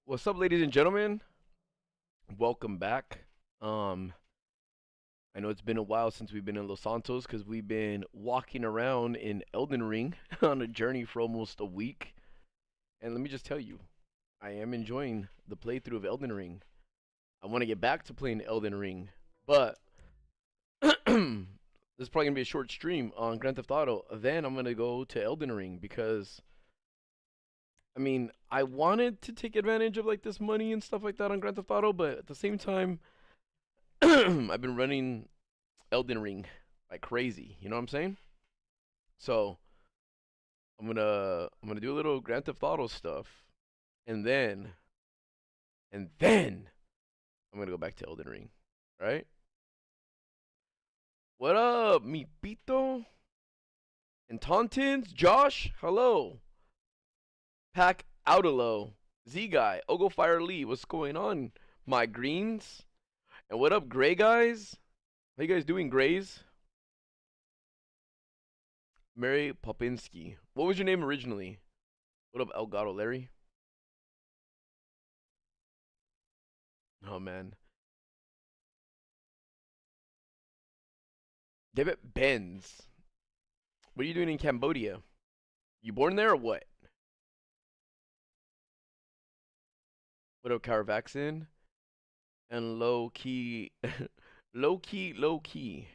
What's up, ladies and gentlemen? Welcome back. Um, I know it's been a while since we've been in Los Santos because we've been walking around in Elden Ring on a journey for almost a week. And let me just tell you, I am enjoying the playthrough of Elden Ring. I want to get back to playing Elden Ring, but this is probably gonna be a short stream on Grand Theft Auto. Then I'm gonna go to Elden Ring because I wanted to take advantage of like this money and stuff like that on Grand Theft Auto, but at the same time, I've been running Elden Ring like crazy. You know what I'm saying? So I'm gonna do a little Grand Theft Auto stuff, and then I'm gonna go back to Elden Ring. All right? What up, mi pito and Tauntins? Josh, hello. Pack Outalo, Z Guy, Ogo Fire Lee. What's going on, my greens? And what up, Gray guys? How you guys doing, Grays? Mary Popinski. What was your name originally? What up, Elgato Larry? Oh man. David Benz. What are you doing in Cambodia? You born there or what? What up, Caravaxin? And low key, low key, low key.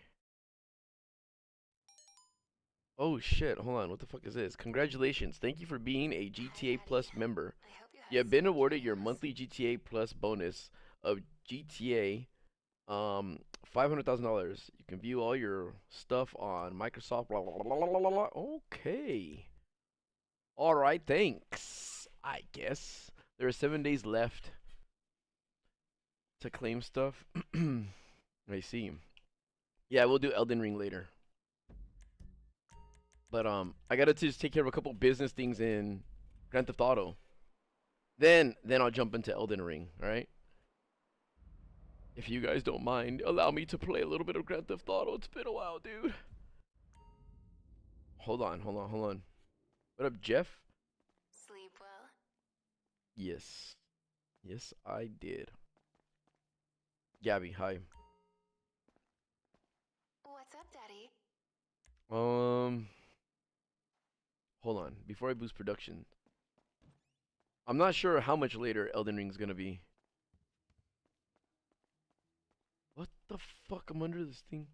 Oh shit, hold on. What the fuck is this? Congratulations. Thank you for being a GTA Plus member. You have been awarded your monthly GTA Plus bonus of GTA $500,000. You can view all your stuff on Microsoft. Blah, blah, blah, blah, blah, blah. Okay. All right, thanks. I guess there are 7 days left to claim stuff. I see. Yeah, we'll do Elden Ring later. But I gotta just take care of a couple business things in Grand Theft Auto. Then I'll jump into Elden Ring. All right. If you guys don't mind, allow me to play a little bit of Grand Theft Auto. It's been a while, dude. Hold on, hold on, hold on. What up, Jeff? Sleep well? Yes. Yes, I did. Gabby, hi. What's up, Daddy? Um, hold on. Before I boost production, I'm not sure how much later Elden Ring's gonna be. What the fuck? I'm under this thing.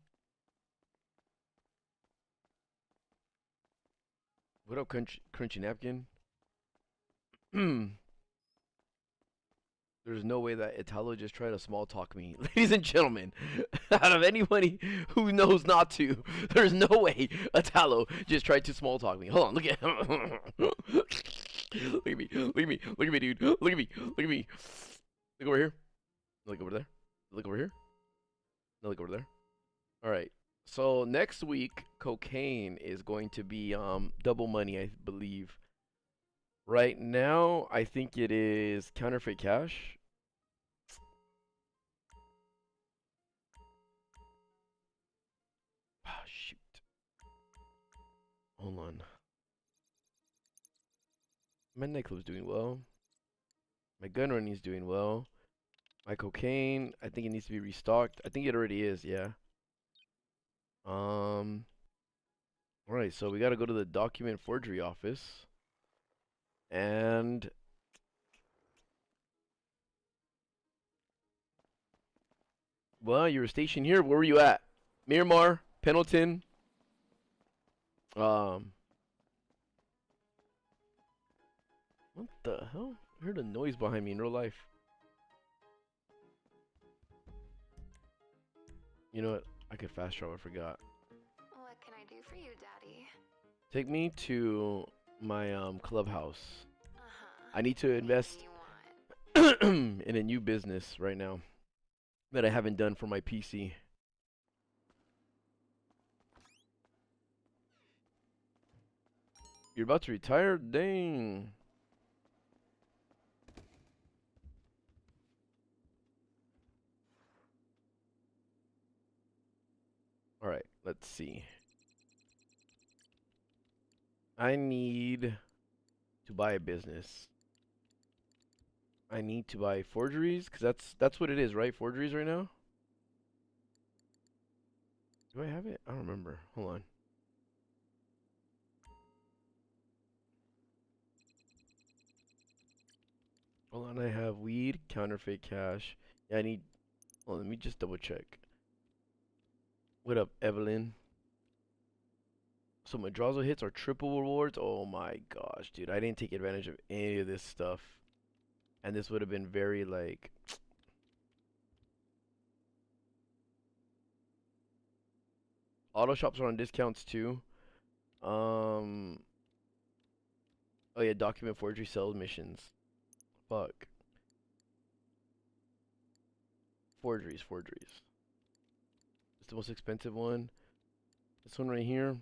What up, Crunchy Napkin? There's no way that Italo just tried to small talk me. Ladies and gentlemen, out of anybody who knows not to, there's no way Italo just tried to small talk me. Hold on, look at look at me, look at me, look at me, dude. Look at me, look at me. Look over here. Look over there. Look over here. No, look over there. Alright. So next week, cocaine is going to be double money, I believe. Right now, I think it is counterfeit cash. Ah, shoot. Hold on. My nightclub's doing well. My gun running is doing well. My cocaine, I think it needs to be restocked. I think it already is, yeah. Alright, so we gotta go to the document forgery office. And well, you were stationed here. Where were you at? Miramar, Pendleton. Um, what the hell? I heard a noise behind me in real life. You know what? I could fast travel. I forgot. What can I do for you, Daddy? Take me to my clubhouse. Uh-huh. I need to What do invest you want? in a new business right now that I haven't done for my PC. You're about to retire? Dang. Alright, let's see. I need to buy a business. I need to buy forgeries because that's what it is, right? Forgeries right now. Do I have it? I don't remember. Hold on. Hold on. I have weed, counterfeit cash. Yeah, I need. Well, let me just double check. What up, Evelyn? So Madrazo hits are triple rewards. Oh my gosh, dude! I didn't take advantage of any of this stuff, and this would have been very like. Auto shops are on discounts too. Um. Oh yeah, document forgery sales missions. Fuck. Forgeries, forgeries. It's the most expensive one. This one right here.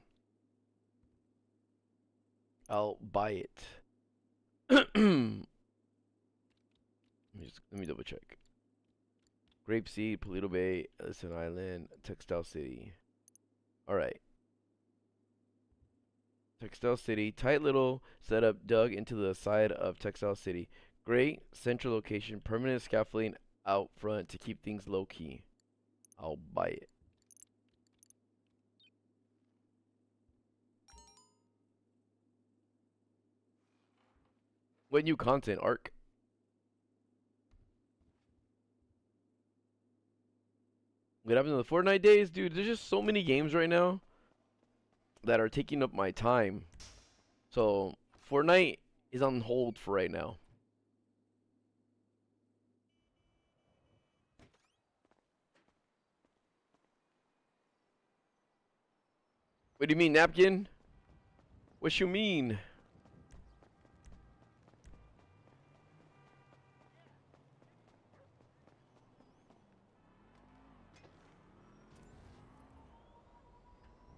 I'll buy it. Let me double check. Grapeseed, Polito Bay, Edison Island, Textile City. All right. Textile City, tight little setup dug into the side of Textile City. Great central location, permanent scaffolding out front to keep things low key. I'll buy it. What new content, Arc? What happened to the Fortnite days? Dude, there's just so many games right now that are taking up my time. So, Fortnite is on hold for right now. What do you mean, napkin? What you mean?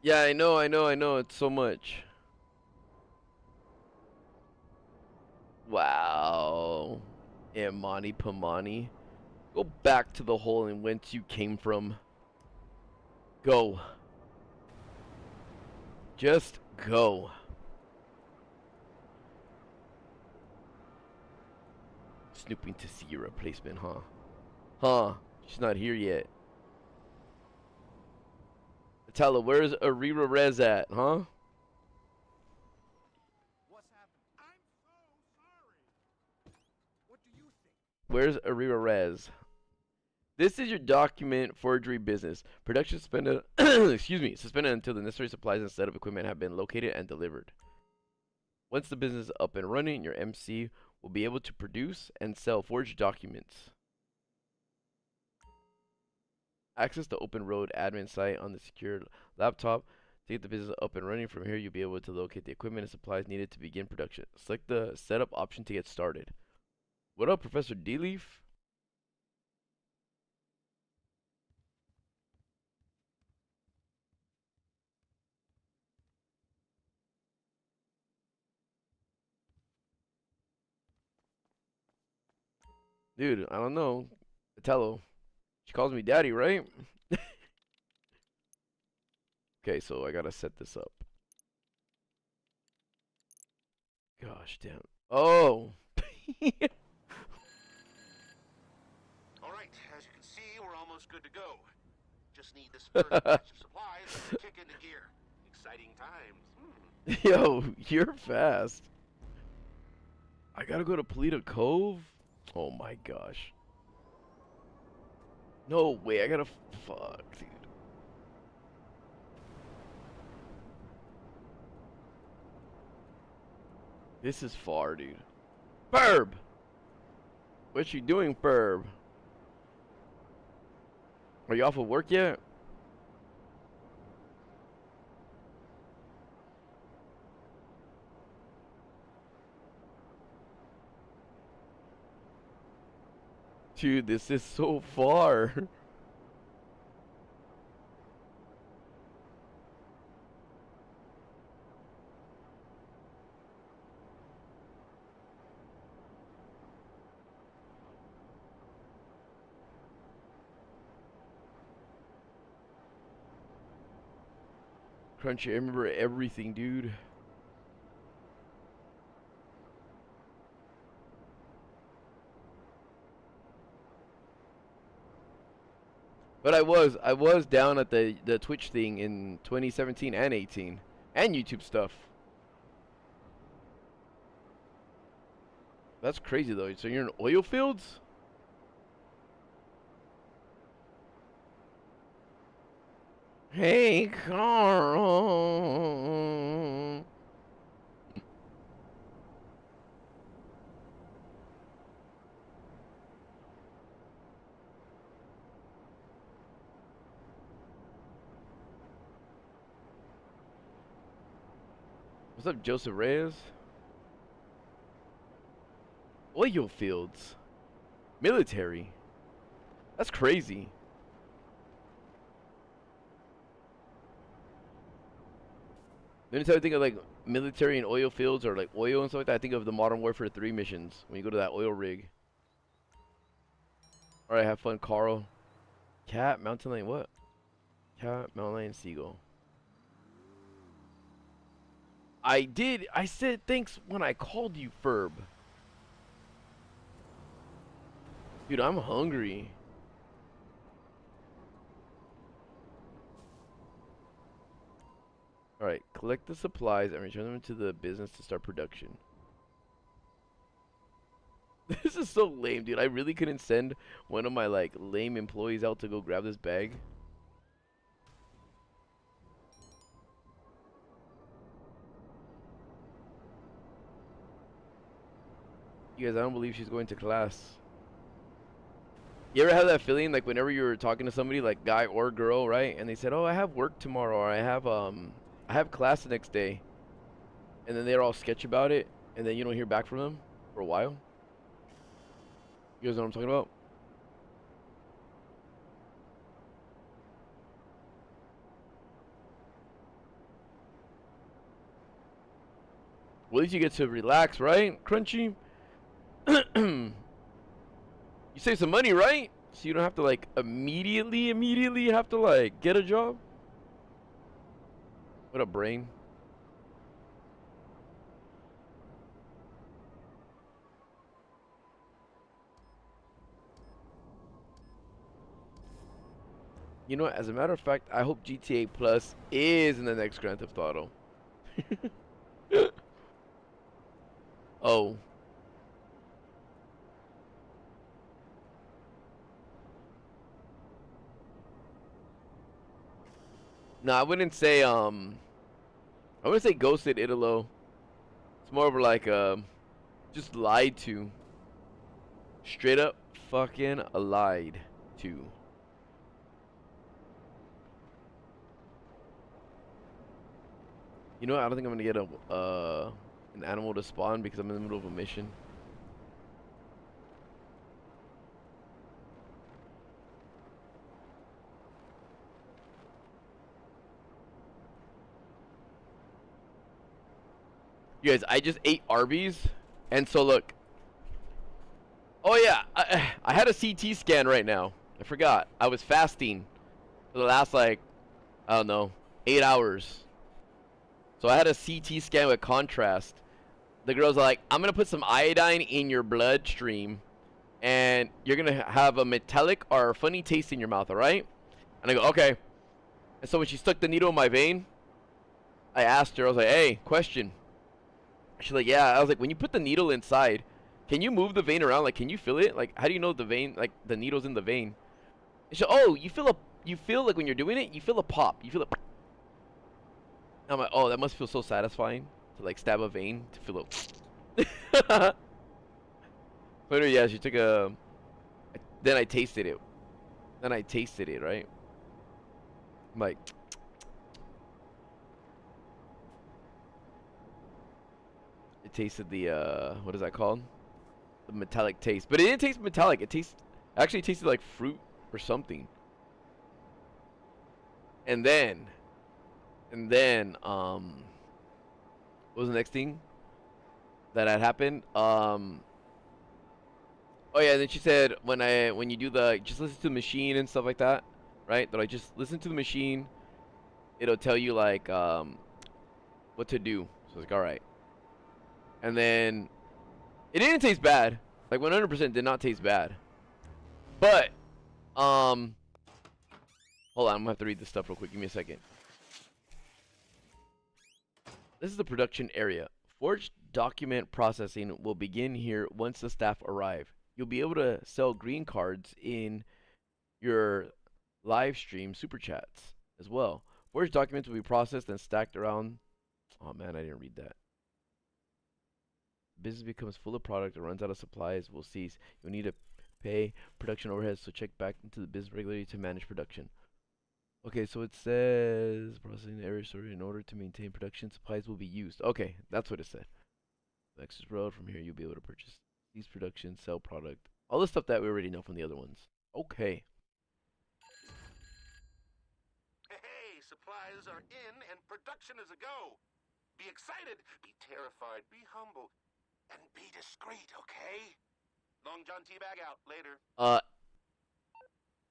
Yeah, I know. It's so much. Wow. Imani Pamani. Go back to the hole in whence you came from. Go. Just go. Snooping to see your replacement, huh? Huh? She's not here yet. Tell her, where's Arira Rez at, huh? What's happened? I'm so sorry. What do you think? Where's Arira Rez? This is your document forgery business. Production suspended, excuse me, suspended until the necessary supplies and setup equipment have been located and delivered. Once the business is up and running, your MC will be able to produce and sell forged documents. Access the open road admin site on the secured laptop. To get the business up and running from here, you'll be able to locate the equipment and supplies needed to begin production. Select the setup option to get started. What up, Professor D-Leaf? Dude, I don't know. Tello. She calls me daddy, right? Okay, so I gotta set this up. Gosh damn. Oh! All right, as you can see, we're almost good to go. Just need this first batch of supplies to kick into gear. Exciting times. Yo, you're fast. I gotta go to Polita Cove? Oh my gosh. No way, I gotta. Fuck, dude. This is far, dude. Ferb! What you doing, Ferb? Are you off of work yet? Dude, this is so far. Crunchy, I remember everything, dude. But I was down at the Twitch thing in 2017 and 18, and YouTube stuff. That's crazy though. So you're in oil fields? Hey, Carl. What's up, Joseph Reyes? Oil fields. Military. That's crazy. Anytime I think of like military and oil fields or like oil and stuff like that, I think of the Modern Warfare 3 missions when you go to that oil rig. Alright, have fun, Carl. Cat, mountain lion, what? Cat, mountain lion, seagull. I said thanks when I called you, Ferb. Dude, I'm hungry. Alright, collect the supplies and return them to the business to start production. This is so lame, dude. I really couldn't send one of my, like, lame employees out to go grab this bag. You guys, I don't believe she's going to class. You ever have that feeling, like, whenever you're talking to somebody, like, guy or girl, right? And they said, oh, I have work tomorrow, or I have class the next day. And then they're all sketchy about it, and then you don't hear back from them for a while. You guys know what I'm talking about? Well, at least you get to relax, right, Crunchy? You save some money, right? So you don't have to, like, immediately have to, like, get a job. What up, brain? You know what? As a matter of fact, I hope GTA Plus is in the next Grand Theft Auto. Oh. No, I wouldn't say ghosted Italo. It's more of like just lied to. Straight up fucking lied to. You know what? I don't think I'm gonna get an animal to spawn because I'm in the middle of a mission. You guys, I just ate Arby's, and so look. Oh yeah, I had a CT scan right now. I forgot. I was fasting for the last, like, I don't know, 8 hours. So I had a CT scan with contrast. The girls are like, I'm gonna put some iodine in your bloodstream, and you're gonna have a metallic or a funny taste in your mouth, alright? And I go, okay. And so when she stuck the needle in my vein, I asked her, I was like, hey, question. She's like, yeah. I was like, when you put the needle inside, can you move the vein around? Like, can you feel it? Like, how do you know the vein, like, the needle's in the vein? And she's like, oh, you feel like when you're doing it, you feel a pop. You feel it. I'm like, oh, that must feel so satisfying to, like, stab a vein to feel it. But anyway, yeah, she took a. Then I tasted it. Right? I'm like. It tasted the, what is that called? The metallic taste. But it didn't taste metallic. Actually tasted like fruit or something. And then, what was the next thing that had happened? Oh yeah, and then she said, when you do just listen to the machine and stuff like that, right? That I just listen to the machine, it'll tell you, like, what to do. So I was like, alright. And then it didn't taste bad. Like 100% did not taste bad. But Hold on, I'm gonna have to read this stuff real quick. Give me a second. This is the production area. Forged document processing will begin here once the staff arrive. You'll be able to sell green cards in your live stream super chats as well. Forged documents will be processed and stacked around. Oh man, I didn't read that. Business becomes full of product or runs out of supplies will cease. You'll need to pay production overhead, so check back into the business regularly to manage production. Okay, so it says processing the area story in order to maintain production supplies will be used. Okay, that's what it said. Access road from here you'll be able to purchase these production, sell product. All the stuff that we already know from the other ones. Okay. Hey, supplies are in and production is a go. Be excited, be terrified, be humble, and be discreet, okay? Long John Teabag out. Later.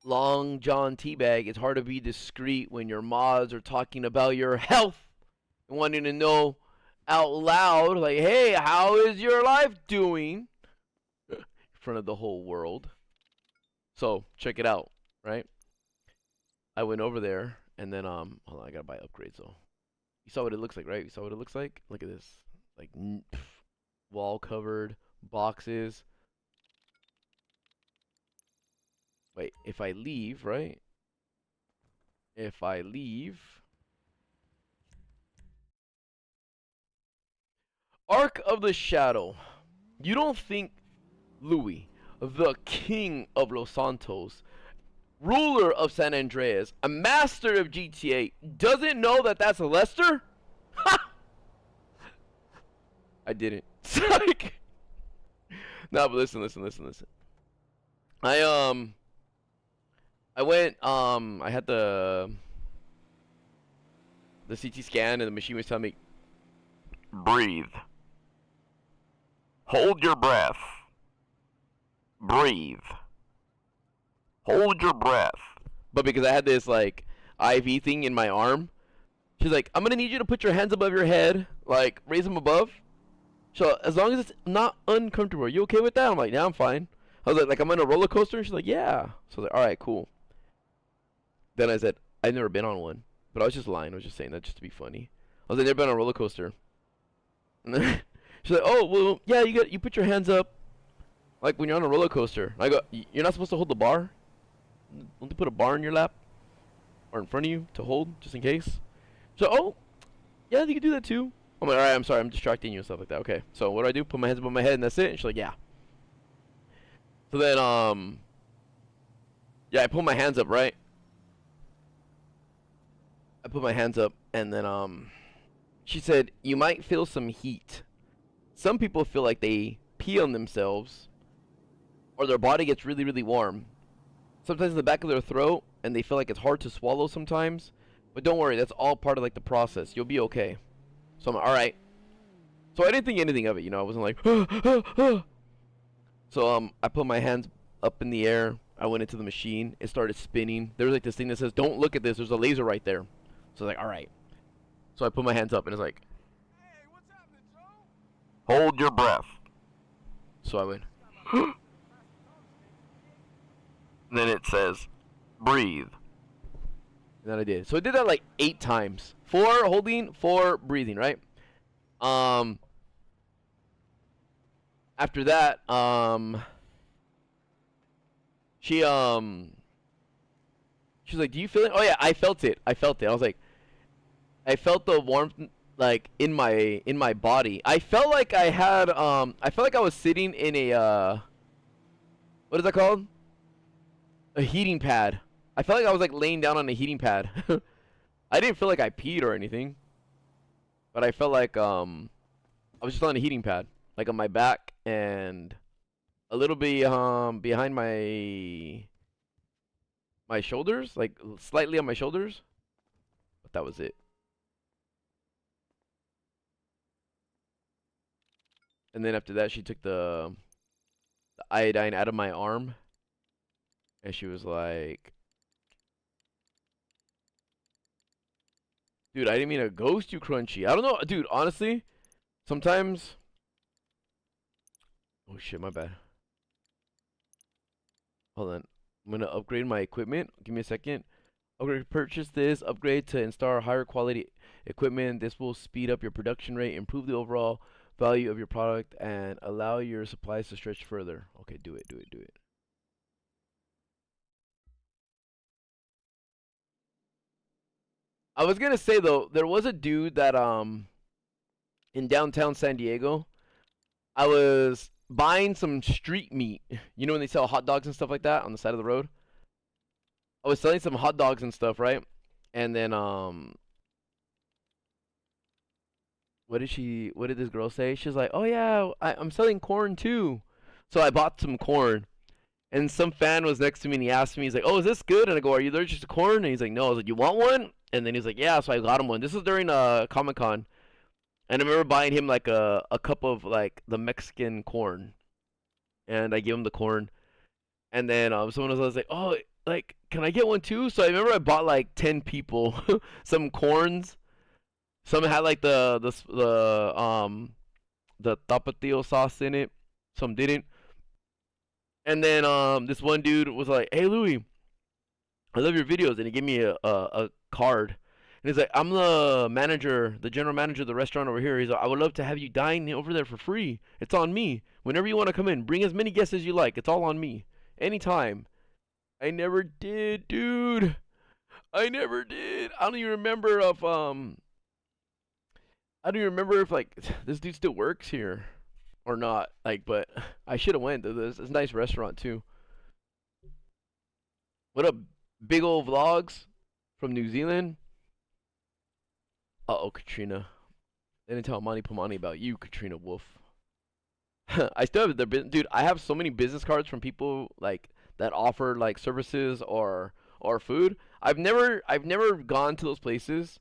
Long John Teabag, it's hard to be discreet when your mods are talking about your health and wanting to know out loud, like, hey, how is your life doing? In front of the whole world. So, check it out, right? I went over there, and then, hold on, I gotta buy upgrades, though. You saw what it looks like, right? You saw what it looks like? Look at this. Like, wall covered, boxes. Wait, if I leave, right? If I leave. Ark of the Shadow. You don't think Louis, the king of Los Santos, ruler of San Andreas, a master of GTA, doesn't know that that's Lester? Ha! I didn't. Like, no, but listen. I went, I had the CT scan, and the machine was telling me, breathe. Hold your breath. Breathe. Hold your breath. But because I had this, like, IV thing in my arm, she's like, I'm gonna need you to put your hands above your head, like, raise them above. So, as long as it's not uncomfortable, are you okay with that? I'm like, yeah, I'm fine. I was like, I'm on a roller coaster? And she's like, yeah. So I was like, alright, cool. Then I said, I've never been on one. But I was just lying. I was just saying that just to be funny. I was like, never been on a roller coaster. And then she's like, oh, well, yeah, you put your hands up. Like when you're on a roller coaster. I go, you're not supposed to hold the bar? Don't they put a bar in your lap? Or in front of you to hold, just in case? So, oh, yeah, you can do that too. I'm like, alright, I'm sorry, I'm distracting you and stuff like that. Okay, so what do? Put my hands above my head and that's it? And she's like, yeah. So then, yeah, I put my hands up, right? I put my hands up, and then, she said, you might feel some heat. Some people feel like they pee on themselves, or their body gets really, really warm. Sometimes in the back of their throat, and they feel like it's hard to swallow sometimes. But don't worry, that's all part of, like, the process. You'll be okay. So I'm like, alright. So I didn't think anything of it, you know, I wasn't like, So, I put my hands up in the air. I went into the machine. It started spinning. There was, like, this thing that says, don't look at this. There's a laser right there. So I was like, alright. So I put my hands up, and it's like, Hey, what's happening, Joe? hold your breath. So I went, and then it says, breathe. And then I did. So I did that like 8 times. 4 holding, 4 breathing, right? After that, she's like, do you feel it? Oh yeah, I felt it. I was like, I felt the warmth like in my body. I felt like I had I felt like I was sitting in a what is that called? A heating pad. I felt like I was like laying down on a heating pad. I didn't feel like I peed or anything. But I felt like I was just on a heating pad, like on my back and a little bit behind my shoulders, like slightly on my shoulders. But that was it. And then after that, she took the iodine out of my arm. And she was like, dude, I didn't mean to ghost you, Crunchy. I don't know. Dude, honestly, sometimes... Oh, shit, my bad. Hold on. I'm going to upgrade my equipment. Give me a second. Purchase this upgrade to install higher quality equipment. This will speed up your production rate, improve the overall value of your product, and allow your supplies to stretch further. Okay, do it, do it, do it. I was gonna say though, there was a dude that in downtown San Diego. I was buying some street meat. You know when they sell hot dogs and stuff like that on the side of the road? I was selling some hot dogs and stuff, right? And then what did this girl say? She's like, "Oh yeah, I'm selling corn too." So I bought some corn. And some fan was next to me and he asked me, he's like, "Oh, is this good?" And I go, "Are you allergic to corn?" And he's like, "No." I was like, "You want one?" And then he's like, "Yeah." So I got him one. This was during Comic-Con. And I remember buying him like a cup of like the Mexican corn. And I gave him the corn. And then someone was like, "Oh, like, can I get one too?" So I remember I bought like 10 people some corns. Some had like the tapatio sauce in it. Some didn't. And then this one dude was like, "Hey Louis, I love your videos," and he gave me a card. And he's like, "I'm the manager, the general manager of the restaurant over here." He's like, "I would love to have you dine over there for free. It's on me. Whenever you want to come in, bring as many guests as you like. It's all on me. Anytime." I never did, dude. I never did. I don't even remember if like this dude still works here or not. Like, but I should have went. This is a nice restaurant too. What up, big old vlogs from New Zealand? Uh oh, Katrina. They didn't tell Monty Pomani about you, Katrina Wolf. I still have dude. I have so many business cards from people like that offer like services or food. I've never gone to those places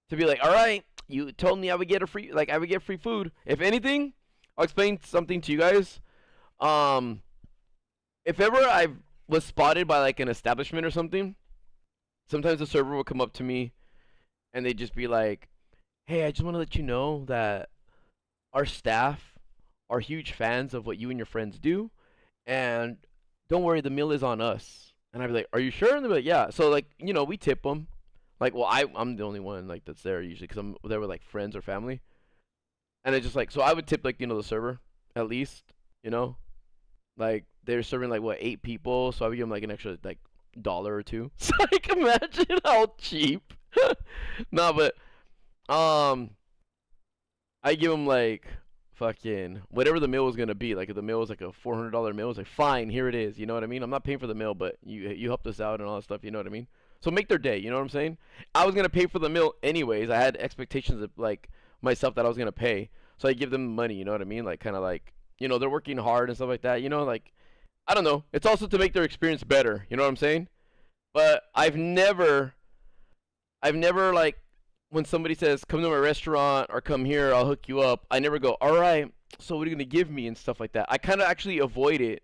to be like, all right, you told me I would get a free like I would get free food. If anything, I'll explain something to you guys. Um, if ever I was spotted by like an establishment or something, sometimes the server will come up to me and they'd just be like, "Hey, I just want to let you know that our staff are huge fans of what you and your friends do, and don't worry, the meal is on us." And I'd be like, "Are you sure?" And they'd be like, "Yeah." So like, we tip them. Like, well, I'm the only one like that's there usually because I'm there with like friends or family, and it's just like, so I would tip like the server at least, you know, like they're serving like what 8 people, so I would give them like an extra like dollar or two. So like, imagine how cheap. Nah, but um, I give them like fucking whatever the meal was gonna be. Like if the meal was like a $400 meal, it's like fine, here it is. You know what I mean? I'm not paying for the meal, but you helped us out and all that stuff. You know what I mean? So make their day. You know what I'm saying? I was gonna pay for the meal anyways. I had expectations of like myself that I was gonna pay, so I give them money. You know what I mean? Like kind of like they're working hard and stuff like that. Like I don't know. It's also to make their experience better. You know what I'm saying? But I've never like when somebody says come to my restaurant or come here, I'll hook you up. I never go, all right, so what are you gonna give me and stuff like that. I kind of actually avoid it.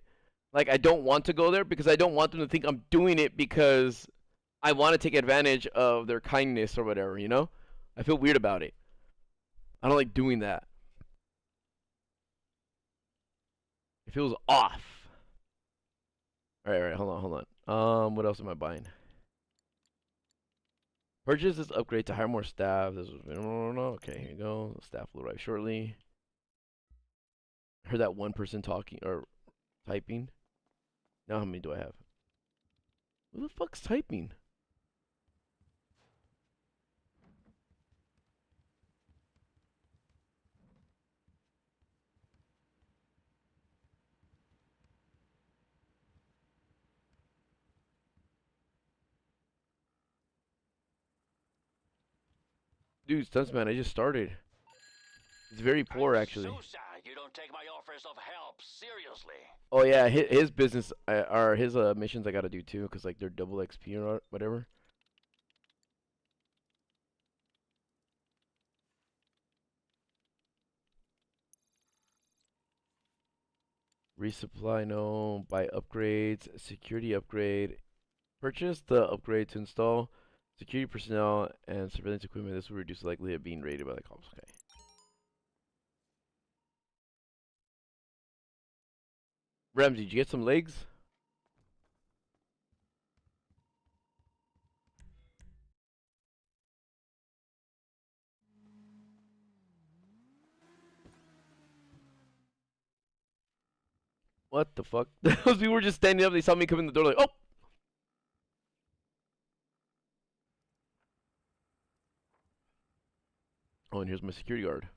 Like I don't want to go there because I don't want them to think I'm doing it because I want to take advantage of their kindness or whatever. I feel weird about it. I don't like doing that. It feels off. All right, hold on. What else am I buying? Purchase this upgrade to hire more staff. This was okay. Here you go. Staff will arrive shortly. I heard that one person talking or typing. Now how many do I have? Who the fuck's typing? Dude, Stuntsman, I just started. It's very poor actually. So sad you don't take my offers of help seriously. Oh yeah, his business or his missions I gotta do too, cause like they're double XP or whatever. Resupply, no. Buy upgrades, security upgrade. Purchase the upgrade to install security personnel and surveillance equipment. This will reduce the likelihood of being raided by the cops. Okay. Ramsey, did you get some legs? What the fuck? Those people were just standing up. They saw me come in the door like, oh! Oh, and here's my security guard.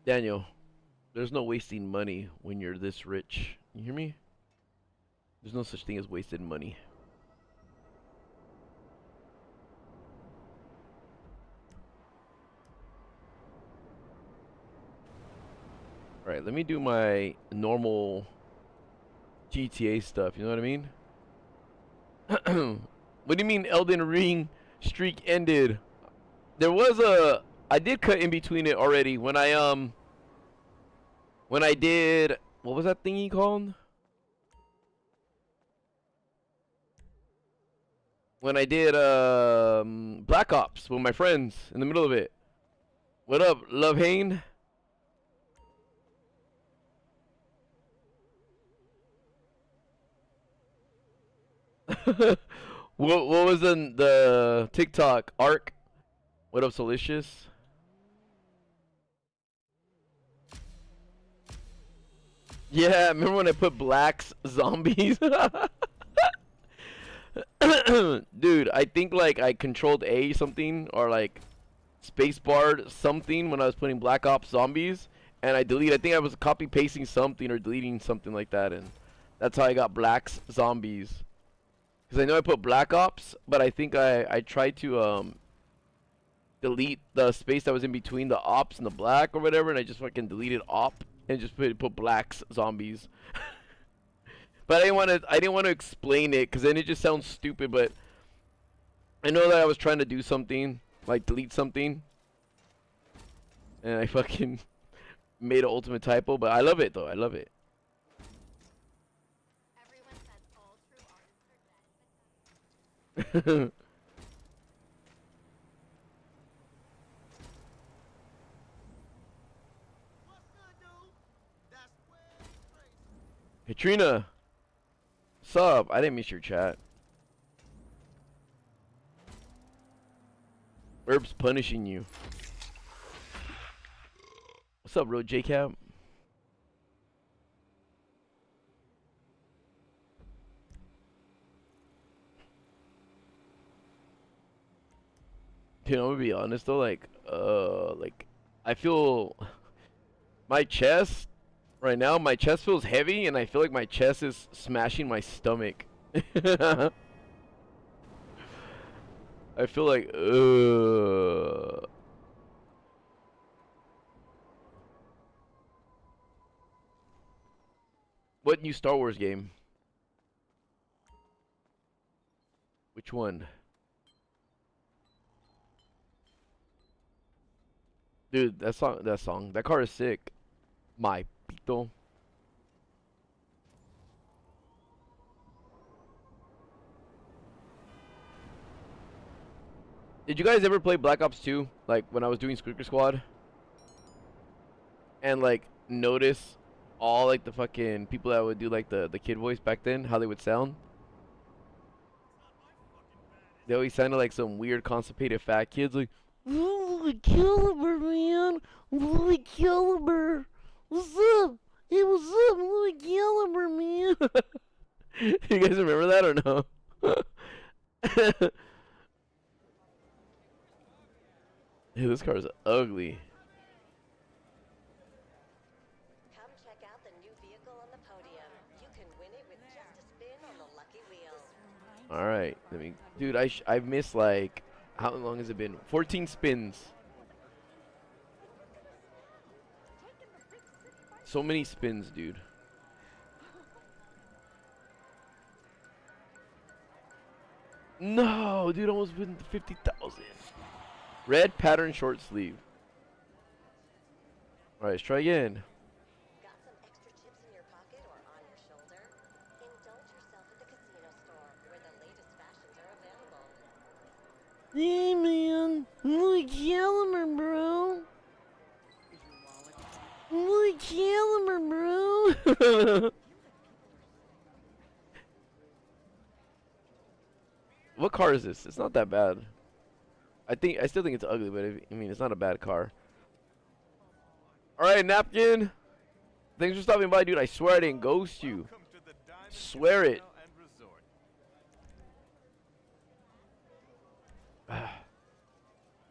Daniel, there's no wasting money when you're this rich. You hear me? There's no such thing as wasted money. Alright, let me do my normal GTA stuff, you know what I mean? What do you mean Elden Ring streak ended? There was I did cut in between it already when I did, what was that thingy called? When I did Black Ops with my friends in the middle of it. What up, Love Hane? what was in the TikTok arc? What up, Solicious? Yeah, remember when I put blacks zombies? Dude, I think like I controlled A something or like spacebarred something when I was putting Black Ops zombies, and I think I was copy pasting something or deleting something like that, and that's how I got blacks zombies. Because I know I put Black Ops, but I think I tried to delete the space that was in between the ops and the black or whatever, and I just fucking deleted op and just put blacks zombies. But I didn't want to explain it because then it just sounds stupid. But I know that I was trying to do something like delete something, and I fucking made an ultimate typo. But I love it though. I love it. Everyone says all true artists are dead. Katrina, what's up? I didn't miss your chat. Herb's punishing you. What's up, bro? JCap? Dude, I'm gonna be honest though, like I feel my chest right now, my chest feels heavy, and I feel like my chest is smashing my stomach. I feel like, What new Star Wars game? Which one? Dude, that car is sick. My pito. Did you guys ever play Black Ops 2? Like when I was doing Squeaker Squad? And like notice all like the fucking people that would do like the kid voice back then, how they would sound? They always sounded like some weird constipated fat kids like, "Louis Caliber, man. Louis Caliber. What's up? Hey, what's up, Louis Caliber, man?" You guys remember that or no? Hey, this car is ugly. Come check out the new vehicle on the podium. You can win it with just a spin on the lucky wheel. All right, dude, I've missed like, how long has it been? 14 spins. So many spins, dude. No, dude, almost win 50,000. Red pattern short sleeve. All right, let's try again. Got some extra chips in your pocket or on your shoulder? Indulge yourself at the casino store where the latest fashions are available. Hey, man. Louis Caliber, bro. Louis Caliber, bro. What car is this? It's not that bad. I still think it's ugly, but I mean, it's not a bad car. All right, Napkin. Thanks for stopping by, dude. I swear I didn't ghost you. Welcome to the Diamond Swear it. Casino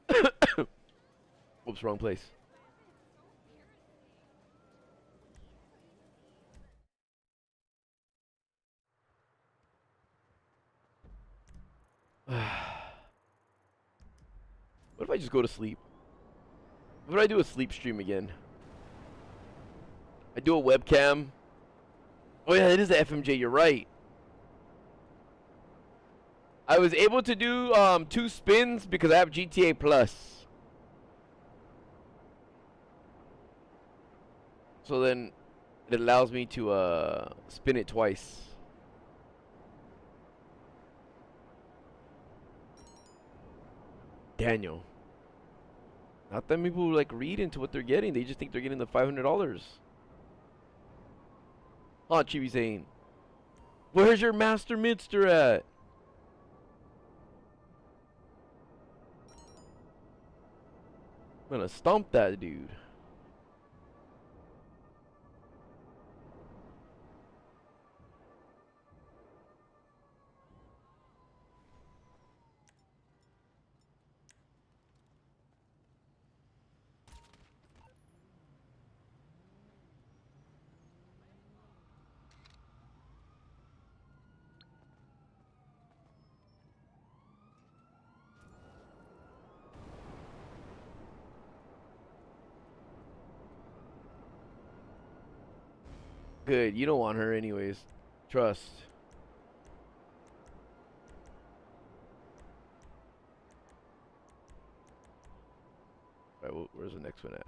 and Resort. Oops, wrong place. What if I just go to sleep? What if I do a sleep stream again? I do a webcam. Oh yeah, it is the FMJ, you're right. I was able to do 2 spins because I have GTA Plus. So then it allows me to spin it twice. Daniel. Not that many people like read into what they're getting. They just think they're getting the $500. Huh, Chibi saying, where's your Master Minster at? I'm gonna stomp that dude. Good, you don't want her anyways. Trust. Alright, where's the next one at?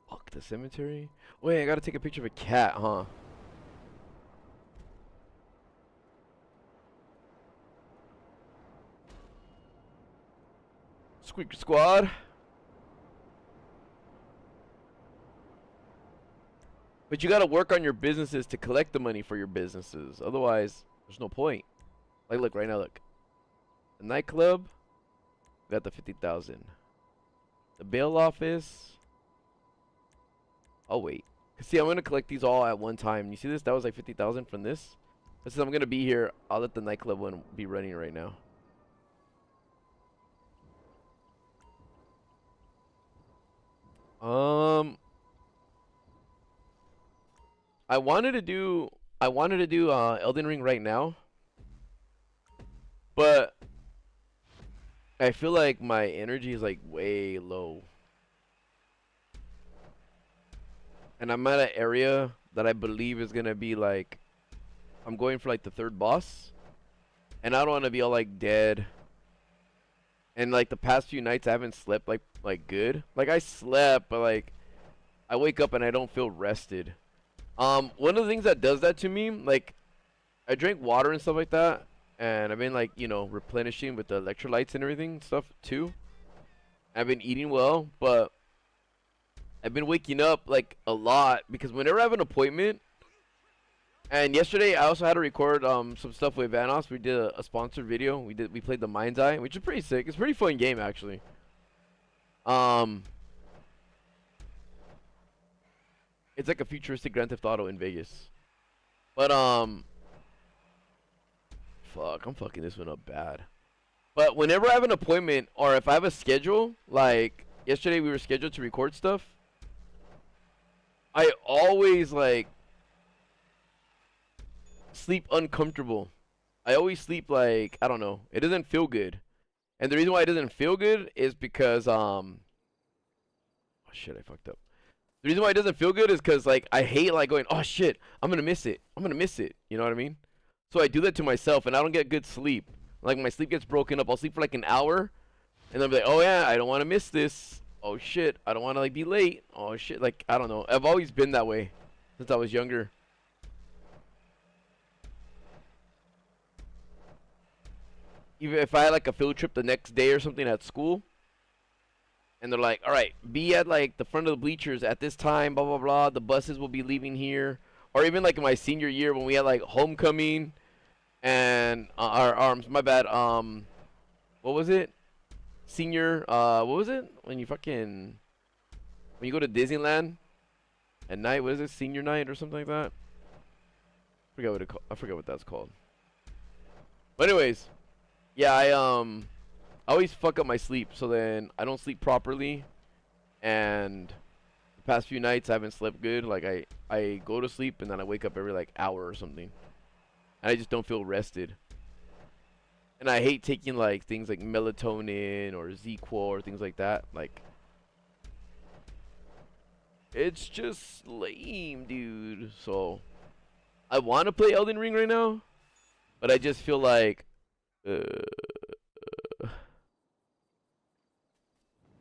Fuck, the cemetery? Wait, I gotta take a picture of a cat, huh? Squeaker Squad. But you gotta work on your businesses to collect the money for your businesses. Otherwise, there's no point. Like, look, right now, look. The nightclub, got the 50,000. The bail office. I'll wait. Cause see, I'm gonna collect these all at one time. You see this? That was like 50,000 from this. Since I'm gonna be here, I'll let the nightclub one be running right now. I wanted to do Elden Ring right now, but I feel like my energy is like way low. And I'm at an area that I believe is gonna be like, I'm going for like the 3rd boss, and I don't want to be all like dead. And like the past few nights I haven't slept like good. Like I slept, but like I wake up and I don't feel rested. One of the things that does that to me, like I drink water and stuff like that, and I've been like, you know, replenishing with the electrolytes and everything stuff too. I've been eating well, but I've been waking up like a lot because whenever I have an appointment, and yesterday I also had to record some stuff with Vanos. We did a sponsored video. We played the Mind's Eye, which is pretty sick. It's a pretty fun game actually. It's like a futuristic Grand Theft Auto in Vegas. But fuck, I'm fucking this one up bad. But whenever I have an appointment or if I have a schedule, like yesterday we were scheduled to record stuff, I always like sleep uncomfortable. I always sleep like, I don't know, it doesn't feel good. And the reason why it doesn't feel good is because oh shit, I fucked up. The reason why it doesn't feel good is because like I hate like going, oh shit, I'm gonna miss it, you know what I mean? So I do that to myself and I don't get good sleep. Like my sleep gets broken up. I'll sleep for like an hour and then I'll be like, oh yeah, I don't want to miss this. Oh shit, I don't want to like be late. Oh shit, like I don't know, I've always been that way since I was younger. Even if I had like a field trip the next day or something at school, and they're like, all right, be at like the front of the bleachers at this time, blah blah blah, the buses will be leaving here. Or even like in my senior year when we had like homecoming and our my bad, what was it, senior, what was it when you fucking when you go to Disneyland at night. What is it? Senior night or something like that? I forget what that's called. But anyways, yeah, I always fuck up my sleep, so then I don't sleep properly, and the past few nights I haven't slept good. Like I go to sleep and then I wake up every like hour or something, and I just don't feel rested. And I hate taking like things like melatonin or ZQuil or things like that. Like, it's just lame, dude. So I want to play Elden Ring right now, but I just feel like,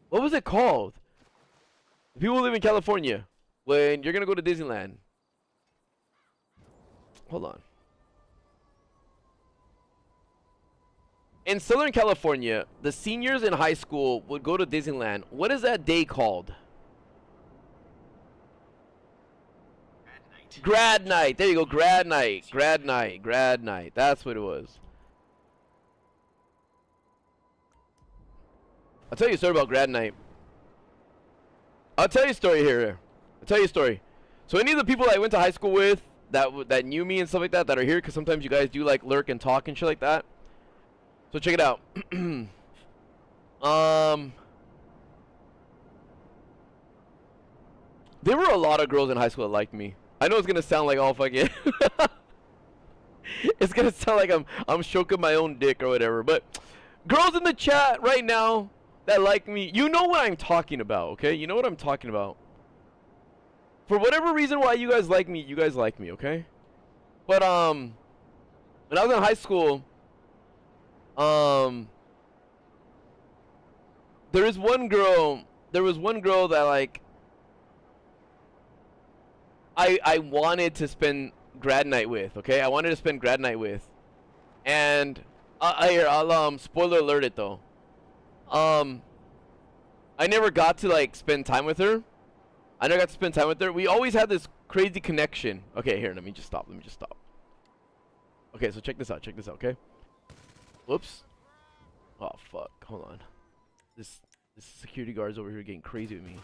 what was it called? The people who live in California, when you're gonna go to Disneyland. Hold on. In Southern California, the seniors in high school would go to Disneyland. What is that day called? Grad night. There you go. Grad night. Grad night. Grad night. That's what it was. I'll tell you a story about grad night. I'll tell you a story here. I'll tell you a story. So any of the people I went to high school with that knew me and stuff like that are here, because sometimes you guys do like lurk and talk and shit like that. So check it out. There were a lot of girls in high school that liked me. I know it's gonna sound like all fucking. It's gonna sound like I'm stroking my own dick or whatever. But girls in the chat right now that like me, you know what I'm talking about, okay? You know what I'm talking about. For whatever reason why you guys like me, okay? But when I was in high school, there was one girl that like I wanted to spend grad night with, okay? I wanted to spend grad night with. And I'll spoiler alert it though. I never got to like spend time with her. We always had this crazy connection. Okay, here, let me just stop. Okay, so check this out, okay? Whoops. Oh fuck, hold on. This security guard's over here getting crazy with me.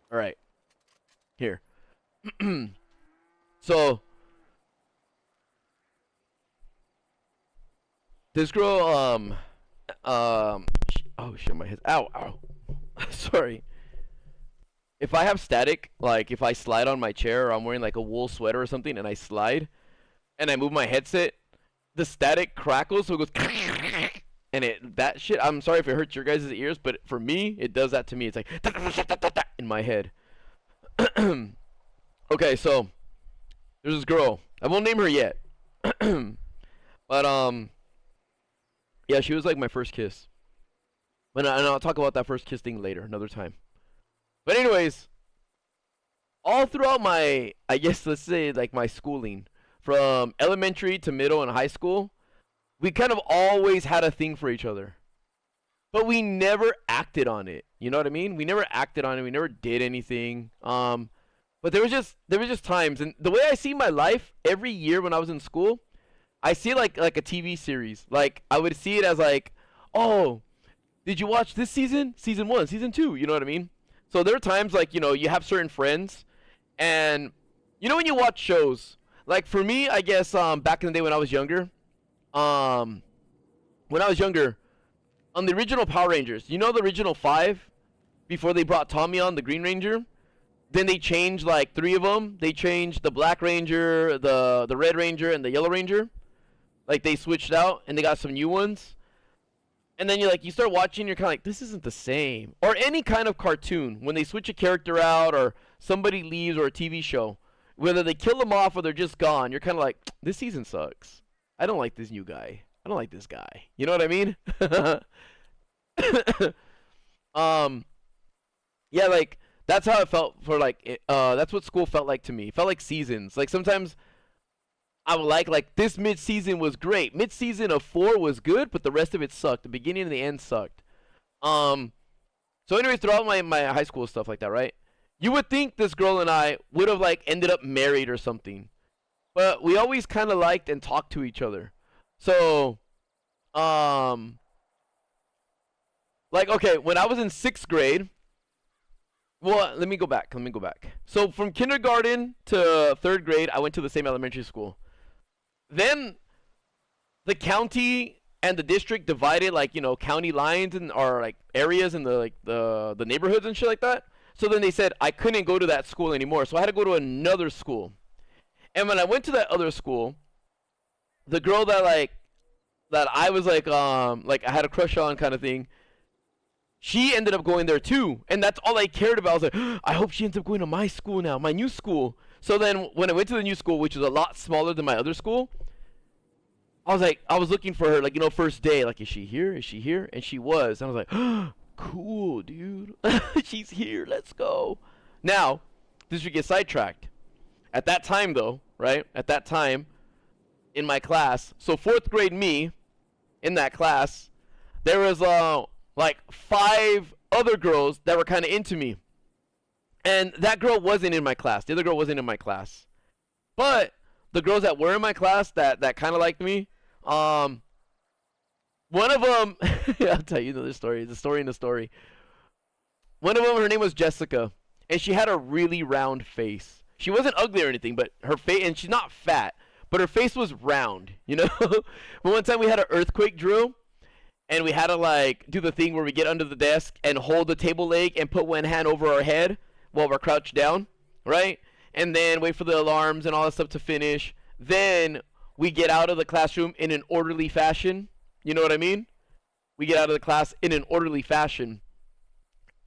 Alright. Here. So this girl oh shit, my head. Ow. Sorry. If I have static, like if I slide on my chair or I'm wearing like a wool sweater or something and I slide and I move my headset, the static crackles, so it goes and that shit, I'm sorry if it hurts your guys' ears, but for me, it does that to me. It's like in my head. Okay, so there's this girl. I won't name her yet. But yeah, she was like my first kiss. And I'll talk about that first kiss thing later, another time. But anyways, all throughout my, I guess let's say like my schooling, from elementary to middle and high school, we kind of always had a thing for each other. But we never acted on it. You know what I mean? We never acted on it. We never did anything. But there was just times, and the way I see my life every year when I was in school, I see it like a TV series. Like I would see it as like, oh, did you watch this season? Season 1, season 2, you know what I mean? So there are times like, you know, you have certain friends, and you know when you watch shows, like for me, I guess back in the day when I was younger, on the original Power Rangers, you know the original 5 before they brought Tommy on, the Green Ranger? Then they changed like 3 of them. They changed the Black Ranger, the Red Ranger, and the Yellow Ranger. Like they switched out and they got some new ones. And then you start watching, you're kind of like, this isn't the same. Or any kind of cartoon, when they switch a character out or somebody leaves, or a TV show, whether they kill them off or they're just gone, you're kind of like, this season sucks. I don't like this new guy. I don't like this guy. You know what I mean? Yeah, like that's how it felt for like that's what school felt like to me. It felt like seasons. Like sometimes I would like this mid-season was great. Mid-season of 4 was good, but the rest of it sucked. The beginning and the end sucked. So anyways, throughout my high school stuff like that, right? You would think this girl and I would have like ended up married or something. But we always kind of liked and talked to each other. So Like, okay, when I was in 6th grade, well, let me go back. So from kindergarten to 3rd grade, I went to the same elementary school. Then the county and the district divided, like, county lines and or like areas in the like the neighborhoods and shit like that. So then they said I couldn't go to that school anymore. So I had to go to another school. And when I went to that other school, the girl that I was like I had a crush on kind of thing, she ended up going there too. And that's all I cared about. I was like, I hope she ends up going to my school now, my new school. So then when I went to the new school, which was a lot smaller than my other school, I was looking for her, like, first day, like, is she here? Is she here? And she was. And I was like, cool, dude. She's here. Let's go. Now, this should get sidetracked. At that time, though, right? At that time, in my class, so 4th grade me, in that class, there was, like, 5 other girls that were kind of into me. And that girl wasn't in my class. The other girl wasn't in my class. But the girls that were in my class that kind of liked me, one of them, I'll tell you the story. It's a story in a story. One of them, her name was Jessica, and she had a really round face. She wasn't ugly or anything, but her face, and she's not fat, but her face was round, But one time we had an earthquake drill, and we had to, like, do the thing where we get under the desk and hold the table leg and put one hand over our head while we're crouched down, right? And then wait for the alarms and all that stuff to finish. Then we get out of the classroom in an orderly fashion. You know what I mean? We get out of the class in an orderly fashion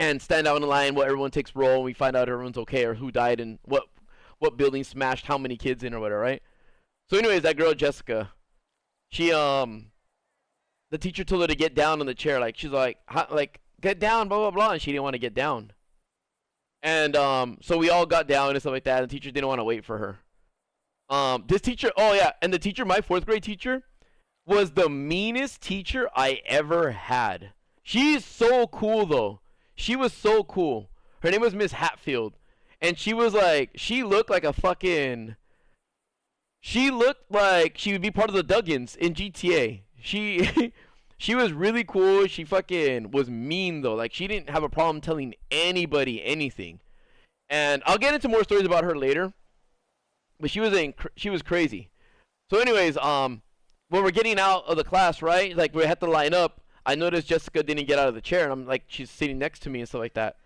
and stand out in the line while everyone takes roll, and we find out everyone's okay or who died and what building smashed how many kids in or whatever, right? So anyways, that girl Jessica, she the teacher told her to get down on the chair, like she's like get down, blah blah blah, and she didn't want to get down. And so we all got down and stuff like that, and the teacher didn't want to wait for her. This teacher, oh yeah, and the teacher, my 4th grade teacher, was the meanest teacher I ever had. She's so cool though. She was so cool. Her name was Miss Hatfield. And she was like, she looked like she looked like she would be part of the Duggins in GTA. She was really cool. She fucking was mean though. Like, she didn't have a problem telling anybody anything. And I'll get into more stories about her later. But she was crazy. So anyways, when we're getting out of the class, right? Like, we had to line up. I noticed Jessica didn't get out of the chair, and I'm like, she's sitting next to me and stuff like that.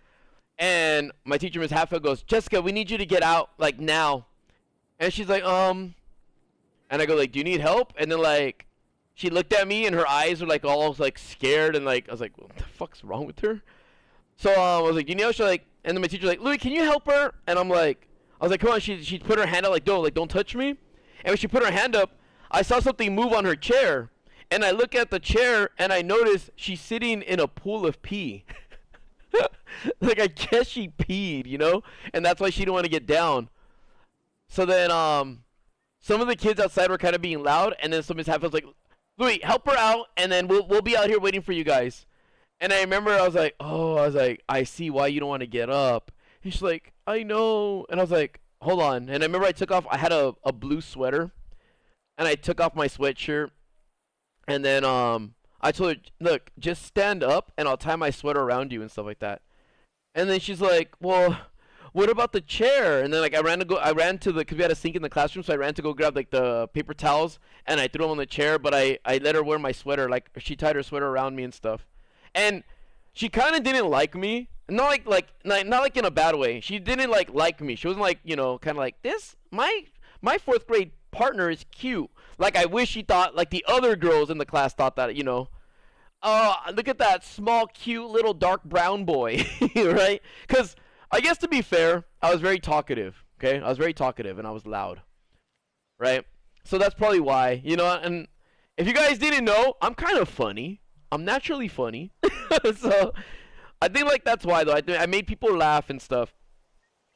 And my teacher, Miss Hatfield, goes, Jessica, we need you to get out, like, now. And she's like, and I go, like, do you need help? And then, like, she looked at me, and her eyes were, like, all, like, scared, and, like, I was like, what the fuck's wrong with her? So, I was like, do you need help? She's like, and then my teacher's like, Louis, can you help her? And I was like, come on. She put her hand out, like, don't touch me. And when she put her hand up, I saw something move on her chair. And I look at the chair, and I notice she's sitting in a pool of pee. Like, I guess she peed, And that's why she didn't want to get down. So then, some of the kids outside were kind of being loud. And then somebody's half was like, Louis, help her out. And then we'll be out here waiting for you guys. And I remember I was like, I see why you don't want to get up. And she's like, I know. And I was like, hold on. And I remember I had a blue sweater. And I took off my sweatshirt. And then I told her, look, just stand up and I'll tie my sweater around you and stuff like that. And then she's like, well, what about the chair? And then, like, I ran to because we had a sink in the classroom, so I ran to go grab, like, the paper towels, and I threw them on the chair, but I let her wear my sweater. Like, she tied her sweater around me and stuff. And she kind of didn't like me. Not like in a bad way. She didn't like me. She wasn't like, kind of like this. My 4th grade partner is cute. Like, I wish she thought, like, the other girls in the class thought that, look at that small, cute, little dark brown boy, right? Because I guess, to be fair, I was very talkative, okay? I was very talkative, and I was loud, right? So that's probably why, and if you guys didn't know, I'm kind of funny. I'm naturally funny. So I think, like, that's why, though. I made people laugh and stuff.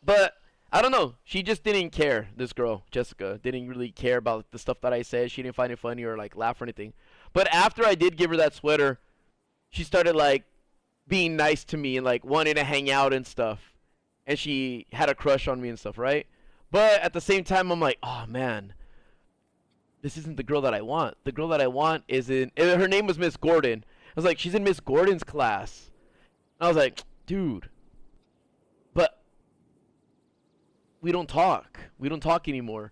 But I don't know. She just didn't care, this girl, Jessica. Didn't really care about the stuff that I said. She didn't find it funny or, like, laugh or anything. But after I did give her that sweater, she started, like, being nice to me and, like, wanting to hang out and stuff. And she had a crush on me and stuff, right? But at the same time, I'm like, oh, man. This isn't the girl that I want. The girl that I want isn't... Her name was Miss Gordon. was like, she's in Miss Gordon's class. And I was like, dude, but we don't talk. We don't talk anymore.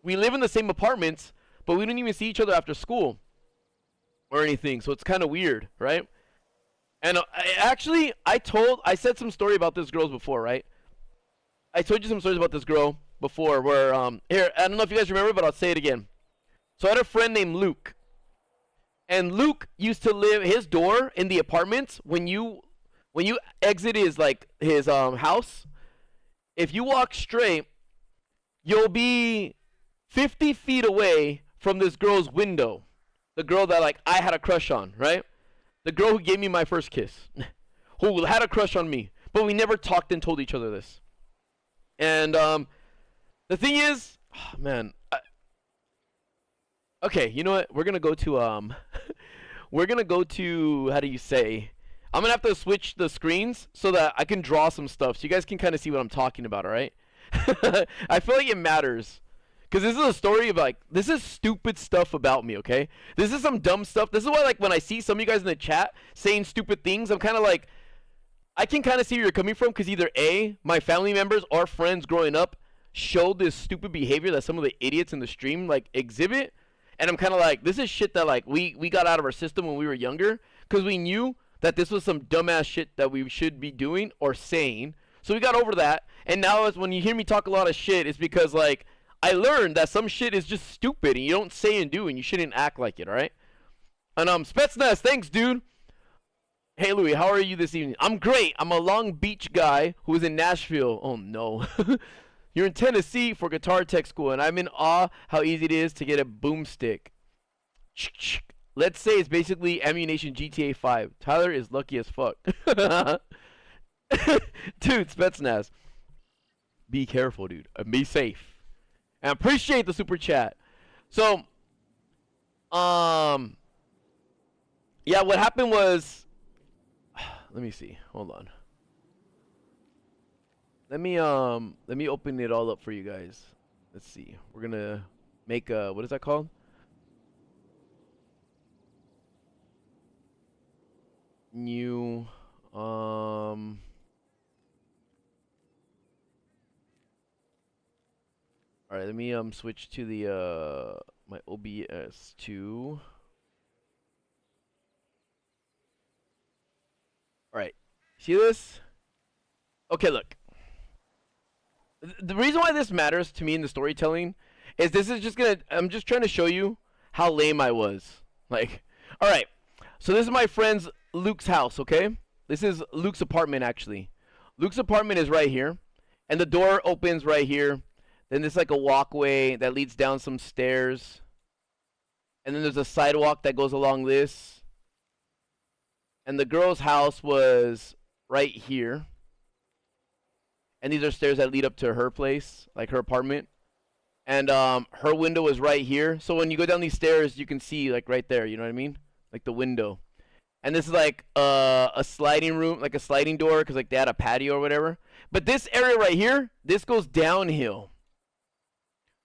We live in the same apartments, but we don't even see each other after school or anything. So it's kind of weird, right? And I said some story about this girl before, right? I told you some stories about this girl before where, here, I don't know if you guys remember, but I'll say it again. So I had a friend named Luke. And Luke used to live, his door in the apartments, when you exit his house, if you walk straight, you'll be 50 feet away from this girl's window. The girl that like I had a crush on, right? The girl who gave me my first kiss, who had a crush on me, but we never talked and told each other this. And the thing is, oh, man, okay, you know what? We're gonna go to we're gonna go to, how do you say? I'm gonna have to switch the screens so that I can draw some stuff so you guys can kind of see what I'm talking about. All right? I feel like it matters. Because this is a story of, like, this is stupid stuff about me, okay? This is some dumb stuff. This is why, like, when I see some of you guys in the chat saying stupid things, I'm kind of like, I can kind of see where you're coming from, because either A, my family members or friends growing up showed this stupid behavior that some of the idiots in the stream, like, exhibit. And I'm kind of like, this is shit that, like, we got out of our system when we were younger, because we knew that this was some dumbass shit that we should be doing or saying. So we got over that. And now when you hear me talk a lot of shit, it's because, like, I learned that some shit is just stupid and you don't say and do and you shouldn't act like it, alright? And Spetsnaz, thanks, dude. Hey, Louie, how are you this evening? I'm great. I'm a Long Beach guy who is in Nashville. Oh, no. You're in Tennessee for guitar tech school, and I'm in awe how easy it is to get a boomstick. Let's say it's basically Ammunition GTA 5. Tyler is lucky as fuck. Dude, Spetsnaz. Be careful, dude. And be safe. And I appreciate the super chat. So, yeah, what happened was, let me see. Hold on. Let me open it all up for you guys. Let's see. We're gonna make a, what is that called? New, all right, let me switch to the my OBS to. All right, see this? Okay, look. The reason why this matters to me in the storytelling is this is just gonna. I'm just trying to show you how lame I was. Like, all right. So this is my friend's Luke's house. Okay, this is Luke's apartment actually. Luke's apartment is right here, and the door opens right here. Then there's like a walkway that leads down some stairs. And then there's a sidewalk that goes along this. And the girl's house was right here. And these are stairs that lead up to her place, like her apartment. And her window is right here. So when you go down these stairs, you can see like right there, you know what I mean? Like the window. And this is like a sliding room, like a sliding door, because like they had a patio or whatever. But this area right here, this goes downhill.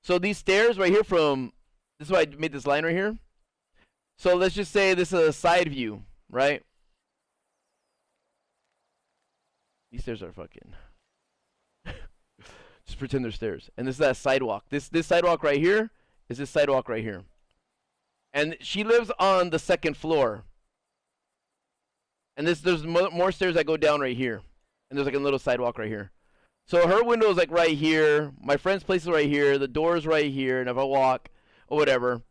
So these stairs right here from, this is why I made this line right here. So let's just say this is a side view, right? These stairs are fucking. Just pretend they're stairs. And this is that sidewalk. This sidewalk right here is this sidewalk right here. And she lives on the second floor. And there's more stairs that go down right here. And there's like a little sidewalk right here. So her window is like right here. My friend's place is right here. The door is right here. And if I walk or whatever,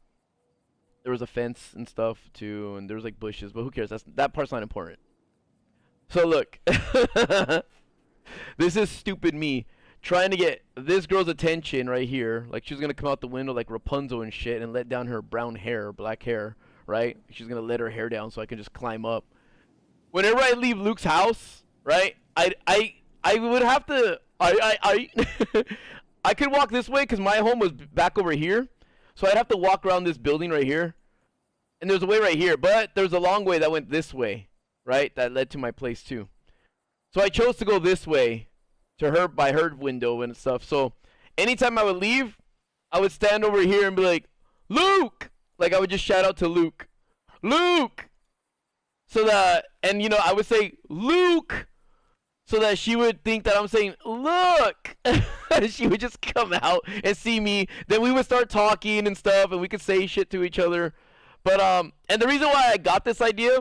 there was a fence and stuff too. And there was like bushes. But who cares? That part's not important. So look. This is stupid me trying to get this girl's attention right here. Like she's going to come out the window like Rapunzel and shit and let down her brown hair, black hair, right? She's going to let her hair down so I can just climb up. Whenever I leave Luke's house, right? I would have to, I could walk this way because my home was back over here. So I'd have to walk around this building right here. And there's a way right here, but there's a long way that went this way, right? That led to my place too. So I chose to go this way to her, by her window and stuff. So anytime I would leave, I would stand over here and be like, Luke! Like I would just shout out to Luke. Luke! so that, and you know, I would say Luke, so that she would think that I'm saying look. She would just come out and see me. Then we would start talking and stuff, and we could say shit to each other. But and the reason why I got this idea,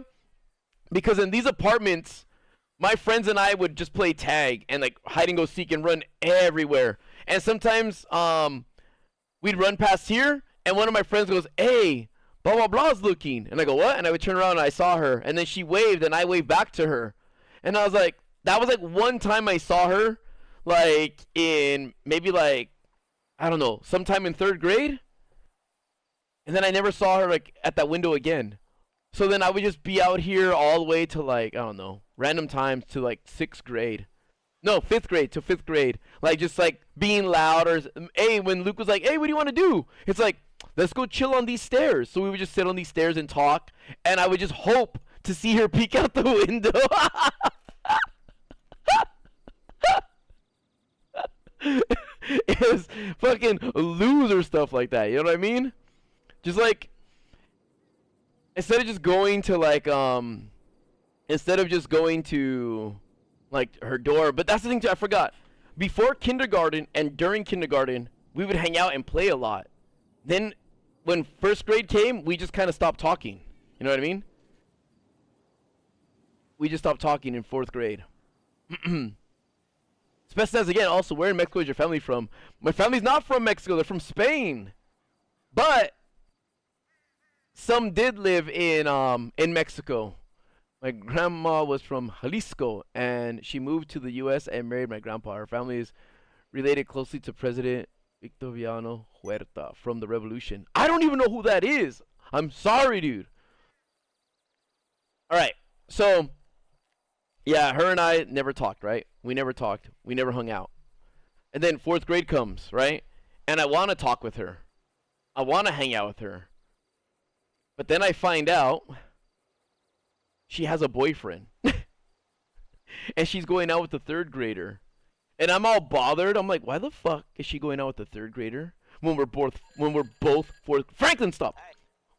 because in these apartments, my friends and I would just play tag and like hide and go seek and run everywhere. And sometimes we'd run past here, and one of my friends goes, "Hey, blah blah blah's looking," and I go, "What?" And I would turn around and I saw her, and then she waved and I waved back to her, and I was like, that was like one time I saw her, like in maybe like, I don't know, sometime in 3rd grade, and then I never saw her like at that window again. So then I would just be out here all the way to like, I don't know, random times to like 6th grade. No, 5th grade to 5th grade. Like just like being loud or, hey, when Luke was like, "Hey, what do you want to do?" It's like, "Let's go chill on these stairs." So we would just sit on these stairs and talk, and I would just hope to see her peek out the window. It was fucking loser stuff like that, you know what I mean? Just like, instead of just going to like her door. But that's the thing too, I forgot. Before kindergarten and during kindergarten, we would hang out and play a lot. Then when 1st grade came, we just kind of stopped talking. You know what I mean? We just stopped talking in 4th grade. Spec says again, also, where in Mexico is your family from? My family's not from Mexico, they're from Spain. But some did live in Mexico. My grandma was from Jalisco, and she moved to the U.S. and married my grandpa. Her family is related closely to President Victoriano Huerta from the Revolution. I don't even know who that is. I'm sorry, dude. All right, so yeah, her and I never talked, right? We never talked. We never hung out. And then 4th grade comes, right? And I want to talk with her. I want to hang out with her. But then I find out she has a boyfriend. And she's going out with a 3rd grader. And I'm all bothered. I'm like, why the fuck is she going out with a 3rd grader? When we're both 4th. Franklin, stop.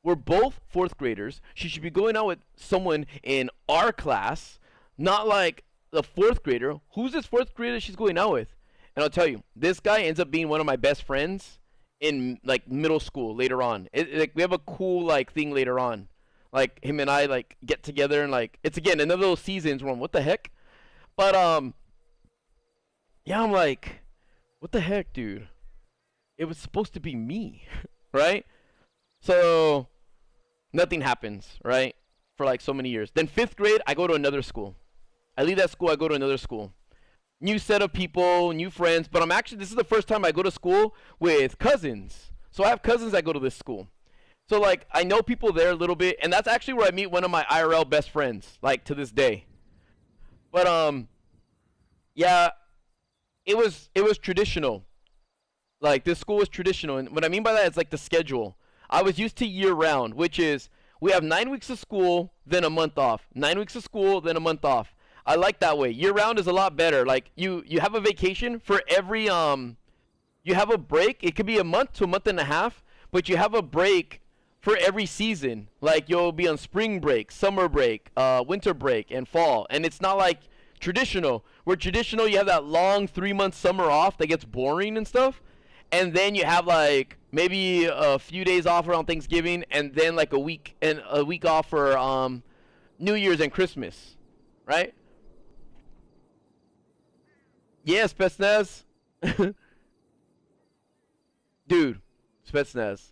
We're both 4th graders. She should be going out with someone in our class, not like the 4th grader. Who's this 4th grader she's going out with? And I'll tell you, this guy ends up being one of my best friends in like middle school later on. Like we have a cool like thing later on. Like him and I like get together and like it's again another those seasons where I'm, what the heck? But yeah, I'm like, what the heck, dude? It was supposed to be me, right? So nothing happens, right? For like so many years. Then 5th grade, I go to another school. I leave that school, I go to another school. New set of people, new friends, but this is the first time I go to school with cousins. So I have cousins that go to this school. So like I know people there a little bit, and that's actually where I meet one of my IRL best friends, like to this day. But yeah, it was traditional. Like this school was traditional, and what I mean by that is like the schedule. I was used to year round, which is we have 9 weeks of school, then a month off. 9 weeks of school, then a month off. I like that way. Year round is a lot better. Like you have a vacation for every you have a break. It could be a month to a month and a half, but you have a break for every season. Like you'll be on spring break, summer break, winter break, and fall. And it's not like traditional. Where traditional you have that long 3-month summer off that gets boring and stuff. And then you have like maybe a few days off around Thanksgiving, and then like a week off for New Year's and Christmas, right? Yes, Spetsnaz. Dude, Spetsnaz.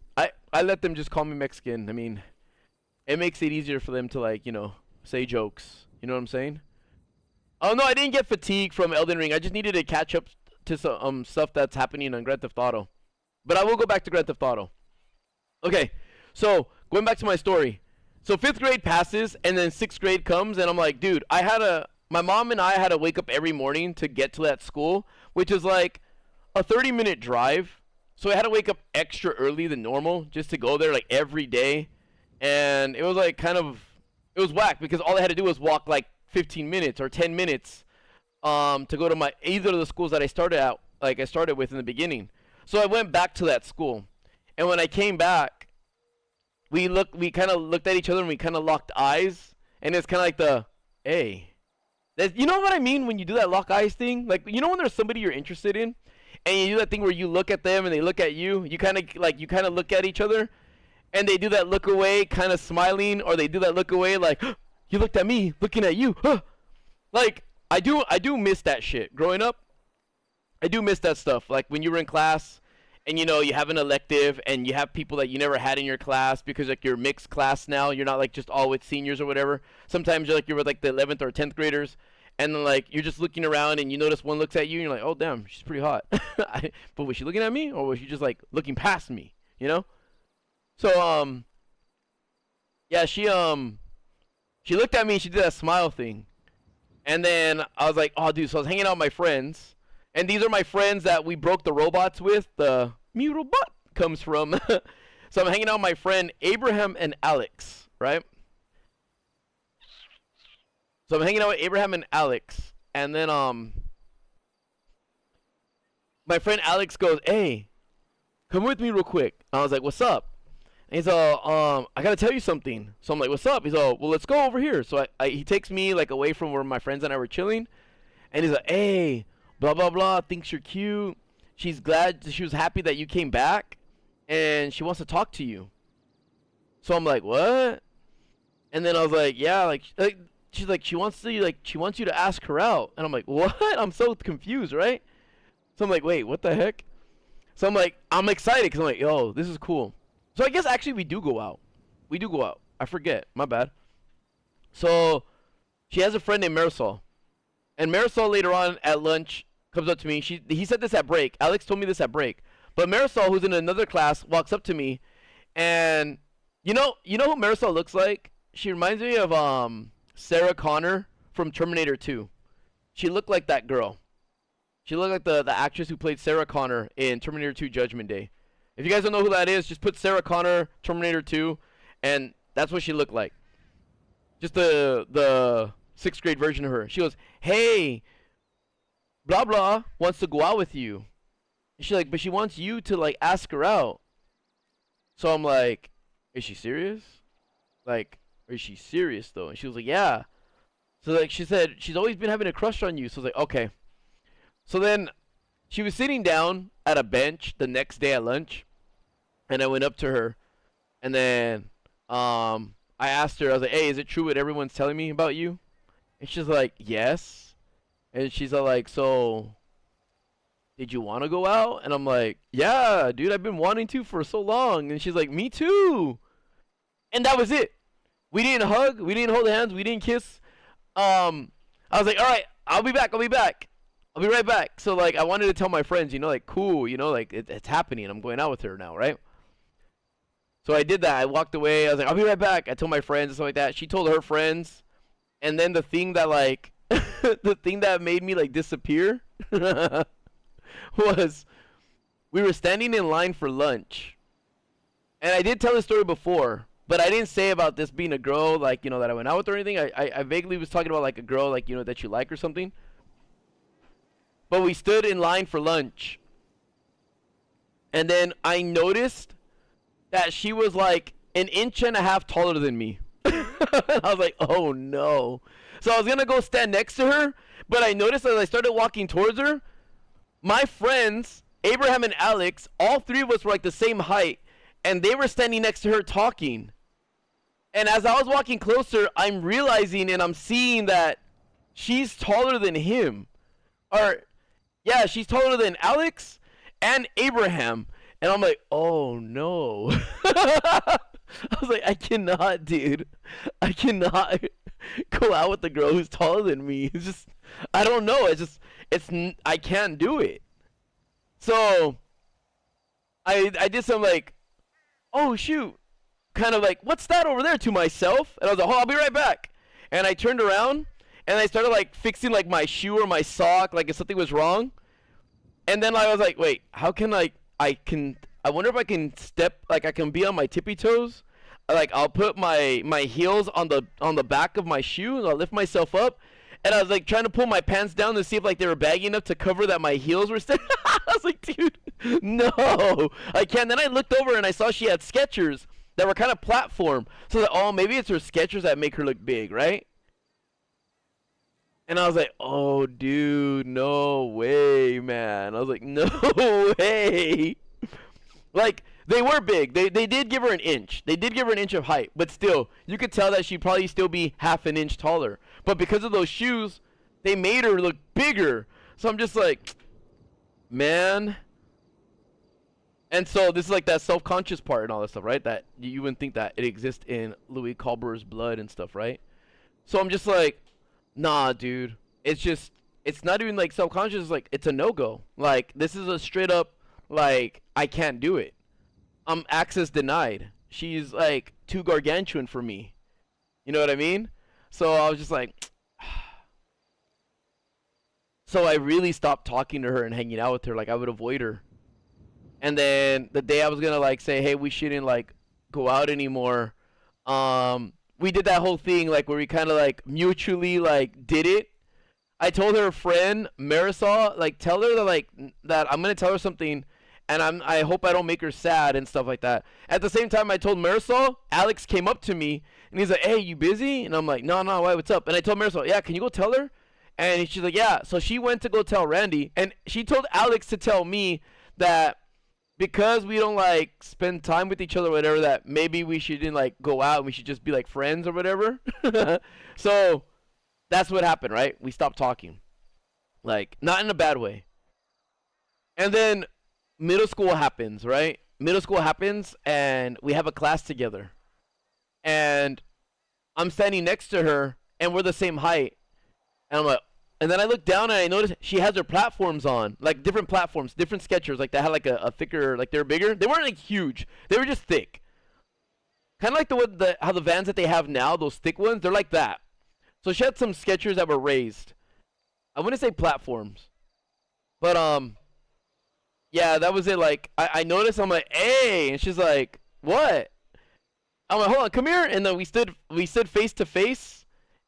I let them just call me Mexican. I mean, it makes it easier for them to like, you know, say jokes. You know what I'm saying? Oh no, I didn't get fatigue from Elden Ring. I just needed to catch up to some stuff that's happening on Grand Theft Auto. But I will go back to Grand Theft Auto. Okay, so going back to my story. So 5th grade passes, and then 6th grade comes, and I'm like, dude, my mom and I had to wake up every morning to get to that school, which is like a 30-minute drive. So I had to wake up extra early than normal just to go there like every day. And it was like it was whack because all I had to do was walk like 15 minutes or 10 minutes to go to either of the schools that I started with in the beginning. So I went back to that school. And when I came back, we kind of looked at each other and we kind of locked eyes. and it's kind of like the, hey, you know what I mean when you do that lock eyes thing? Like, you know when there's somebody you're interested in, and you do that thing where you look at them and they look at you. You kind of look at each other, and they do that look away, kind of smiling, or they do that look away like, you looked at me, looking at you. Like, I do miss that shit. Growing up, I do miss that stuff. Like when you were in class, and you know you have an elective, and you have people that you never had in your class because like you're mixed class now. You're not like just all with seniors or whatever. Sometimes you're with like the 11th or 10th graders, and then like you're just looking around and you notice one looks at you and you're like, oh damn, she's pretty hot. But was she looking at me, or was she just like looking past me? You know? So yeah, she looked at me and she did that smile thing. And then I was like, oh dude, so I was hanging out with my friends. And these are my friends that we broke the robots with. The mural bot comes from. So I'm hanging out with my friend Abraham and Alex, right? So I'm hanging out with Abraham and Alex. And then my friend Alex goes, hey, come with me real quick. And I was like, what's up? And he's I gotta tell you something. So I'm like, what's up? He's well, let's go over here. So he takes me like away from where my friends and I were chilling. And he's like, hey, blah, blah, blah, thinks you're cute. She's glad, she was happy that you came back. And she wants to talk to you. So I'm like, what? And then I was like, yeah, like she's like, she wants you to ask her out. And I'm like, what? I'm so confused, right? So I'm like, wait, what the heck? So I'm like, I'm excited because I'm like, yo, this is cool. So I guess actually we do go out. We do go out. I forget. My bad. So she has a friend named Marisol. And Marisol later on at lunch comes up to me. He said this at break. Alex told me this at break. But Marisol, who's in another class, walks up to me. And you know who Marisol looks like? She reminds me of Sarah Connor from Terminator 2. She looked like that girl. She looked like the actress who played Sarah Connor in Terminator 2 Judgment Day. If you guys don't know who that is, just put Sarah Connor, Terminator 2, and that's what she looked like. Just the 6th grade version of her. She goes, hey, blah, blah, wants to go out with you. And she's like, but she wants you to, like, ask her out. So I'm like, is she serious? Like, is she serious, though? And she was like, yeah. So, like, she said, she's always been having a crush on you. So I was like, okay. So then she was sitting down at a bench the next day at lunch. And I went up to her, and then I asked her, I was like, hey, is it true what everyone's telling me about you? And she's like, yes. And she's like, so did you want to go out? And I'm like, yeah, dude, I've been wanting to for so long. And she's like, me too. And that was it. We didn't hug. We didn't hold hands. We didn't kiss. I was like, all right, I'll be back. I'll be right back. So, like, I wanted to tell my friends, you know, like, cool, you know, like, it's happening. I'm going out with her now, right? So I did that. I walked away. I was like, I'll be right back. I told my friends and stuff like that. She told her friends. And then the thing that, like, the thing that made me, like, disappear was we were standing in line for lunch. And I did tell this story before, but I didn't say about this being a girl, like, you know, that I went out with or anything. I vaguely was talking about, like, a girl, like, you know, that you like or something. But we stood in line for lunch. And then I noticed that she was like 1.5 inches taller than me. I was like, oh no. So I was going to go stand next to her. But I noticed as I started walking towards her, my friends, Abraham and Alex, all three of us were like the same height. And they were standing next to her talking. And as I was walking closer, I'm realizing and I'm seeing that she's taller than him. Or, yeah, she's taller than Alex and Abraham. And I'm like, oh no. I was like, I cannot, dude. I cannot go out with a girl who's taller than me. It's just, I don't know. I can't do it. So, I did some like, oh shoot. Kind of like, what's that over there to myself? And I was like, oh, I'll be right back. And I turned around and I started like fixing like my shoe or my sock, like if something was wrong. And then I was like, wait, how can I wonder if I can step, like I can be on my tippy toes. Like I'll put my heels on the back of my shoe and I'll lift myself up. And I was like trying to pull my pants down to see if like they were baggy enough to cover that my heels were still. I was like, dude, no, I can't. Then I looked over and I saw she had Skechers. that were kind of platform. So that, oh, maybe it's her Skechers that make her look big, right? And I was like, oh, dude, no way, man. I was like, no way. Like, they were big. They did give her an inch. They did give her an inch of height. But still, you could tell that she'd probably still be half an inch taller. But because of those shoes, they made her look bigger. So I'm just like, man. And so this is like that self-conscious part and all that stuff, right? That you wouldn't think that it exists in Louis Colbert's blood and stuff, right? So I'm just like, nah, dude. It's not even like self-conscious. It's like, it's a no-go. Like, this is a straight up, like, I can't do it. Access denied. She's like too gargantuan for me. You know what I mean? So I was just like, so I really stopped talking to her and hanging out with her. Like, I would avoid her. And then the day I was gonna like say, hey, we shouldn't like go out anymore. We did that whole thing like where we kind of like mutually like did it. I told her friend Marisol, like, tell her that like that I'm gonna tell her something, and I hope I don't make her sad and stuff like that. At the same time, I told Marisol, Alex came up to me and he's like, hey, you busy? And I'm like, no, why? What's up? And I told Marisol, yeah, can you go tell her? And she's like, yeah. So she went to go tell Randy, and she told Alex to tell me that because we don't like spend time with each other or whatever, that maybe we shouldn't like go out and we should just be like friends or whatever. So that's what happened, right? We stopped talking. Like, not in a bad way. And then middle school happens, right? Middle school happens and we have a class together. And I'm standing next to her and we're the same height. And I'm like, and then I look down and I notice she has her platforms on, like different platforms, different Skechers, like that had like a thicker, like they're bigger. They weren't like huge. They were just thick. Kind of like how the Vans that they have now, those thick ones, they're like that. So she had some Skechers that were raised. I wouldn't say platforms. But yeah, that was it. Like I noticed, I'm like, hey, and she's like, what? I'm like, hold on, come here. And then we stood face to face.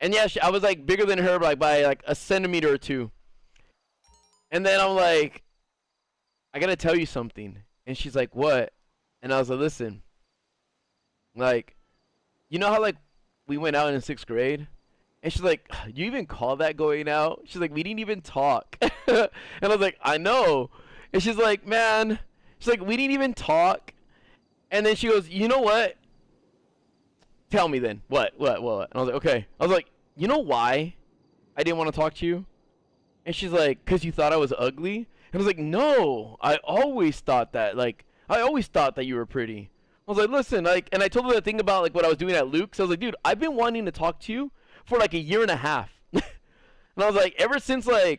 And yeah, I was like bigger than her like by like a centimeter or two. And then I'm like, I gotta tell you something. And she's like, what? And I was like, listen, like, you know how like we went out in 6th grade? And she's like, you even call that going out? She's like, we didn't even talk. And I was like, I know. And she's like, man, she's like, we didn't even talk. And then she goes, you know what? Tell me then. What? And I was like, okay. I was like, you know why I didn't want to talk to you? And she's like, because you thought I was ugly? And I was like, no, I always thought that. Like, I always thought that you were pretty. I was like, listen, like, and I told her the thing about like what I was doing at Luke's. I was like, dude, I've been wanting to talk to you for like a year and a half. And I was like, ever since 3rd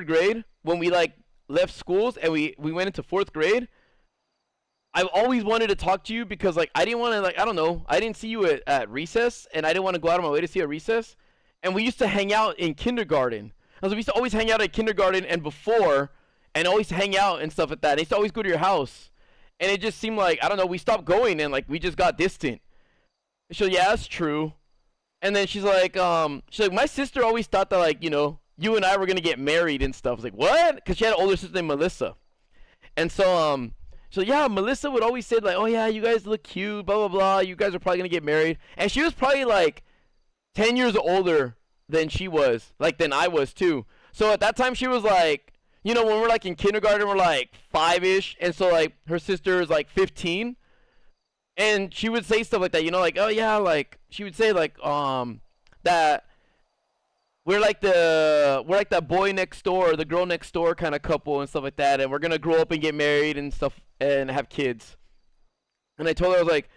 grade, when we like left schools and we went into 4th grade, I've always wanted to talk to you because like I didn't want to, like, I don't know, I didn't see you at recess, and I didn't want to go out of my way to see you at recess. And we used to hang out in kindergarten. I was like, we used to always hang out at kindergarten and before, and always hang out and stuff like that. I used to always go to your house, and it just seemed like, I don't know, we stopped going and like we just got distant. And she's like, yeah, that's true. And then she's like, my sister always thought that like, you know, you and I were gonna get married and stuff. I was like, what? Because she had an older sister named Melissa. And so so yeah, Melissa would always say like, oh yeah, you guys look cute, blah, blah, blah. You guys are probably going to get married. And she was probably like 10 years older than she was, like than I was too. So at that time she was like, you know, when we're like in kindergarten, we're like 5-ish. And so like her sister is like 15. And she would say stuff like that, you know, like, oh yeah, like she would say like, that we're like that boy next door, the girl next door kind of couple and stuff like that, and we're gonna grow up and get married and stuff and have kids. And I told her, I was like,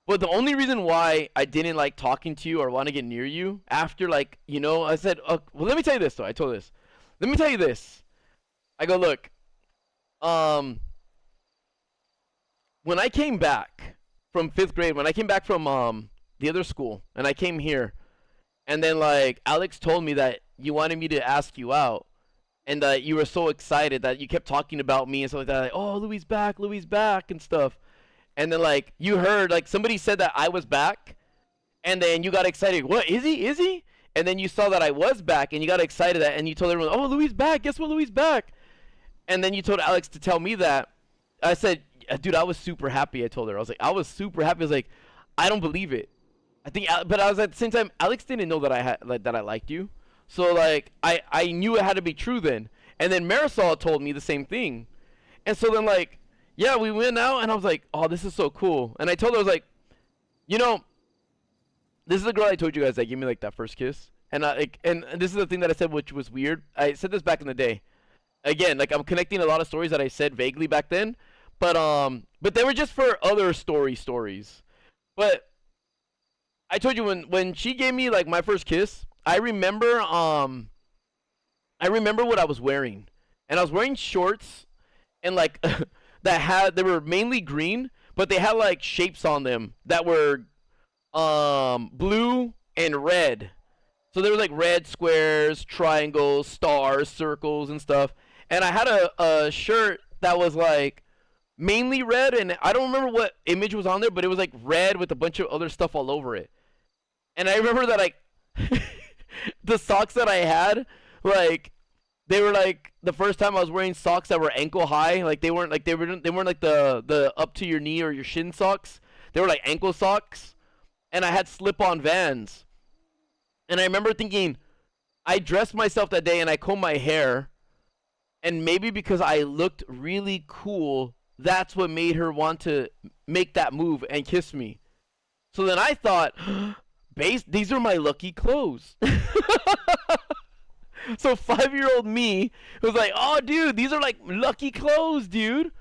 but the only reason why I didn't like talking to you or want to get near you after, like, you know, I said, well, let me tell you this though. I told this. Let me tell you this. I go, look, when I came back from 5th grade, when I came back from the other school, and I came here. And then, like, Alex told me that you wanted me to ask you out. And that you were so excited that you kept talking about me and stuff like that. Like, oh, Louis back, and stuff. And then, like, you heard, like, somebody said that I was back. And then you got excited. What, is he? And then you saw that I was back. And you got excited and you told everyone, oh, Louis back. Guess what, Louis back. And then you told Alex to tell me that. I said, dude, I was super happy. I told her, I was like, I was super happy. I was like, I don't believe it. I think, but I was at the same time, Alex didn't know that I had like that I liked you, so like I knew it had to be true then. And then Marisol told me the same thing, and so then like, yeah, we went out, and I was like, oh, this is so cool. And I told her, I was like, you know, this is the girl I told you guys that gave me like that first kiss, and I like, and this is the thing that I said, which was weird. I said this back in the day. Again, like I'm connecting a lot of stories that I said vaguely back then, but they were just for other stories. But I told you when she gave me like my first kiss, I remember what I was wearing, and I was wearing shorts, and like they were mainly green, but they had like shapes on them that were blue and red. So there were like red squares, triangles, stars, circles, and stuff. And I had a shirt that was like mainly red, and I don't remember what image was on there, but it was like red with a bunch of other stuff all over it. And I remember that like the socks that I had, like they were like the first time I was wearing socks that were ankle high. Like they weren't like the up to your knee or your shin socks. They were like ankle socks, and I had slip-on Vans. And I remember thinking, I dressed myself that day and I combed my hair, and maybe because I looked really cool, that's what made her want to make that move and kiss me. So then I thought, these are my lucky clothes. So 5-year-old me was like, oh, dude, these are like lucky clothes, dude.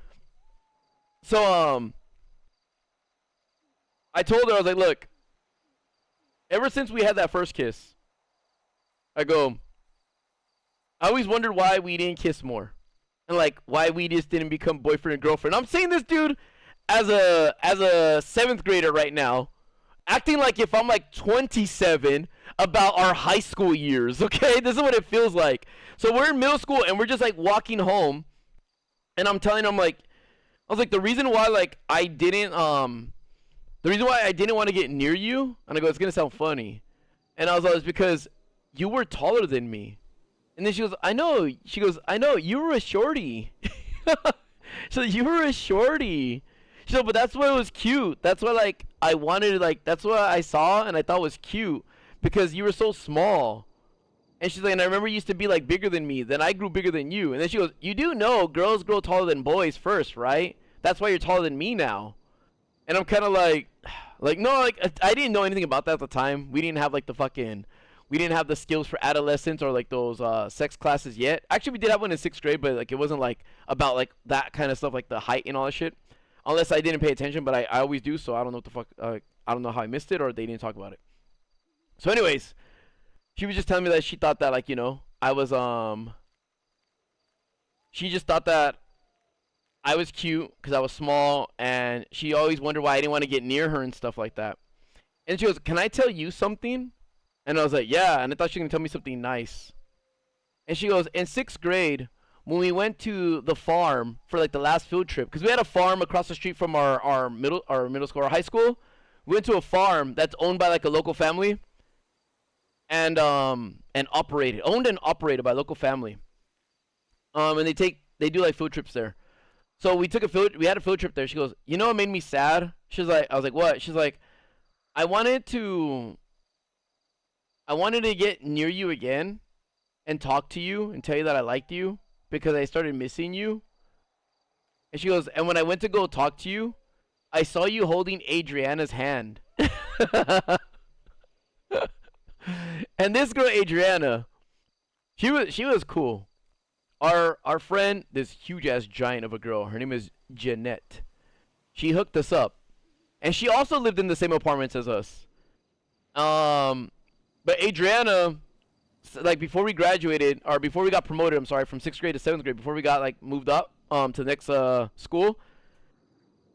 So, I told her, I was like, look, ever since we had that first kiss, I always wondered why we didn't kiss more. And like why we just didn't become boyfriend and girlfriend. I'm saying this, dude, as a 7th grader right now, acting like if I'm like 27 about our high school years, okay? This is what it feels like. So we're in middle school and we're just like walking home, and I'm telling him like, I was like, the reason why I didn't want to get near you, and I go, it's gonna sound funny, and I was like, it's because you were taller than me. And then she goes, I know. She goes, I know, you were a shorty. So you were a shorty. She said, but that's why it was cute. That's why like I wanted, like that's what I saw and I thought was cute, because you were so small. And she's like, and I remember you used to be like bigger than me. Then I grew bigger than you. And then she goes, you do know girls grow taller than boys first, right? That's why you're taller than me now. And I'm kind of like no, like I didn't know anything about that at the time. We didn't have like we didn't have the skills for adolescence or like those sex classes yet. Actually, we did have one in 6th grade, but like it wasn't like about like that kind of stuff, like the height and all that shit. Unless I didn't pay attention, but I always do, so I don't know what the fuck. I don't know how I missed it or they didn't talk about it. So, anyways, she was just telling me that she thought that like, you know, I was she just thought that I was cute because I was small, and she always wondered why I didn't want to get near her and stuff like that. And she goes, can I tell you something? And I was like, yeah. And I thought she was going to tell me something nice. And she goes, in 6th grade, when we went to the farm for like the last field trip, because we had a farm across the street from our middle school, our high school. We went to a farm that's owned by like a local family, and owned and operated by a local family. And they do like field trips there. So we had a field trip there. She goes, you know what made me sad? She's like, I was like, what? She's like, I wanted to get near you again and talk to you and tell you that I liked you because I started missing you. And she goes, and when I went to go talk to you, I saw you holding Adriana's hand. And this girl, Adriana, she was cool. Our friend, this huge ass giant of a girl, her name is Jeanette. She hooked us up. And she also lived in the same apartments as us. But Adriana, like before we graduated, or before we got promoted, I'm sorry, from 6th grade to 7th grade, before we got like moved up to the next school,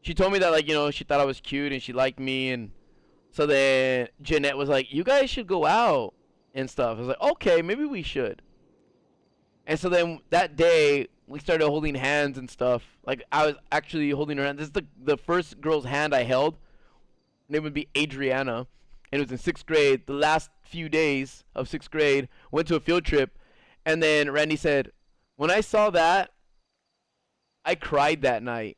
she told me that like, you know, she thought I was cute and she liked me. And so then Jeanette was like, you guys should go out and stuff. I was like, okay, maybe we should. And so then that day we started holding hands and stuff. Like I was actually holding her hand. This is the first girl's hand I held. Her name would be Adriana. And it was in 6th grade. The last few days of 6th grade, went to a field trip. And then Randy said, when I saw that, I cried that night.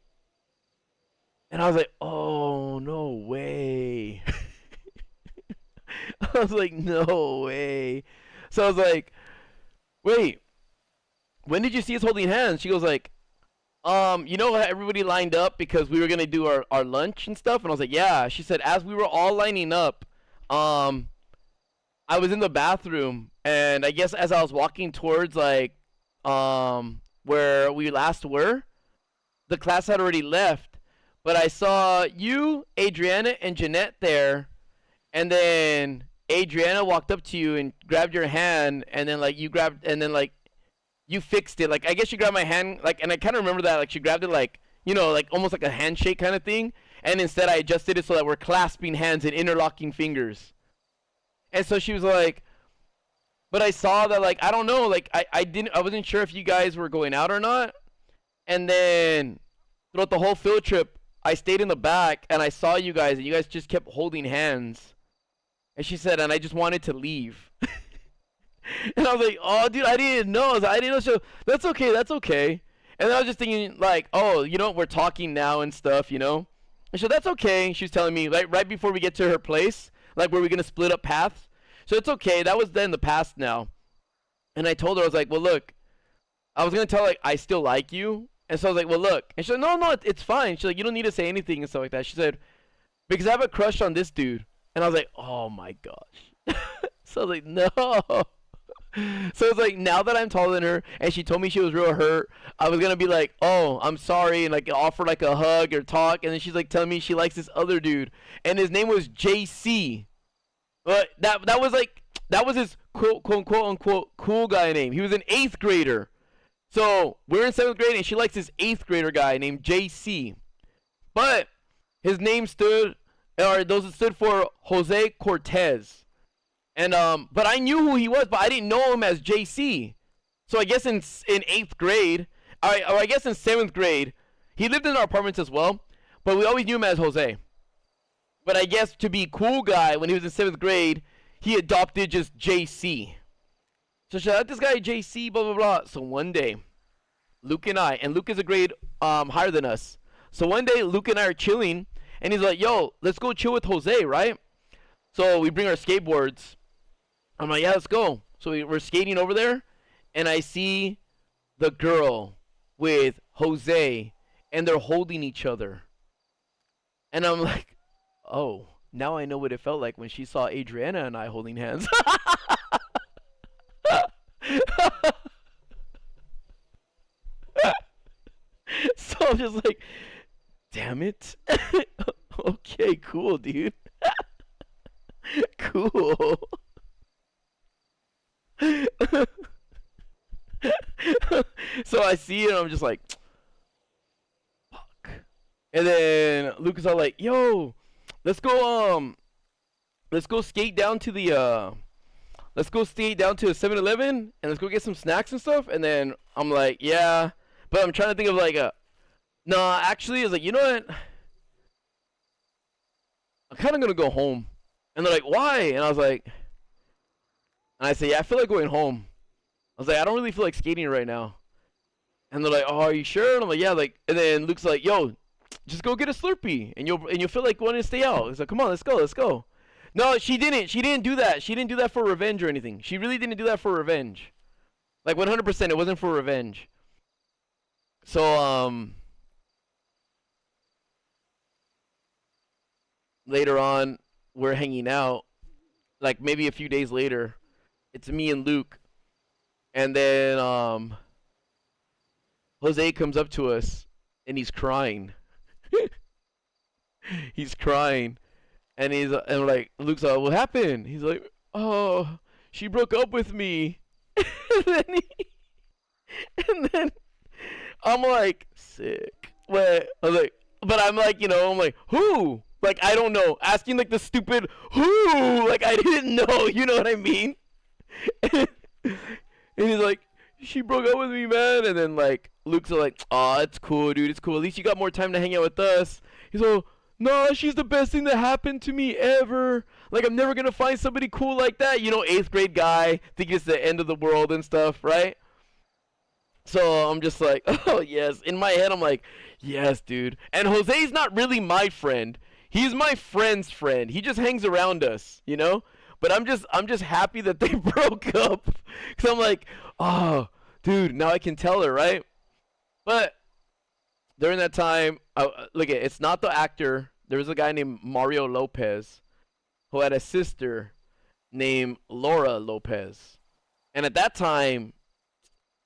And I was like, oh, no way. I was like, no way. So I was like, wait, when did you see us holding hands? She goes like, you know how everybody lined up because we were gonna do our lunch and stuff? And I was like, yeah. She said, as we were all lining up, I was in the bathroom, and I guess as I was walking towards like where we last were, the class had already left. But I saw you, Adriana, and Jeanette there, and then Adriana walked up to you and grabbed your hand, and then like you grabbed, and then like you fixed it. Like I guess she grabbed my hand, like, and I kind of remember that, like she grabbed it like, you know, like almost like a handshake kind of thing, and instead I adjusted it so that we're clasping hands and interlocking fingers. And so she was like, but I saw that, like, I don't know, like I wasn't sure if you guys were going out or not. And then throughout the whole field trip, I stayed in the back and I saw you guys, and you guys just kept holding hands. And she said, and I just wanted to leave. And I was like, oh, dude, I didn't know. I didn't know. So that's okay. That's okay. And then I was just thinking, like, oh, you know, we're talking now and stuff, you know. And so that's okay. She was telling me, like, right before we get to her place, like, where we're going to split up paths. So it's okay. That was then the past now. And I told her, I was like, well, look, I was going to tell her, like, I still like you. And so I was like, well, look. And she said, no, it's fine. She's like, you don't need to say anything and stuff like that. She said, because I have a crush on this dude. And I was like, oh, my gosh. So I was like, no. So it's like, now that I'm taller than her and she told me she was real hurt, I was gonna be like, oh, I'm sorry, and like offer like a hug or talk, and then she's like telling me she likes this other dude, and his name was JC. But that was like, that was his quote unquote cool guy name. He was an 8th grader. So we're in 7th grade and she likes this 8th grader guy named JC. But his name stood for Jose Cortez. And but I knew who he was, but I didn't know him as JC. So I guess in 8th grade, or I guess in 7th grade, he lived in our apartments as well, but we always knew him as Jose. But I guess to be cool guy when he was in 7th grade, he adopted just JC. So shout out this guy JC, blah blah blah. So one day, Luke is a grade higher than us. So one day Luke and I are chilling, and he's like, "Yo, let's go chill with Jose, right?" So we bring our skateboards. I'm like, yeah, let's go. So we're skating over there, and I see the girl with Jose, and they're holding each other. And I'm like, oh, now I know what it felt like when she saw Adriana and I holding hands. So I'm just like, damn it. Okay, cool, dude. Cool. So I see it and I'm just like, fuck. And then Lucas all like, yo, let's go skate down to the let's go skate down to a 7-Eleven and let's go get some snacks and stuff. And then I'm like, yeah, but I'm trying to think of like nah, actually I was like, you know what, I'm kind of gonna go home. And they're like, why? And I was like, and I say, yeah, I feel like going home. I was like, I don't really feel like skating right now. And they're like, oh, are you sure? And I'm like, yeah, like, and then Luke's like, yo, just go get a Slurpee, and you'll feel like wanting to stay out. He's like, come on, let's go. No, she didn't do that. She didn't do that for revenge or anything. She really didn't do that for revenge. Like 100%, it wasn't for revenge. So later on, we're hanging out, like maybe a few days later. It's me and Luke, and then Jose comes up to us, and he's crying. He's crying, and and like, Luke's like, what happened? He's like, oh, she broke up with me. And then I'm like, sick. But I'm like, you know, I'm like, who? Like, I don't know. Asking like the stupid who? Like, I didn't know. You know what I mean? And he's like, she broke up with me, man. And then like Luke's like, oh, it's cool, dude. It's cool. At least you got more time to hang out with us. He's like, no, she's the best thing that happened to me ever. Like, I'm never gonna find somebody cool like that. You know, 8th grade guy thinking it's the end of the world and stuff, right? So I'm just like, oh yes. In my head, I'm like, yes, dude. And Jose's not really my friend. He's my friend's friend. He just hangs around us, you know. But I'm just happy that they broke up, cause I'm like, oh, dude, now I can tell her, right? But during that time, look at it's not the actor. There was a guy named Mario Lopez who had a sister named Laura Lopez, and at that time,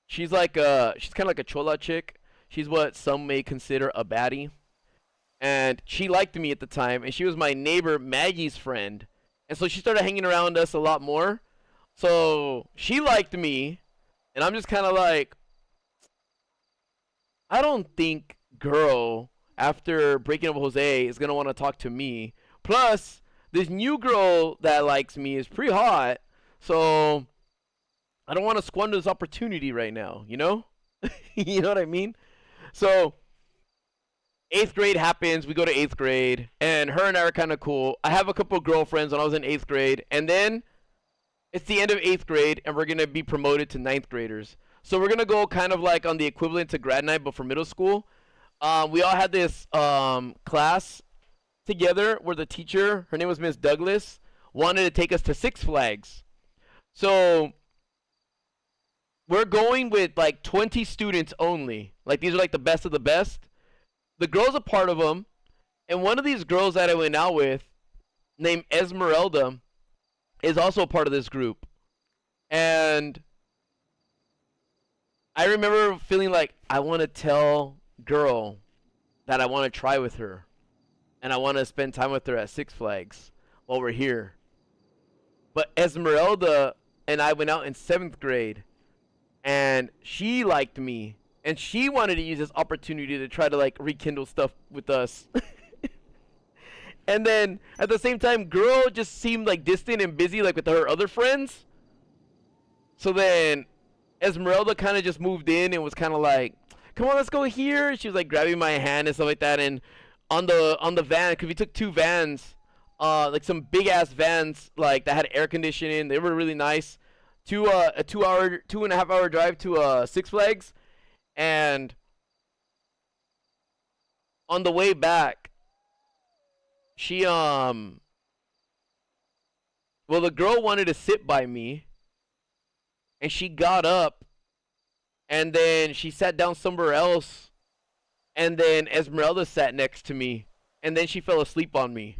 she's kind of like a chola chick. She's what some may consider a baddie, and she liked me at the time, and she was my neighbor Maggie's friend, and so she started hanging around us a lot more. So she liked me, and I'm just kind of like, I don't think girl after breaking up with Jose is gonna want to talk to me. Plus, this new girl that likes me is pretty hot, so I don't want to squander this opportunity right now. You know, you know what I mean? So eighth grade happens. We go to eighth grade, and her and I are kind of cool. I have a couple of girlfriends when I was in eighth grade, and then it's the end of eighth grade, and we're gonna be promoted to ninth graders. So we're gonna go kind of like on the equivalent to grad night, but for middle school. We all had this class together where the teacher, her name was Miss Douglas, wanted to take us to Six Flags. So we're going with like 20 students only. Like these are like the best of the best. The girl's a part of them, and one of these girls that I went out with, named Esmeralda, is also a part of this group. And I remember feeling like I want to tell girl that I want to try with her, and I want to spend time with her at Six Flags while we're here. But Esmeralda and I went out in 7th grade, and she liked me, and she wanted to use this opportunity to try to like rekindle stuff with us. And then at the same time, girl just seemed like distant and busy like with her other friends. So then Esmeralda kind of just moved in and was kind of like, come on, let's go here. She was like grabbing my hand and stuff like that. And on the van, because we took 2 vans, like some big ass vans, like that had air conditioning. They were really nice. A 2.5 hour drive to Six Flags, and on the way back, she well, the girl wanted to sit by me, and she got up, and then she sat down somewhere else, and then Esmeralda sat next to me, and then she fell asleep on me.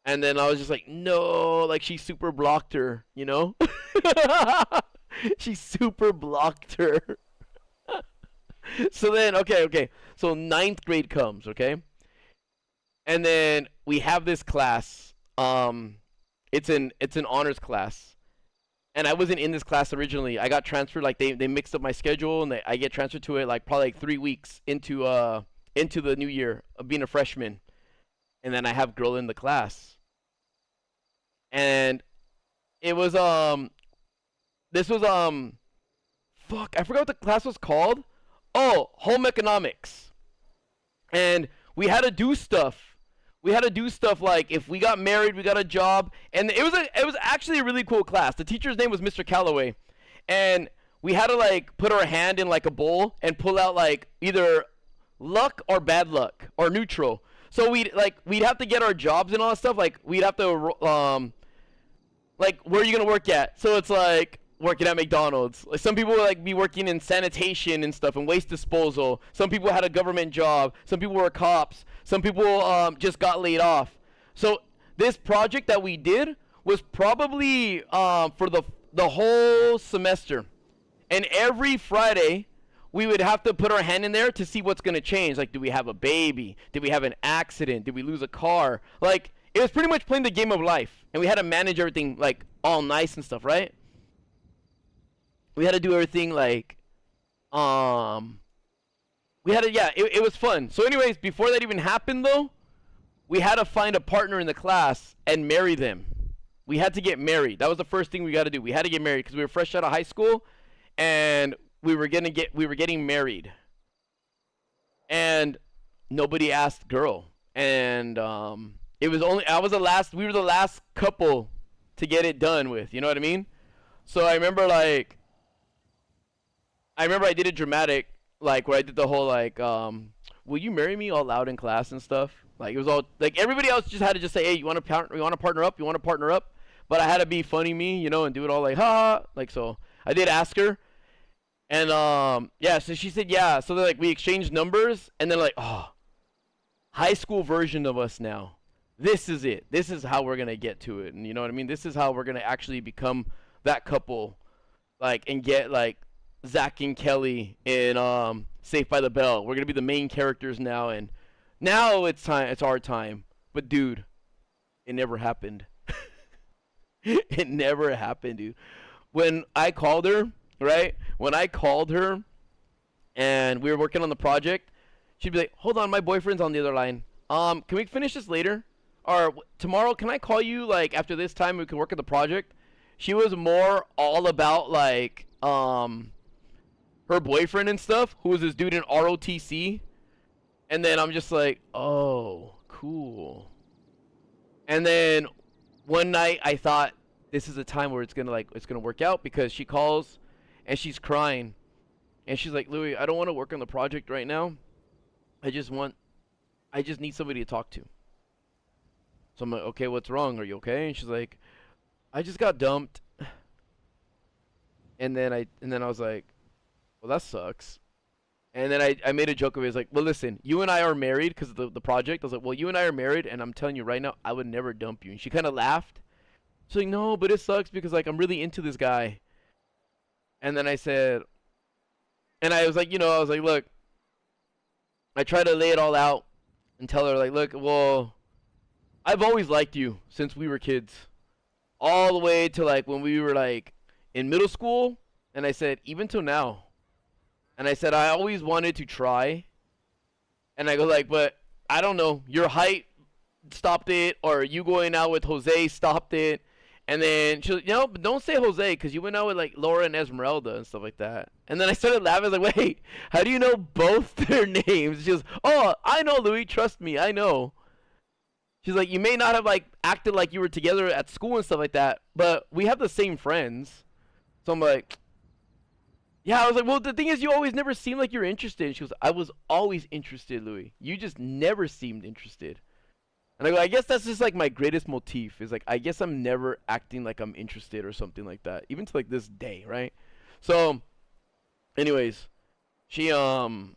And then I was just like, no, like she super blocked her, you know? She super blocked her. So then, okay. So 9th grade comes, okay? And then we have this class. It's an honors class. And I wasn't in this class originally. I got transferred, like they mixed up my schedule, and I get transferred to it like probably like 3 weeks into the new year of being a freshman. And then I have girl in the class. And it was this was fuck, I forgot what the class was called. Oh, home economics. And we had to do stuff. We had to do stuff like if we got married, we got a job, and it was actually a really cool class. The teacher's name was Mr. Calloway, and we had to like put our hand in like a bowl and pull out like either luck or bad luck or neutral. So we'd have to get our jobs and all that stuff. Like we'd have to like where are you gonna work at? So it's like working at McDonald's. Like some people would like be working in sanitation and stuff and waste disposal. Some people had a government job. Some people were cops. Some people just got laid off. So this project that we did was probably for the whole semester. And every Friday we would have to put our hand in there to see what's gonna change. Like, do we have a baby? Did we have an accident? Did we lose a car? Like, it was pretty much playing the game of life. And we had to manage everything like all nice and stuff, right? We had to do everything like we had to, yeah, it was fun. So anyways, before that even happened though, we had to find a partner in the class and marry them. We had to get married. That was the first thing we got to do. We had to get married because we were fresh out of high school, and we were getting married. And nobody asked girl. And it was only we were the last couple to get it done with, you know what I mean? So I remember like I remember I did it dramatic, like where I did the whole like, will you marry me all loud in class and stuff. Like it was all like everybody else just had to just say, hey, you want to partner up? You want to partner up? But I had to be funny me, you know, and do it all like, ha, like so. I did ask her, and yeah, so she said yeah. So then like we exchanged numbers, and then like, oh, high school version of us now. This is it. This is how we're gonna get to it, and you know what I mean. This is how we're gonna actually become that couple, like, and get like Zach and Kelly in Saved by the Bell. We're gonna be the main characters now, and now it's time. It's our time. But dude, it never happened. It never happened, dude. When I called her, right? When I called her, and we were working on the project, she'd be like, "Hold on, my boyfriend's on the other line. Can we finish this later? Or tomorrow? Can I call you like after this time? We can work on the project." She was more all about like her boyfriend and stuff, who was this dude in ROTC. And then I'm just like, oh, cool. And then one night I thought this is a time where it's gonna work out, because she calls and she's crying. And she's like, Louis, I don't want to work on the project right now. I just need somebody to talk to. So I'm like, okay, what's wrong? Are you okay? And she's like, I just got dumped. And then I was like, well, that sucks. And then I made a joke of it. It's like, well, listen, you and I are married because of the project. I was like, well, you and I are married, and I'm telling you right now, I would never dump you. And she kind of laughed. She's like, no, but it sucks because like I'm really into this guy. And then I said, and I was like, you know, I was like, look, I try to lay it all out and tell her like, look, well, I've always liked you since we were kids, all the way to like when we were like in middle school. And I said, even till now. And I said, I always wanted to try. And I go like, but I don't know, your height stopped it, or you going out with Jose stopped it. And then she was, you know, but don't say Jose, because you went out with like Laura and Esmeralda and stuff like that. And then I started laughing. I was like, wait, how do you know both their names? She goes, oh, I know, Louis, trust me, I know. She's like, you may not have like acted like you were together at school and stuff like that, but we have the same friends. So I'm like, yeah, I was like, well, the thing is, you always never seemed like you were interested. And she goes, I was always interested, Louis. You just never seemed interested. And I go, I guess that's just like my greatest motif, is like, I guess I'm never acting like I'm interested or something like that, even to like this day, right? So, anyways, she told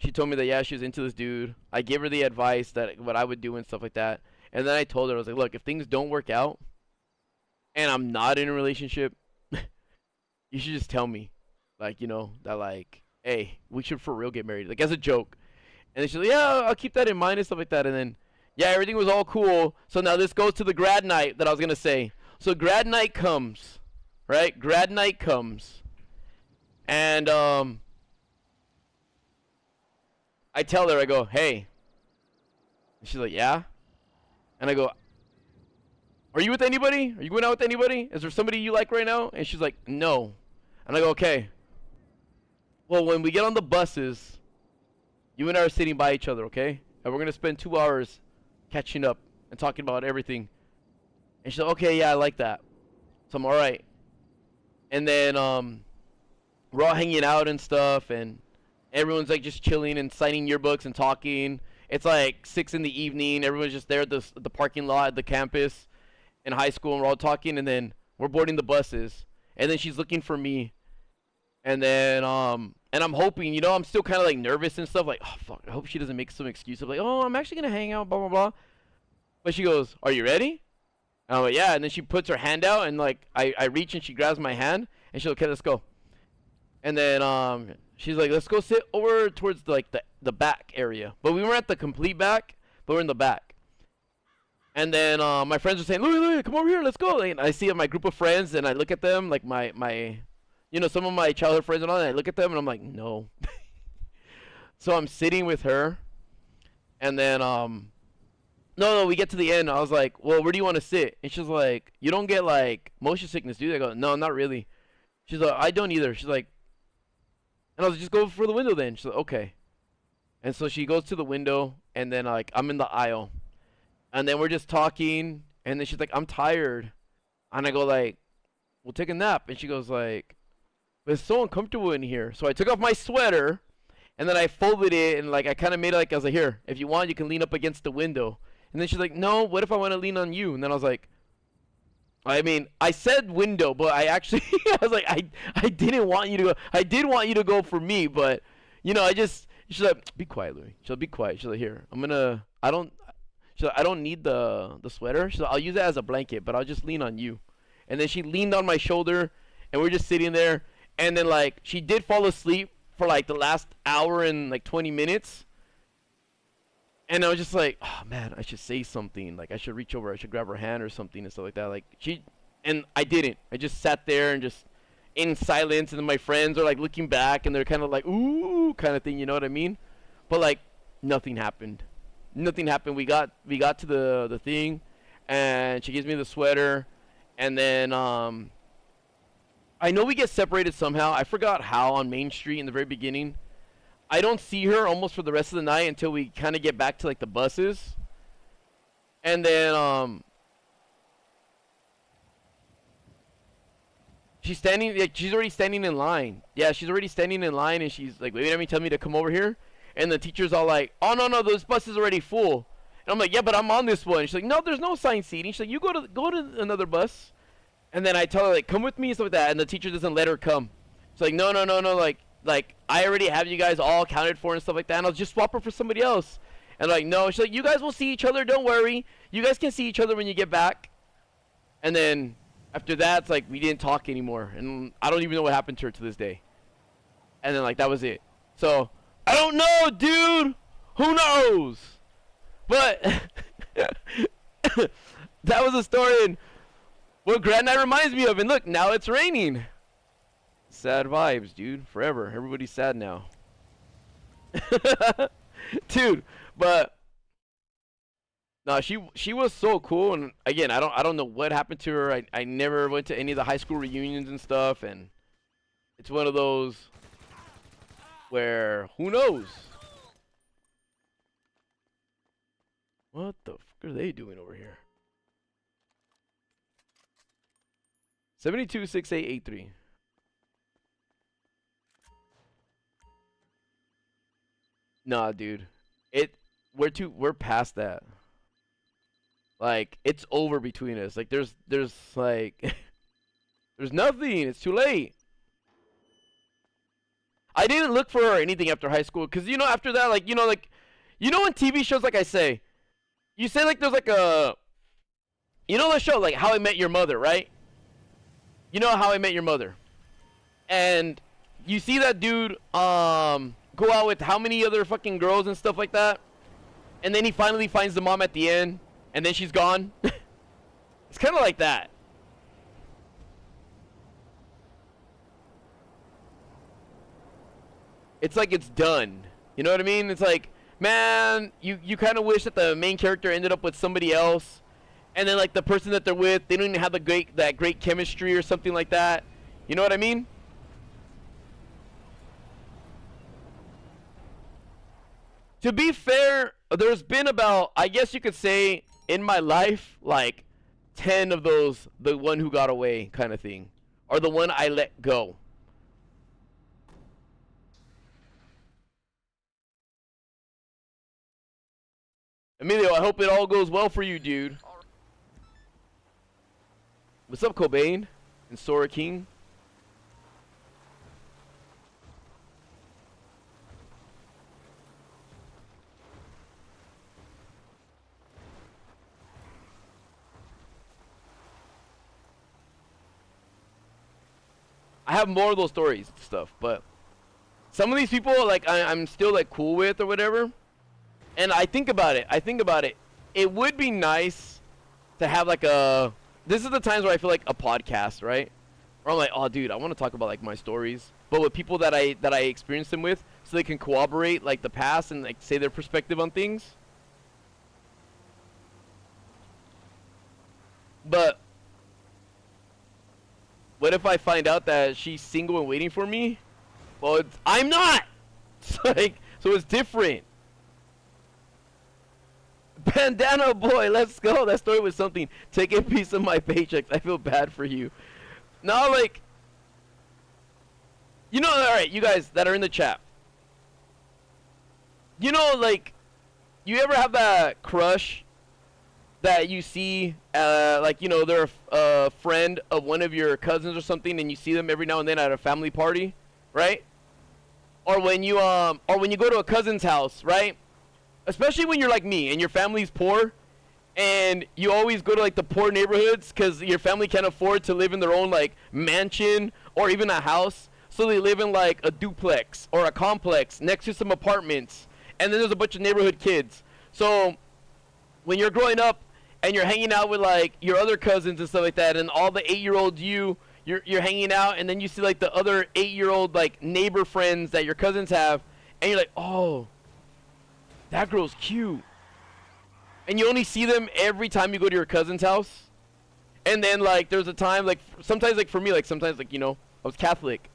me that, yeah, she was into this dude. I gave her the advice that what I would do and stuff like that. And then I told her, I was like, look, if things don't work out and I'm not in a relationship, you should just tell me, like, you know, that like, hey, we should for real get married, like as a joke. And then she's like, yeah, I'll keep that in mind and stuff like that. And then, yeah, everything was all cool. So now this goes to the grad night that I was going to say. So grad night comes, right? Grad night comes. And I tell her, I go, hey. And she's like, yeah. And I go, are you with anybody? Are you going out with anybody? Is there somebody you like right now? And she's like, no. And I go, okay. Well, when we get on the buses, you and I are sitting by each other, okay? And we're going to spend 2 hours catching up and talking about everything. And she's like, okay, yeah, I like that. So I'm all right. And then we're all hanging out and stuff, and everyone's like just chilling and signing yearbooks and talking. It's like 6 in the evening. Everyone's just there at the parking lot at the campus in high school, and we're all talking, and then we're boarding the buses. And then she's looking for me. And then and I'm hoping, you know, I'm still kind of like nervous and stuff, like, oh fuck, I hope she doesn't make some excuse of like, oh, I'm actually gonna hang out, blah blah blah. But she goes, are you ready? And I'm like, yeah. And then she puts her hand out, and like I reach and she grabs my hand, and she's like, okay, let's go. And then she's like, let's go sit over towards the back area. But we weren't at the complete back, but we're in the back. And then my friends are saying, Louis, come over here, let's go. And I see my group of friends, and I look at them, like my you know, some of my childhood friends and all that. I look at them, and I'm like, no. So I'm sitting with her, and then no, we get to the end. I was like, well, where do you want to sit? And she's like, you don't get like motion sickness, do you? I go, no, not really. She's like, I don't either. She's like, and I was like, just go for the window then. She's like, okay. And so she goes to the window, and then like I'm in the aisle, and then we're just talking, and then she's like, I'm tired, and I go like, we'll take a nap. And she goes like, but it's so uncomfortable in here. So I took off my sweater, and then I folded it, and like I kind of made it like I was like, here, if you want, you can lean up against the window. And then she's like, no, what if I want to lean on you? And then I was like, I mean, I said window, but I actually, I was like, I didn't want you to go. I did want you to go for me, but, you know, she's like, be quiet, Louis. She's like, be quiet. She's like, here, she's like, I don't need the sweater. She's like, I'll use it as a blanket, but I'll just lean on you. And then she leaned on my shoulder, and we're just sitting there. And then, like, she did fall asleep for, like, the last hour and, like, 20 minutes. And I was just like, oh, man, I should say something. Like, I should reach over. I should grab her hand or something and stuff like that. Like, and I didn't. I just sat there and just in silence. And then my friends are, like, looking back. And they're kind of like, ooh, kind of thing. You know what I mean? But, like, nothing happened. Nothing happened. We got to the thing. And she gives me the sweater. And then, I know we get separated somehow. I forgot how on Main Street in the very beginning. I don't see her almost for the rest of the night until we kind of get back to like the buses. And then she's standing, like, she's already standing in line. Yeah, she's already standing in line, and she's like, wait, let me tell me to come over here. And the teacher's all like, oh no, this bus is already full. And I'm like, yeah, but I'm on this one. She's like, no, there's no assigned seating. She's like, you go to another bus. And then I tell her like, come with me and stuff like that. And the teacher doesn't let her come. She's like, no, like I already have you guys all accounted for and stuff like that, and I'll just swap her for somebody else. And like, no, she's like, you guys will see each other, don't worry. You guys can see each other when you get back. And then after that, it's like we didn't talk anymore, and I don't even know what happened to her to this day. And then like that was it. So I don't know, dude. Who knows? But that was a story, and what grad night reminds me of. And look, now it's raining. Sad vibes, dude. Forever. Everybody's sad now. Dude, but no, she was so cool. And again, I don't know what happened to her. I never went to any of the high school reunions and stuff, and it's one of those where who knows? What the fuck are they doing over here? 726883. Nah, dude. We're past that. Like, it's over between us. Like, there's like there's nothing. It's too late. I didn't look for her or anything after high school, cuz you know, after that, like, you know in TV shows, like I say, you say like there's like a, you know, the show like How I Met Your Mother, right? You know How I Met Your Mother. And you see that dude go out with how many other fucking girls and stuff like that, and then he finally finds the mom at the end, and then she's gone. It's kind of like that. It's like it's done. You know what I mean? It's like, man, you kind of wish that the main character ended up with somebody else, and then like the person that they're with, they don't even have that great chemistry or something like that. You know what I mean? To be fair, there's been about, I guess you could say, in my life, like 10 of those, the one who got away kind of thing, or the one I let go. Emilio, I hope it all goes well for you, dude. What's up, Cobain and Sora King? I have more of those stories and stuff, but some of these people, like, I'm still like cool with or whatever. And I think about it. It would be nice to have like a, this is the times where I feel like a podcast, right? Where I'm like, oh dude, I want to talk about like my stories, but with people that I experienced them with, so they can corroborate like the past and like say their perspective on things. But what if I find out that she's single and waiting for me? Well, I'm not. It's like, so it's different. Bandana boy, let's go. That story was something. Take a piece of my paychecks. I feel bad for you. No, like, you know, all right, you guys that are in the chat. You know, like, you ever have that crush that you see, like, you know, they're a friend of one of your cousins or something, and you see them every now and then at a family party, right? Or when you go to a cousin's house, right? Especially when you're like me and your family's poor, and you always go to like the poor neighborhoods because your family can't afford to live in their own like mansion or even a house, so they live in like a duplex or a complex next to some apartments, and then there's a bunch of neighborhood kids. So when you're growing up and you're hanging out with like your other cousins and stuff like that, and all the 8-year-old you're hanging out, and then you see like the other 8-year-old like neighbor friends that your cousins have, and you're like, oh, that girl's cute. And you only see them every time you go to your cousin's house. And then like there's a time like sometimes like for me, like sometimes like, you know, I was Catholic,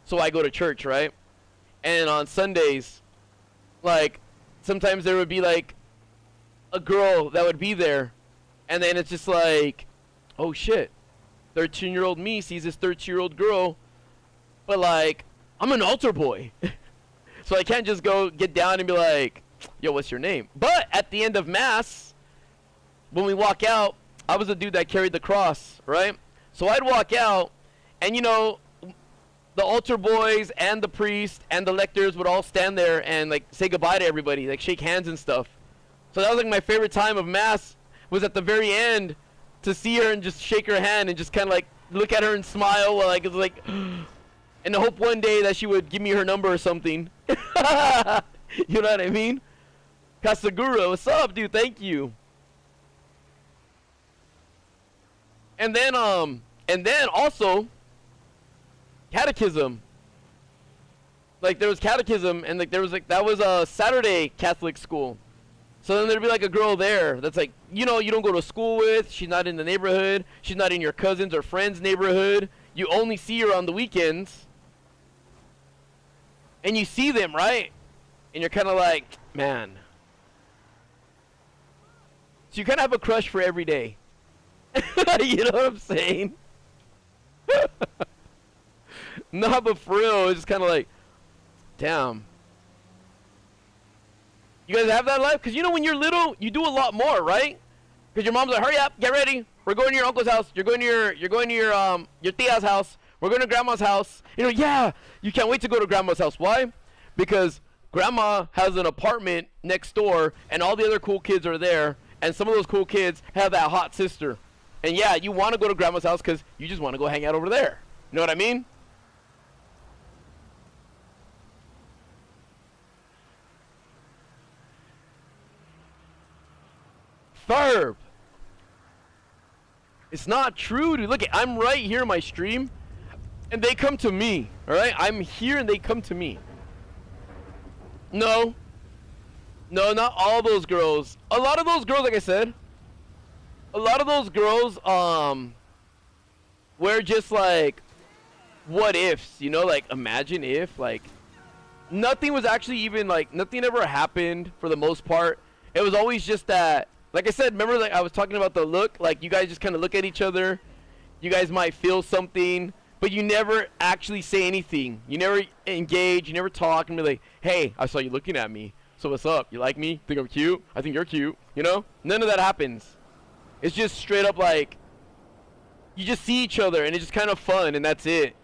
so I go to church, right? And on Sundays, like sometimes there would be like a girl that would be there, and then it's just like, oh shit, 13-year-old me sees this 13-year-old girl, but like I'm an altar boy. So I can't just go get down and be like, yo, what's your name? But at the end of mass, when we walk out, I was the dude that carried the cross, right? So I'd walk out, and you know, the altar boys and the priest and the lectors would all stand there and like say goodbye to everybody, like shake hands and stuff. So that was like my favorite time of mass, was at the very end, to see her and just shake her hand and just kind of like look at her and smile while like it's like, and I hope one day that she would give me her number or something. You know what I mean? Kasagura, what's up, dude? Thank you. And then also catechism. Like there was catechism, and like there was like that was a Saturday Catholic school. So then there'd be like a girl there that's like, you know, you don't go to school with. She's not in the neighborhood. She's not in your cousins or friends' neighborhood. You only see her on the weekends. And you see them, right? And you're kind of like, man. So you kind of have a crush for every day. You know what I'm saying? No, but for real, it's just kind of like, damn. You guys have that life? Because you know when you're little, you do a lot more, right? Because your mom's like, hurry up, get ready. We're going to your uncle's house. You're going to your tia's house. We're going to grandma's house. You know, yeah, you can't wait to go to grandma's house. Why? Because grandma has an apartment next door, and all the other cool kids are there, and some of those cool kids have that hot sister. And yeah, you want to go to grandma's house because you just want to go hang out over there. You know what I mean? Ferb. It's not true, dude. Look, I'm right here in my stream, and they come to me. All right, I'm here and they come to me. No, not all those girls. A lot of those girls, like I said, a lot of those girls, were just like, what ifs, you know, like imagine if, like, nothing was actually even like nothing ever happened for the most part. It was always just that. Like I said, remember like I was talking about the look, like you guys just kind of look at each other. You guys might feel something, but you never actually say anything. You never engage, you never talk and be like, hey, I saw you looking at me. So what's up? You like me? Think I'm cute? I think you're cute. You know? None of that happens. It's just straight up like, you just see each other and it's just kind of fun and that's it.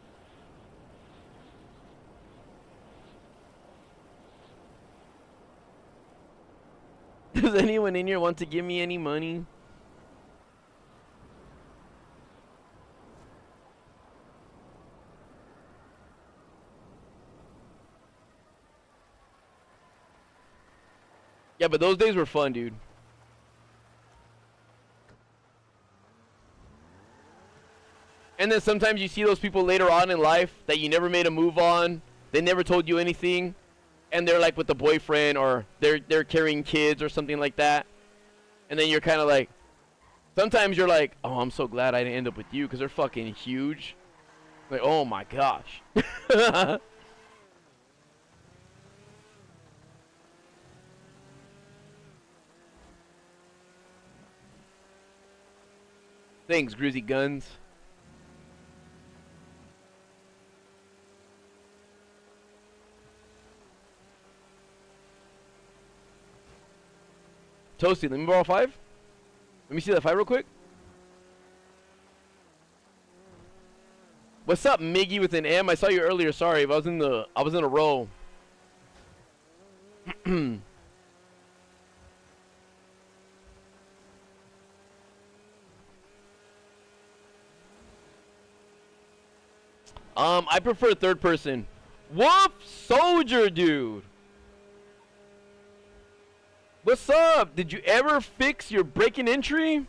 Does anyone in here want to give me any money? Yeah, but those days were fun, dude. And then sometimes you see those people later on in life that you never made a move on. They never told you anything. And they're like with the boyfriend or they're carrying kids or something like that. And then you're kind of like, sometimes you're like, oh, I'm so glad I didn't end up with you because they're fucking huge. Like, oh my gosh. Thanks, Grizzy Guns. Toasty, let me borrow 5. Let me see that 5 real quick. What's up, Miggy with an M? I saw you earlier. Sorry, I was in a row. I prefer third person. Woof Soldier, dude. What's up? Did you ever fix your break-in entry?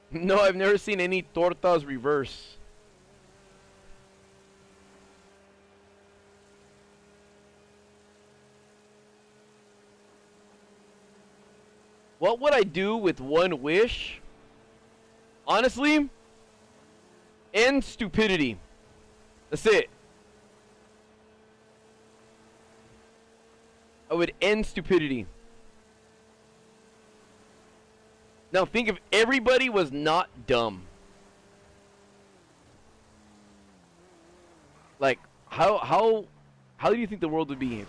No, I've never seen any tortas reverse. What would I do with one wish? Honestly, end stupidity. That's it. I would end stupidity. Now think if everybody was not dumb. Like, how do you think the world would be?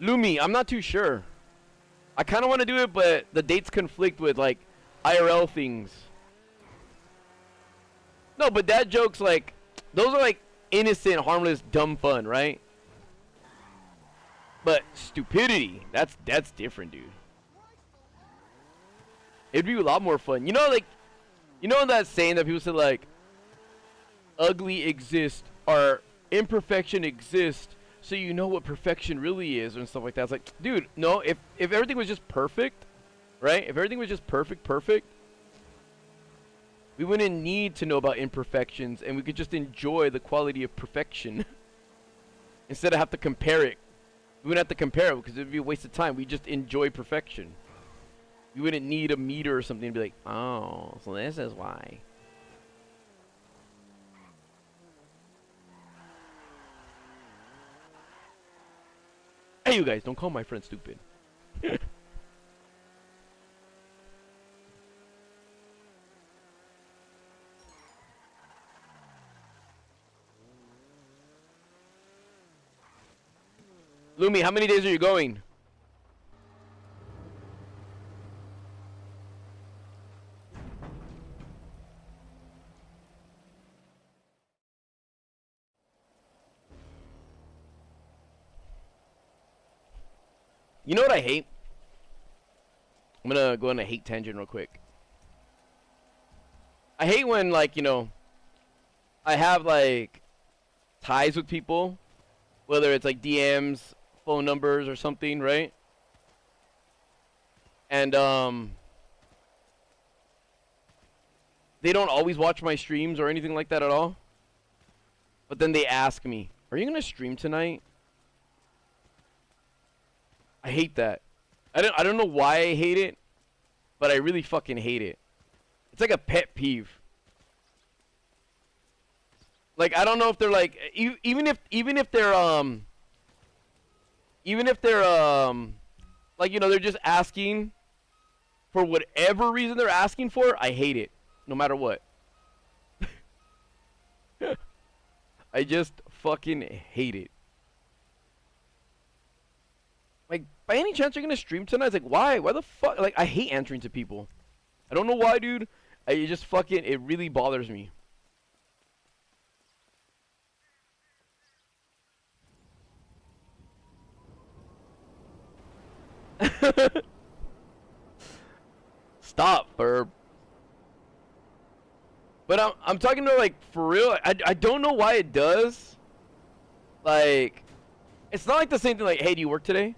Lumi, I'm not too sure. I kind of want to do it, but the dates conflict with, like, IRL things. No, but dad jokes, like, those are, like, innocent, harmless, dumb fun, right? But stupidity, that's different, dude. It'd be a lot more fun. You know, like, you know that saying that people say, like, ugly exists, or imperfection exists, so you know what perfection really is, and stuff like that. It's like, dude, no, if everything was just perfect, right? If everything was just perfect, we wouldn't need to know about imperfections, and we could just enjoy the quality of perfection instead of have to compare it. We wouldn't have to compare it because it'd be a waste of time. We just enjoy perfection. We wouldn't need a meter or something to be like, oh, so this is why. Hey, you guys, don't call my friend stupid. Lumi, how many days are you going? You know what I hate? I'm gonna go on a hate tangent real quick. I hate when, like, you know, I have, like, ties with people, whether it's, like, DMs, phone numbers, or something, right? And, they don't always watch my streams or anything like that at all. But then they ask me, are you gonna stream tonight? I hate that. I don't know why I hate it, but I really fucking hate it. It's like a pet peeve. Like, I don't know if they're like, even if they're like, you know, they're just asking for whatever reason they're asking for, I hate it, no matter what. I just fucking hate it. Like, by any chance you're gonna stream tonight? It's like, why? Why the fuck? Like, I hate answering to people. I don't know why, dude. It just fucking, it really bothers me. Stop, Burb. But I'm talking about, like, for real. I don't know why it does. Like, it's not like the same thing. Like, hey, do you work today?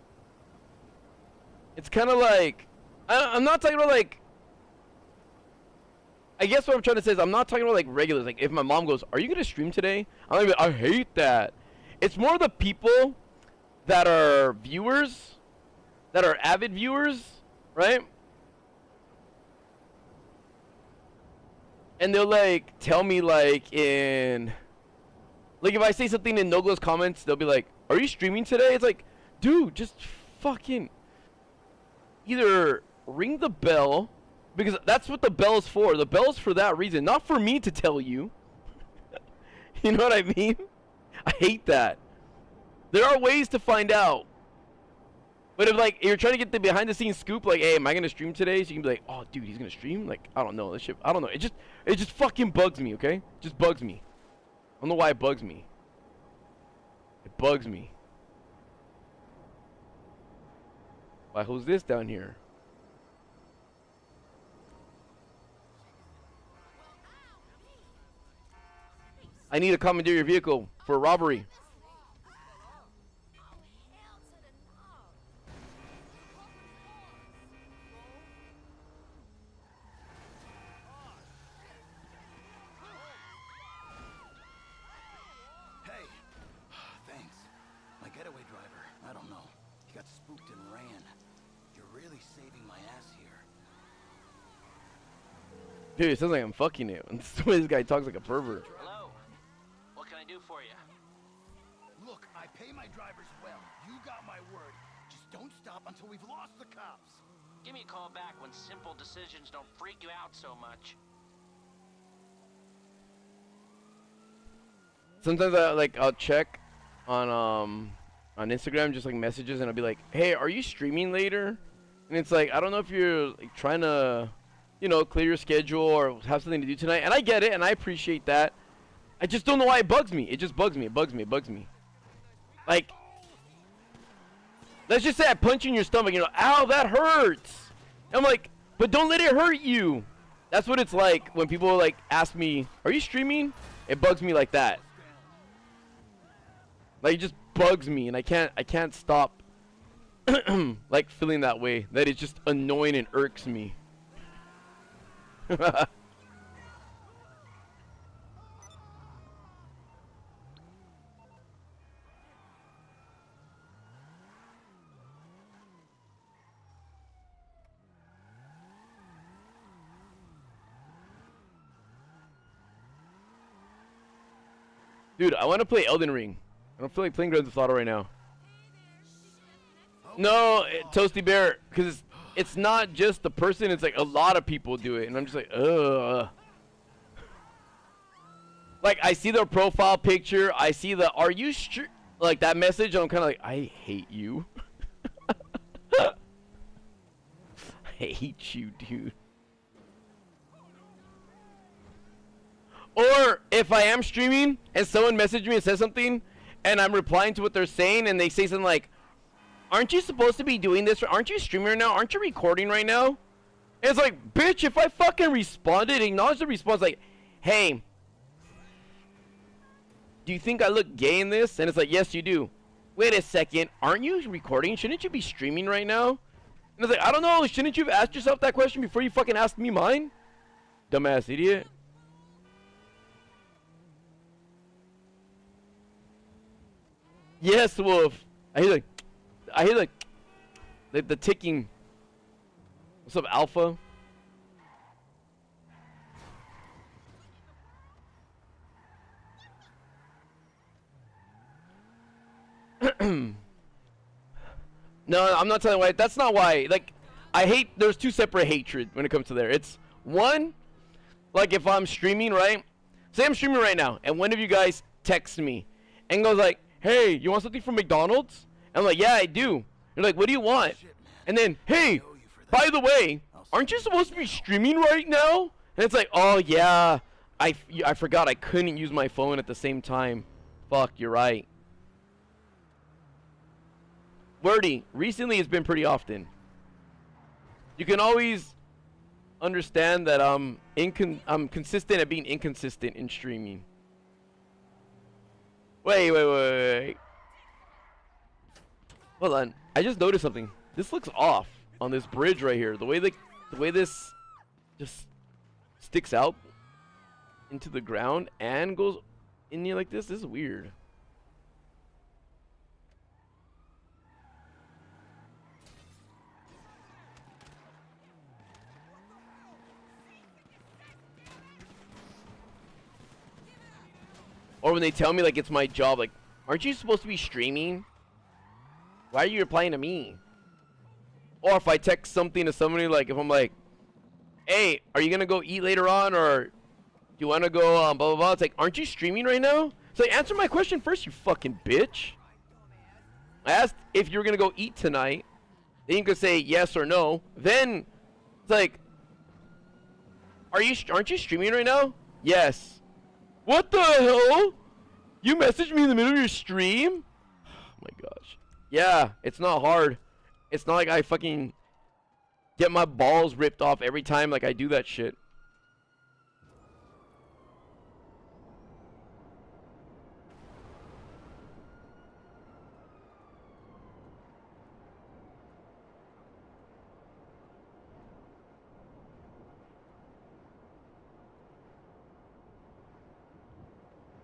It's kind of like, I'm not talking about, like, I guess what I'm trying to say is I'm not talking about, like, regulars. Like, if my mom goes, are you going to stream today? I'm like, I hate that. It's more the people that are viewers, that are avid viewers, right? And they'll, like, tell me, like, if I say something in Noglo's comments, they'll be like, are you streaming today? It's like, dude, just fucking either ring the bell, because that's what the bell's for. The bell's for that reason, not for me to tell you. You know what I mean? I hate that. There are ways to find out. But if like you're trying to get the behind the scenes scoop, like, hey, am I gonna stream today? So you can be like, oh, dude, he's gonna stream. Like, I don't know this shit. I don't know. It just fucking bugs me. Okay, it just bugs me. I don't know why it bugs me. It bugs me. Why? Who's this down here? I need to commandeer your vehicle for a robbery. Hey. Thanks. My getaway driver, I don't know. He got spooked and ran. You're really saving my ass here. Dude, it sounds like I'm fucking it. And the way this guy talks like a pervert. Hello. What can I do for you? Look, I pay my drivers well. You got my word. Just don't stop until we've lost the cops. Give me a call back when simple decisions don't freak you out so much. Sometimes I'll check on Instagram, just like messages, and I'll be like, hey, are you streaming later? And it's like, I don't know if you're like trying to, you know, clear your schedule or have something to do tonight. And I get it, and I appreciate that. I just don't know why it bugs me. It just bugs me. It bugs me. It bugs me. Like, let's just say I punch you in your stomach, you know, ow, that hurts. I'm like, but don't let it hurt you. That's what it's like when people like ask me, are you streaming? It bugs me like that. Like, it just bugs me, and I can't stop like feeling that way. That it's just annoying and irks me. Dude, I want to play Elden Ring. I don't feel like playing Grand Theft Auto right now. No, Toasty Bear, because it's not just the person, it's like a lot of people do it, and I'm just like, ugh. Like, I see their profile picture, I see the, are you sure? Like, that message, and I'm kind of like, I hate you. I hate you, dude. Or, if I am streaming, and someone messaged me and says something, and I'm replying to what they're saying, and they say something like, aren't you supposed to be doing this? Aren't you streaming right now? Aren't you recording right now? And it's like, bitch, if I fucking responded, acknowledge the response, like, hey, do you think I look gay in this? And it's like, yes, you do. Wait a second, aren't you recording? Shouldn't you be streaming right now? And it's like, I don't know, shouldn't you have asked yourself that question before you fucking asked me mine? Dumbass idiot. Yes, Wolf. I hear the ticking. What's up, Alpha? No, I'm not telling why. That's not why. Like, I hate. There's two separate hatred when it comes to there. It's one, like if I'm streaming, right? Say I'm streaming right now, and one of you guys texts me and goes like, "Hey, you want something from McDonald's?" And I'm like, "Yeah, I do." You're like, "What do you want?" And then, "Hey, by the way, aren't you supposed to be streaming right now?" And it's like, "Oh yeah, I forgot I couldn't use my phone at the same time. Fuck, you're right." Wordy, recently it's been pretty often. You can always understand that I'm consistent at being inconsistent in streaming. Wait. Hold on. I just noticed something. This looks off on this bridge right here. The way this just sticks out into the ground and goes in here like this is weird. Or when they tell me like it's my job, like, aren't you supposed to be streaming? Why are you replying to me? Or if I text something to somebody, like if I'm like, hey, are you gonna go eat later on, or do you wanna go blah blah blah? It's like, aren't you streaming right now? It's like, answer my question first, you fucking bitch. I asked if you were gonna go eat tonight. Then you could say yes or no. Then it's like, aren't you streaming right now? Yes. What the hell? You messaged me in the middle of your stream? Oh my gosh. Yeah, it's not hard. It's not like I fucking get my balls ripped off every time like I do that shit.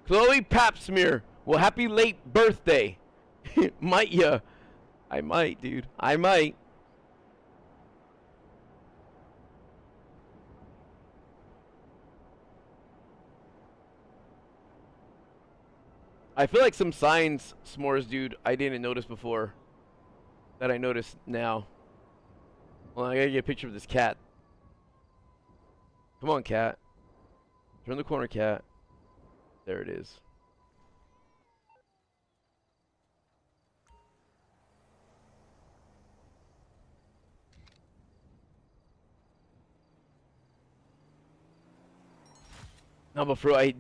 Chloe Papsmear. Well, happy late birthday. Might ya? I might, dude. I might. I feel like some signs, S'mores, dude, I didn't notice before that I noticed now. Well, I gotta get a picture of this cat. Come on, cat. Turn the corner, cat. There it is. No, but bro, I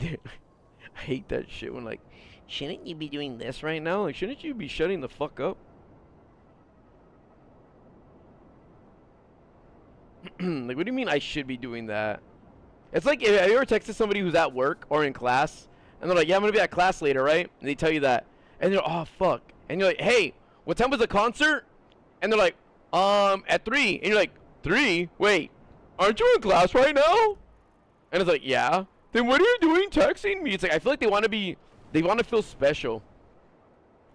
hate that shit when like, shouldn't you be doing this right now? Like, shouldn't you be shutting the fuck up? Like, what do you mean I should be doing that? It's like, have you ever texted somebody who's at work or in class, and they're like, yeah, I'm gonna be at class later, right? And they tell you that, and they're, oh fuck, and you're like, hey, what time was the concert? And they're like, at 3, and you're like, 3? Wait, aren't you in class right now? And it's like, yeah. Then what are you doing texting me? It's like, I feel like they want to feel special.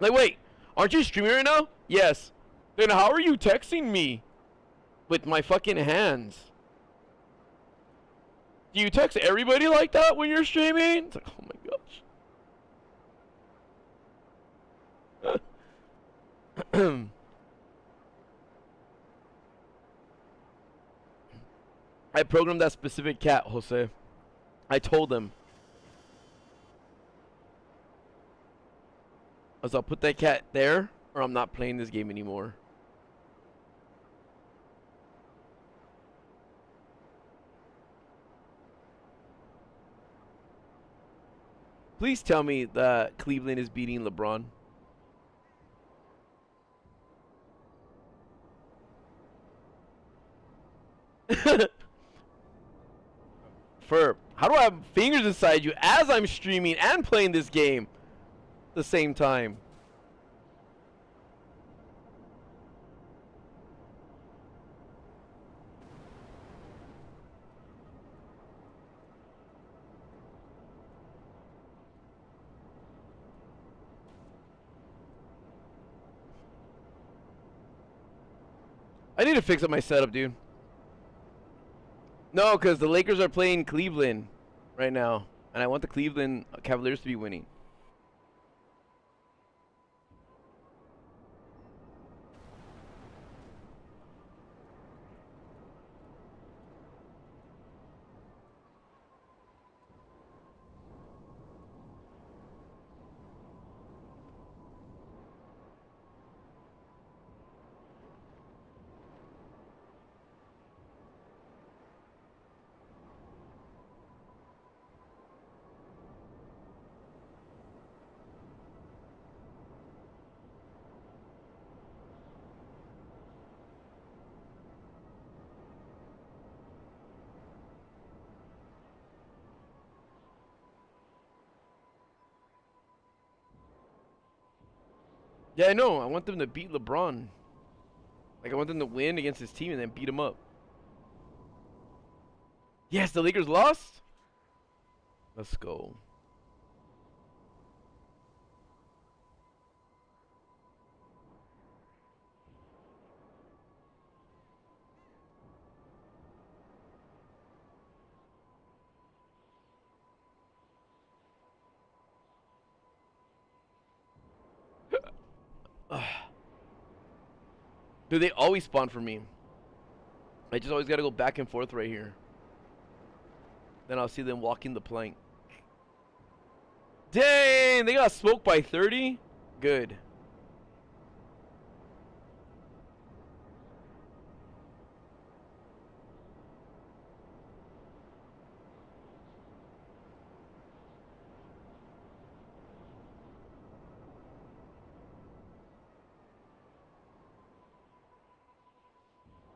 Like, wait, aren't you streaming right now? Yes. Then how are you texting me? With my fucking hands. Do you text everybody like that when you're streaming? It's like, oh my gosh. I programmed that specific cat, Jose. I told him. I'll put that cat there, or I'm not playing this game anymore. Please tell me that Cleveland is beating LeBron. How do I have fingers inside you as I'm streaming and playing this game at the same time? I need to fix up my setup, dude. No, because the Lakers are playing Cleveland right now, and I want the Cleveland Cavaliers to be winning. Yeah, I know. I want them to beat LeBron. Like, I want them to win against his team and then beat him up. Yes, the Lakers lost? Let's go. Dude, they always spawn for me. I just always gotta go back and forth right here. Then I'll see them walking the plank. Dang, they got smoked by 30? Good.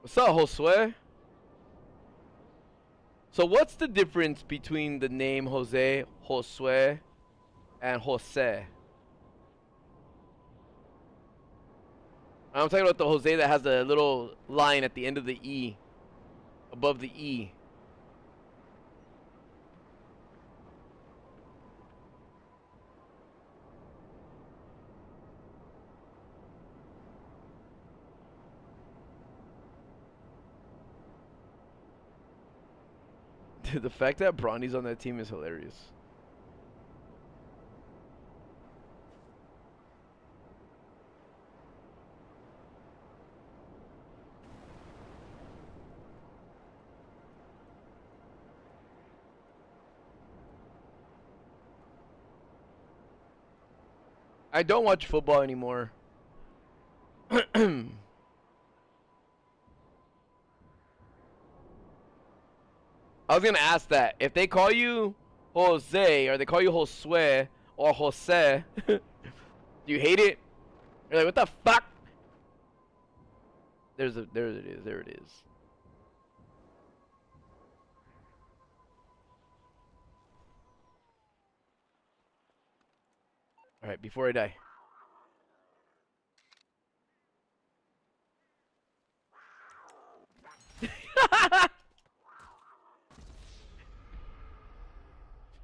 What's up, Josue? So what's the difference between the name Jose, Josue, and Jose? I'm talking about the Jose that has the little line at the end of the E, above the E. Dude, the fact that Bronny's on that team is hilarious. I don't watch football anymore. I was gonna ask that. If they call you Jose, or they call you Josue, or Jose, do you hate it? You're like, what the fuck? There it is, there it is. Alright, before I die.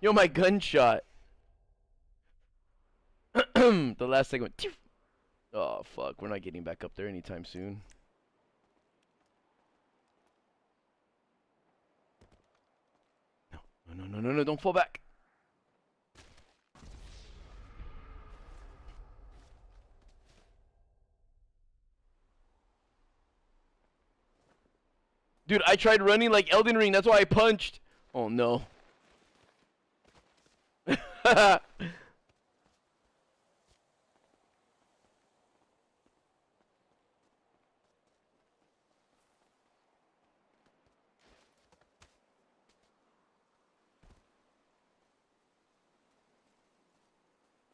Yo, my gunshot. The last segment. Oh, fuck. We're not getting back up there anytime soon. No, don't fall back. Dude, I tried running like Elden Ring. That's why I punched. Oh, no.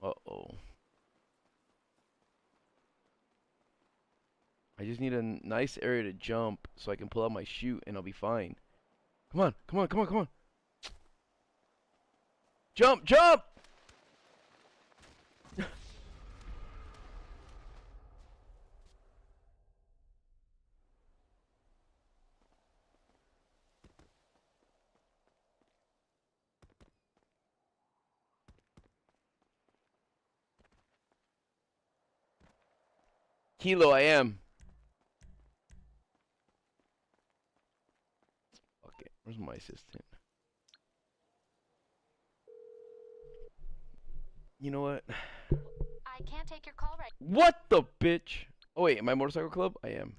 Uh-oh. I just need a nice area to jump so I can pull out my chute and I'll be fine. Come on, come on, come on, come on. Jump, jump! Kilo, I am. Okay, where's my assistant? You know what? I can't take your call right. What the bitch? Oh wait, am I motorcycle club? I am.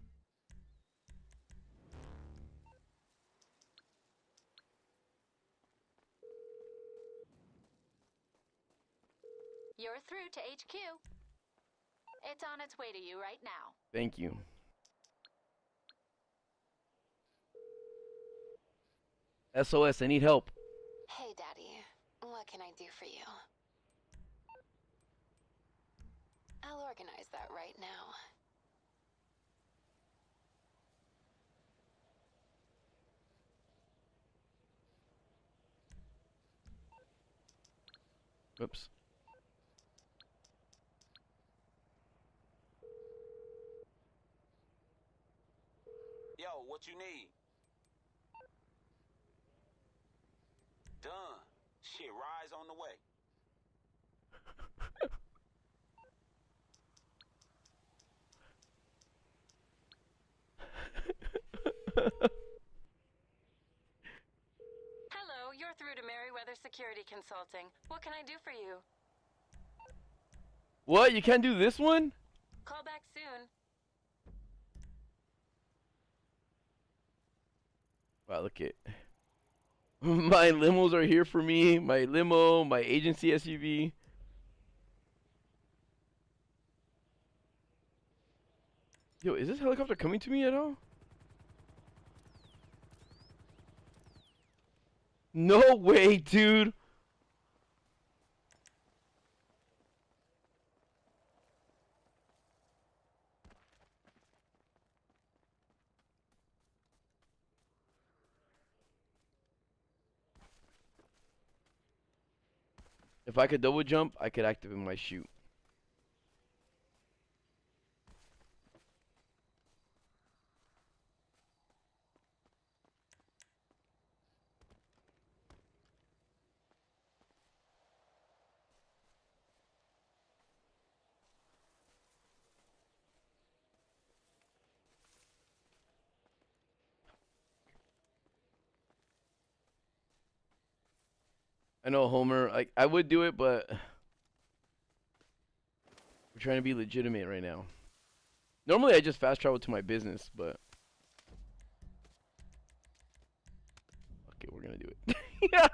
You're through to HQ. It's on its way to you right now. Thank you. SOS, I need help. Hey, Daddy. What can I do for you? I'll organize that right now. Oops. Yo, what you need? Done. Shit, rise on the way. Hello, you're through to Merriweather Security Consulting. What can I do for you? What? You can't do this one? Call back soon. Wow, look it. My limos are here for me. My limo, my agency SUV. Yo, is this helicopter coming to me at all? No way, dude. If I could double jump, I could activate my chute. I know, Homer. I would do it, but we're trying to be legitimate right now. Normally, I just fast travel to my business, but okay, we're gonna do it. Yeah.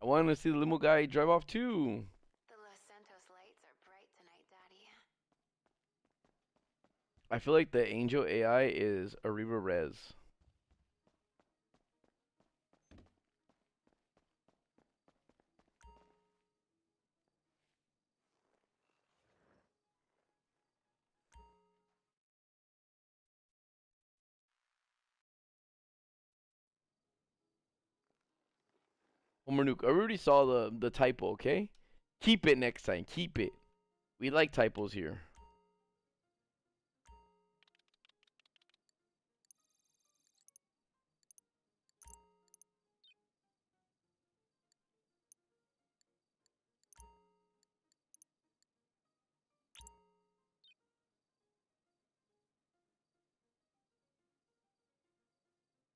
I wanted to see the limo guy drive off too. The Los Santos lights are bright tonight, Daddy. I feel like the Angel AI is Arriva Res. Homer Nuke. I already saw the typo. Okay, keep it next time. Keep it. We like typos here.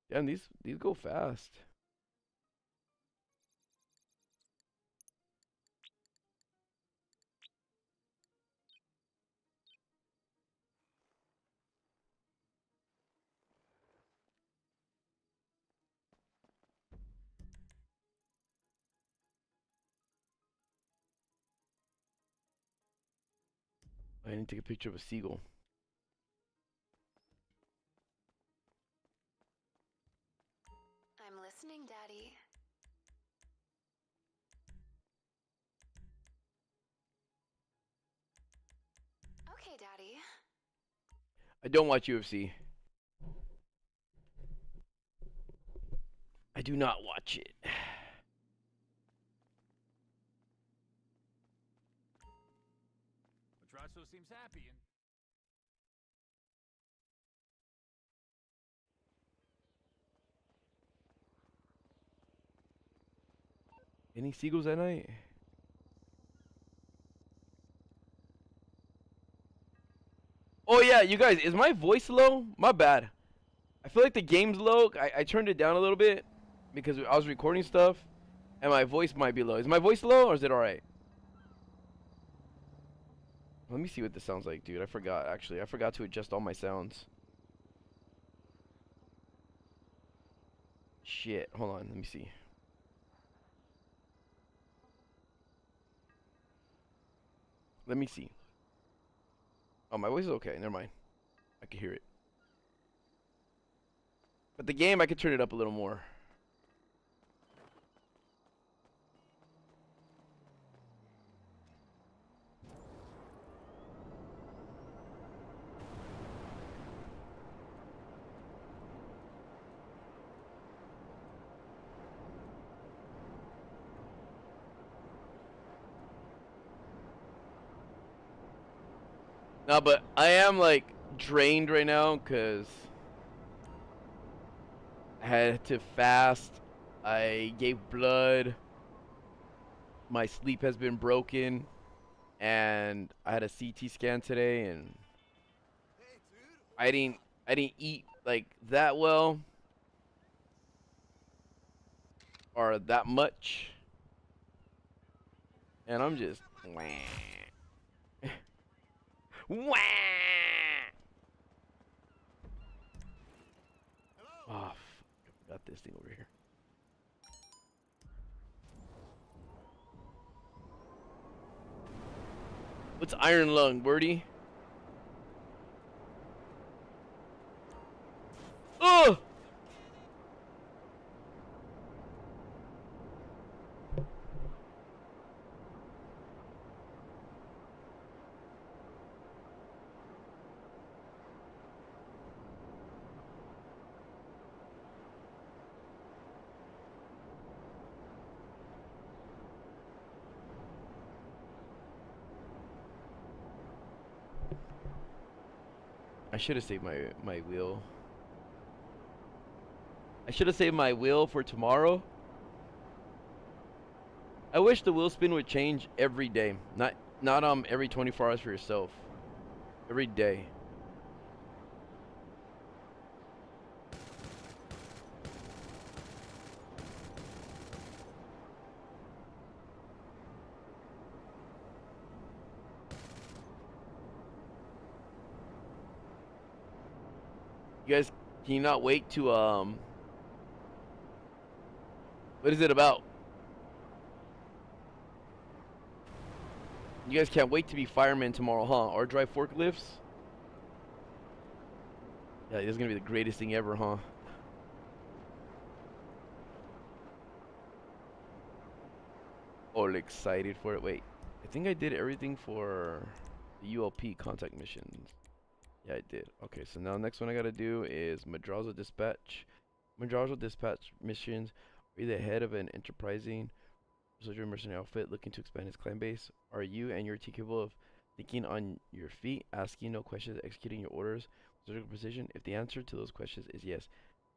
Damn, these go fast. I need to take a picture of a seagull. I'm listening, Daddy. Okay, Daddy. I don't watch UFC. I do not watch it. Madrazo seems happy and Any seagulls at night? Oh yeah, you guys, is my voice low? My bad. I feel like the game's low. I turned it down a little bit because I was recording stuff, and my voice might be low. Is my voice low or is it alright? Let me see what this sounds like, dude. I forgot, actually. I forgot to adjust all my sounds. Shit. Hold on. Let me see. Let me see. Oh, my voice is okay. Never mind. I can hear it. But the game, I could turn it up a little more. No, but I am like drained right now because I had to fast. I gave blood. My sleep has been broken, and I had a CT scan today, and I didn't eat like that well. are that much, and I'm just wah. Wah. Oh, I forgot this thing over here. What's iron lung, Birdie? Oh! I should have saved my wheel. I should have saved my wheel for tomorrow. I wish the wheel spin would change every day, not every 24 hours for yourself. Every day. You guys, can you not wait to what is it about? You guys can't wait to be firemen tomorrow, huh? Or drive forklifts? Yeah, this is gonna be the greatest thing ever, huh? All excited for it. Wait, I think I did everything for the ULP contact missions. Yeah, I did. Okay, so now next one I gotta do is Madrazo Dispatch. Madrazo Dispatch missions. Are you the head of an enterprising soldier mercenary outfit looking to expand his clan base? Are you and your team capable of thinking on your feet, asking no questions, executing your orders with surgical precision? If the answer to those questions is yes,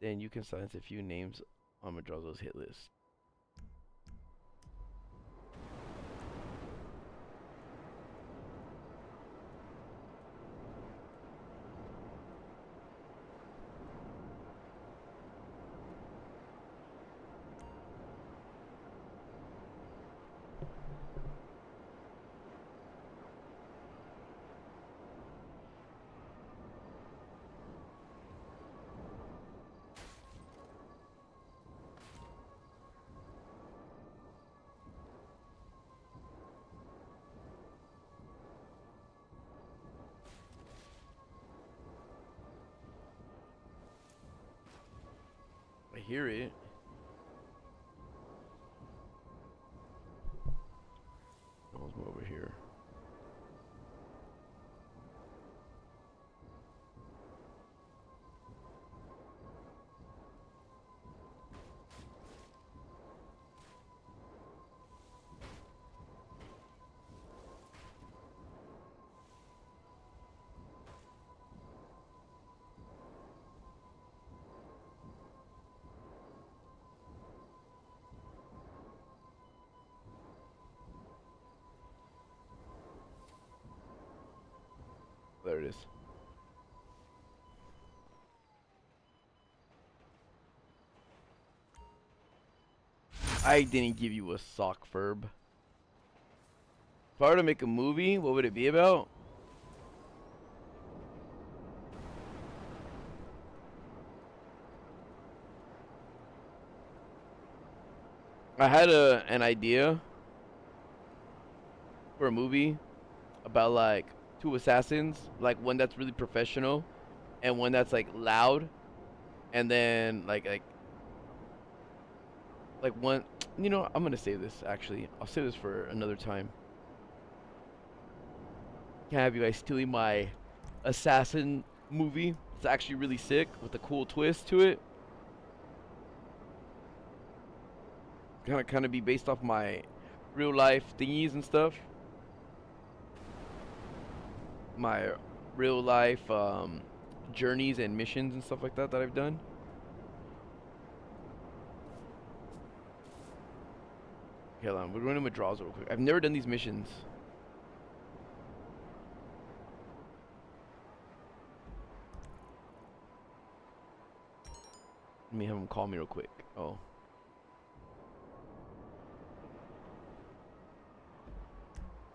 then you can silence a few names on Madrazo's hit list. I hear it. Oh, let's move over here. There it is. I didn't give you a sock, Ferb. If I were to make a movie, what would it be about? I had an idea for a movie about like two assassins, like one that's really professional and one that's like loud, and then like one. You know, I'm gonna save this actually. I'll save this for another time. Can't have you guys stealing my assassin movie. It's actually really sick with a cool twist to it. Kind of be based off my real life thingies and stuff. My real life journeys and missions and stuff like that I've done. Okay, hold on. We're going to Madrazo real quick. I've never done these missions. Let me have him call me real quick. Oh.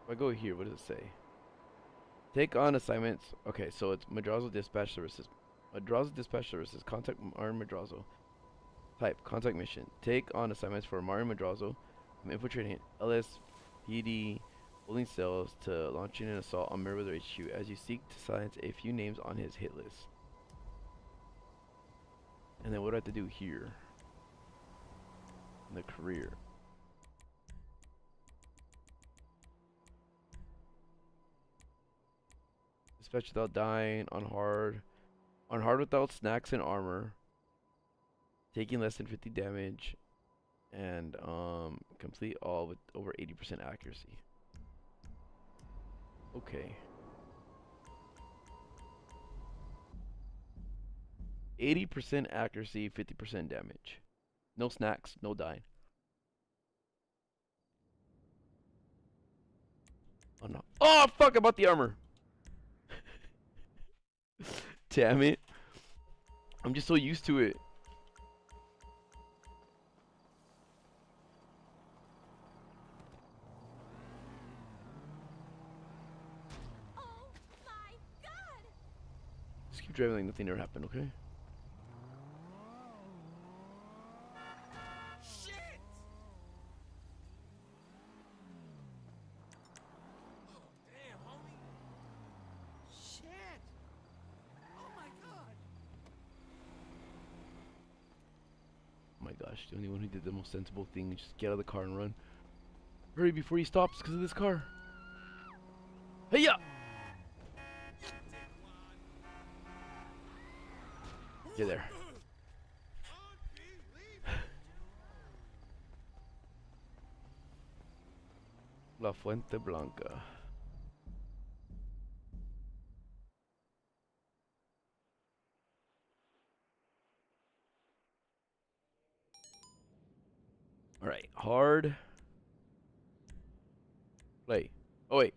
If I go here, what does it say? Take on assignments. Okay, so it's Madrazo Dispatch Services. Madrazo Dispatch Services. Contact Marin Madrazo. Type. Contact mission. Take on assignments for Marin Madrazo. I'm infiltrating LSPD holding cells to launching an assault on Meriwether HQ as you seek to silence a few names on his hit list. And then what do I have to do here? In the career. Dispatch without dying, on hard without snacks and armor, taking less than 50 damage, and complete all with over 80% accuracy. Okay. 80% accuracy, 50% damage. No snacks, no dying. Oh no. Oh fuck, I bought the armor. Damn it. I'm just so used to it. Oh my god! Just keep driving like nothing ever happened, okay? Shit! Oh, damn, homie. Shit! Oh my god! Oh my gosh, the only one who did the most sensible thing is just get out of the car and run. Hurry before he stops because of this car. Hey-ya! Get there. La Fuente Blanca. Alright, hard. Play. Oh wait.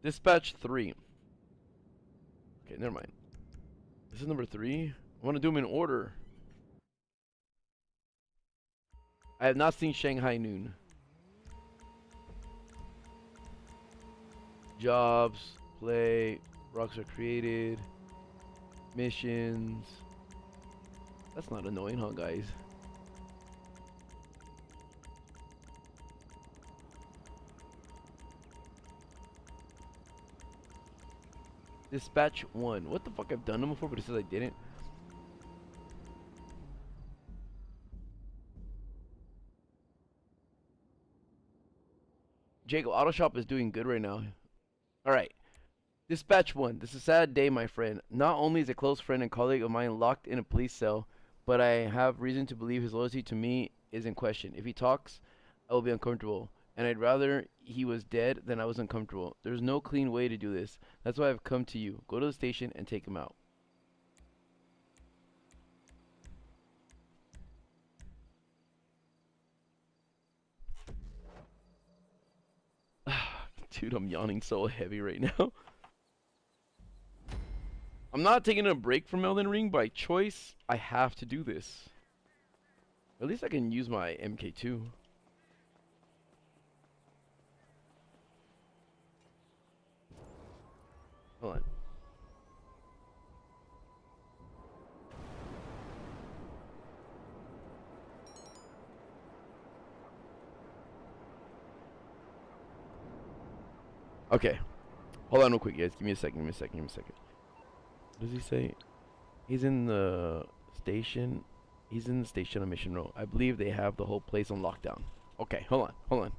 Dispatch 3. Okay, never mind. This is number 3. I want to do them in order. I have not seen Shanghai Noon. Jobs, play, rocks are created, missions. That's not annoying, huh, guys? Dispatch 1. What the fuck? I've done them before, but it says I didn't. Jago, Auto Shop is doing good right now. Alright. Dispatch 1. This is a sad day, my friend. Not only is a close friend and colleague of mine locked in a police cell, but I have reason to believe his loyalty to me is in question. If he talks, I will be uncomfortable. And I'd rather he was dead than I was uncomfortable. There's no clean way to do this. That's why I've come to you. Go to the station and take him out. Dude, I'm yawning so heavy right now. I'm not taking a break from Elden Ring by choice. I have to do this. At least I can use my MK2. Hold on. Okay. Hold on real quick, guys. Give me a second, give me a second, give me a second. What does he say? He's in the station. He's in the station on Mission Row. I believe they have the whole place on lockdown. Okay, hold on, hold on.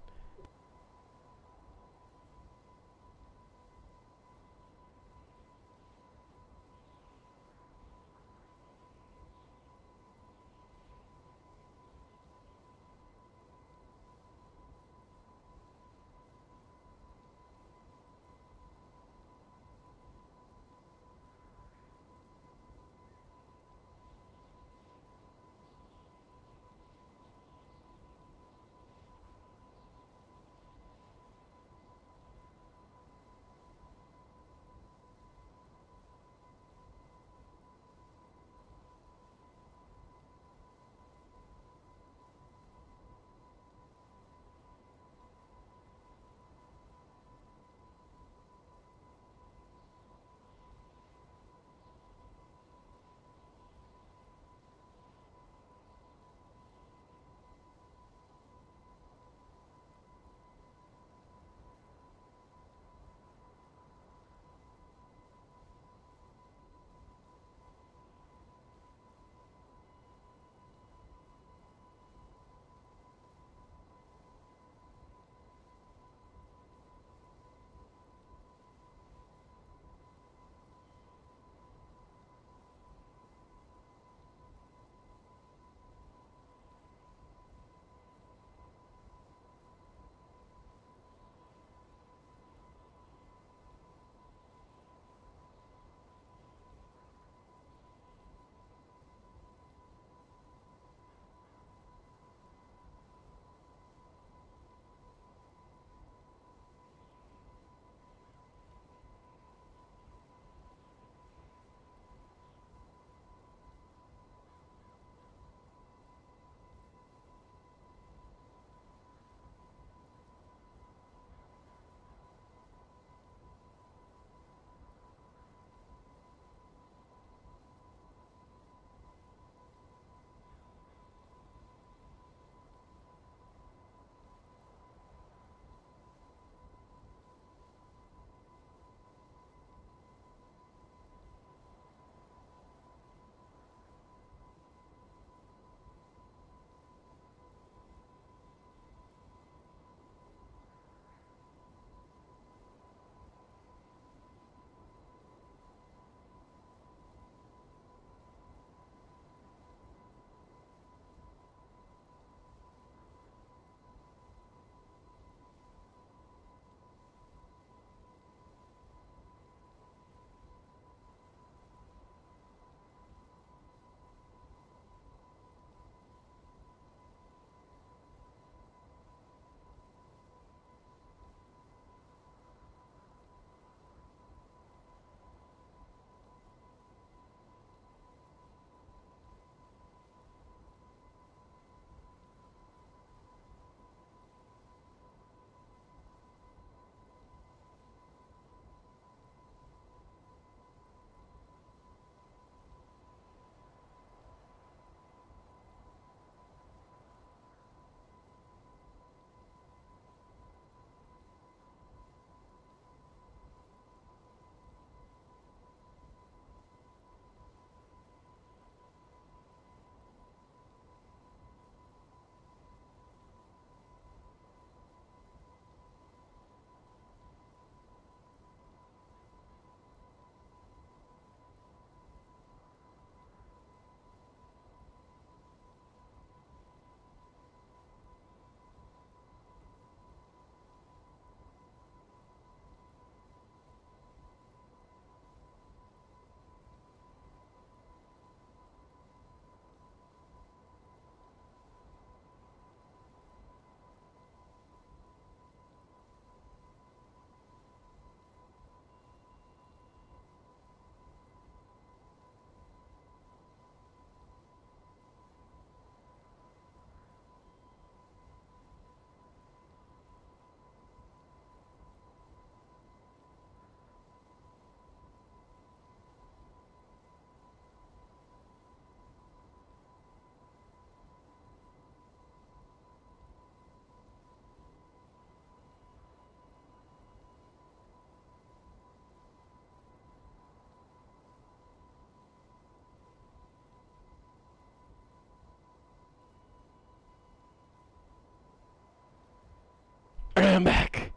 I'm back.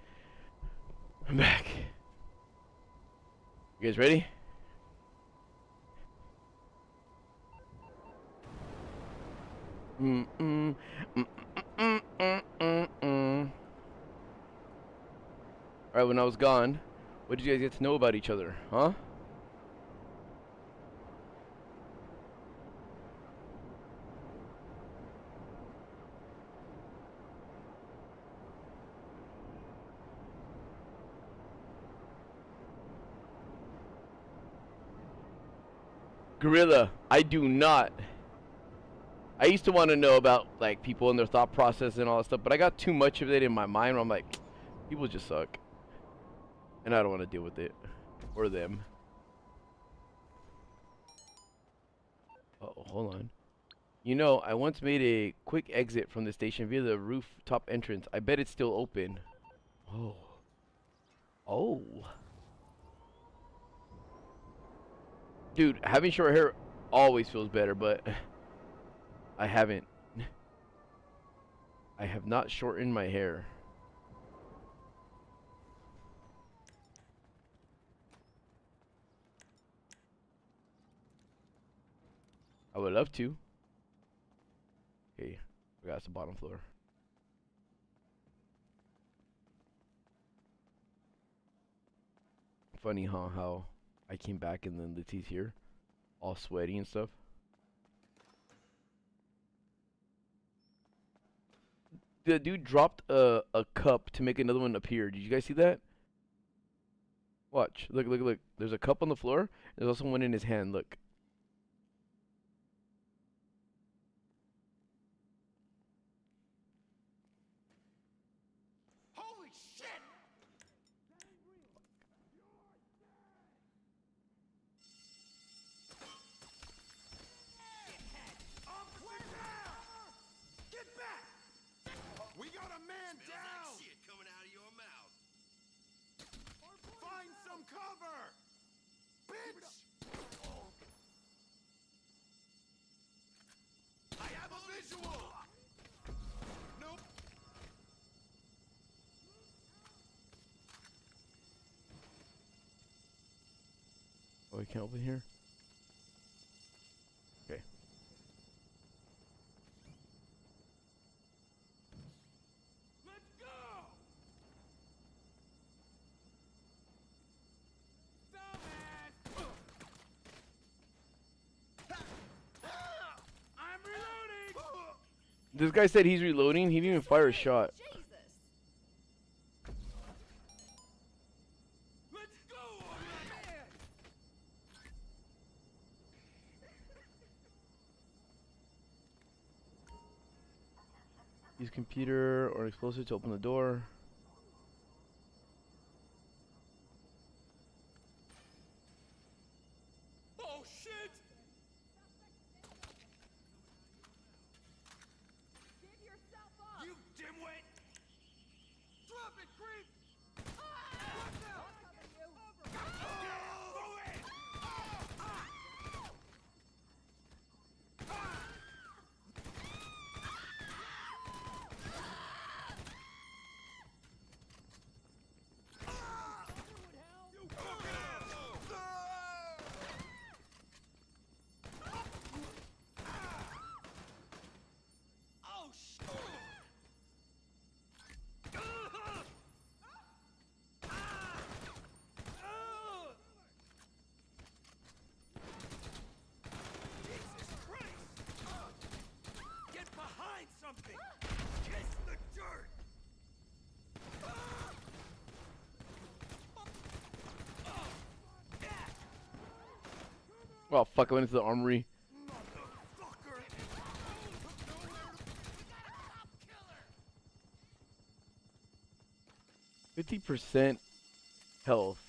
I'm back. You guys ready? Alright, when I was gone, what did you guys get to know about each other, huh? Gorilla, I do not. I used to want to know about like people and their thought process and all that stuff, but I got too much of it in my mind where I'm like, people just suck. And I don't want to deal with it. Or them. Uh-oh, hold on. You know, I once made a quick exit from the station via the rooftop entrance. I bet it's still open. Oh. Oh. Dude, having short hair always feels better, but I haven't. I have not shortened my hair. I would love to. Okay, I got the bottom floor. Funny, huh? How I came back and then Letty's here, all sweaty and stuff. The dude dropped a cup to make another one appear. Did you guys see that? Watch. Look, look, look. There's a cup on the floor. There's also one in his hand. Look. Holy shit! Officer down! Get back! We got a man down! Shit coming out of your mouth. Find some cover! Bitch! I have a visual! Nope. Oh, we can't open here? Okay. Let's go! Dumbass! I'm reloading! This guy said he's reloading. He didn't even fire a shot. Let's go! Man! Use computer or explosive to open the door. Oh shit! Give yourself up! You dimwit! Drop it, creep! What the? Move it! You fucking asshole! Oh shit! Jesus Christ! Get behind something! Kiss the dirt! Oh fuck! I went into the armory. Motherfucker! 50% health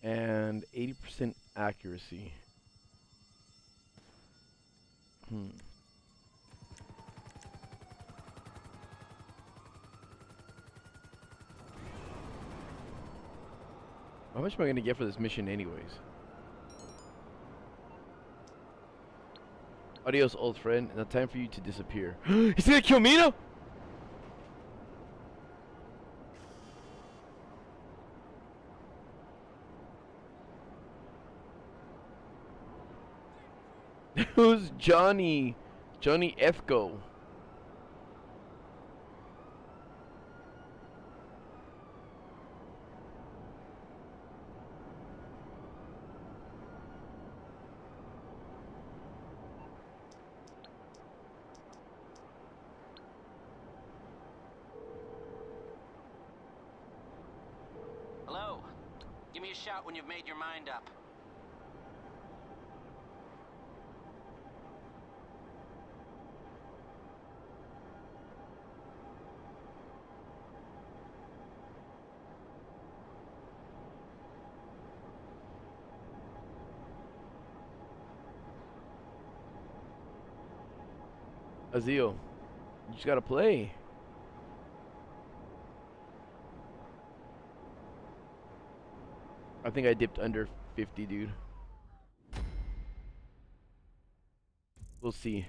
and 80% accuracy. How much am I gonna get for this mission, anyways? Adios, old friend. Now time for you to disappear. He's gonna kill me now? Who's Johnny? Johnny Efko. Hello. Give me a shout when you've made your mind up. Azil, you just gotta play. I think I dipped under 50, dude. We'll see.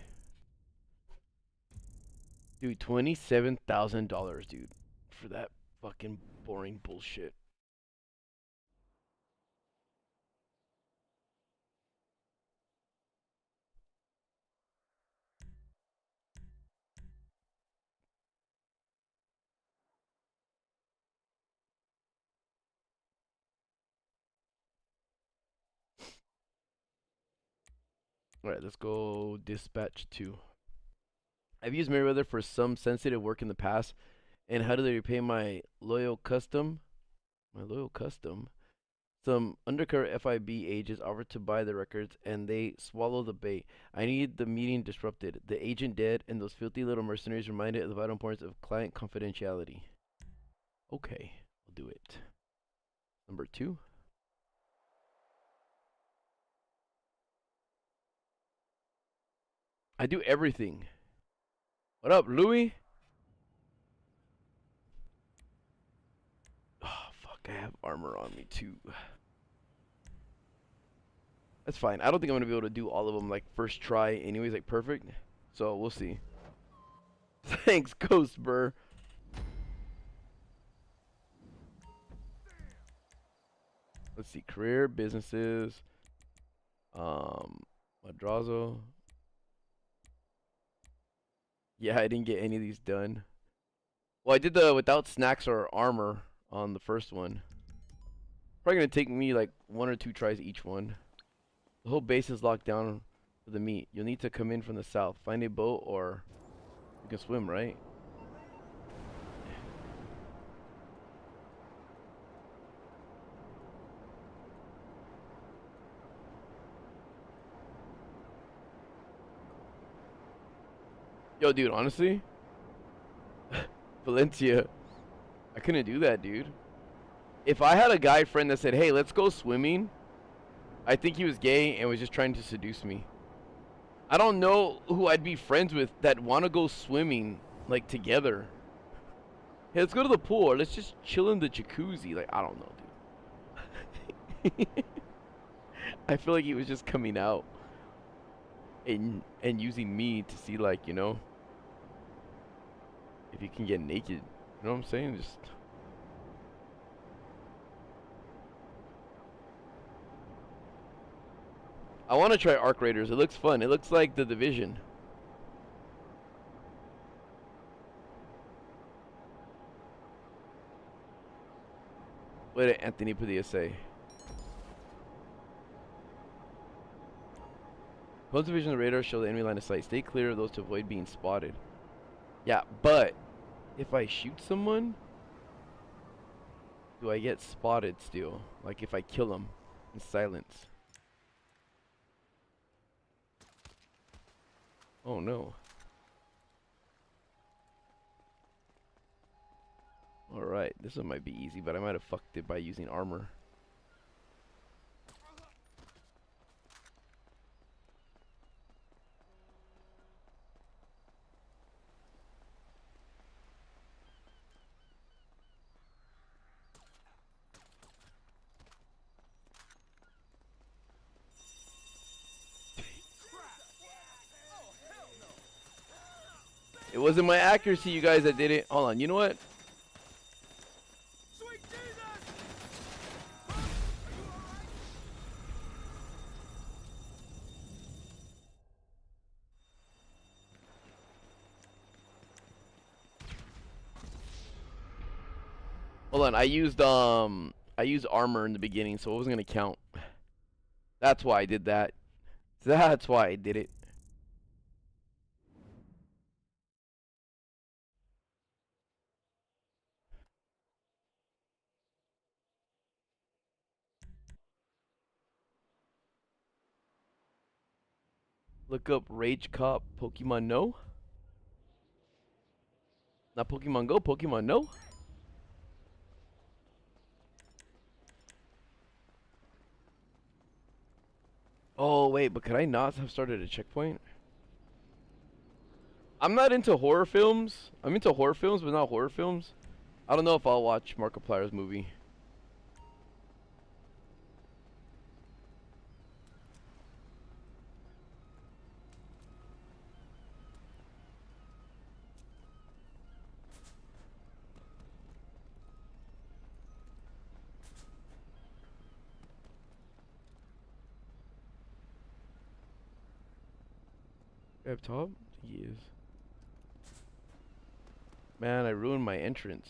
Dude, $27,000, dude, for that fucking boring bullshit. Alright, let's go dispatch 2. I've used Meriwether for some sensitive work in the past, and how do they repay my loyal custom? My loyal custom? Some undercover FIB agents offered to buy the records, and they swallow the bait. I need the meeting disrupted, the agent dead, and those filthy little mercenaries reminded of the vital importance of client confidentiality. Okay, I'll do it. Number 2. I do everything. What up, Louis? Oh, fuck, I have armor on me, too. That's fine. I don't think I'm going to be able to do all of them, like, first try anyways, like, perfect. So, we'll see. Thanks, Ghost Burr. Let's see. Career, businesses. Madrazo. Yeah, I didn't get any of these done. Well, I did the without snacks or armor on the first one. Probably going to take me, like, 1 or 2 tries each one. The whole base is locked down for the meet. You'll need to come in from the south. Find a boat or you can swim, right? Yo, dude, honestly, Valencia, I couldn't do that, dude. If I had a guy friend that said, hey, let's go swimming, I think he was gay and was just trying to seduce me. I don't know who I'd be friends with that want to go swimming, like, together. Hey, let's go to the pool, or let's just chill in the jacuzzi. Like, I don't know, dude. I feel like he was just coming out and using me to see, like, you know, if you can get naked. You know what I'm saying? Just... I want to try Arc Raiders. It looks fun. It looks like The Division. What did Anthony Padilla say? Close vision of the radar show the enemy line of sight. Stay clear of those to avoid being spotted. Yeah, but if I shoot someone, do I get spotted still? Like if I kill them in silence? Oh no. Alright, this one might be easy, but I might have fucked it by using armor. It wasn't my accuracy, you guys, that did it. Hold on, you know what? Hold on, I used armor in the beginning, so it wasn't gonna count. That's why I did that. That's why I did it. Look up Rage Cop Pokemon No. Not Pokemon Go, Pokemon No. Oh wait, but could I not have started a checkpoint? I'm not into horror films. I'm into horror films, but not horror films. I don't know if I'll watch Markiplier's movie. Up top? He is. Man, I ruined my entrance.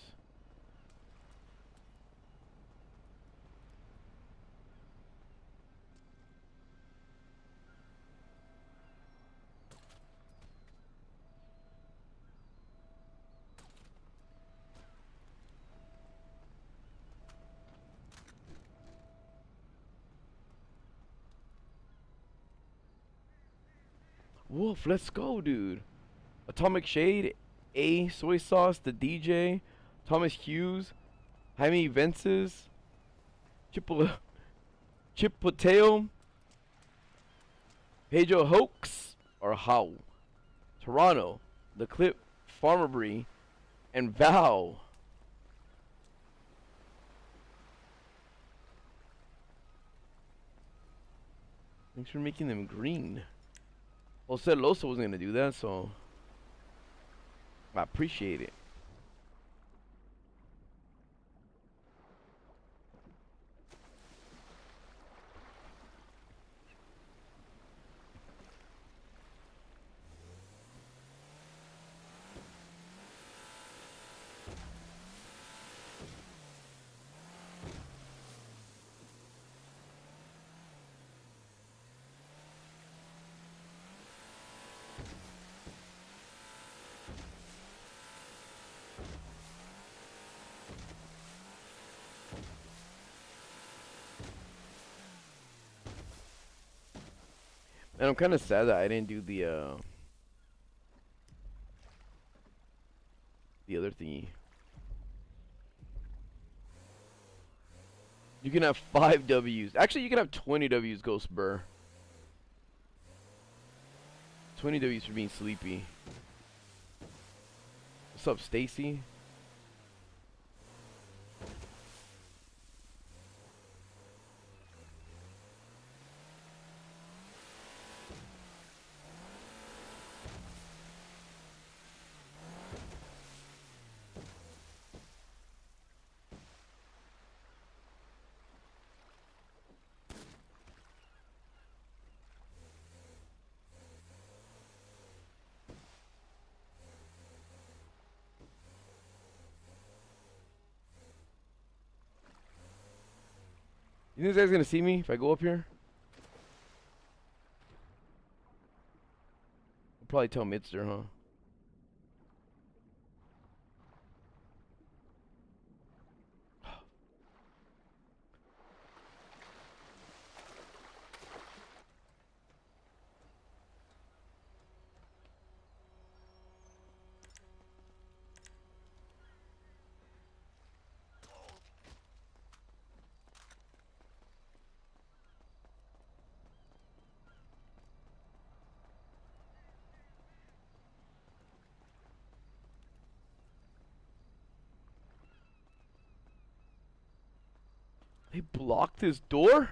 Wolf, let's go, dude. Atomic Shade, A, Soy Sauce, The DJ, Thomas Hughes, Jaime Vences, Chip Poteo, Pedro Hoax, or How, Toronto, The Clip, Farmerbury, and Val. Thanks for making them green. Well, said Losa wasn't gonna do that, so I appreciate it. And I'm kind of sad that I didn't do the other thingy. You can have 5 W's. Actually, you can have 20 W's, Ghost Burr. 20 W's for being sleepy. What's up, Stacy? You think this guy's gonna see me if I go up here? I'll probably tell Midster, huh? They blocked his door?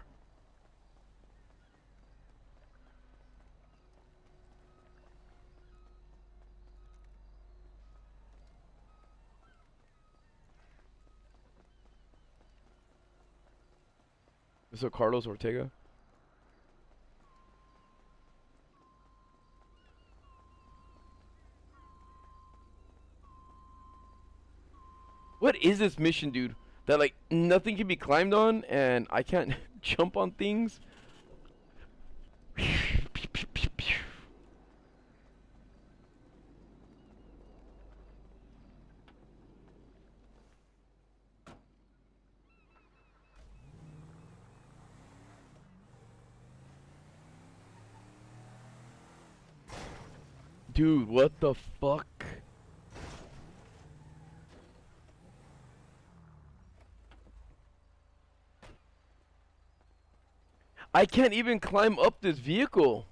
So Carlos Ortega? What is this mission, dude? that like nothing can be climbed on, and I can't jump on things. Dude, what the fuck? I can't even climb up this vehicle.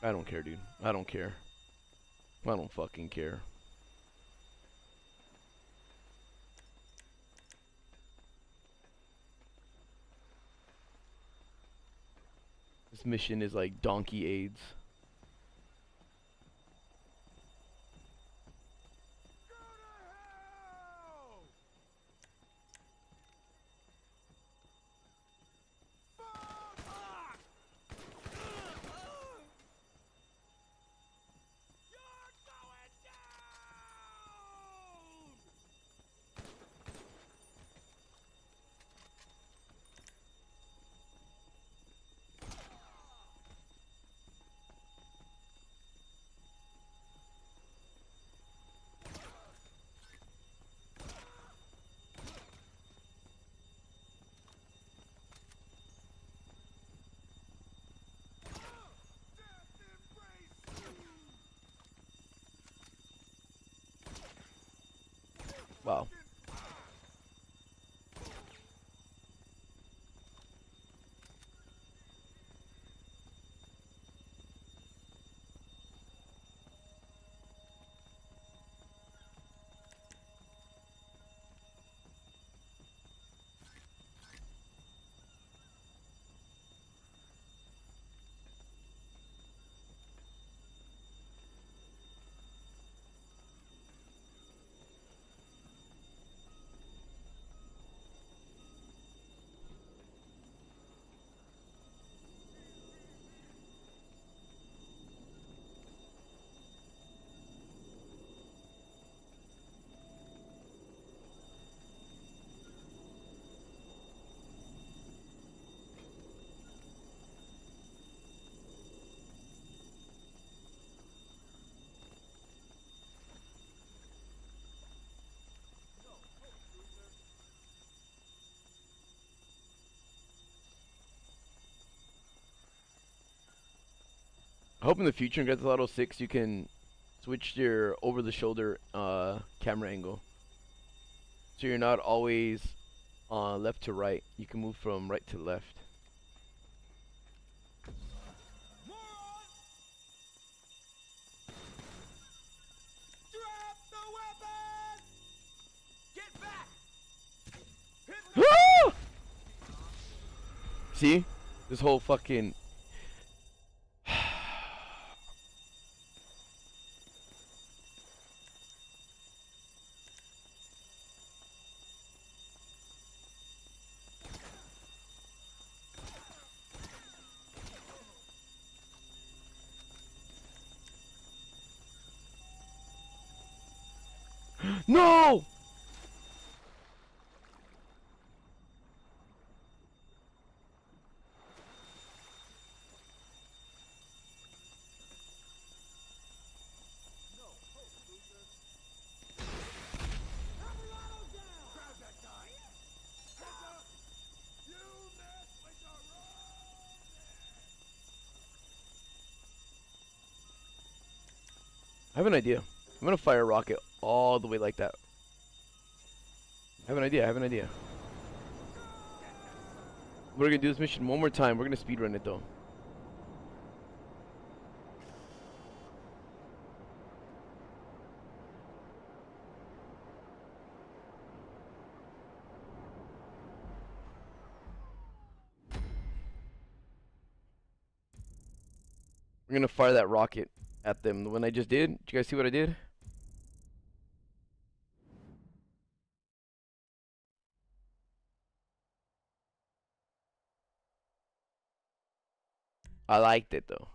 I don't care, dude. I don't care. I don't fucking care. This mission is like donkey AIDS. Wow. I hope in the future in Grand Theft Auto 6 you can switch your over-the-shoulder camera angle, so you're not always left to right. You can move from right to left. Ah! See? This whole fucking... No! I have an idea. I'm gonna fire a rocket all the way like that. I have an idea. I have an idea. We're gonna do this mission one more time. We're gonna speedrun it though. We're gonna fire that rocket at them. The one I just did. Did you guys see what I did? I liked it though.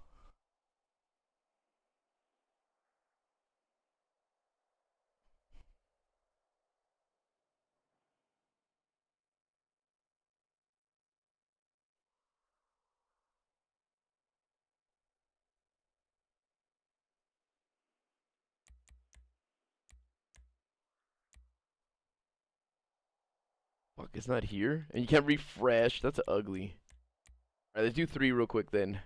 Fuck, it's not here, and you can't refresh. That's ugly. All right, let's do 3 real quick then.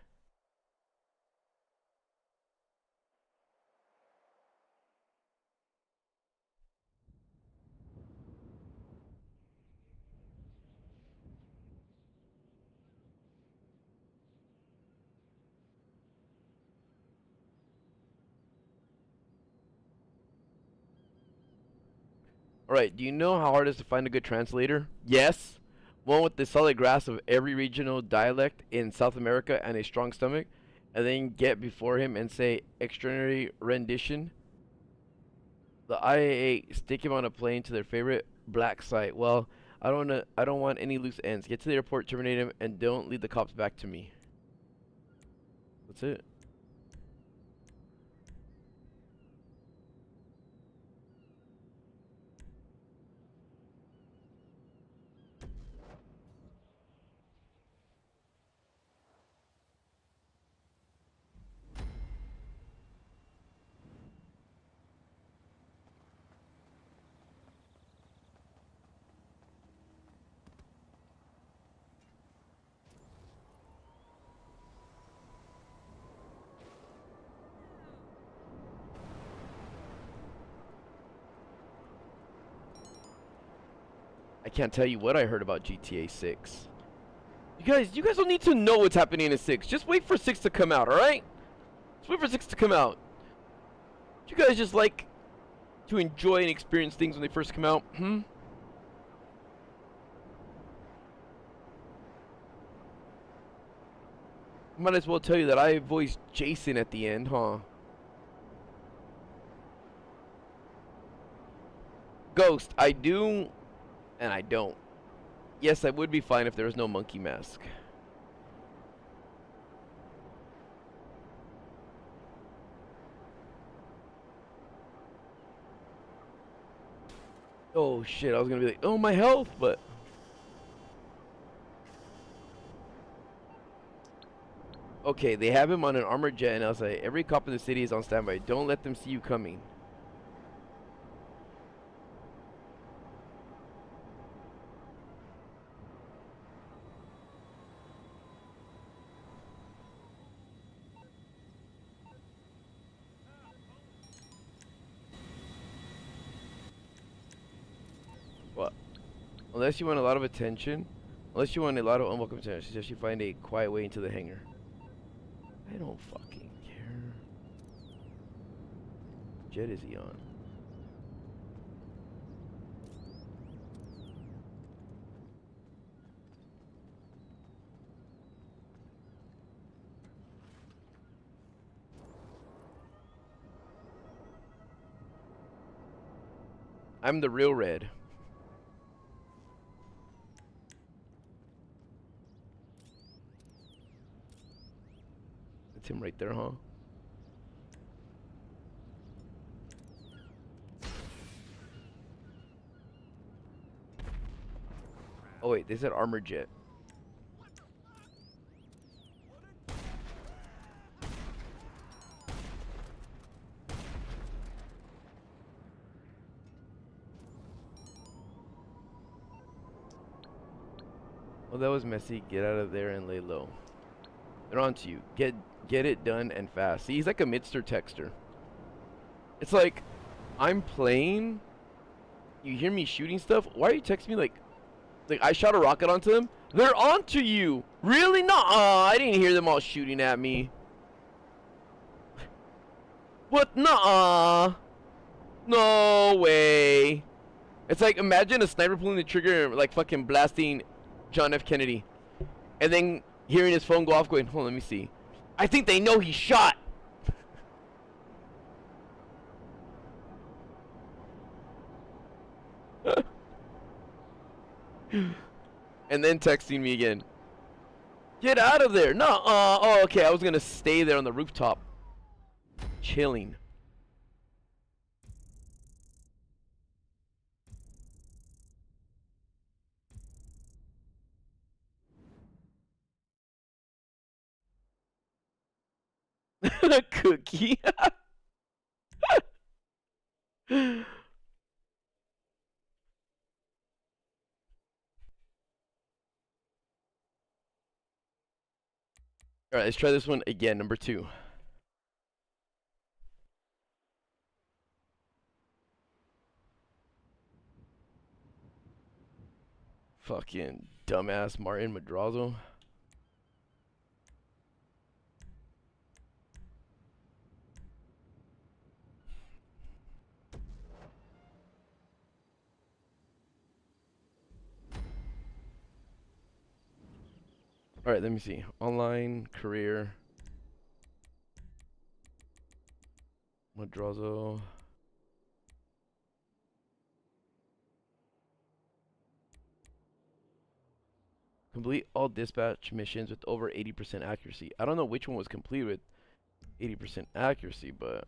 Alright, do you know how hard it is to find a good translator? Yes. One with the solid grasp of every regional dialect in South America and a strong stomach, and then get before him and say extraordinary rendition. The IAA stick him on a plane to their favorite black site. Well, I don't want any loose ends. Get to the airport, terminate him, and don't lead the cops back to me. That's it. I can't tell you what I heard about GTA 6. You guys don't need to know what's happening in 6. Just wait for 6 to come out, alright? Just wait for 6 to come out. You guys just like to enjoy and experience things when they first come out? Might as well tell you that I voiced Jason at the end, huh? Ghost, I do, and I don't. Yes, I would be fine if there was no monkey mask. Oh shit, I was gonna be like, oh, my health, but... Okay, they have him on an armored jet, and I'll say, every cop in the city is on standby. Don't let them see you coming. What? Unless you want a lot of attention, unless you want a lot of unwelcome attention, I suggest you find a quiet way into the hangar. I don't fucking care. Jet is he on? I'm the real red. That's him right there, huh? Oh wait, they said armored jet. Well, that was messy. Get out of there and lay low. They're on to you. Get it done and fast. See, he's like a Midster texter. It's like, I'm playing. You hear me shooting stuff. Why are you texting me like I shot a rocket onto them? They're onto you. Really? Nuh-uh. I didn't hear them all shooting at me. What? Nuh-uh. No way. It's like, imagine a sniper pulling the trigger and like fucking blasting John F. Kennedy. And then hearing his phone go off going, hold on, let me see. I think they know he shot. And then texting me again. Get out of there! No. Oh, okay. I was gonna stay there on the rooftop, chilling. Cookie. All right, let's try this one again. Number 2. Fucking dumbass Martin Madrazo. All right, let me see. Online career. Madrazo. Complete all dispatch missions with over 80% accuracy. I don't know which one was complete with 80% accuracy, but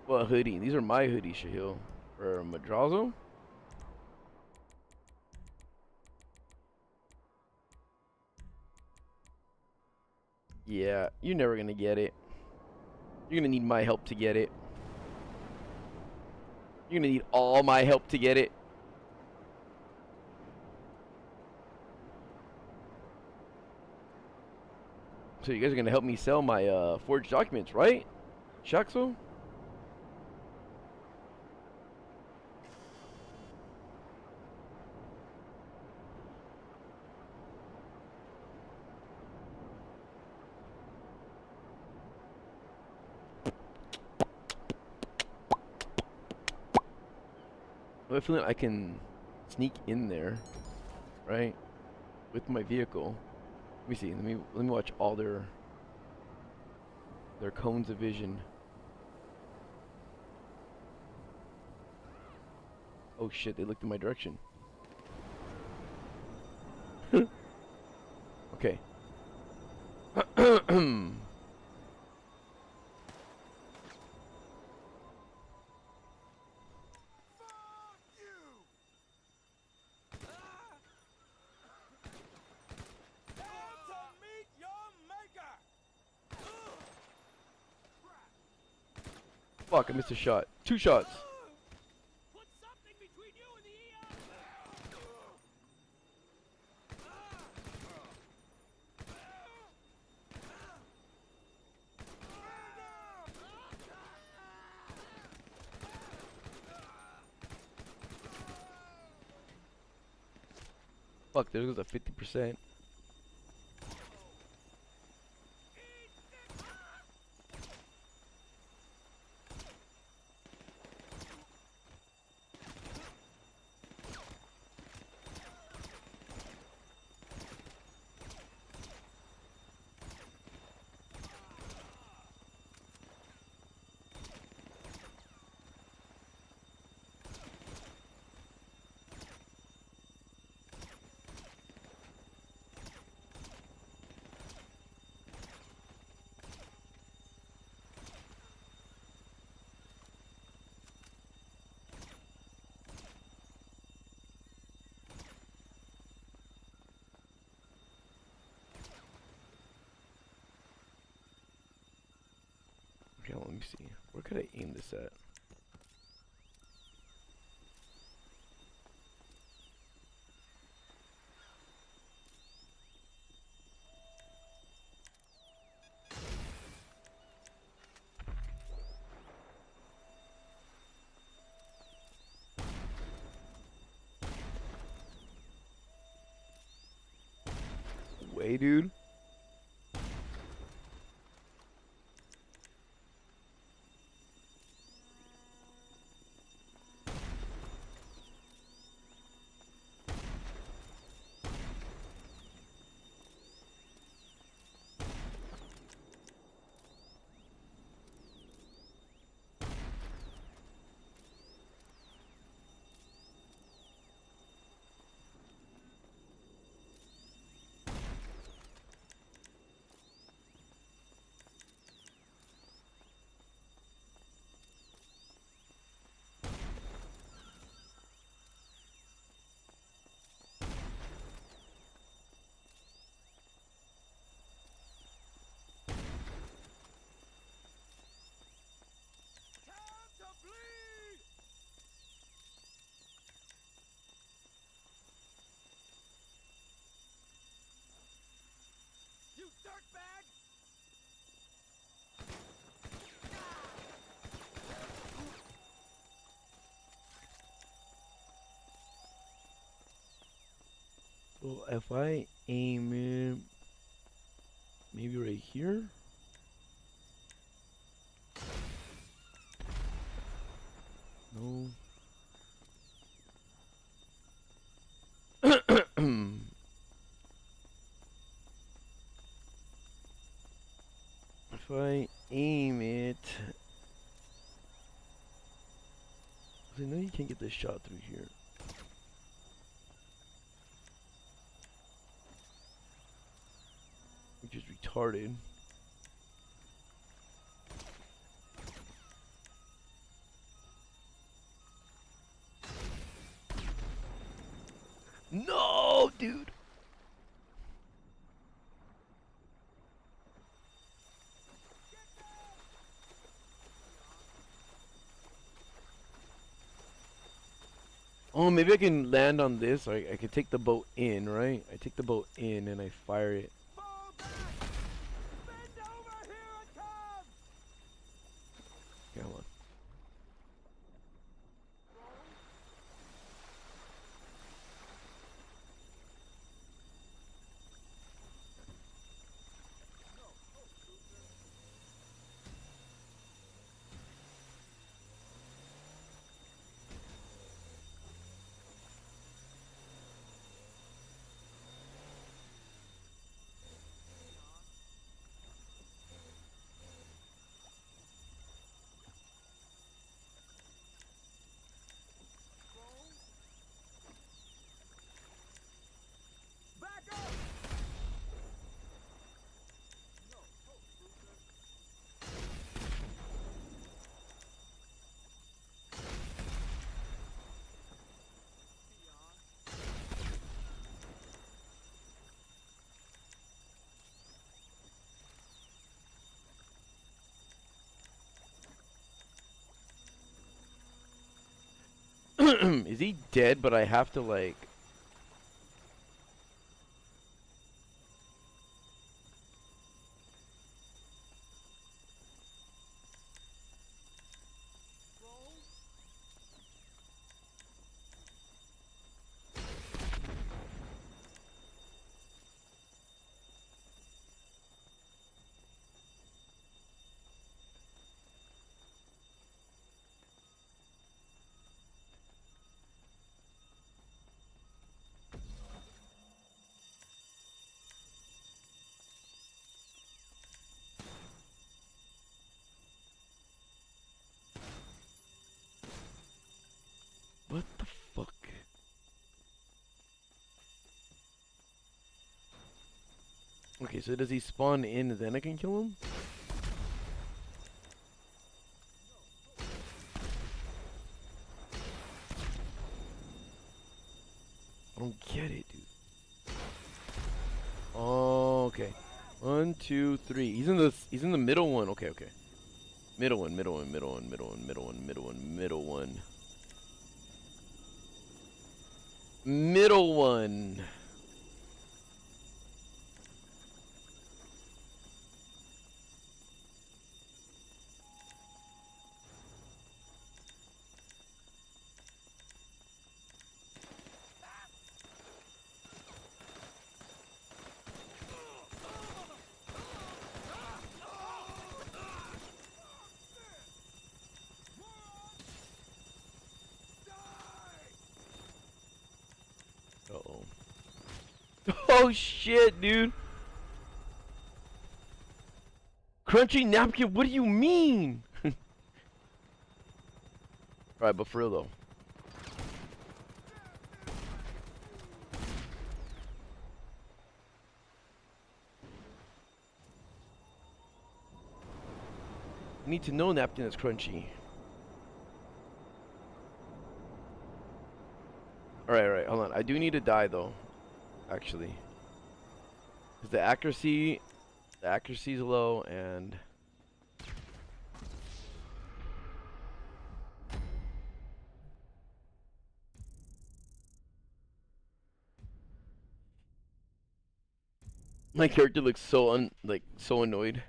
what hoodie? These are my hoodies, Shahil. Or Madrazo? Yeah, you're never gonna get it. You're gonna need my help to get it. You're gonna need all my help to get it. So you guys are gonna help me sell my forged documents, right? Shaxo? I have a feeling I can sneak in there, right? With my vehicle. Let me see. Let me watch all their cones of vision. Oh shit, they looked in my direction. Okay. Fuck, I missed a shot. 2 shots. Put something between you and the Fuck, there goes a 50%. Okay, let me see. Where could I aim this at? way, dude. Time to bleed! You dirtbag! Well, if I aim it, maybe right here. No. If I aim it, I know you can't get this shot through here. Which is retarded. No, dude. Oh, maybe I can land on this. I can take the boat in, right? I take the boat in and I fire it. Fall back! Bend over, here it comes! Come on. Back up! Is he dead? But I have to like. What the fuck? Okay, so does he spawn in and then I can kill him? I don't get it, dude. Oh, okay. 1, 2, 3. He's in the middle one. Okay, okay. Middle one, middle one, middle one, middle one, middle one, middle one, middle one. Middle one. Oh shit, dude. Crunchy napkin, what do you mean? Alright, but for real though. I need to know napkin that's crunchy. Alright, hold on. I do need to die though, actually. Because the accuracy's low and my character looks so so annoyed.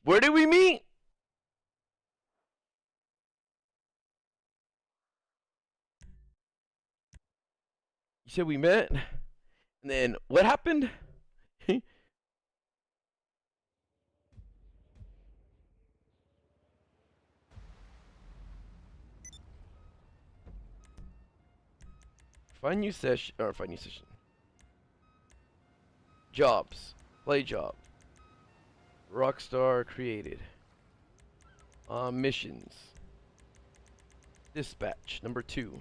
Where did we meet? You said we met? And then what happened? Find new session or find new session. Jobs. Play job. Rockstar created. Missions. Dispatch number 2.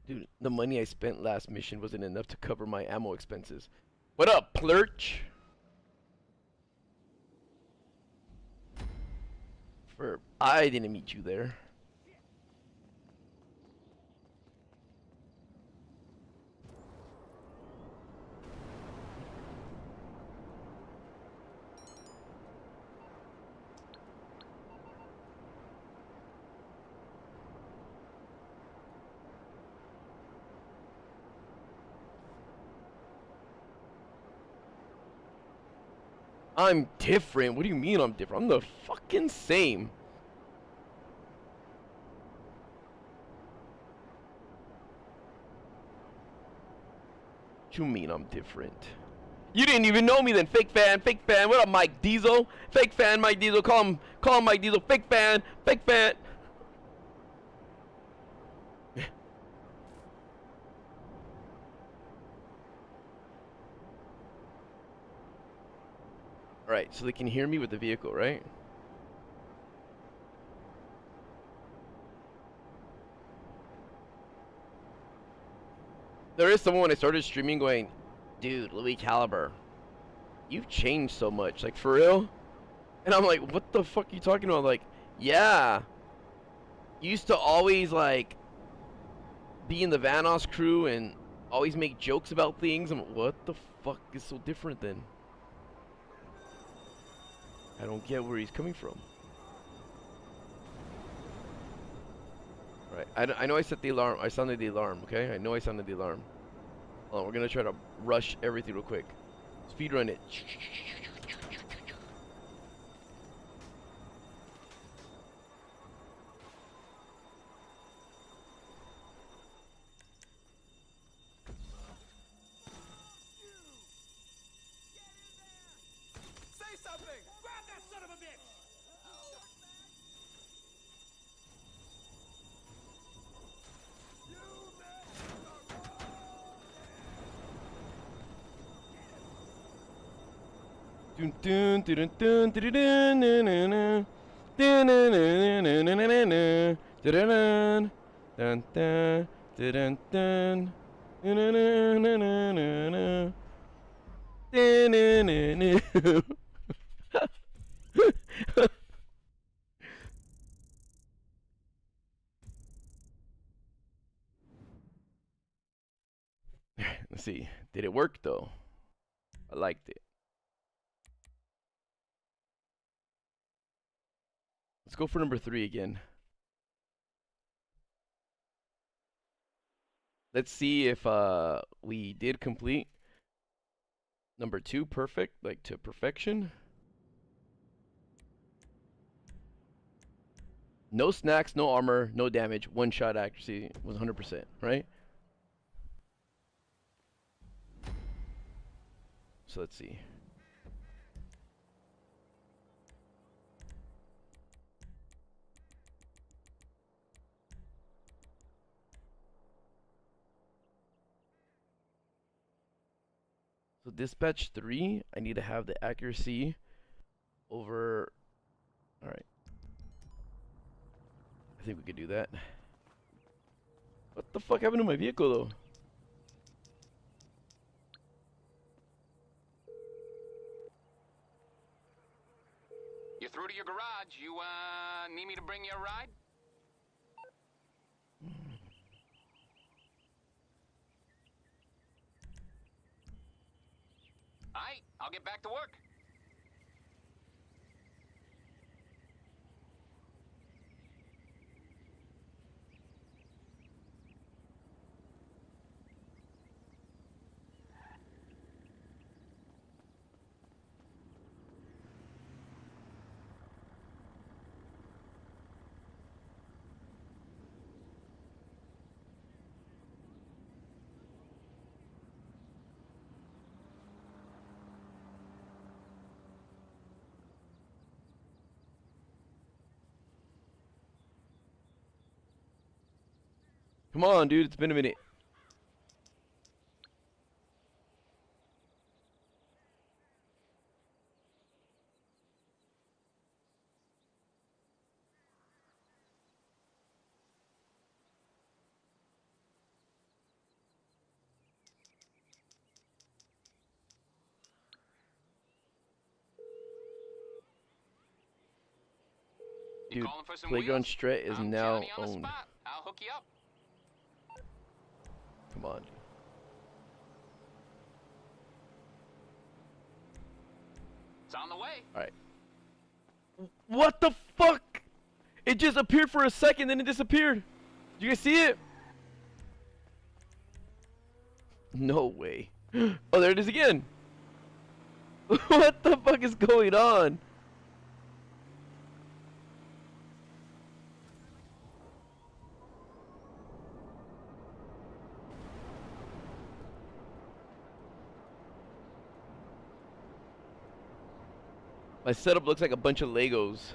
Dude, the money I spent last mission wasn't enough to cover my ammo expenses. What up, Plurch? I didn't meet you there. I'm different. What do you mean I'm different? I'm the fucking same. What you mean I'm different? You didn't even know me then, fake fan, fake fan. What up, Mike Diesel? Fake fan, Mike Diesel. Call him Mike Diesel. Fake fan, fake fan. Alright, so they can hear me with the vehicle, right? There is someone when I started streaming going, dude, Louis Caliber, you've changed so much, like for real? And I'm like, what the fuck are you talking about? Like, yeah, you used to always like be in the Vanos crew and always make jokes about things. I'm like, what the fuck is so different then? I don't get where he's coming from. Right, I know I set the alarm. I sounded the alarm, okay? I know I sounded the alarm. Hold on, we're gonna try to rush everything real quick. Speedrun it. Say something! Grab that son of a bitch! Dun dun dun dun dun dun dun dun dun dun dun dun dun dun Let's see. Did it work though? I liked it. Let's go for number 3 again. Let's see if we did complete number 2 perfect, like to perfection. No snacks, no armor, no damage, one shot accuracy was 100%, right? so let's see. So dispatch 3, I need to have the accuracy over. All right. I think we could do that. What the fuck happened to my vehicle though? You're through to your garage. You, need me to bring you a ride? Aight, I'll get back to work. Come on, dude. It's been a minute. You Dude, calling for some Playground wheels? Stret is I'm now Johnny on the owned. spot. I'll hook you up. Come on. It's on the way. Alright. What the fuck? It just appeared for a second, then it disappeared. Did you guys see it? No way. Oh, there it is again. What the fuck is going on? My setup looks like a bunch of Legos.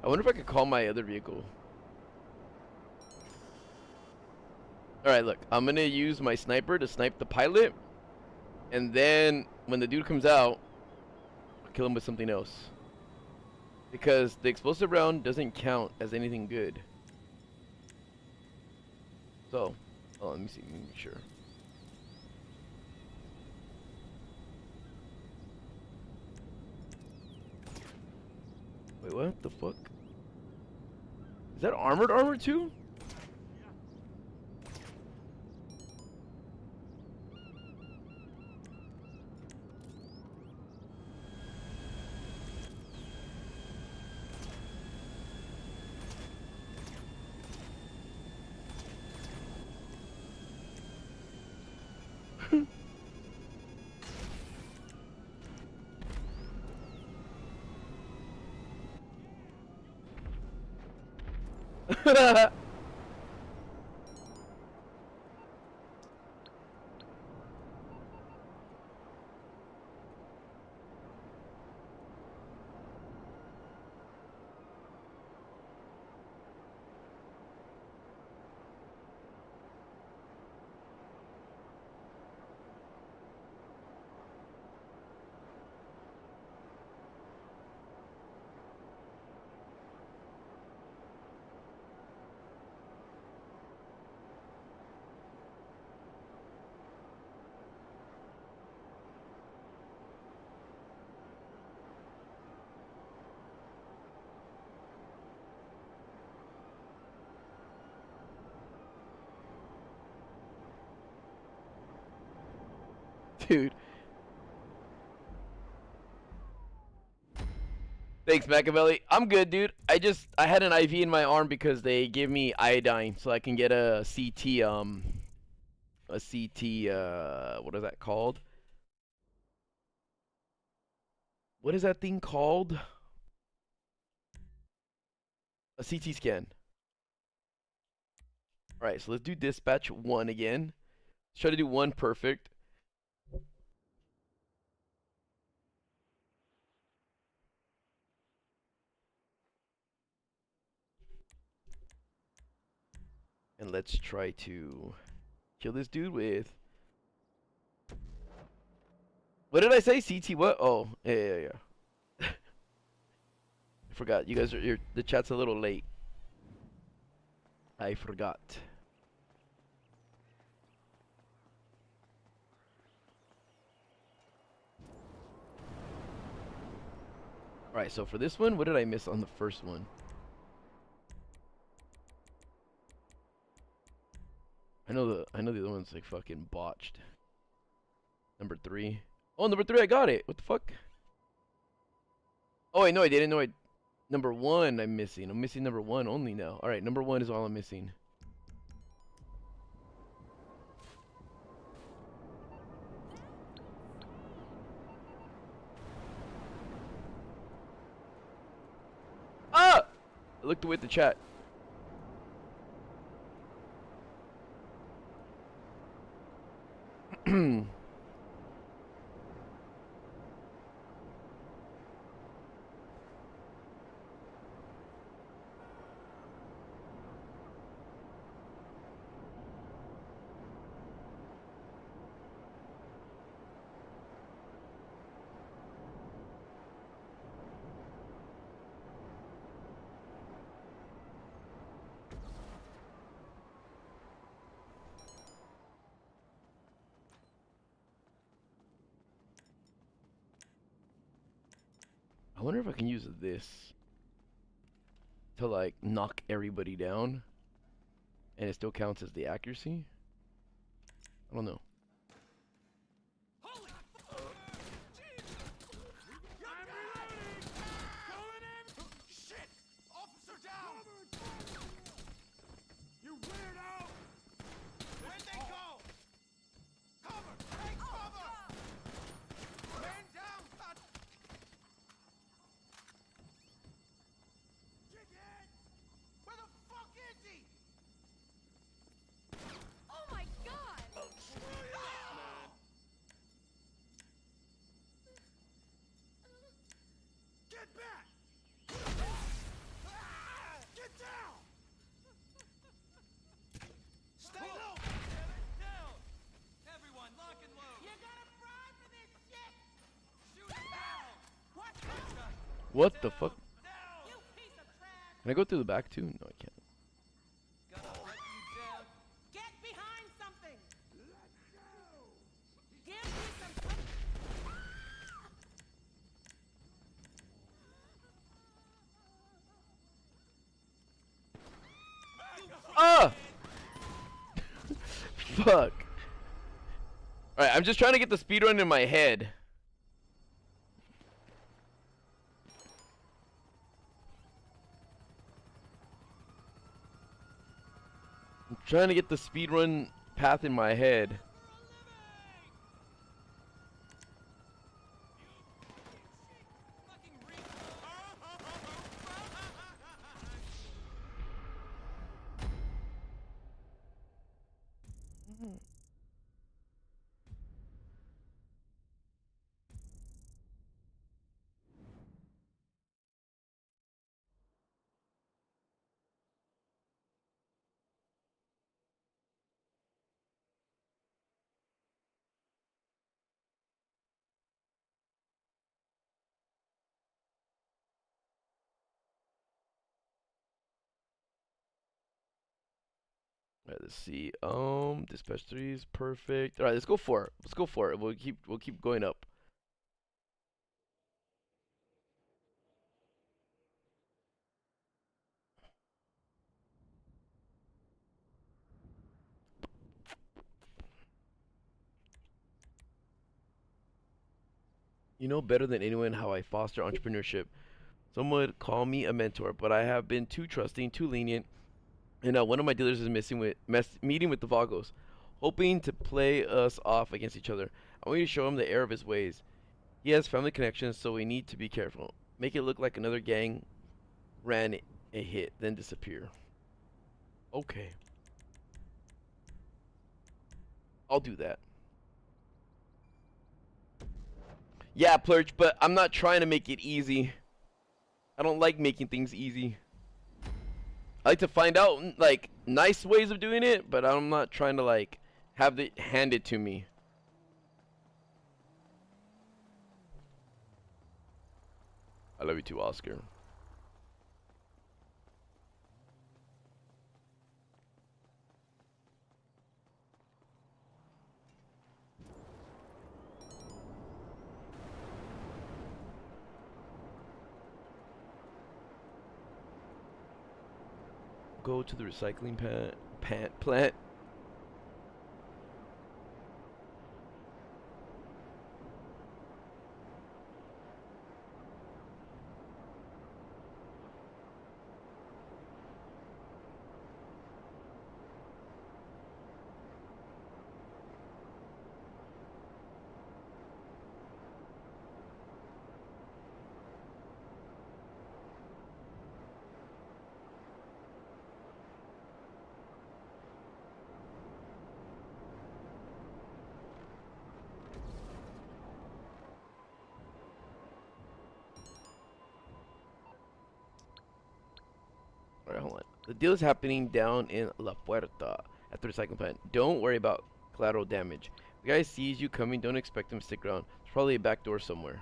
I wonder if I could call my other vehicle. Alright, look. I'm gonna use my sniper to snipe the pilot. And then, when the dude comes out, I'll kill him with something else. Because the explosive round doesn't count as anything good. So, oh, let me see. Let me make sure. Wait, what the fuck? Is that armored armor too? Dude. Thanks, Machiavelli. I'm good, dude. I had an IV in my arm because they gave me iodine so I can get a CT what is that called? What is that thing called? A CT scan. Alright, so let's do dispatch 1 again. Let's try to do 1 perfect. And let's try to kill this dude with... What did I say? CT what? Oh, yeah. I forgot. You guys are... the chat's a little late. I forgot. Alright, so for this one, what did I miss on the first one? I know the other one's like fucking botched. Number 3. Oh, number 3, I got it. What the fuck? Oh, wait, no, I didn't know. Number 1, I'm missing. I'm missing number 1 only now. All right, number 1 is all I'm missing. Ah! I looked away at the chat. I wonder if I can use this to like knock everybody down and it still counts as the accuracy. I don't know. Holy Jesus! I'm reloading! Going in! Shit! Officer down! You weirdo! Where'd they go? Cover! Take cover! Man down! God. Chicken! Where the fuck is he? Oh my god! Get back! Get down! Stay low! Down! Everyone, lock and load! You gotta fry for this shit! Shoot it down! What the fuck? Down! You piece of trash! Can I go through the back too? No, I can't. Gonna let you down! Get behind something! Let's go! Give me some... Ah! Fuck. Alright, I'm just trying to get the speedrun in my head. I'm trying to get the speedrun path in my head. Alright, let's see. Dispatch 3 is perfect. Alright, let's go for it. Let's go for it. We'll keep going up. You know better than anyone how I foster entrepreneurship. Some would call me a mentor, but I have been too trusting, too lenient, and now one of my dealers is meeting with the Vagos, hoping to play us off against each other. I want you to show him the error of his ways. He has family connections, so we need to be careful. Make it look like another gang ran a hit, then disappear. Okay, I'll do that. Yeah, Plurch, but I'm not trying to make it easy. I don't like making things easy. I like to find out like nice ways of doing it, but I'm not trying to like have it handed to me. I love you too, Oscar. Go to the recycling plant. Alright, hold on. The deal is happening down in La Puerta at the recycling plant. Don't worry about collateral damage. If the guy sees you coming, don't expect him to stick around. There's probably a back door somewhere.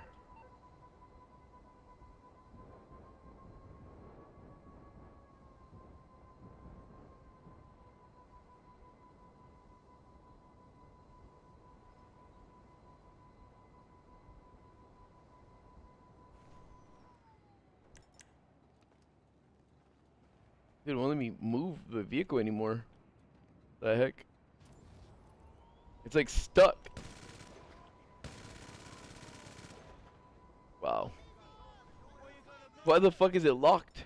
Dude, it won't let me move the vehicle anymore. The heck? It's like stuck. Wow. Why the fuck is it locked?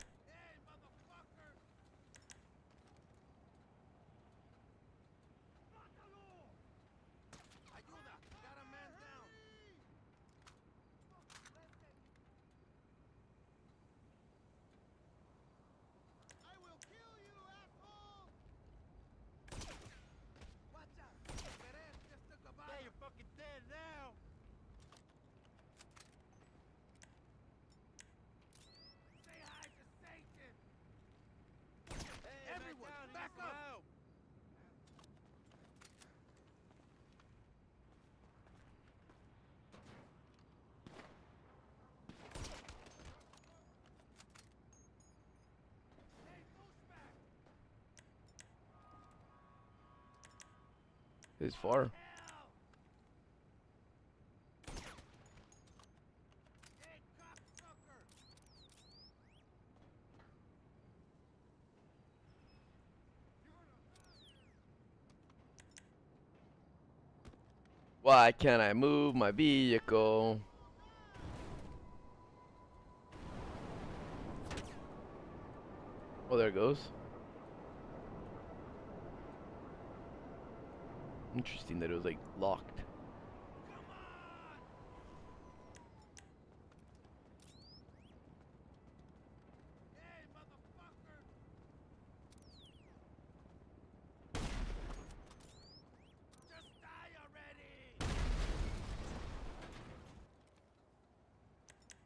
It's far. Why can't I move my vehicle? Oh, there it goes. Interesting that it was like locked.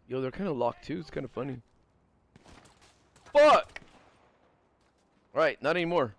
Yo, they're kind of locked too. It's kind of funny. Fuck! Alright, not anymore.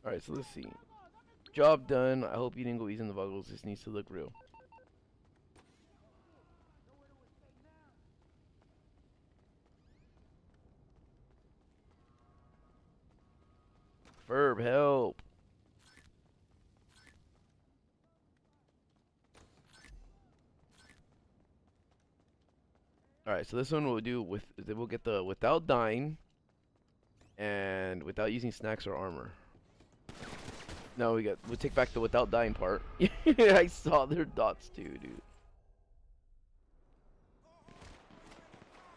Alright, so let's see. Job done. I hope you didn't go easy on the vocals. This needs to look real. Verb, help. Alright, so this one we'll do with, we'll get the without dying and without using snacks or armor. No, we'll take back the without dying part. I saw their dots too, dude.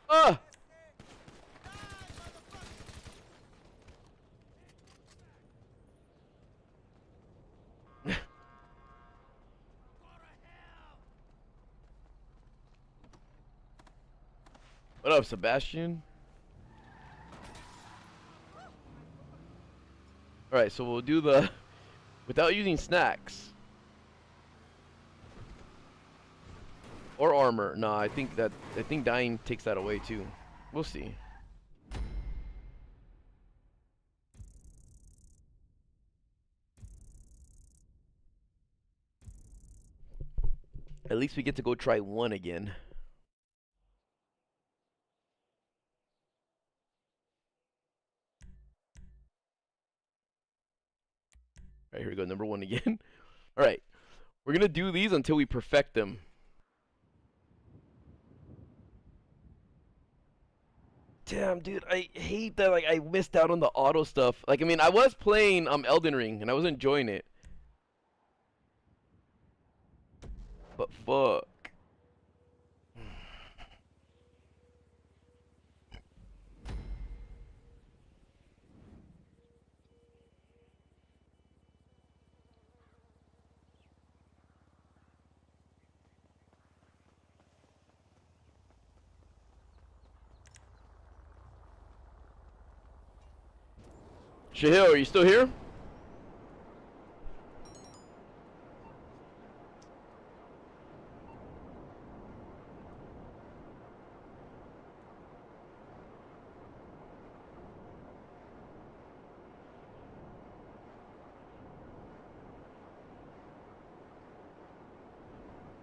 Ah! What up, Sebastian? Alright, so we'll do the without using snacks or armor. Nah, I think dying takes that away too. We'll see. At least we get to go try one again. Alright, here we go, number one again. Alright, we're gonna do these until we perfect them. Damn, dude, I hate that, like, I missed out on the auto stuff. Like, I mean, I was playing Elden Ring, and I was enjoying it. But fuck. Shahil, are you still here?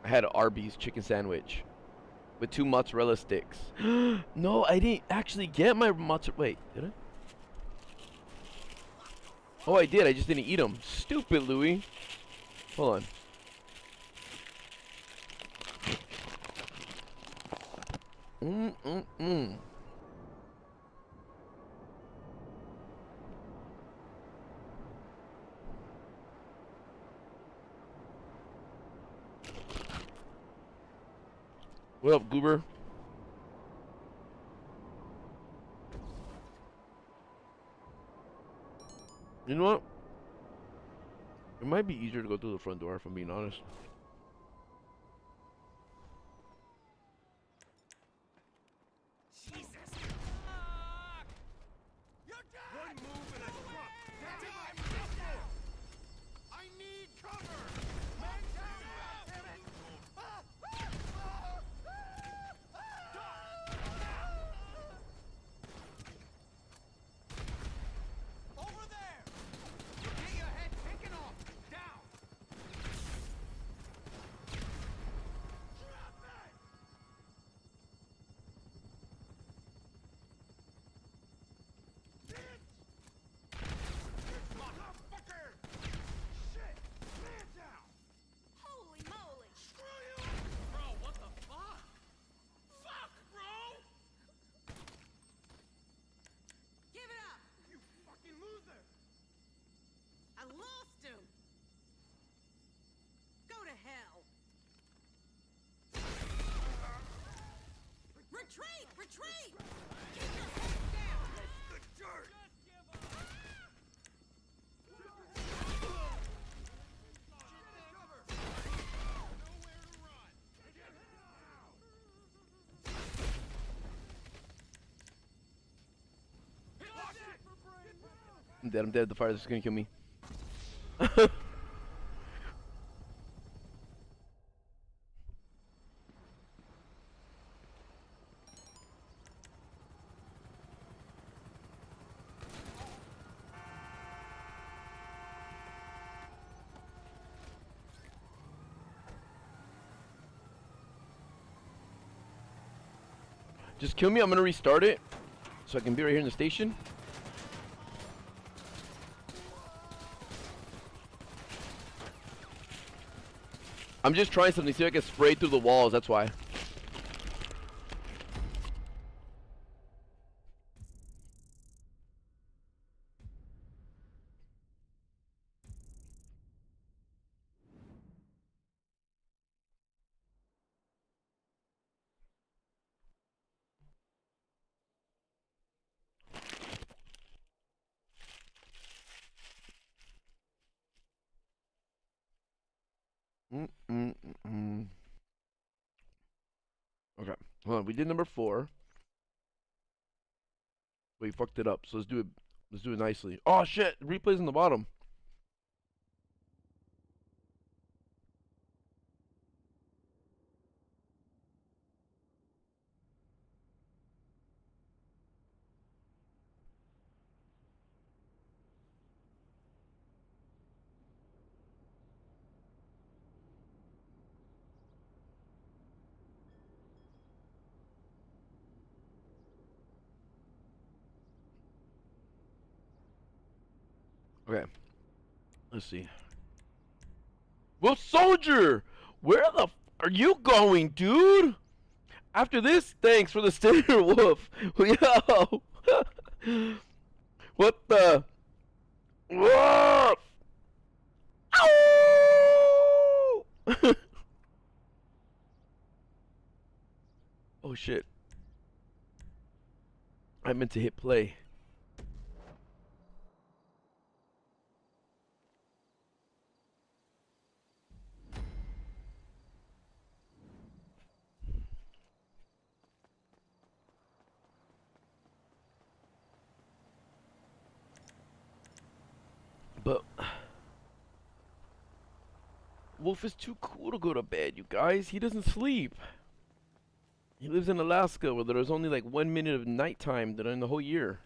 I had an Arby's chicken sandwich with 2 mozzarella sticks. No, I didn't actually get my mozzarella. Wait, did I? Oh, I did. I just didn't eat them. Stupid Louis. Hold on. What up, Goober? You know what? It might be easier to go through the front door, if I'm being honest. Jesus! You're dead! One move and I drop. That's my pistol! I need cover! Man down! Damn it! Over there! Get your head taken off! Down! Drop it! Motherfucker! Shit! Man down! Holy moly! Screw you! Bro, what the fuck? Fuck, bro! Give it up! You fucking loser! I lost him! Go to hell! Retreat! Retreat! Keep your head down! The dirt! I'm dead. I'm dead. The fire is gonna kill me. Just kill me. I'm gonna restart it so I can be right here in the station. I'm just trying something. See if I can spray through the walls. That's why. Okay, hold on. We did number 4. We fucked it up. So let's do it. Let's do it nicely. Oh shit! Replay's on the bottom. Okay. Let's see. Well, soldier, where the are you going, dude? After this, thanks for the sticker, Wolf. Yo, what the? Wolf! Ow! Oh shit! I meant to hit play. But Wolf is too cool to go to bed, you guys. He doesn't sleep. He lives in Alaska where there's only like 1 minute of nighttime during the whole year.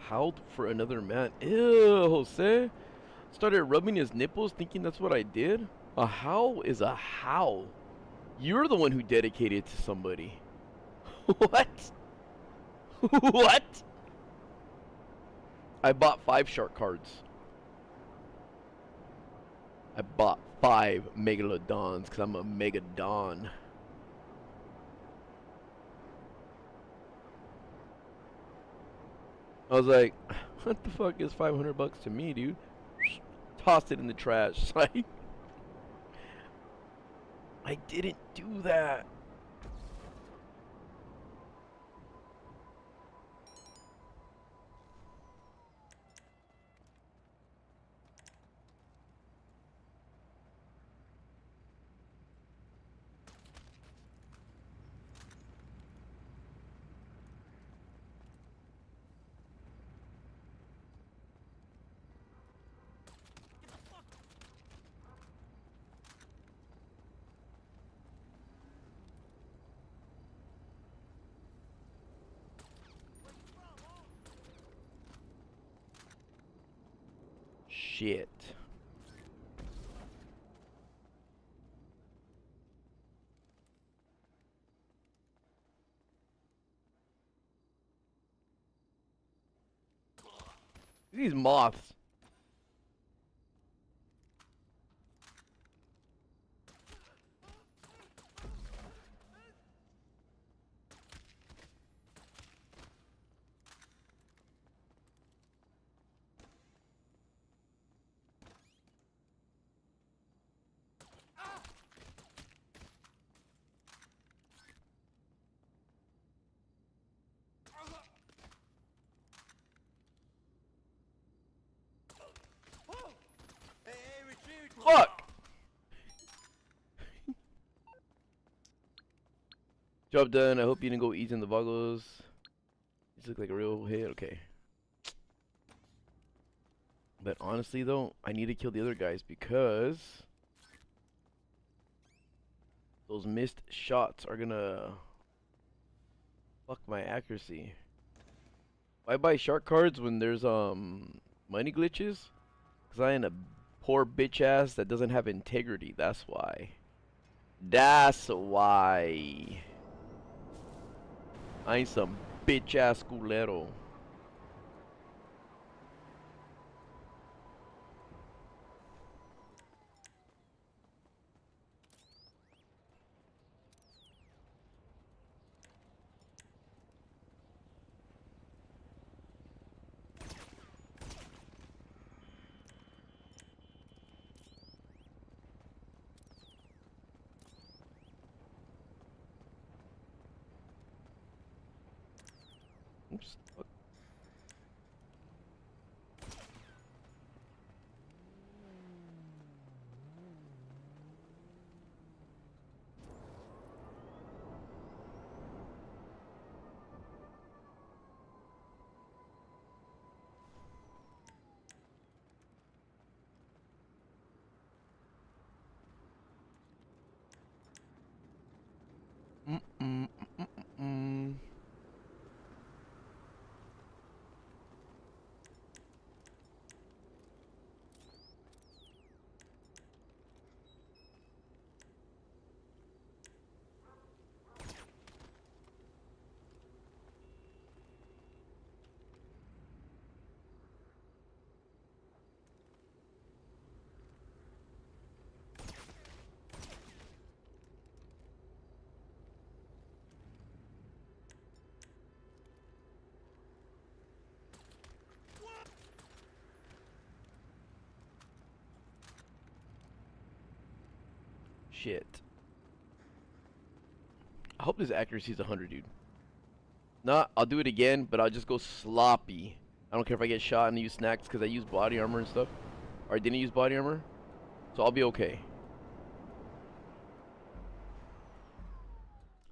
Howled for another man. Ew, Jose. Started rubbing his nipples thinking that's what I did? A howl is a howl. You're the one who dedicated to somebody. What? What? I bought 5 shark cards. I bought 5 megalodons because I'm a megadon. I was like, what the fuck is 500 bucks to me, dude? Tossed it in the trash. Like, I didn't do that. Shit. These moths. Fuck! Job done. I hope you didn't go easy on the Vagos. These look like a real hit. Okay. But honestly, though, I need to kill the other guys because those missed shots are gonna fuck my accuracy. Why buy shark cards when there's money glitches? Cause I ain't a poor bitch ass that doesn't have integrity. That's why. That's why. I ain't some bitch ass culero. Oops. Fuck. Mm. Shit. I hope this accuracy is 100, dude. Nah, I'll do it again, but I'll just go sloppy. I don't care if I get shot and use snacks because I use body armor and stuff. Or I didn't use body armor. So I'll be okay.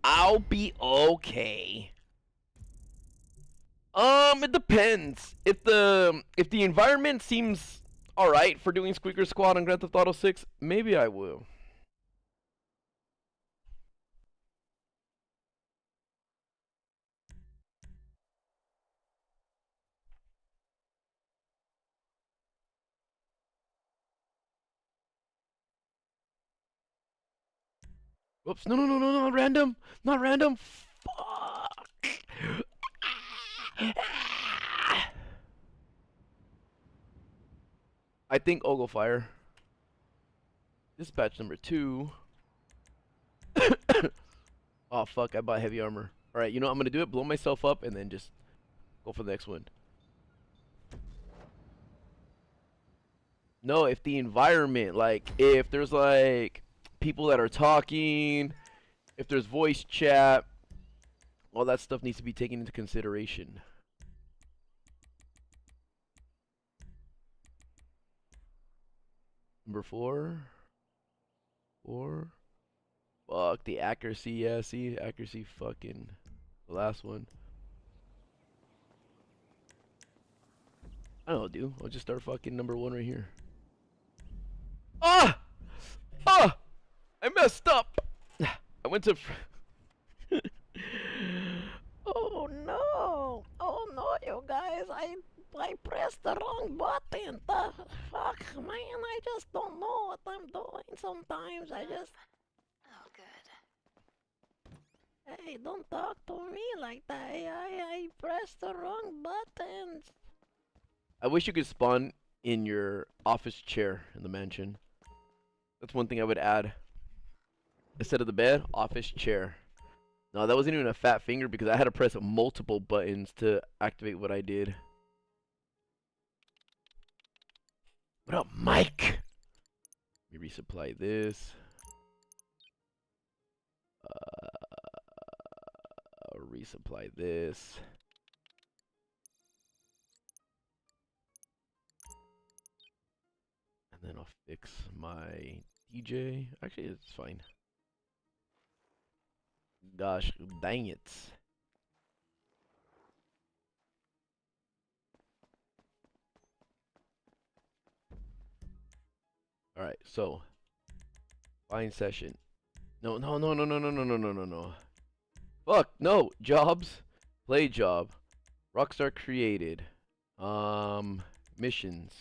I'll be okay. It depends. If the environment seems alright for doing Squeaker Squad on Grand Theft Auto 6, maybe I will. Whoops, no, not random. Not random. Fuck. I think Ogle Fire. Dispatch number 2. Oh fuck, I bought heavy armor. Alright, you know what I'm gonna do it, blow myself up and then just go for the next one. No, if the environment, like if there's like people that are talking, if there's voice chat, all that stuff needs to be taken into consideration. Number 4. 4. Fuck, the accuracy, yeah, see? Accuracy fucking the last one. I don't know, dude. I'll just start fucking number 1 right here. Ah! Ah! I messed up! I went to... Oh no! Oh no, you guys! I pressed the wrong button. The fuck, man! I just don't know what I'm doing. Sometimes I just. Oh, good. Hey, don't talk to me like that. I pressed the wrong buttons. I wish you could spawn in your office chair in the mansion. That's one thing I would add. Instead of the bed, office chair. No, that wasn't even a fat finger because I had to press multiple buttons to activate what I did. What up, Mike? Let me resupply this. Resupply this. And then I'll fix my DJ. Actually, it's fine. Gosh, dang it. Alright, so. Fine session. No. Fuck, no. Jobs. Play job. Rockstar created. Missions.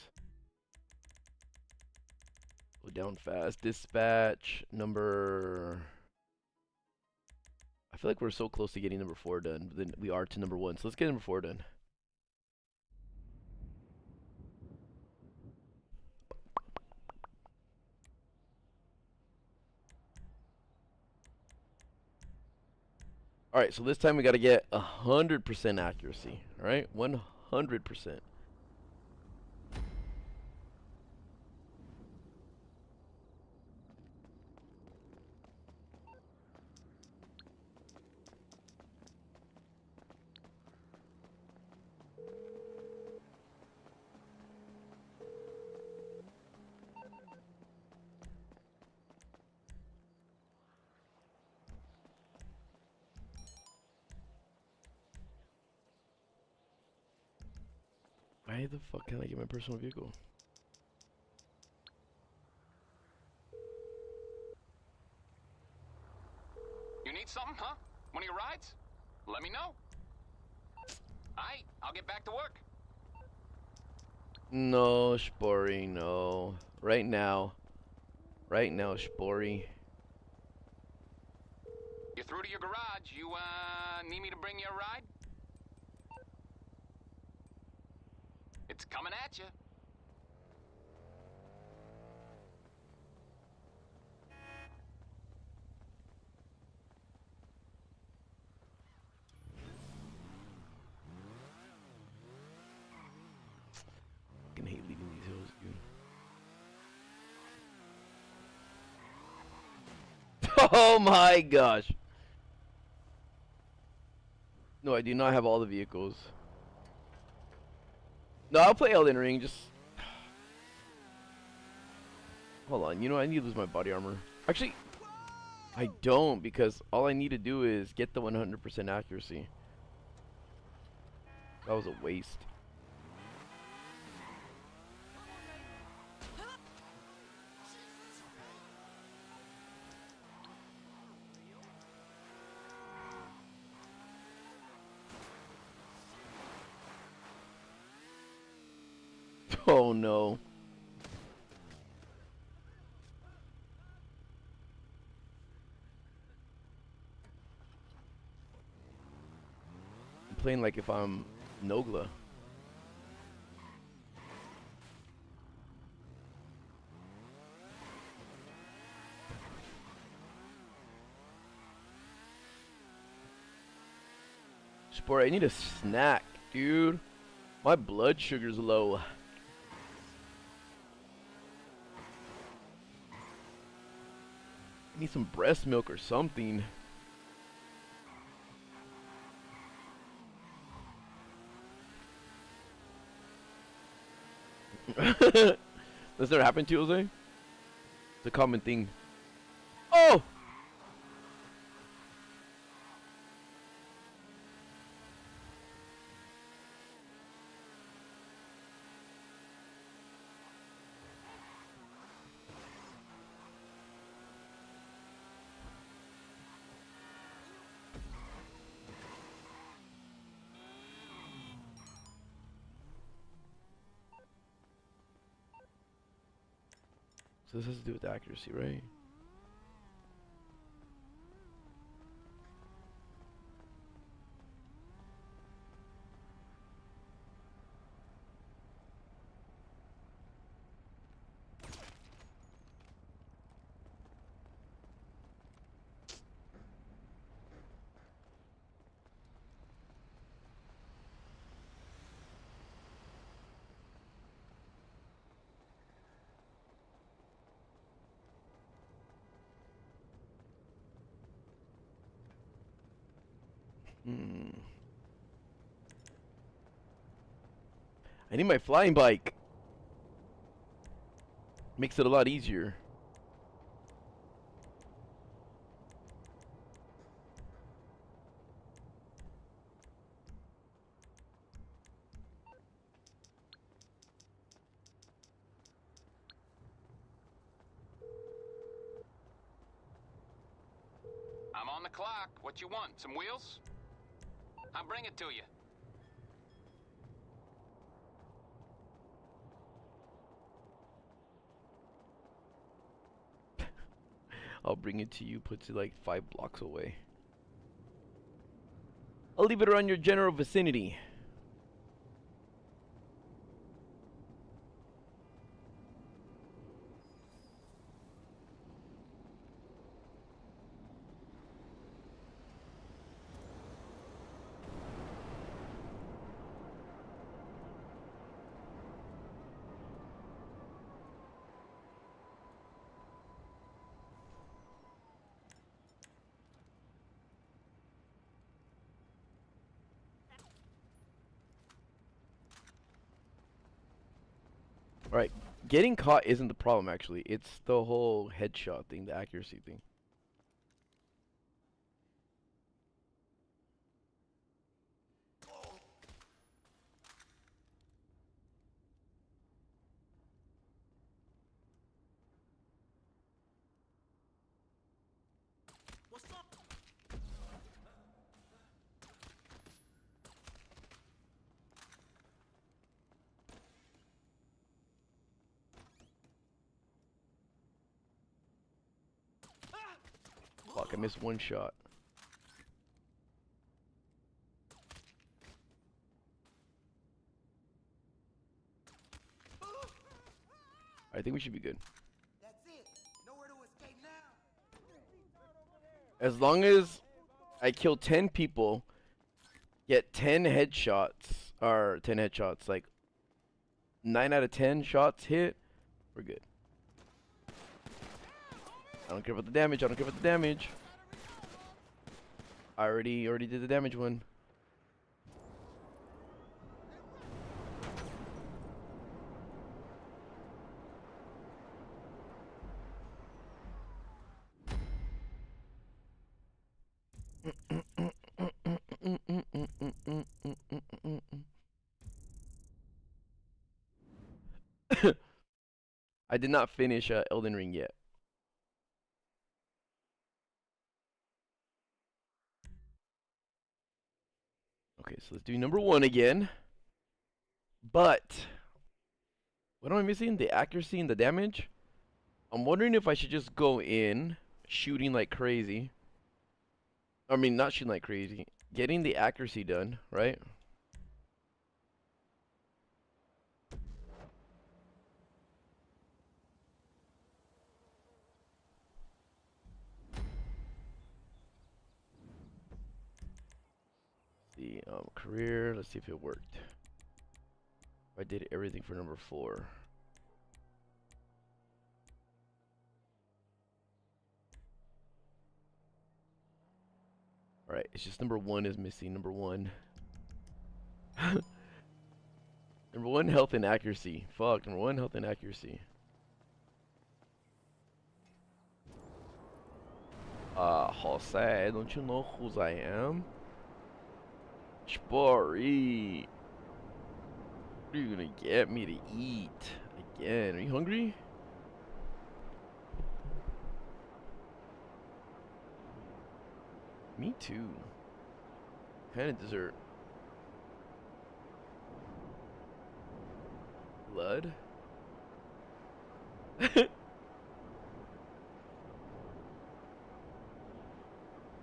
Go down fast. Dispatch number. I feel like we're so close to getting number 4 done, but then we are to number 1. So let's get number 4 done. All right, so this time we got to get 100% accuracy. All right, 100%. Why the fuck can't I get my personal vehicle? You need something, huh? One of your rides? Let me know. Aight, I'll get back to work. No, Spory, no. Right now. Right now, Spory. You're through to your garage. You, need me to bring you a ride? It's coming at you. Fucking hate leaving these hills, dude. Oh my gosh. No, I do not have all the vehicles. No, I'll play Elden Ring, just... Hold on, you know, I need to lose my body armor. Actually, I don't, because all I need to do is get the 100% accuracy. That was a waste. Oh no. I'm playing like if I'm Nogla. Sport, I need a snack, dude. My blood sugar's low. I need some breast milk or something. Does that happen to you, Jose? It's a common thing. Oh! So this has to do with accuracy, right? I need my flying bike. Makes it a lot easier. I'm on the clock. What you want? Some wheels? I'll bring it to you. I'll bring it to you. Puts it like 5 blocks away. I'll leave it around your general vicinity. Right. Getting caught isn't the problem, actually. It's the whole headshot thing, the accuracy thing. What's up? Fuck, I missed one shot. I think we should be good. That's it. Nowhere to escape now. As long as I kill 10 people, get 10 headshots, or 10 headshots, like 9 out of 10 shots hit, we're good. I don't care about the damage, I don't care about the damage. I already did the damage one. I did not finish Elden Ring yet. Okay, so let's do number 1 again. But what am I missing? The accuracy and the damage? I'm wondering if I should just go in shooting like crazy. I mean, not shooting like crazy. Getting the accuracy done, right? The career, let's see if it worked. I did everything for number 4. Alright, it's just number 1 is missing. Number 1. Number 1, health and accuracy. Fuck, number 1, health and accuracy. Jose, don't you know whose I am? Spori. What are you gonna get me to eat? Again, are you hungry? Me too. Kind of dessert. Blood?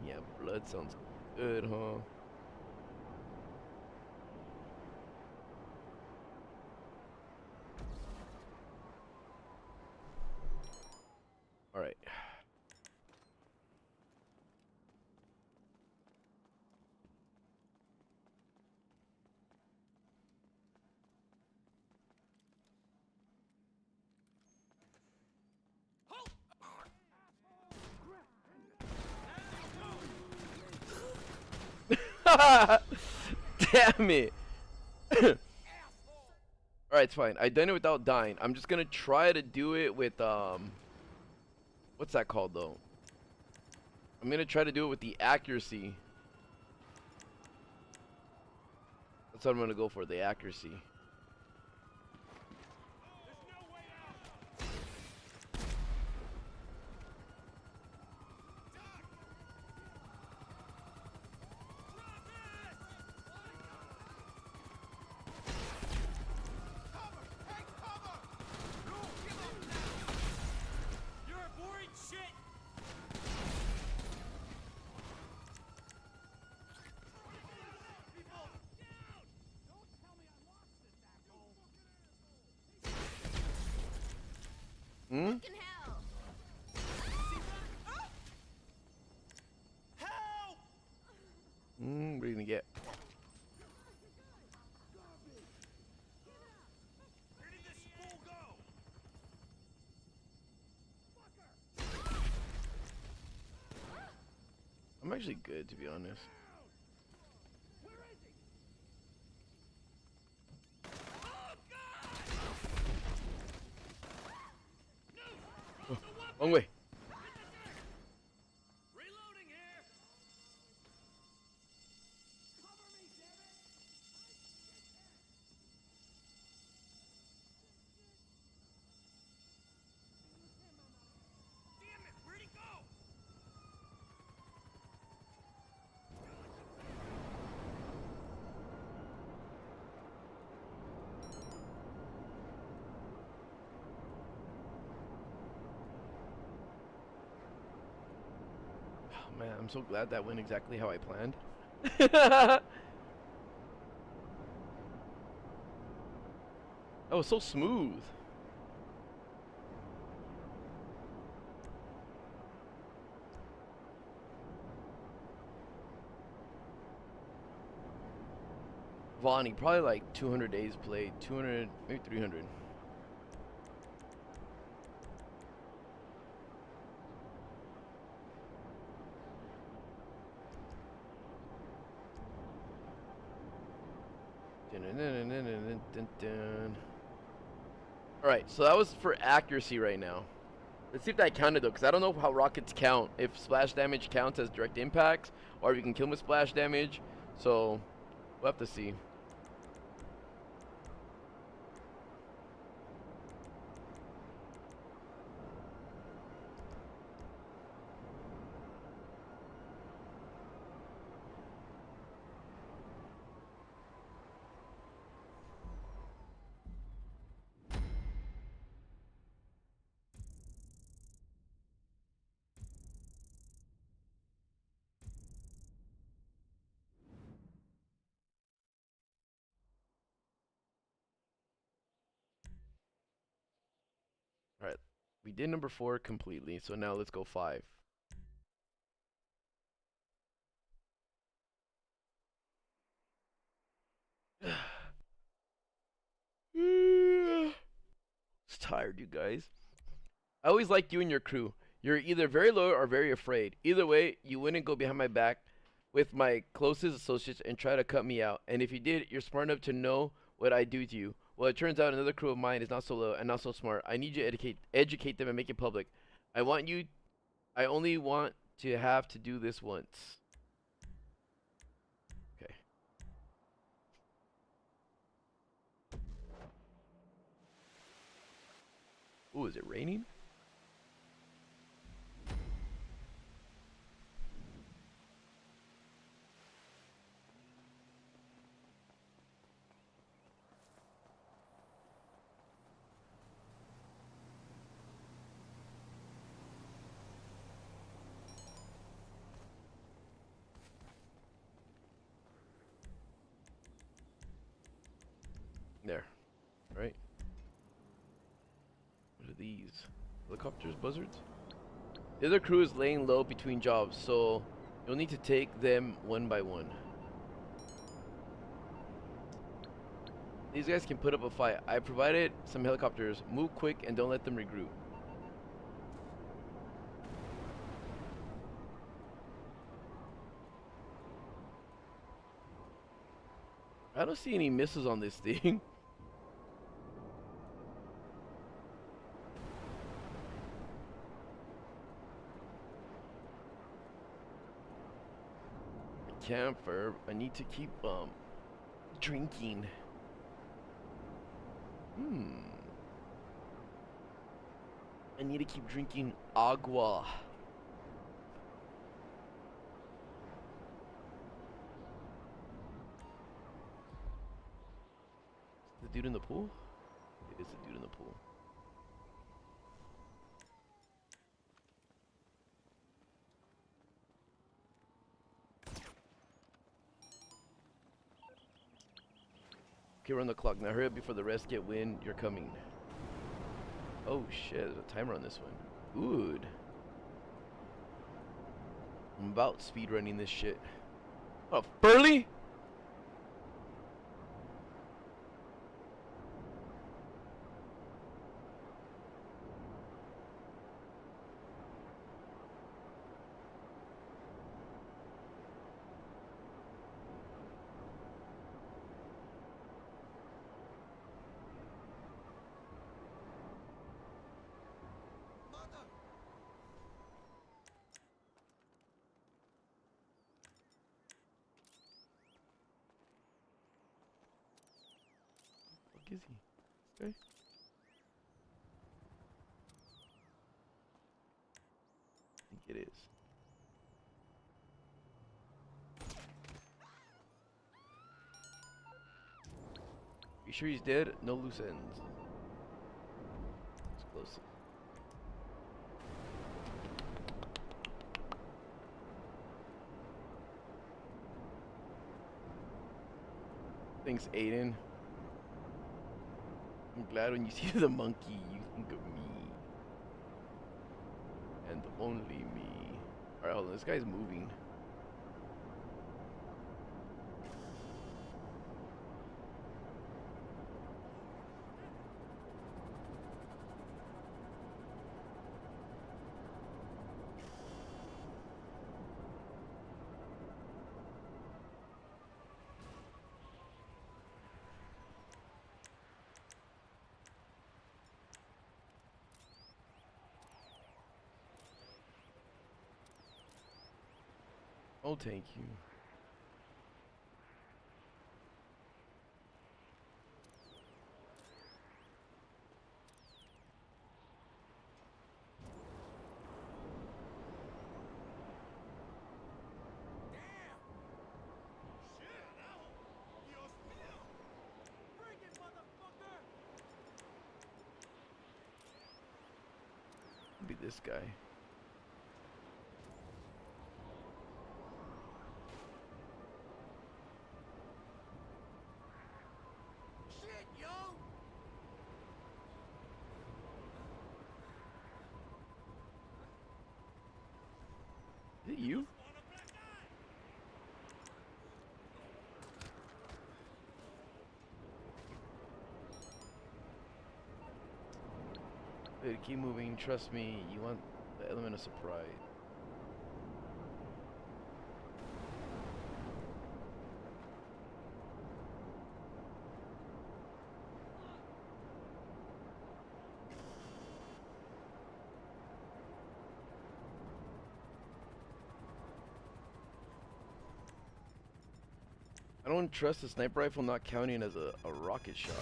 Yeah, blood sounds good, huh? Alright. Damn it. Alright, it's fine. I done it without dying. I'm just gonna try to do it with what's that called though? I'm gonna try to do it with the accuracy. That's what I'm gonna go for, the accuracy. You're a boring shit! Hmm? Fucking hell! Help! What are you gonna get? Where did this fool go? I'm actually good, to be honest. Oh, wrong way. Reloading here. Cover me, damn it! Damn it! Where'd he go? Oh, man, I'm so glad that went exactly how I planned. That was so smooth. Vonnie, probably like 200 days played. 200, maybe 300. Alright, so that was for accuracy right now. Let's see if that counted though, because I don't know how rockets count. If splash damage counts as direct impacts, or if you can kill them with splash damage. So, we'll have to see. Alright, we did number 4 completely, so now let's go 5. It's tired, you guys. I always liked you and your crew. You're either very loyal or very afraid. Either way, you wouldn't go behind my back with my closest associates and try to cut me out. And if you did, you're smart enough to know what I do to you. Well, it turns out another crew of mine is not so low and not so smart. I need you to educate them and make it public. I only want to have to do this once. Okay. Ooh, is it raining? There. Right? What are these? Helicopters? Buzzards? The other crew is laying low between jobs, so you'll need to take them one by one. These guys can put up a fight. I provided some helicopters. Move quick and don't let them regroup. I don't see any missiles on this thing. Camphor. I need to keep drinking. I need to keep drinking agua. Is the dude in the pool? It is the dude in the pool. Okay, run the clock. Now hurry up before the rest get wind. You're coming. Oh shit, there's a timer on this one. Good. I'm about speedrunning this shit. Oh, Burley? Mother! What is he? Okay. I think it is. You sure he's dead? No loose ends. It's close. Thanks, Aiden. I'm glad when you see the monkey, you think of me. And only me. Alright, hold on. This guy's moving. Oh, thank you. Damn! Shit, now! Dios mío! Bring it, motherfucker! Be this guy. Shit, yo! Is it you? Want a black eye? Dude, keep moving. Trust me. You want the element of surprise. I don't trust the sniper rifle not counting as a rocket shot.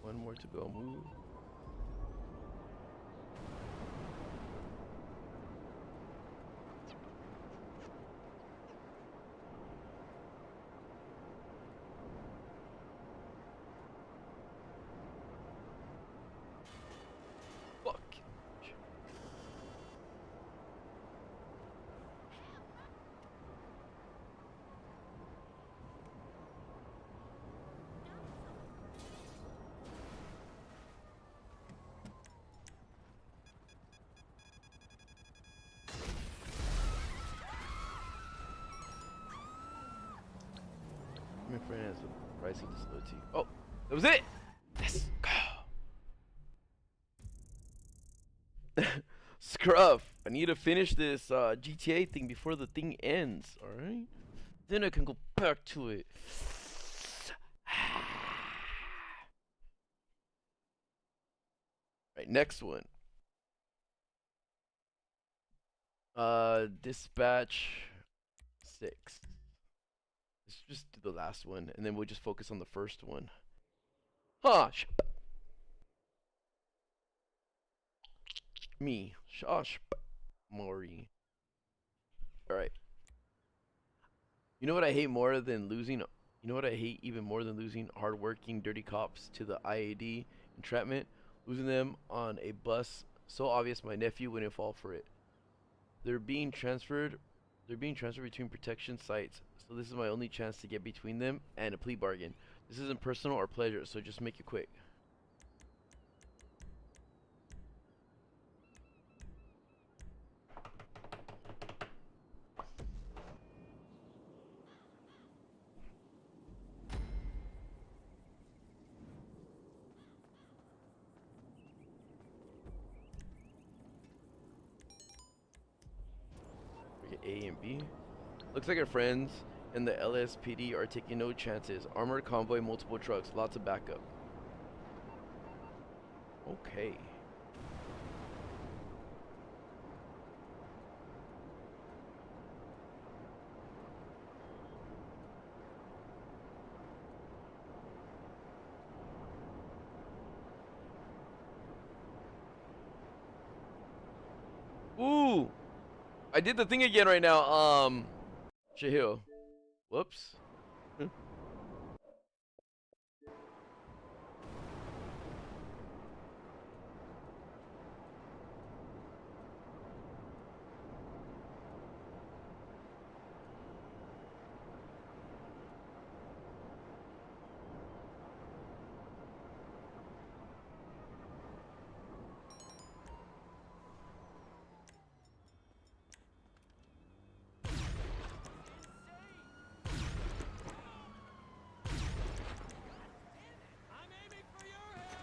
One more to go. Move. Fuck. My friend has a price of disloyalty. Oh, that was it. Let's go. Scruff. I need to finish this GTA thing before the thing ends. All right. Then I can go back to it. Right, next one. Dispatch 6. Let's just do the last one, and then we'll just focus on the first one. Huh? Me. Shosh. Mori. All right. You know what I hate more than losing? You know what I hate even more than losing hardworking, dirty cops to the IAD entrapment? Losing them on a bus so obvious my nephew wouldn't fall for it. They're being transferred They're being transferred between protection sites, so this is my only chance to get between them and a plea bargain. This isn't personal or pleasure, so just make it quick. We get A and B. Looks like our friends in the LSPD are taking no chances. Armored convoy, multiple trucks, lots of backup. Okay. Ooh! I did the thing again right now. Shahil. Whoops. I'm aiming for your head!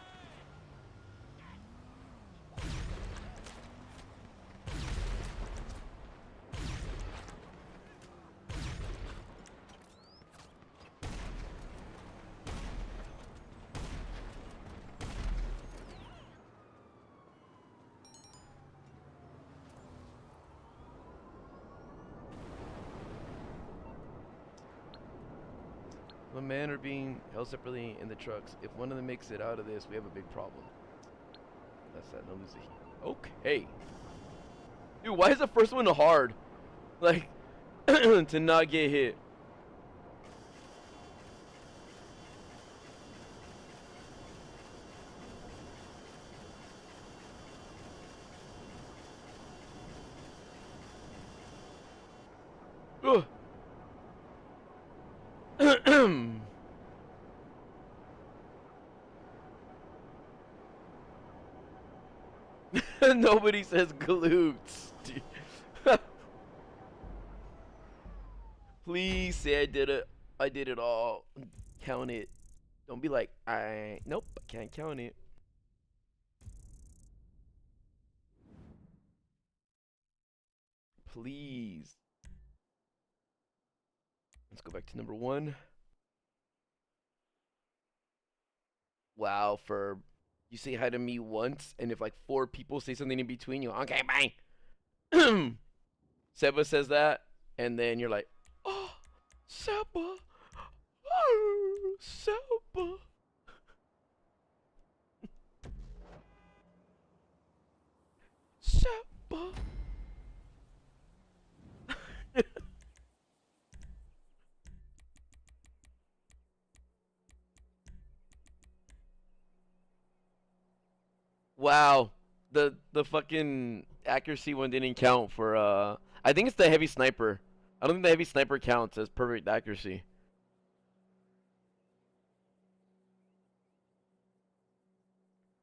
The men are being held separately in the trucks. If one of them makes it out of this, we have a big problem. That's that. No lose the heat. Okay. Dude, why is the first one hard? Like, to not get hit. Ugh. Nobody says glutes. Dude. Please say I did it. I did it all. Count it. Don't be like, nope, I can't count it. Please. Let's go back to number 1. Wow, for you say hi to me once, and if like 4 people say something in between, you okay, bye. Seba says that, and then you're like, oh, Seba, oh, Seba. Seba. Wow, the fucking accuracy one didn't count for I think it's the heavy sniper. I don't think the heavy sniper counts as perfect accuracy.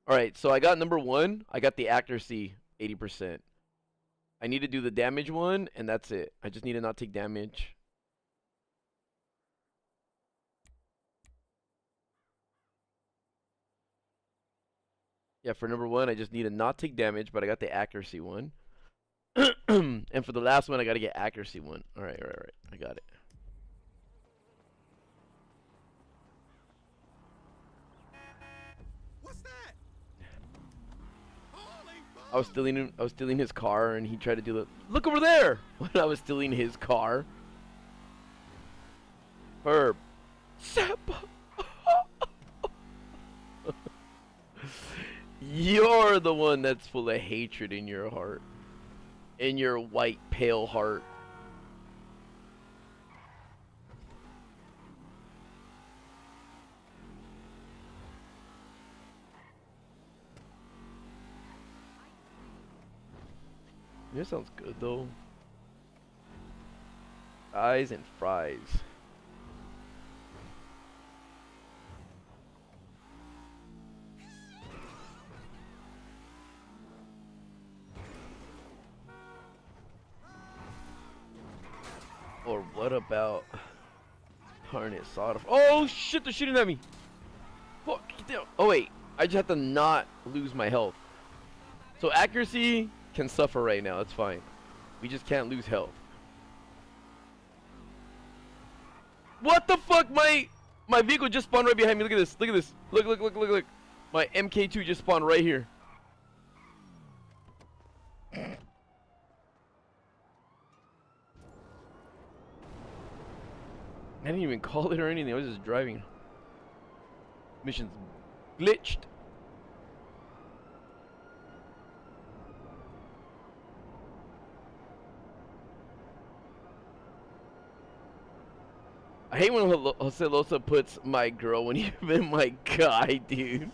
All right, so I got number 1. I got the accuracy 80%. I need to do the damage one, and that's it. I just need to not take damage. Yeah, for number 1, I just need to not take damage, but I got the accuracy one. And for the last one, I got to get accuracy one. All right, all right, all right. I got it. What's that? Holy I was stealing his car, and he tried to do the look over there when I was stealing his car. Herb, Sep. You're the one that's full of hatred in your heart, in your white pale heart. This sounds good though. eyes and fries. Or what about harness solder? Oh shit, they're shooting at me. Fuck, get down. Oh wait, I just have to not lose my health. So accuracy can suffer right now, it's fine. We just can't lose health. What the fuck? My vehicle just spawned right behind me. Look at this. Look at this. Look. My MK2 just spawned right here. I didn't even call it or anything. I was just driving. Mission's glitched. I hate when Joselosa puts my girl when you've been my guy, dude.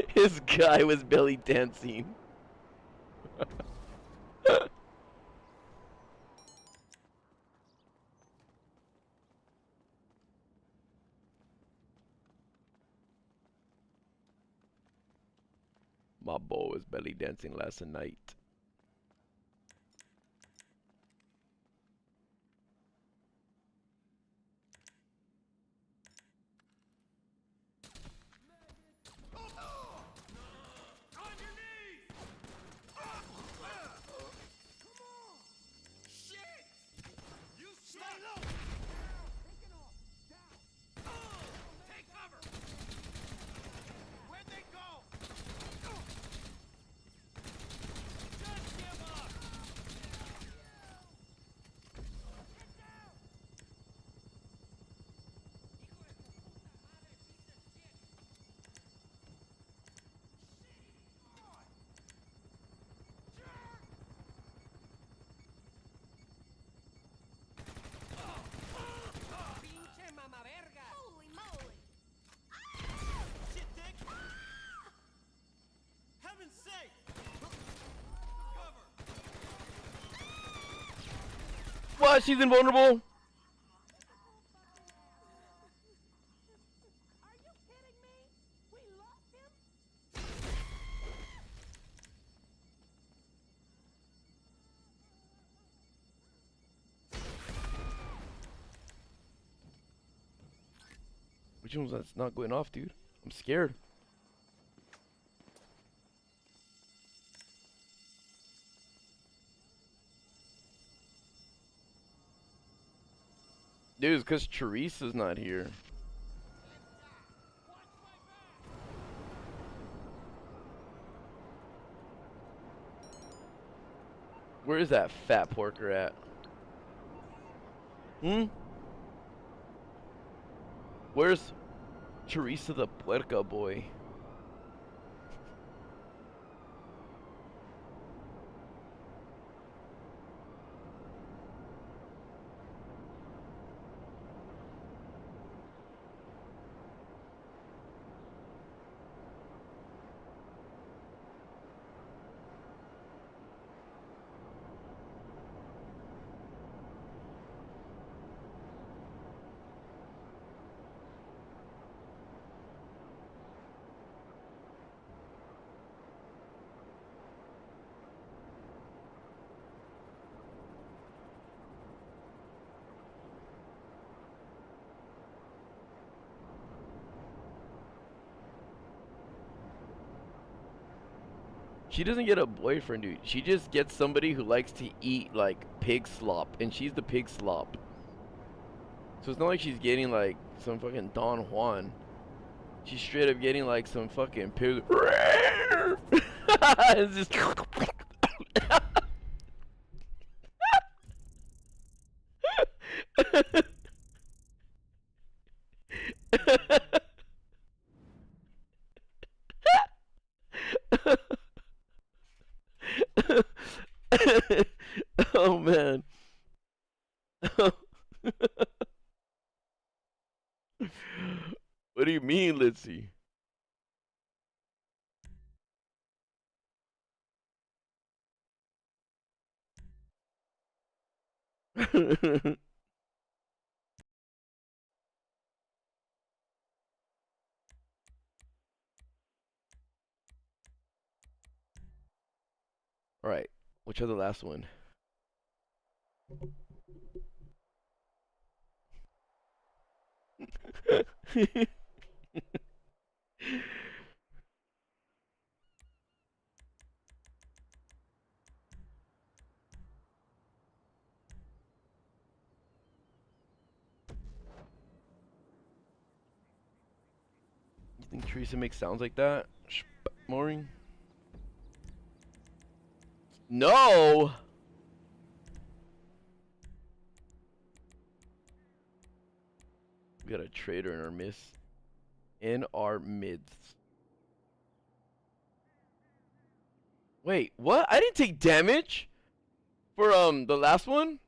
His guy was belly dancing. My boy was belly dancing last night. What? She's invulnerable? Which one's that's not going off, dude? I'm scared. Dude, it's because Teresa's not here. Where is that fat porker at? Where's Teresa the Puerca boy? She doesn't get a boyfriend, dude. She just gets somebody who likes to eat, like, pig slop. And she's the pig slop. So it's not like she's getting, like, some fucking Don Juan. She's straight up getting, like, some fucking pig. It's just... Oh man. What do you mean, let's see? All right, which are the last one? You think Teresa makes sounds like that? Maureen? No! We got a traitor in our midst. In our midst. Wait, what? I didn't take damage for the last one?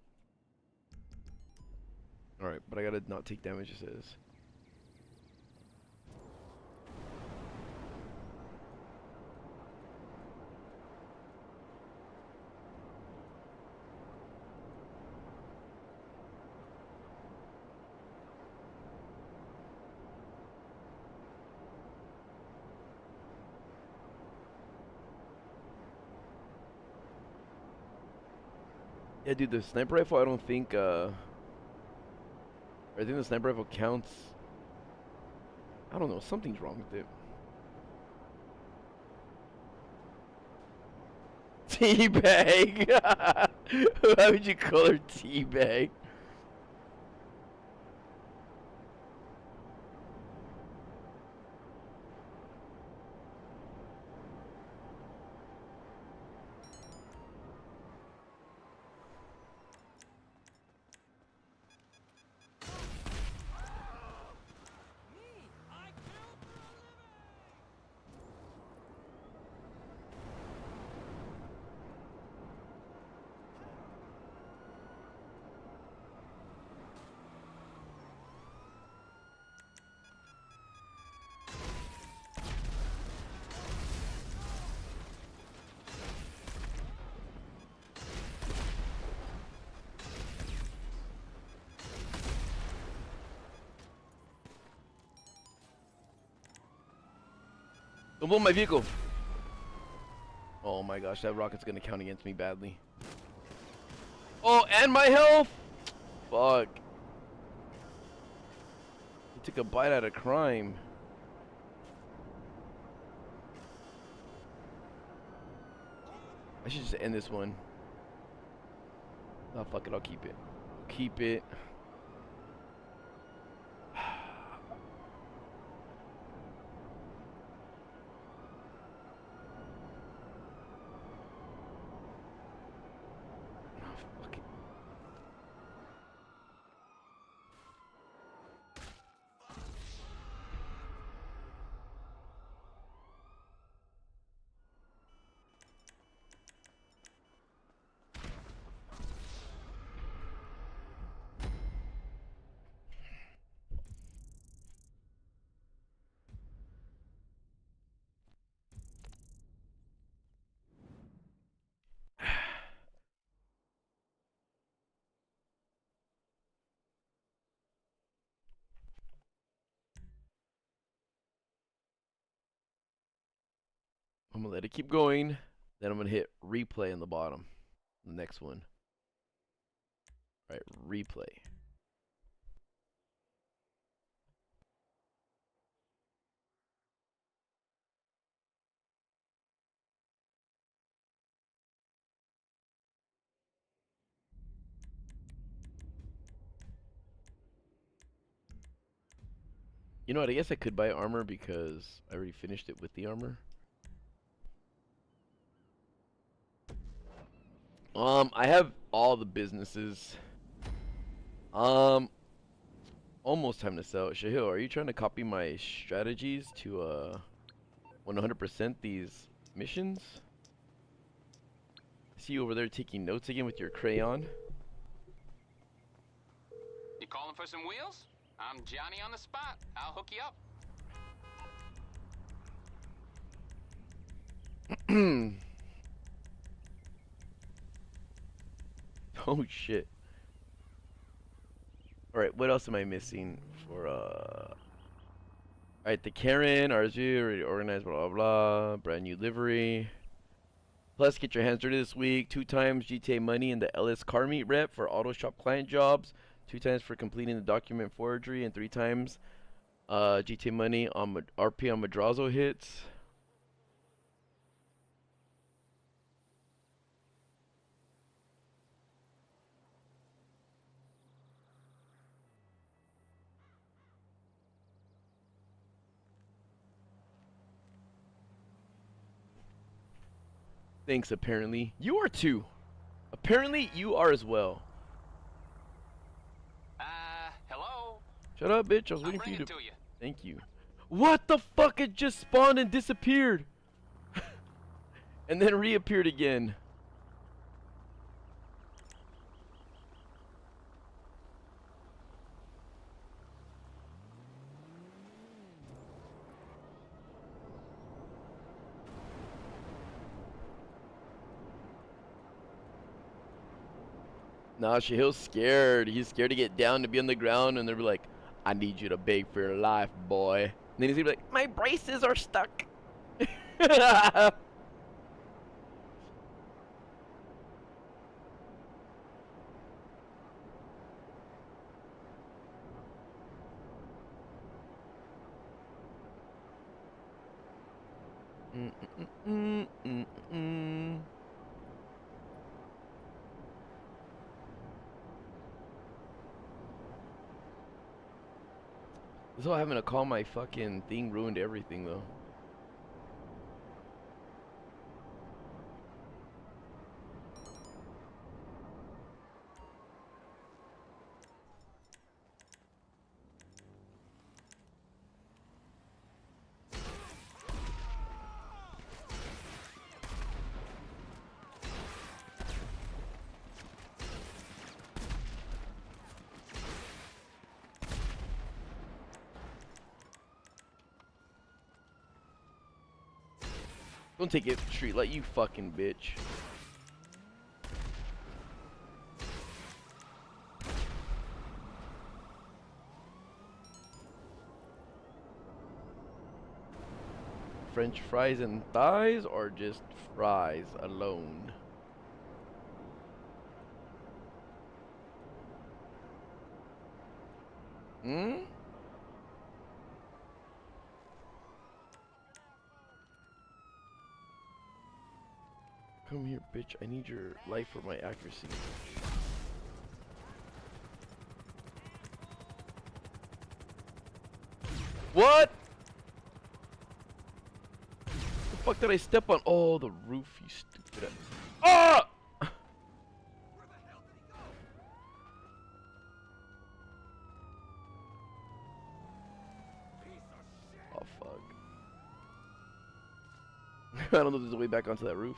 Alright, but I gotta not take damage, it says. Yeah, dude, the sniper rifle, I don't think, I think the sniper rifle counts. I don't know, something's wrong with it. Teabag! Why would you call her Teabag? Don't blow my vehicle. Oh my gosh, that rocket's gonna count against me badly. Oh, and my health! Fuck. He took a bite out of crime. I should just end this one. Oh, fuck it, I'll keep it. Keep it. I'm gonna let it keep going. Then I'm gonna hit replay on the bottom. The next one. All right, replay. You know what? I guess I could buy armor because I already finished it with the armor. I have all the businesses. Almost time to sell. Shahil, are you trying to copy my strategies to 100% these missions? I see you over there taking notes again with your crayon. You calling for some wheels? I'm Johnny on the spot. I'll hook you up. Oh shit. All right, what else am I missing for All right, the Karen, RSU, already organized, blah, blah, blah. Brand new livery. Plus, get your hands dirty this week. 2 times GTA money in the LS car meet rep for auto shop client jobs. 2 times for completing the document forgery. And 3 times GTA money on RP on Madrazo hits. Thanks, apparently. You are too. Apparently, you are as well. Hello? Shut up, bitch. I was I'm waiting for you bringing to... to you. Thank you. What the fuck? It just spawned and disappeared. And then reappeared again. Nah, Shahil's scared. He's scared to get down to be on the ground, and they'll be like, I need you to beg for your life, boy. And then he's gonna be like, my braces are stuck. This whole having to call my fucking thing ruined everything, though. Don't take it, Streetlight, you fucking bitch. French fries and thighs, or just fries alone? Hmm? Come here, bitch. I need your life for my accuracy. What? The fuck did I step on? Oh, the roof, you stupid ass. Ah! Oh, fuck. I don't know if there's a way back onto that roof.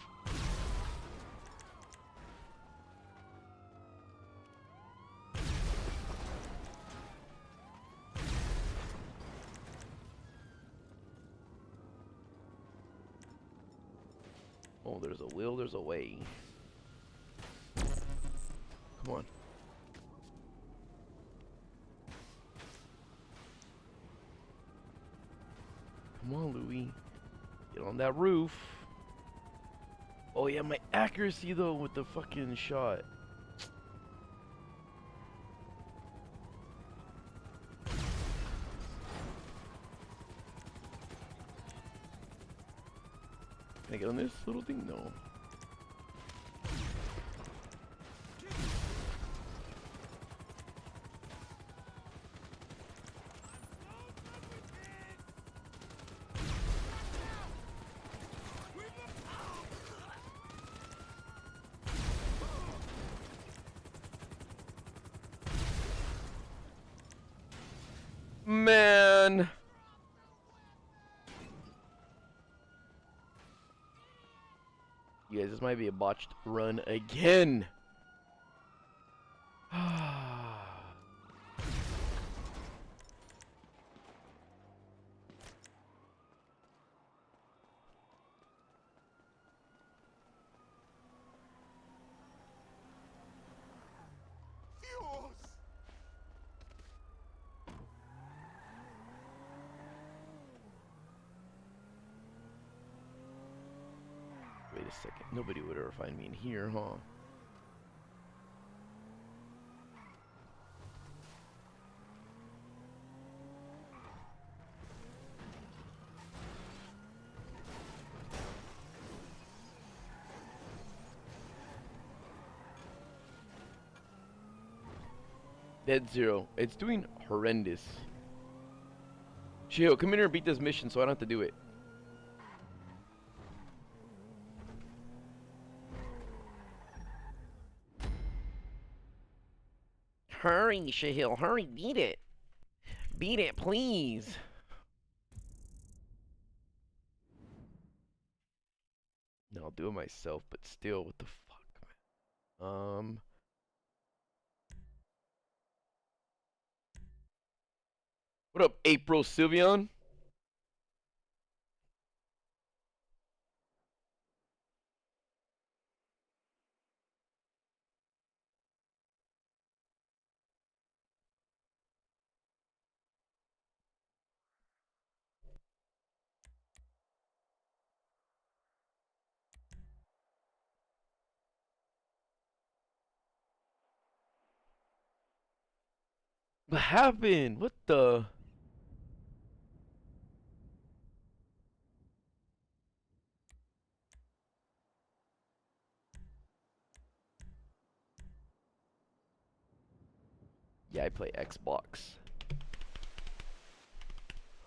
Oh, there's a will, there's a way. Come on. Come on, Louis. Get on that roof. Oh, yeah, my accuracy, though, with the fucking shot. Can I get on this little thing? No. Man. You guys, this might be a botched run again. Nobody would ever find me in here, huh? Dead Zero. It's doing horrendous. Shio, come in here and beat this mission so I don't have to do it. Hurry, Shahil, hurry, beat it. Beat it, please. No, I'll do it myself, but still, what the fuck, man? What up, April Sylveon? What happened? What the? Yeah, I play Xbox.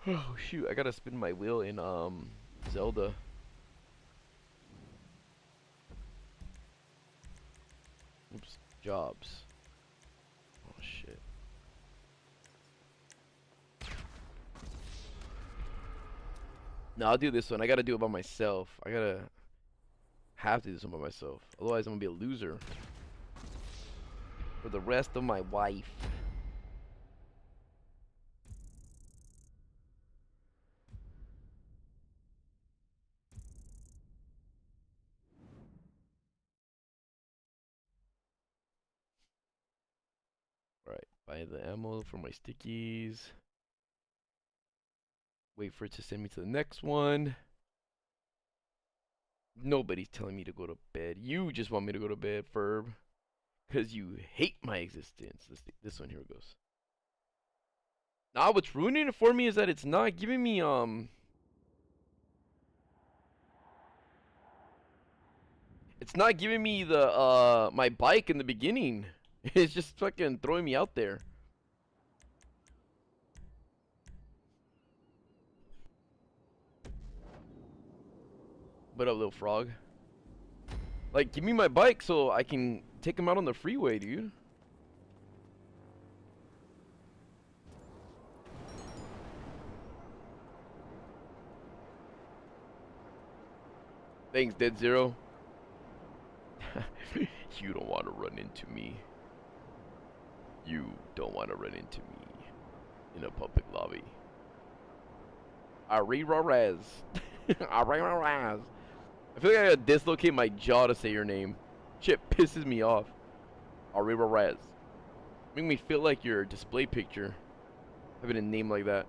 Oh shoot, I gotta spin my wheel in Zelda. Oops, jobs. Oh shit. No, I'll do this one. I gotta do it by myself. I gotta have to do this one by myself. Otherwise, I'm gonna be a loser for the rest of my life. Alright, buy the ammo for my stickies. Wait for it to send me to the next one. Nobody's telling me to go to bed. You just want me to go to bed, Ferb. Because you hate my existence. This one, here it goes. Now, what's ruining it for me is that it's not giving me, It's not giving me the, my bike in the beginning. It's just fucking throwing me out there. What up, little frog? Like, give me my bike so I can take him out on the freeway, dude. Thanks, Dead Zero. You don't want to run into me. You don't want to run into me in a public lobby. Arrira-raz. Arrira-raz. I feel like I gotta dislocate my jaw to say your name. Shit pisses me off. Arrira-raz. Make me feel like your display picture having a name like that.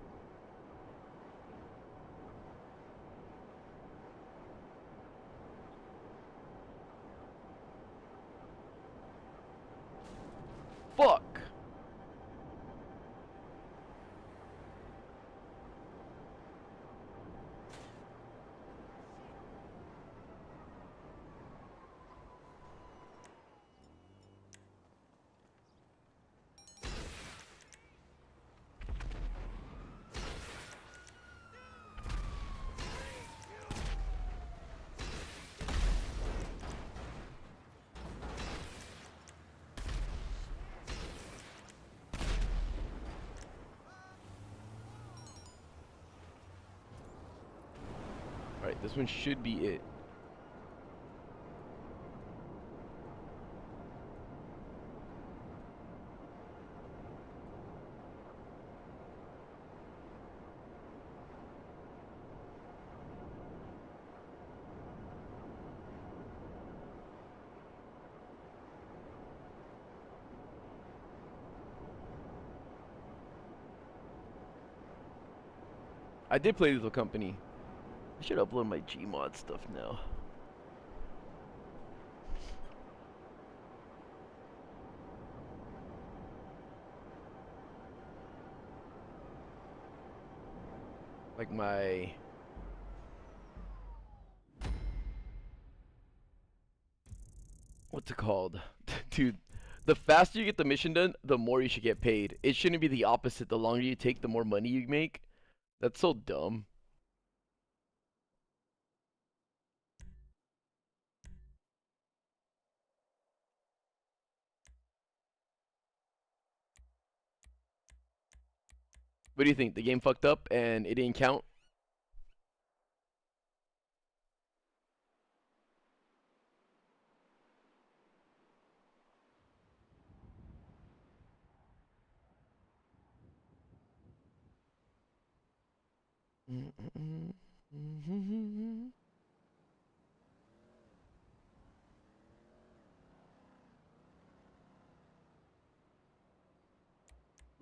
Fuck. Alright, this one should be it. I did play Lethal Company. I should upload my Gmod stuff now. Like my... What's it called? Dude, the faster you get the mission done, the more you should get paid. It shouldn't be the opposite. The longer you take, the more money you make. That's so dumb. What do you think? The game fucked up and it didn't count?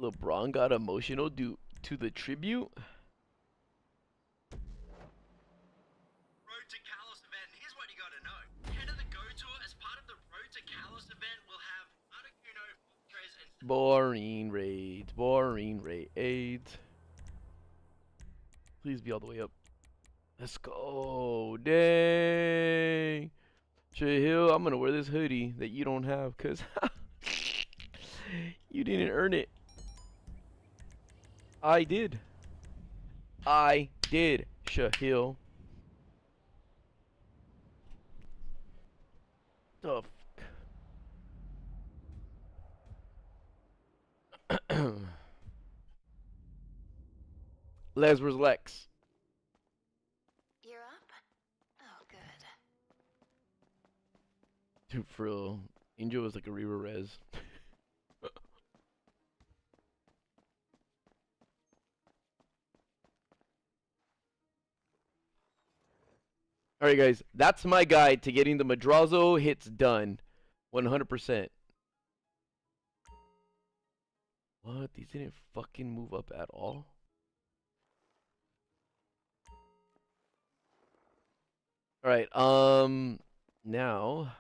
LeBron got emotional due to the tribute? Road to Kalos event. Here's what you gotta know. Head of the Go Tour as part of the Road to Kalos event will have Articuno, Fortress, and Boring raids. Boring raids. Please be all the way up. Let's go. Dang. Shahil, I'm gonna wear this hoodie that you don't have because you didn't earn it. I did. I did, Shahil. The fuck? Les, where's Lex? You're up? Oh, good. Dude, for real. Angel was like a Reaver Res. Alright, guys. That's my guide to getting the Madrazo hits done. 100%. What? These didn't fucking move up at all? Alright, now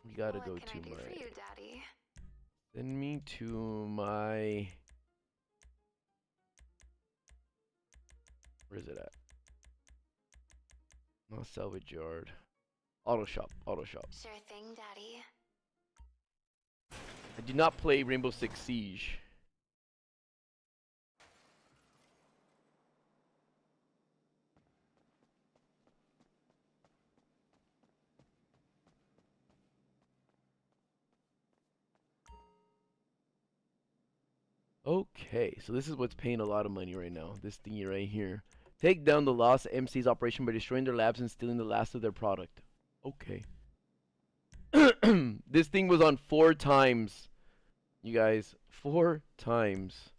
we gotta go to my... Daddy? Send me to my... Where is it at? Not salvage yard. Auto shop, auto shop. Sure thing, Daddy. I do not play Rainbow Six Siege. Okay, so this is what's paying a lot of money right now. This thingy right here. Take down the Lost MC's operation by destroying their labs and stealing the last of their product. Okay. This thing was on 4 times. You guys, 4 times.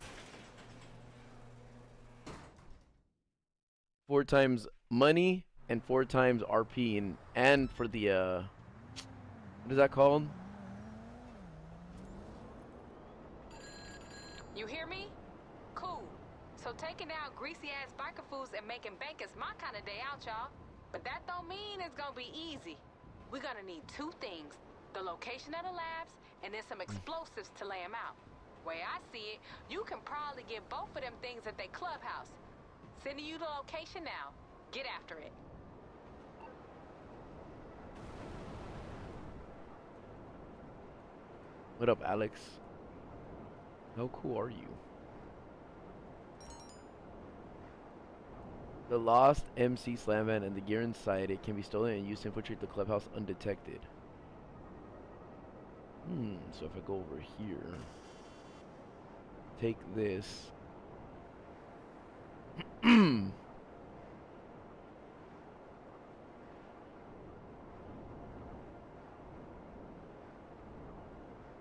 4 times money and 4 times RP and for the what is that called? You hear me? Cool. So taking out greasy ass biker foods and making bank is my kind of day out, y'all. But that don't mean it's gonna be easy. We're gonna need 2 things. The location of the labs and then some explosives to lay them out. Way I see it, you can probably get both of them things at their clubhouse. Sending you the location now. Get after it. What up, Alex? How cool are you? The lost MC slam van and the gear inside it can be stolen and used to infiltrate the clubhouse undetected. So if I go over here, take this.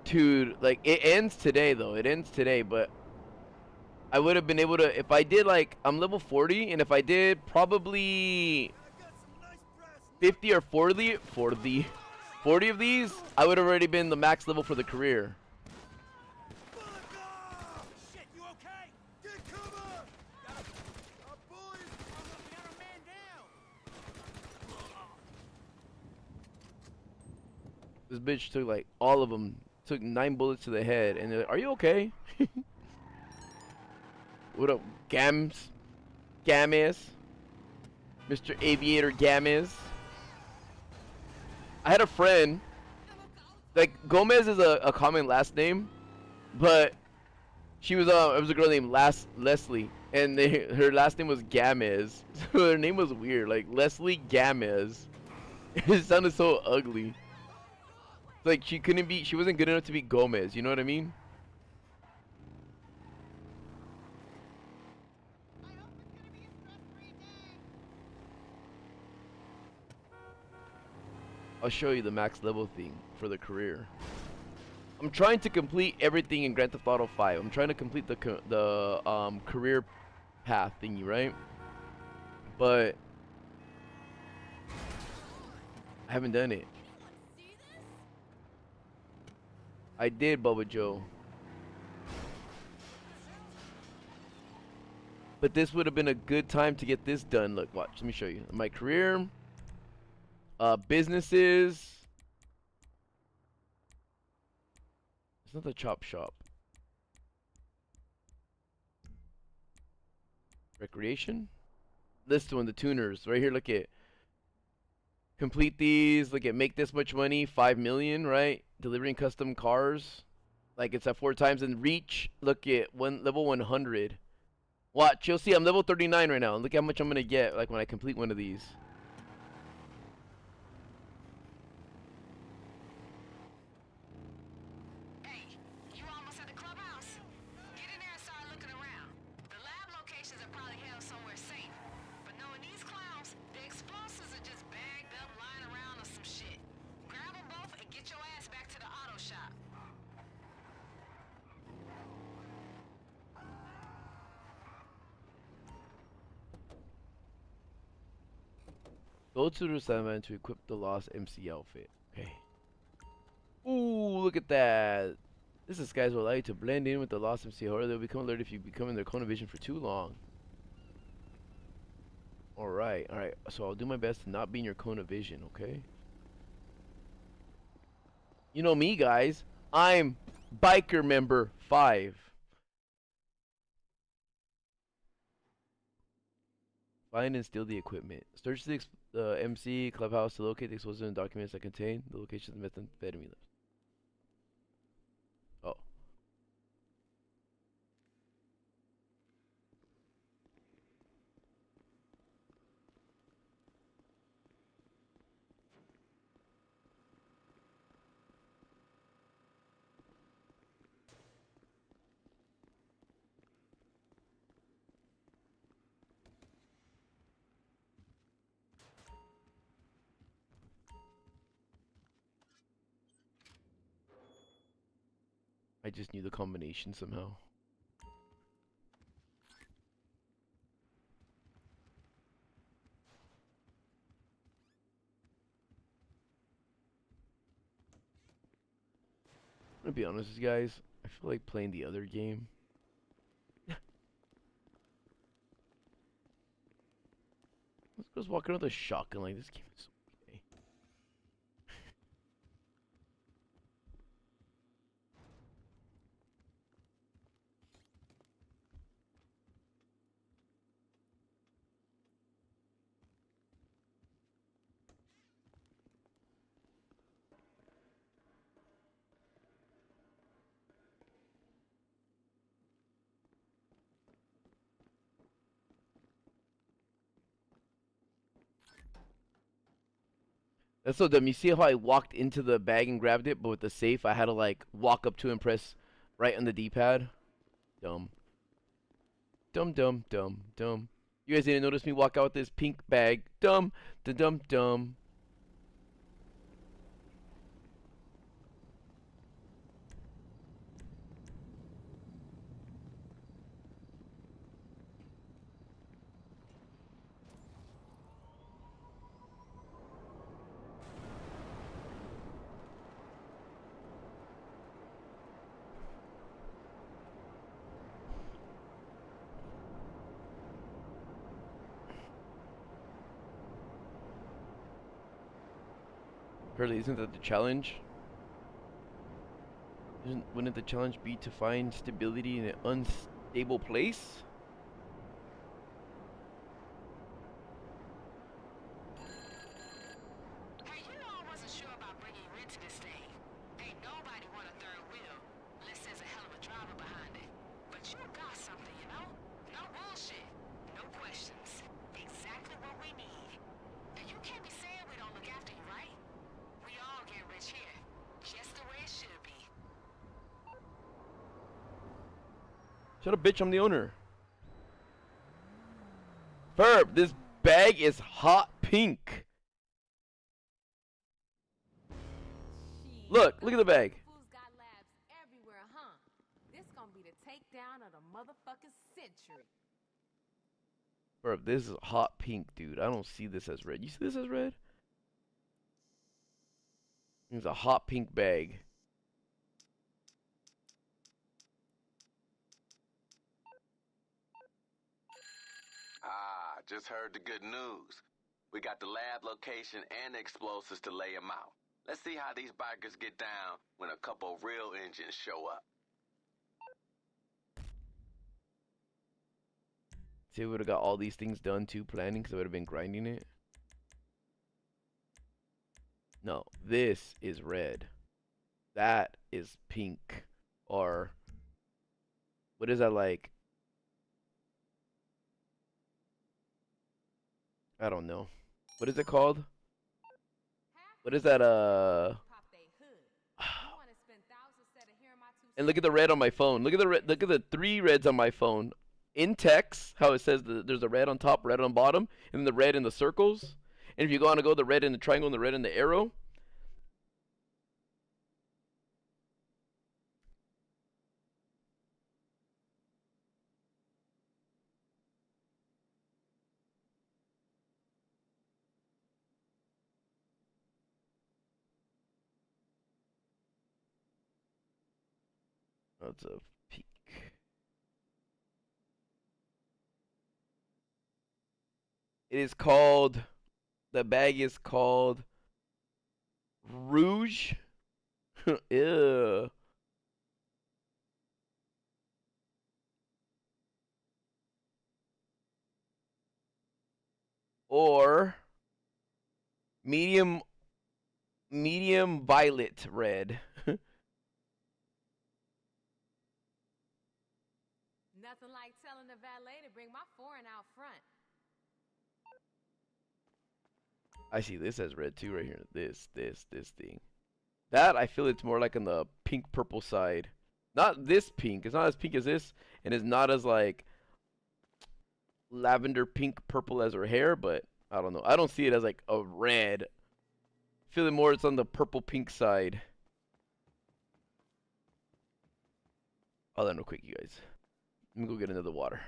Dude, like, it ends today, though. It ends today, but I would have been able to, if I did, like, I'm level 40, and if I did probably 50 or 40 of these, I would have already been the max level for the career. shit. You okay? Get cover! Our boys! We got a man down. This bitch took, like, all of them. Took 9 bullets to the head, and they're like, are you okay? What up, Gams? Games? Mr. Aviator Games? I had a friend, like, Gomez is a common last name, but she was, it was a girl named Leslie, and her last name was Gamez, so her name was weird, like, Leslie Gamez. It sounded so ugly. Like, she wasn't good enough to be Gomez, you know what I mean? I'll show you the max level thing for the career. I'm trying to complete everything in Grand Theft Auto 5. I'm trying to complete the career path thingy, right? But I haven't done it. I did, Bubba Joe. But this would have been a good time to get this done. Look, watch. Let me show you. My career. Businesses. It's not the chop shop. Recreation. This one, the tuners. Right here, look at. Complete these. Look at make this much money. 5 million, right? Delivering custom cars. Like it's at 4 times. And reach. Look at level 100. Watch. You'll see I'm level 39 right now. Look how much I'm going to get like when I complete one of these. Go to the summon to equip the lost MC outfit. Okay. Ooh, look at that. This disguise will allow you to blend in with the lost MC. However, they'll become alert if you become in their cone of vision for too long. Alright, alright. So I'll do my best to not be in your cone of vision, okay? You know me, guys. I'm biker member 5. Find and steal the equipment. Search the MC clubhouse to locate the explosives and documents that contain the locations of methamphetamine. Oh. I just knew the combination somehow. I'm gonna be honest with you guys. I feel like playing the other game. Let's just walk around with a shotgun like this game is so okay. That's so dumb. You see how I walked into the bag and grabbed it, but with the safe, I had to like walk up to and press right on the D-pad. Dumb. Dumb, dumb, dumb, dumb. You guys didn't notice me walk out with this pink bag. Dumb, dumb, dumb. Apparently, isn't that the challenge? Wouldn't the challenge be to find stability in an unstable place? Shut up, bitch. I'm the owner. Ferb, this bag is hot pink. Look at the bag. Fools got labs everywhere, huh? This gonna be the takedown of the motherfucking century. Ferb, this is hot pink, dude. I don't see this as red. You see this as red? It's a hot pink bag. Ah, just heard the good news. We got the lab location and the explosives to lay them out. Let's see how these bikers get down when a couple real engines show up. See, we would have got all these things done too, planning, because I would have been grinding it. No, this is red. That is pink. Or, what is that like? I don't know. What is it called? What is that, And look at the red on my phone. Look at the red, look at the 3 reds on my phone. In text, how it says there's a red on top, red on bottom, and then the red in the circles. And if you want to go the red in the triangle and the red in the arrow. That's a peak. It is called, the bag is called Rouge. Ew. Or medium violet red. Nothing like telling the valet to bring my foreign out front. I see this as red too right here. This thing. That, I feel it's more like on the pink purple side. Not this pink. It's not as pink as this, and it's not as like lavender pink purple as her hair, but I don't know. I don't see it as like a red. I feel it more it's on the purple pink side. Hold on real quick, you guys. Let me go get another water.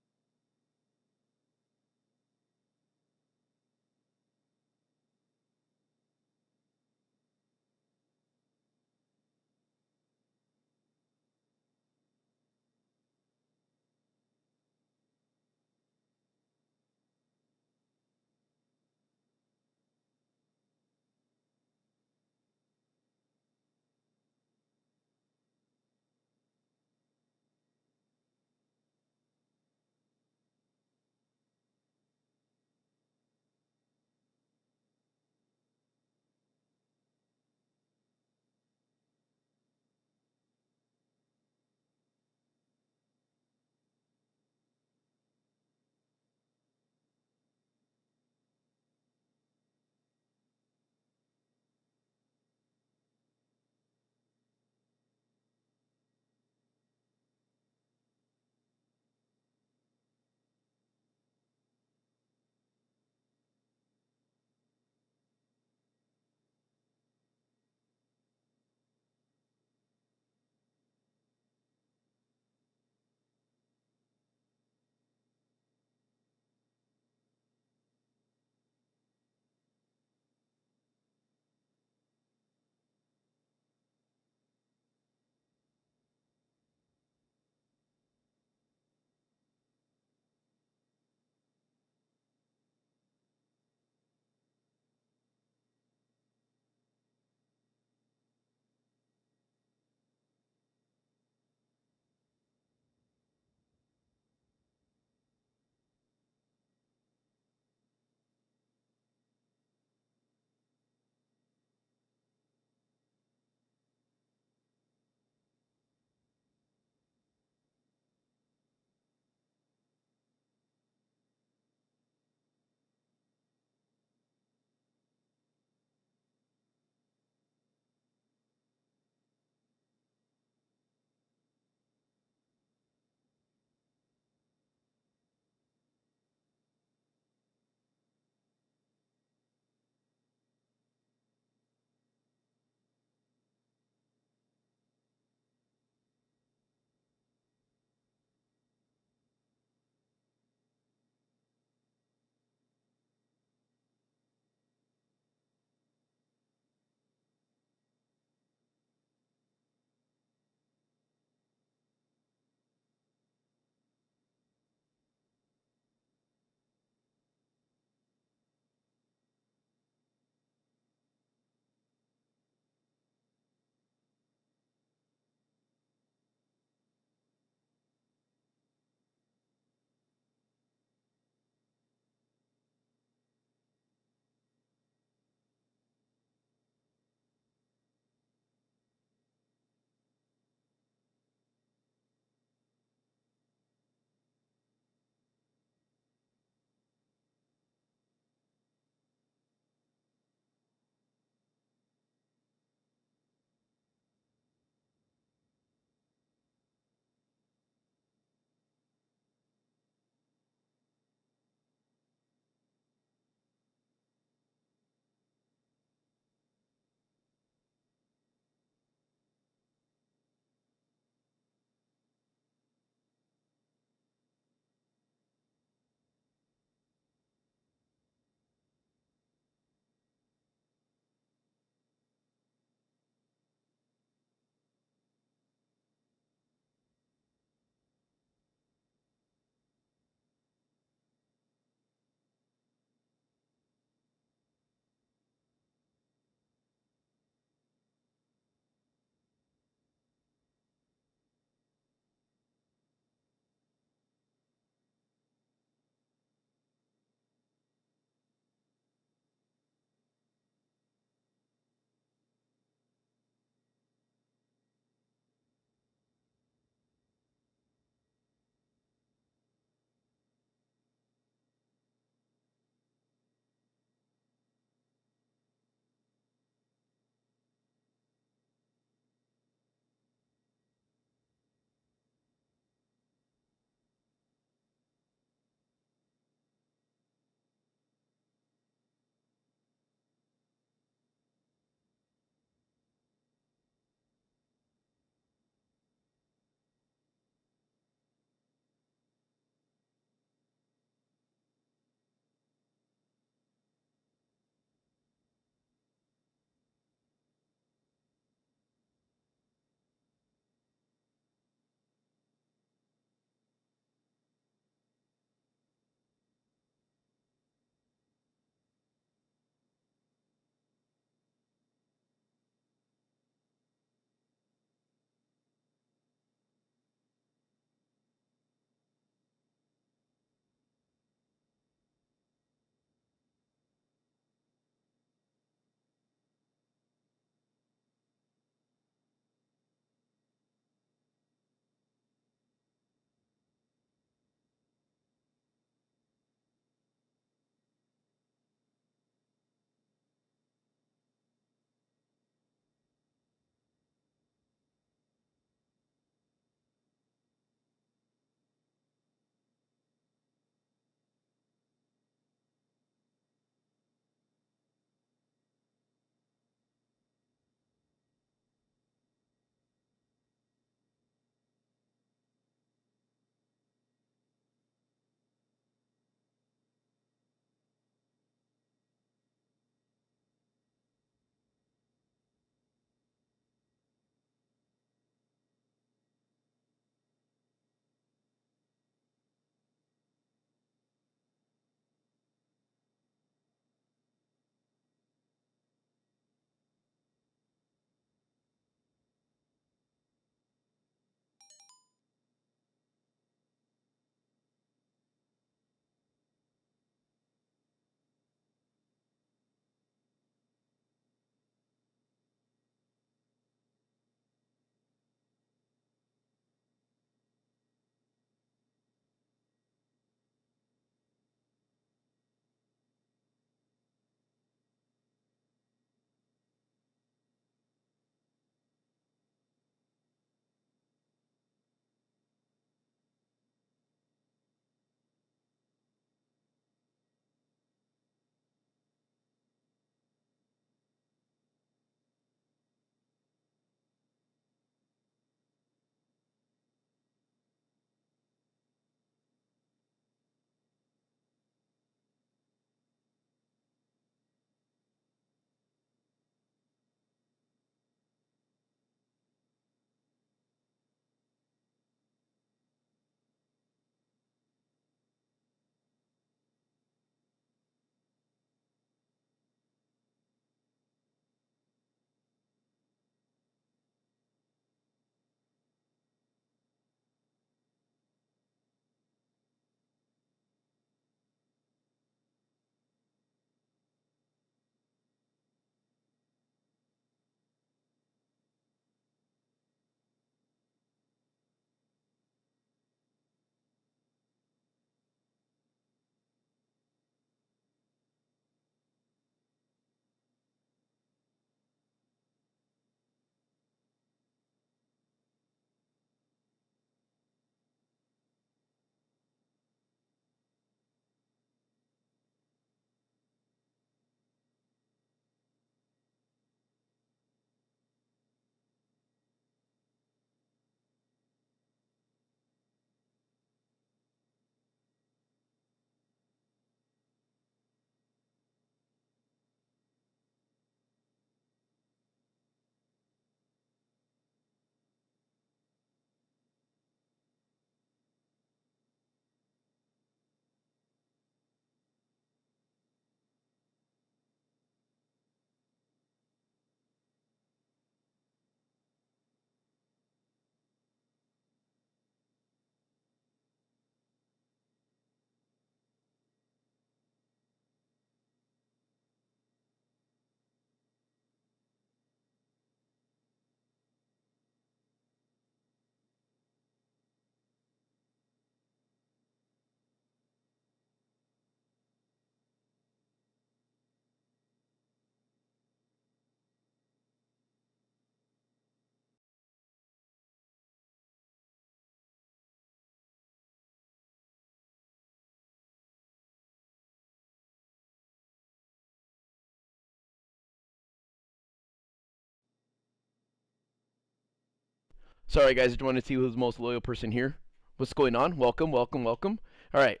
Sorry, guys. I just wanted to see who's the most loyal person here. What's going on? Welcome, welcome, welcome. All right.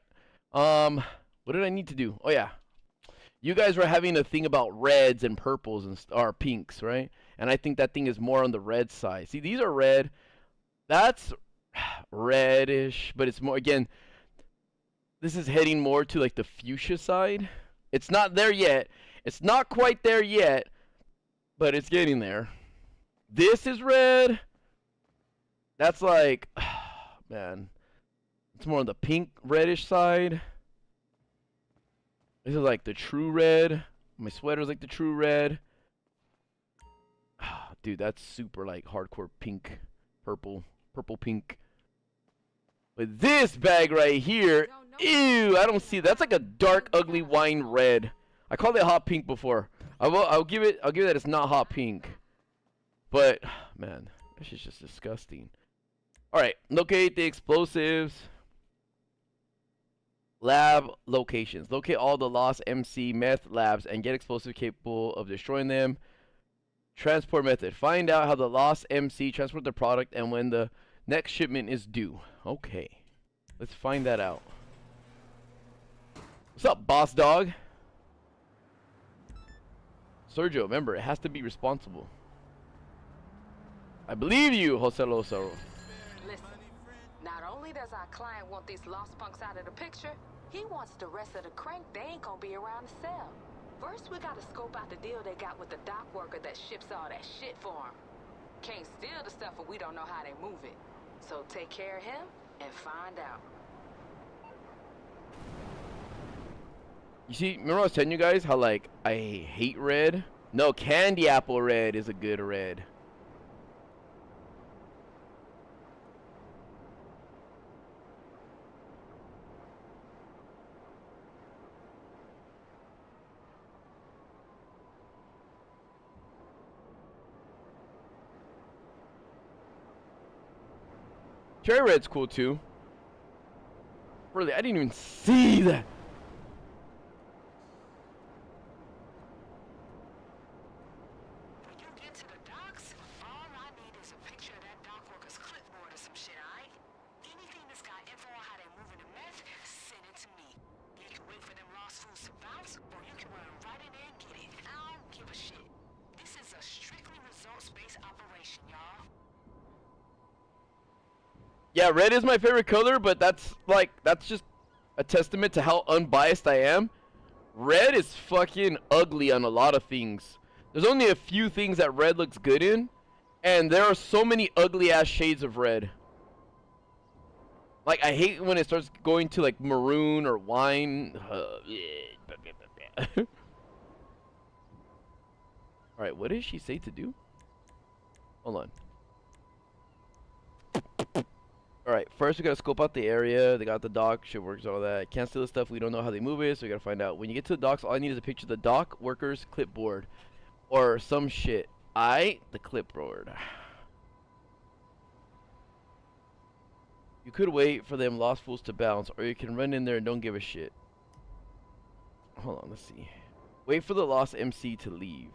What did I need to do? Oh yeah, you guys were having a thing about reds and purples and or pinks, right? And I think that thing is more on the red side. See, these are red. That's reddish, but it's more again. This is heading more to like the fuchsia side. It's not there yet. It's not quite there yet, but it's getting there. This is red. That's like, man, it's more on the pink reddish side. This is like the true red. My sweater's like the true red. Dude, that's super like hardcore pink, purple pink. But this bag right here, ew, I don't see. That's like a dark, ugly wine red. I called it hot pink before. I'll give it that it's not hot pink. But man, this is just disgusting. All right, locate the explosives. Lab locations. Locate all the lost MC meth labs and get explosives capable of destroying them. Transport method. Find out how the lost MC transport the product and when the next shipment is due. Okay. Let's find that out. What's up, boss dog? Sergio, remember, it has to be responsible. I believe you, Jose Lozaro. Listen, not only does our client want these lost punks out of the picture, he wants the rest of the crank they ain't gonna be around to sell. First, we gotta scope out the deal they got with the dock worker that ships all that shit for them. Can't steal the stuff if we don't know how they move it. So take care of him and find out. You see, remember I was telling you guys how, like, I hate red? No, candy apple red is a good red. Cherry red's cool too. Really, I didn't even see that. When you get to the docks, all I need is a picture of that dock worker's clipboard or some shit, alright? Anything that's got info on how they're moving the meth, send it to me. You can wait for them lost fools to bounce, or you can run right in there and get it. I don't give a shit. This is a strictly results-based operation, y'all. Yeah, red is my favorite color, but that's just a testament to how unbiased I am. Red is fucking ugly on a lot of things. There's only a few things that red looks good in, and there are so many ugly ass shades of red. Like, I hate when it starts going to like maroon or wine. Alright, what did she say to do? Hold on. Alright, first we gotta scope out the area. They got the dock, shit works, all that. Can't steal the stuff, we don't know how they move it, so we gotta find out. When you get to the docks, all I need is a picture of the dock worker's clipboard. Or some shit. The clipboard. You could wait for them lost fools to bounce, or you can run in there and don't give a shit. Hold on, let's see. Wait for the lost MC to leave.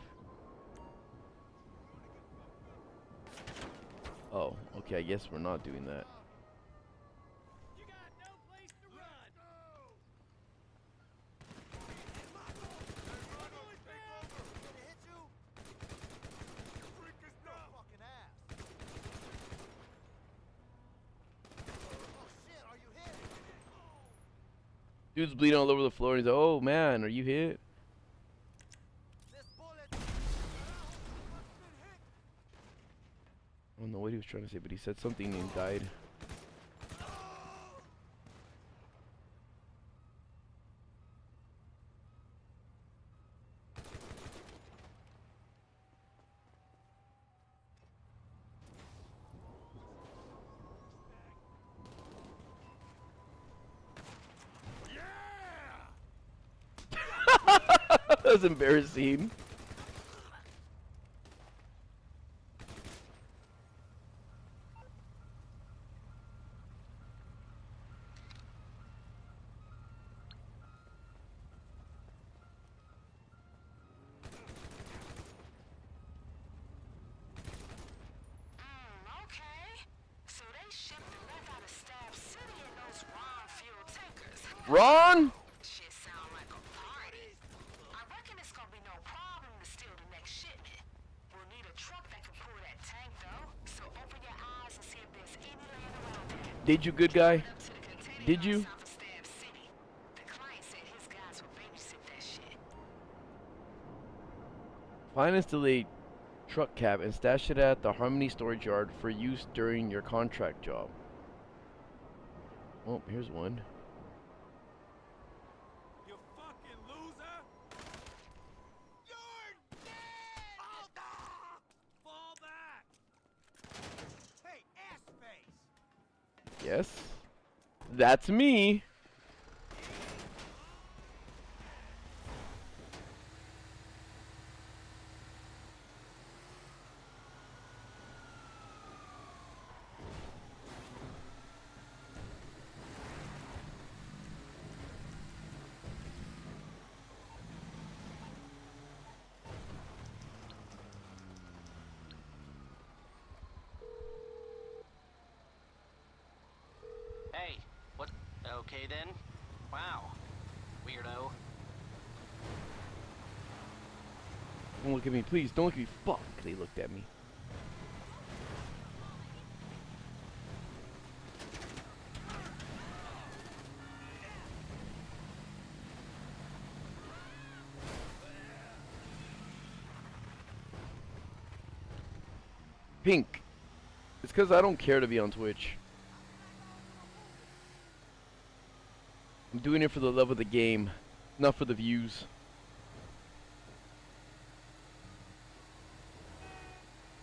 Oh, okay, I guess we're not doing that. Dude's bleeding all over the floor and he's like, oh man, are you hit? I don't know what he was trying to say, but he said something and died. That was embarrassing. Okay. Ron! Shit sound like a party. I reckon it's gonna be no problem to steal the next shipment. We'll need a truck that can pull that tank, though. So open your eyes and see if there's any land around there. Did you, good guy? Up to the container Did yard you? south of Stab City. The client said his guys will babysit that shit. Find and steal a truck cab and stash it at the Harmony storage yard for use during your contract job. Oh, here's one. You fucking loser! You're dead! Fall back! Hey, ass face! Yes. That's me. Hey, what? Okay then. Wow. Weirdo. Don't look at me, please. Don't look at me. Fuck. They looked at me. Pink. It's because I don't care to be on Twitch. I'm doing it for the love of the game, not for the views.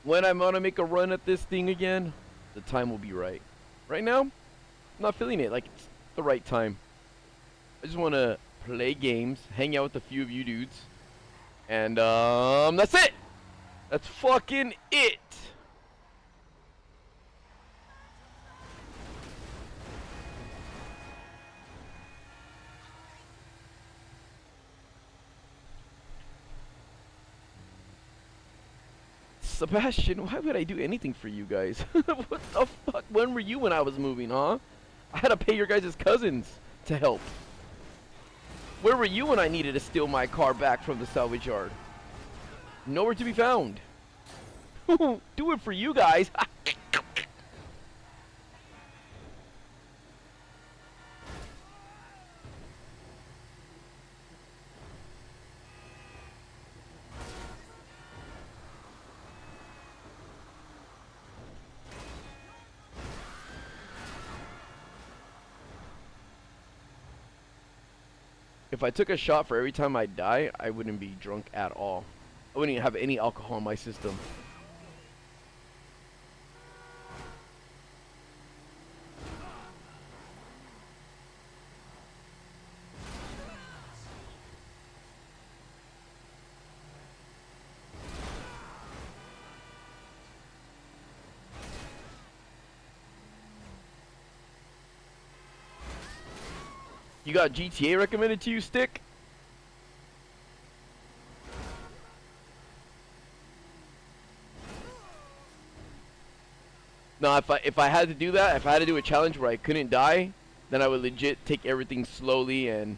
When I'm gonna make a run at this thing again, the time will be right. Right now, I'm not feeling it like it's the right time. I just want to play games, hang out with a few of you dudes, and that's it. That's fucking it. Sebastian, why would I do anything for you guys? What the fuck? When were you when I was moving, huh? I had to pay your guys' cousins to help. Where were you when I needed to steal my car back from the salvage yard? Nowhere to be found. Do it for you guys. If I took a shot for every time I die, I wouldn't be drunk at all. I wouldn't even have any alcohol in my system. You got GTA recommended to you, Stick? No, if I had to do that, if I had to do a challenge where I couldn't die, then I would legit take everything slowly and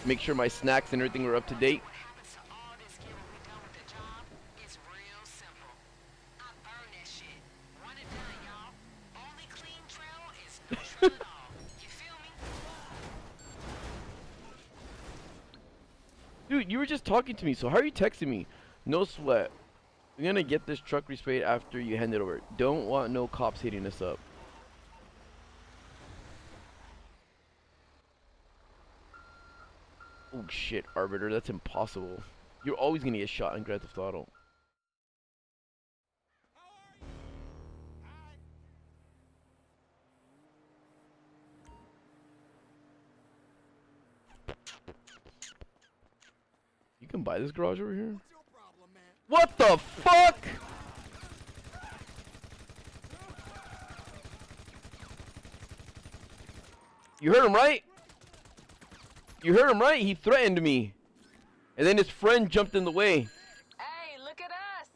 make sure my snacks and everything were up to date. What happens to all this gear when we done with the job is real simple. I burn that shit. One and done, y'all. Only clean trail is no trail at all. You feel me? Dude, you were just talking to me, so how are you texting me? No sweat. We're gonna get this truck resprayed after you hand it over. Don't want no cops hitting us up. Oh shit, Arbiter, that's impossible. You're always gonna get shot in Grand Theft Auto. You can buy this garage over here? What the fuck? You heard him, right? You heard him, right? He threatened me. And then his friend jumped in the way. Hey, look at us.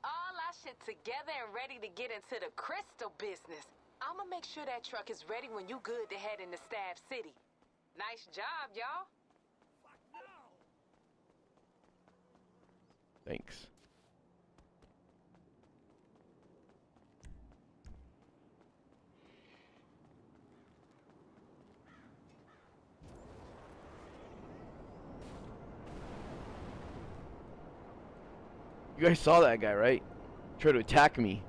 All our shit together and ready to get into the crystal business. I'ma make sure that truck is ready when you good to head into Stab City. Nice job, y'all. Thanks. You guys saw that guy, right? Try to attack me.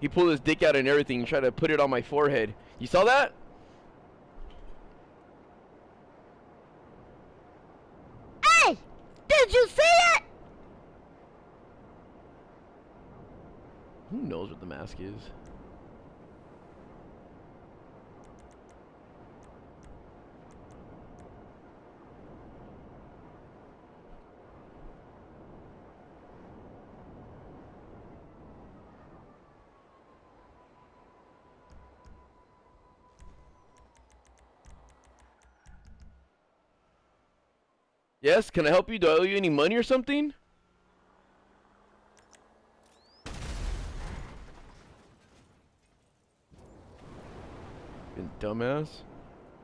He pulled his dick out and everything and tried to put it on my forehead. You saw that? Hey! Did you see it? Who knows what the mask is? Yes, can I help you? Do I owe you any money or something? Fucking dumbass.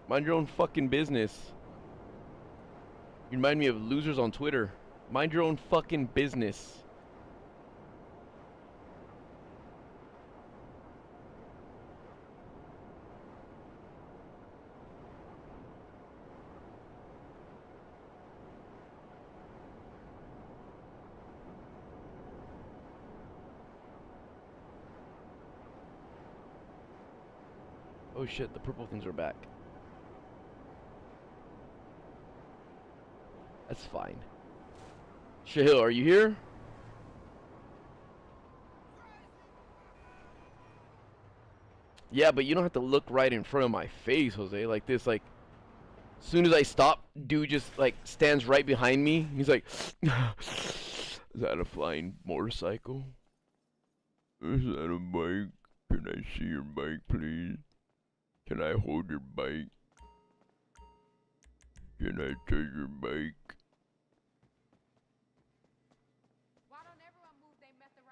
Mind your own fucking business. You remind me of losers on Twitter. Mind your own fucking business. Oh shit, the purple things are back. That's fine. Shahil, are you here? Yeah, but you don't have to look right in front of my face, Jose. Like this, like, as soon as I stop, dude just, like, stands right behind me. He's like, is that a flying motorcycle? Is that a bike? Can I see your bike, please? Can I hold your bike? Can I take your bike?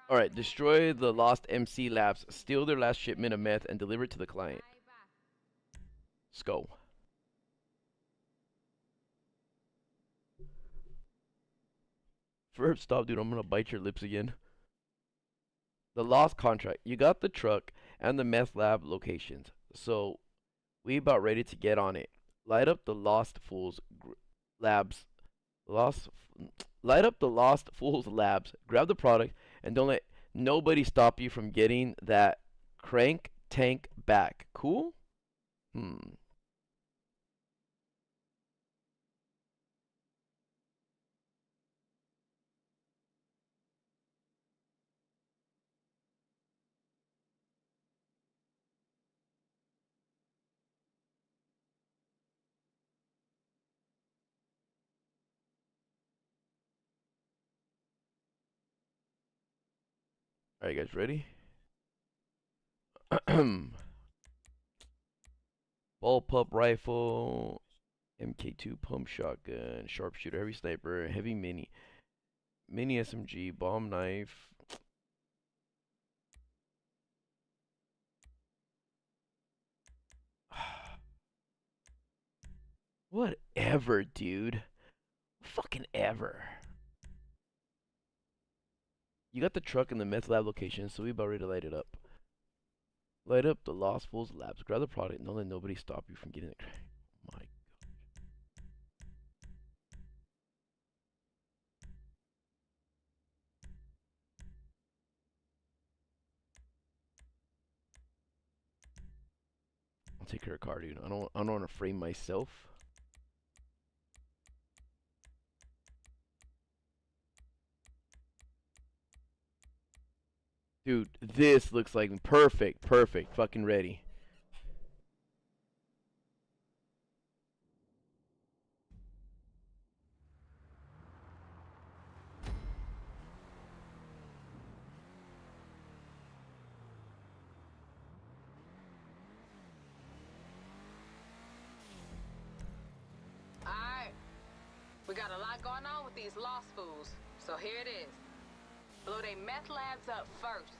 Alright, destroy the lost MC labs, steal their last shipment of meth, and deliver it to the client. Let's go. First stop, dude, I'm gonna bite your lips again. The lost contract. You got the truck and the meth lab locations, so we about ready to get on it. Light up the Lost Fools labs. Light up the Lost Fools labs. Grab the product and don't let nobody stop you from getting that crank tank back. Cool? Alright, guys, ready? Bullpup rifle, MK2 pump shotgun, sharpshooter, heavy sniper, heavy mini SMG, bomb knife. Whatever, dude. Fucking ever. You got the truck in the meth lab location, so we about ready to light it up. Light up the Lost Fools labs. Grab the product and don't let nobody stop you from getting it. My God. I'll take her car, dude. I don't want to frame myself. Dude, this looks like perfect. Fucking ready. Alright. We got a lot going on with these Lost Fools, so here it is. Blow they meth labs up first.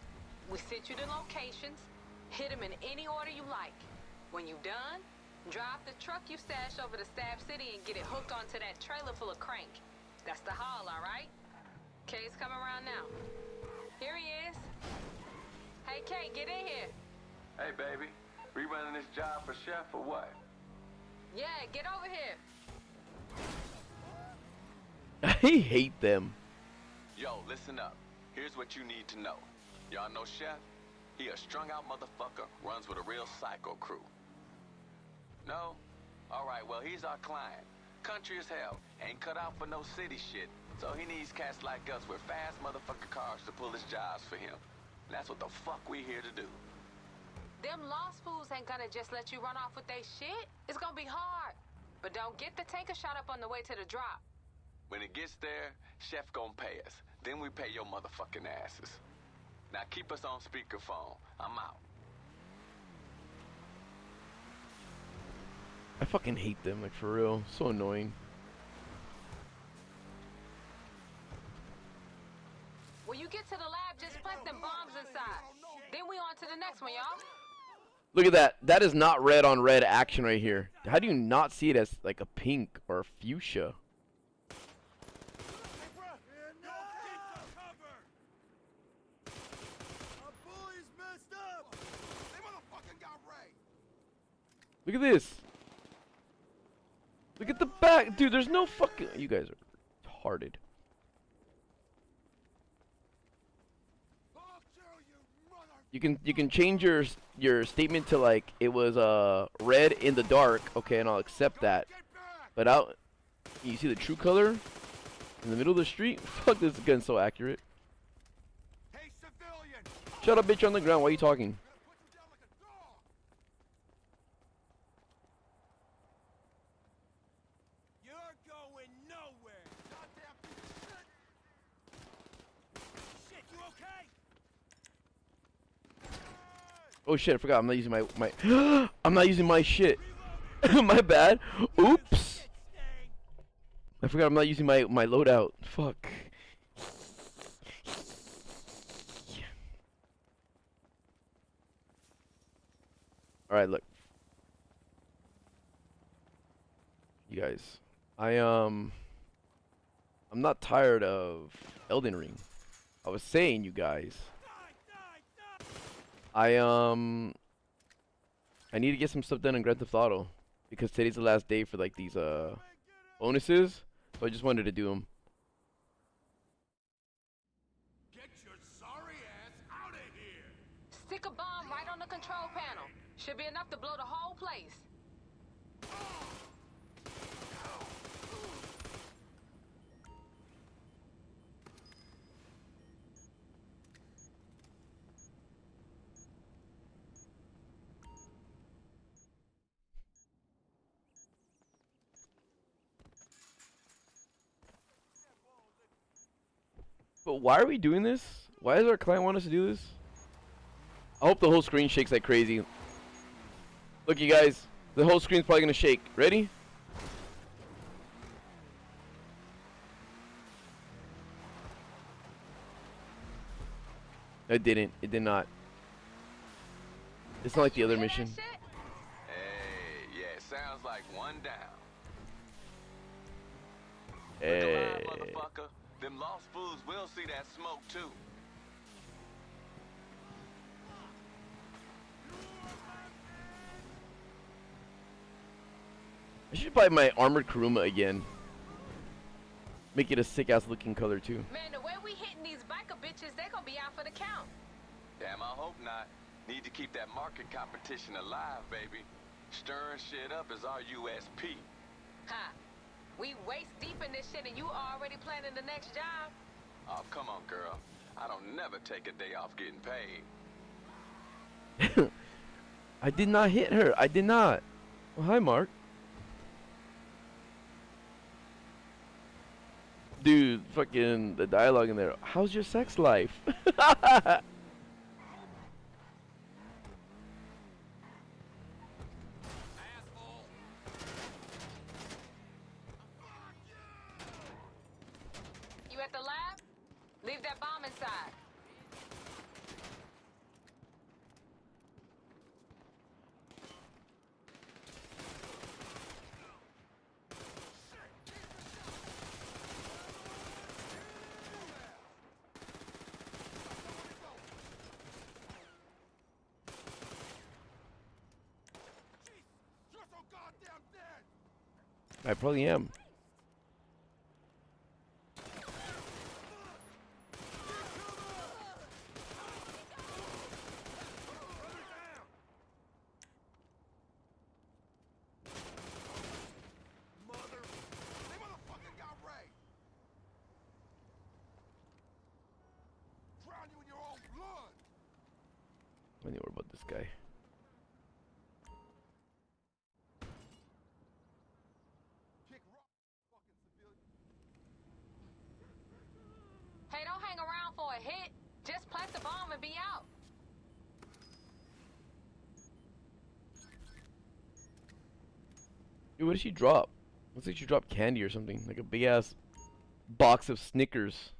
We sent you the locations. Hit them in any order you like. When you done, Drive the truck you stashed over to Stab City and get it hooked onto that trailer full of crank. That's the haul, all right? Kay's coming around now. Here he is. Hey, Kay, get in here. Hey, baby. We running this job for Chef or what? Yeah, get over here. I hate them. Yo, listen up. Here's what you need to know. Y'all know Chef? He a strung-out motherfucker, runs with a real psycho crew. No? Alright, well, he's our client. Country as hell. Ain't cut out for no city shit. So he needs cats like us with fast motherfucking cars to pull his jobs for him. That's what the fuck we here to do. Them lost fools ain't gonna just let you run off with they shit. It's gonna be hard. But don't get the tanker shot up on the way to the drop. When it gets there, Chef gon' pay us. Then we pay your motherfucking asses. Now keep us on speakerphone. I'm out. I fucking hate them, like for real. So annoying. When you get to the lab, just plant them bombs inside. Then we on to the next one, y'all. Look at that. That is not red on red action right here. How do you not see it as like a pink or a fuchsia? Look at this. Look at the back. Dude, there's no fucking... You guys are hearted. You can change your statement to like it was red in the dark, okay, and I'll accept that. But out, you see the true color in the middle of the street. Fuck, this gun's so accurate. Shut up, bitch, on the ground. Why are you talking? Oh shit, I forgot. I'm not using my I'm not using my shit. My bad. Oops. I forgot I'm not using my loadout. Fuck. Alright, look. You guys. I'm not tired of Elden Ring. I was saying, you guys. I need to get some stuff done in Grand Theft Auto because today's the last day for like these bonuses, so I just wanted to do them. Get your sorry ass out of here! Stick a bomb right on the control panel. Should be enough to blow the whole place. But why are we doing this? Why does our client want us to do this? I hope the whole screen shakes like crazy. Look, you guys, the whole screen's probably gonna shake. Ready? It didn't. It did not. It's not like the other mission. Hey, yeah, sounds like one down. Hey. Look alive, motherfucker. Them lost fools will see that smoke too. I should buy my armored Kuruma again. Make it a sick ass looking color too. Man, the way we hitting these biker bitches, they gonna be out for the count. Damn, I hope not. Need to keep that market competition alive, baby. Stirring shit up is our USP. Ha! We waist deep in this shit and you already planning the next job? Oh, come on, girl. I don't never take a day off getting paid. I did not hit her. I did not. Well, hi, Mark. Dude, fucking the dialogue in there. How's your sex life? You at the lab? Leave that bomb inside. I probably am. I need to worry about this guy. Hey, don't hang around for a hit. Just plant the bomb and be out. Dude, what did she drop? Looks like she dropped candy or something. Like a big ass box of Snickers.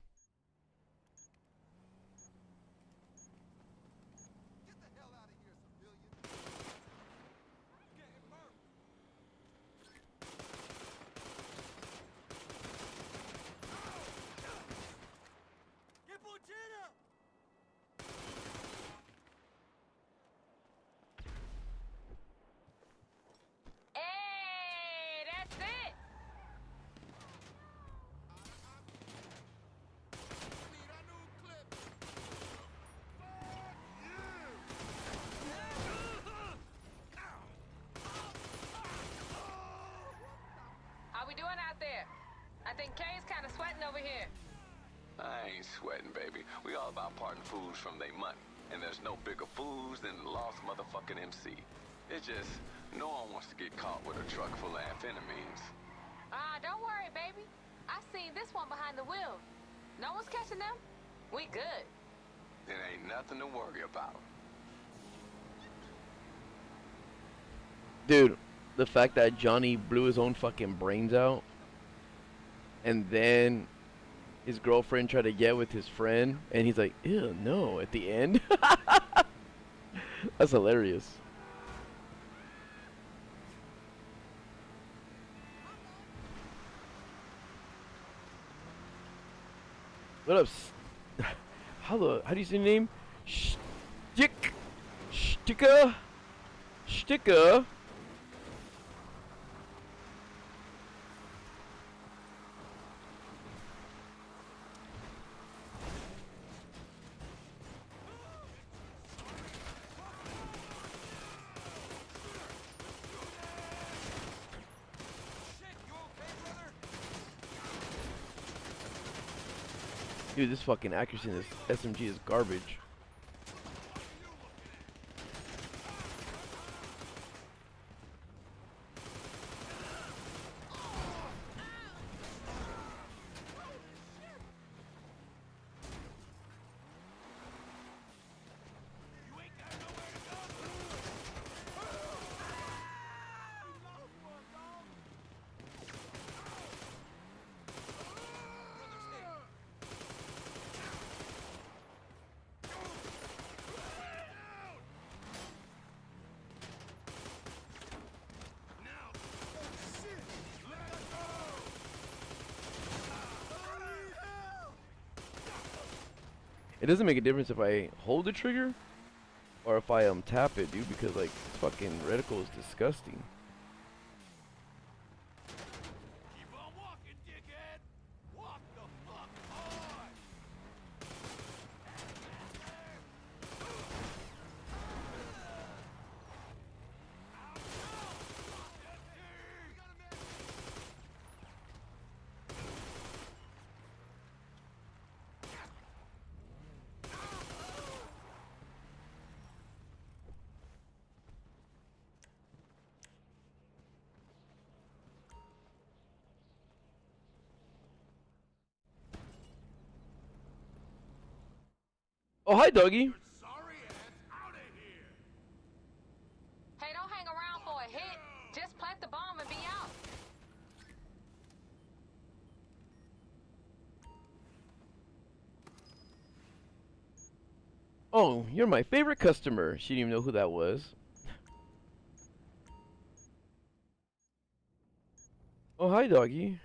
Hey, that's it. How we doing out there? I think Kay's kind of sweating over here. I ain't sweating, baby. We all about parting fools from their money. And there's no bigger fools than the lost motherfucking MC. It's just, no one wants to get caught with a truck full of amphetamines. Don't worry, baby. I seen this one behind the wheel. No one's catching them. We good. It ain't nothing to worry about. Dude, the fact that Johnny blew his own fucking brains out, and then his girlfriend tried to get with his friend, and he's like, ew, no, at the end. That's hilarious. What up? How do you say your name? Sticka. Dude, this fucking accuracy in this SMG is garbage. It doesn't make a difference if I hold the trigger or if I tap it, dude, because like this fucking reticle is disgusting. Keep on walking, dickhead! Walk the fuck hard! Oh, hi, doggy. Hey, don't hang around for a hit. Just plant the bomb and be out. Oh, you're my favorite customer. She didn't even know who that was. Oh, hi, doggy.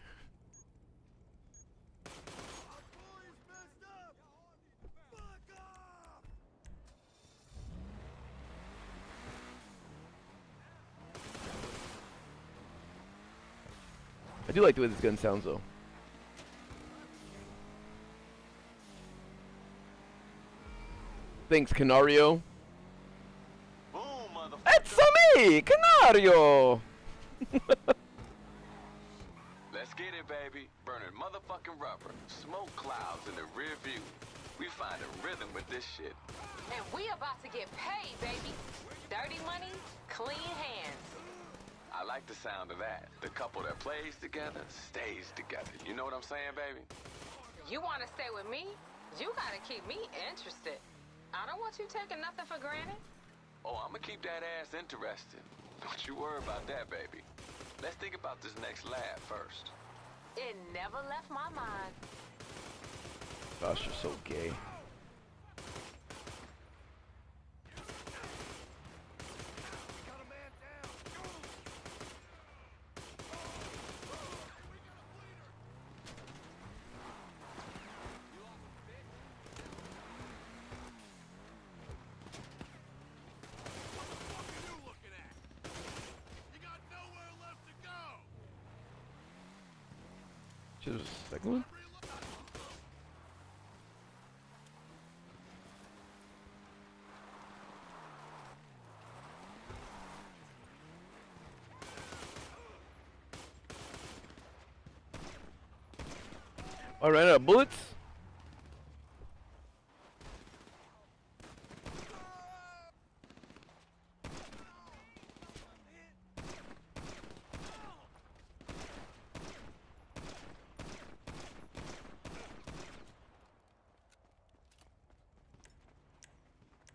I do like the way this gun sounds though. Thanks, Canario. Boom, motherfucker. It's me, Canario. Let's get it, baby. Burning motherfucking rubber. Smoke clouds in the rear view. We finding rhythm with this shit. And we about to get paid, baby. Dirty money, clean hands. I like the sound of that. The couple that plays together stays together. You know what I'm saying, baby? You want to stay with me? You got to keep me interested. I don't want you taking nothing for granted. Oh, I'm gonna keep that ass interested. Don't you worry about that, baby. Let's think about this next lab first. It never left my mind. Gosh, you're so gay. Should have a second one? I ran out of bullets.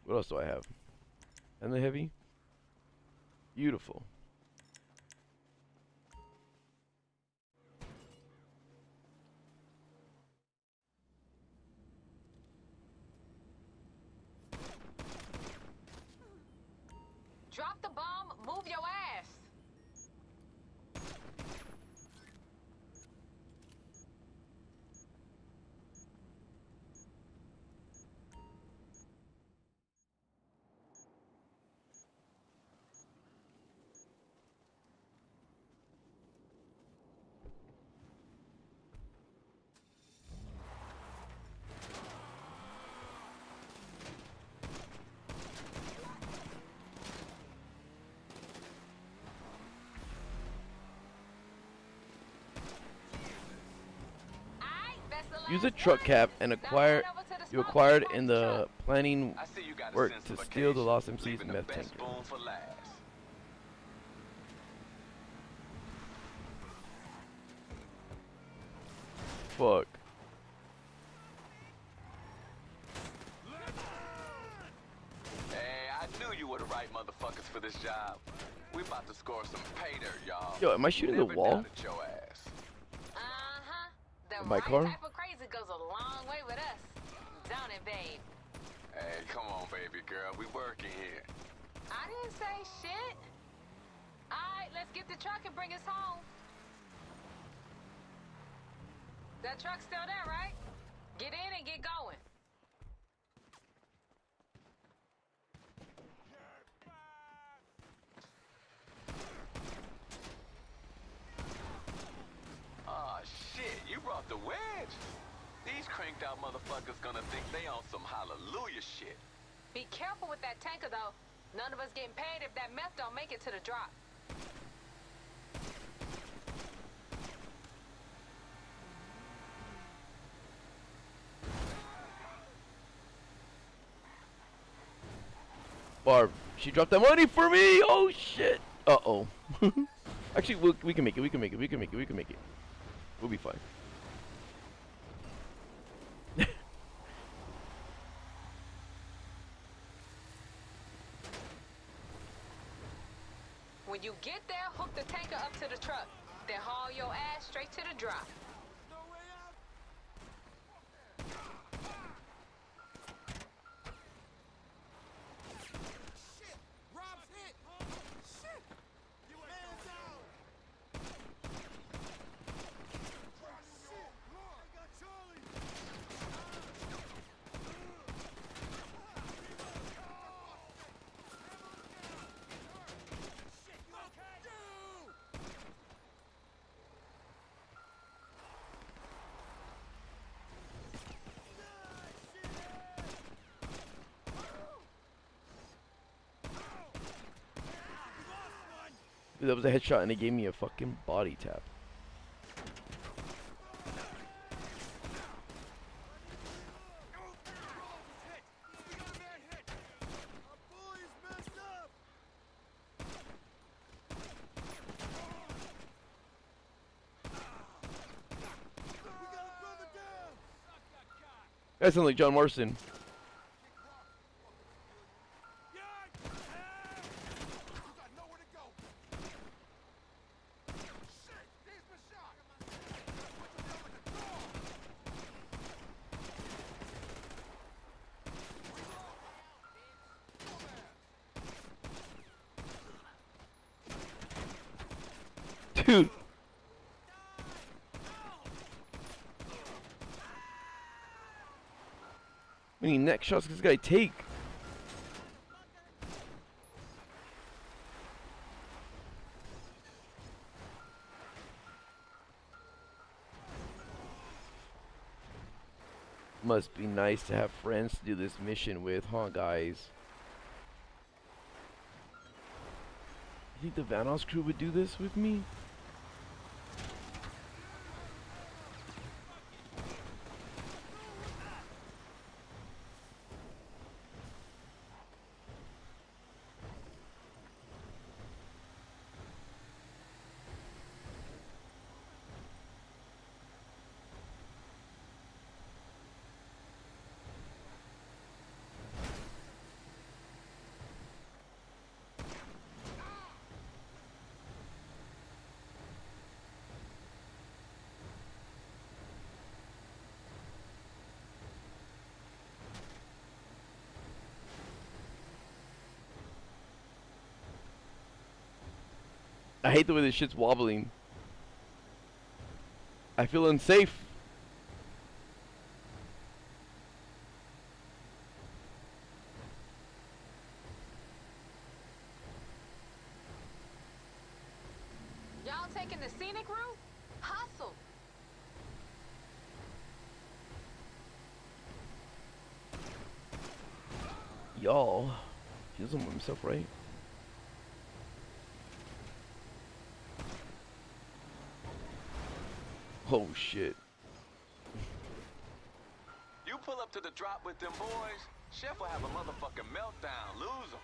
What else do I have? And the heavy? Beautiful. Drop the bomb, move your ass. Use a truck cap and you acquired in the planning I see you got a work sense to of steal the occasion, Lost MC's leaving the meth best tanker. spoon for last. Fuck. Hey, I knew you were the right motherfuckers for this job. We about to score some pay dirt, y'all. Yo, am I shooting the Never wall? doubted your ass. Uh-huh. The My right car? type of crazy goes a long way with us. Don't it, babe? Hey, come on, baby girl. We working here. I didn't say shit. All right, let's get the truck and bring us home. That truck's still there, right? Get in and get going. Aw, shit, you brought the wedge. These cranked out motherfuckers gonna think they on some hallelujah shit. Be careful with that tanker, though. None of us getting paid if that meth don't make it to the drop. Barb, she dropped that money for me. Oh shit. Uh-oh. Actually, we can make it. We can make it. We can make it. We can make it. We'll be fine. When you get there, hook the tanker up to the truck. Then haul your ass straight to the drop. Dude, that was a headshot and it gave me a fucking body tap. That sounds like John Marston. Dude. How many neck shots does this guy take? Must be nice to have friends to do this mission with, huh, guys? You think the Vanos crew would do this with me? I hate the way this shit's wobbling. I feel unsafe. Y'all taking the scenic route? Hustle. Y'all. He doesn't want himself, right? Oh shit. You pull up to the drop with them boys, Chef will have a motherfucking meltdown, lose him.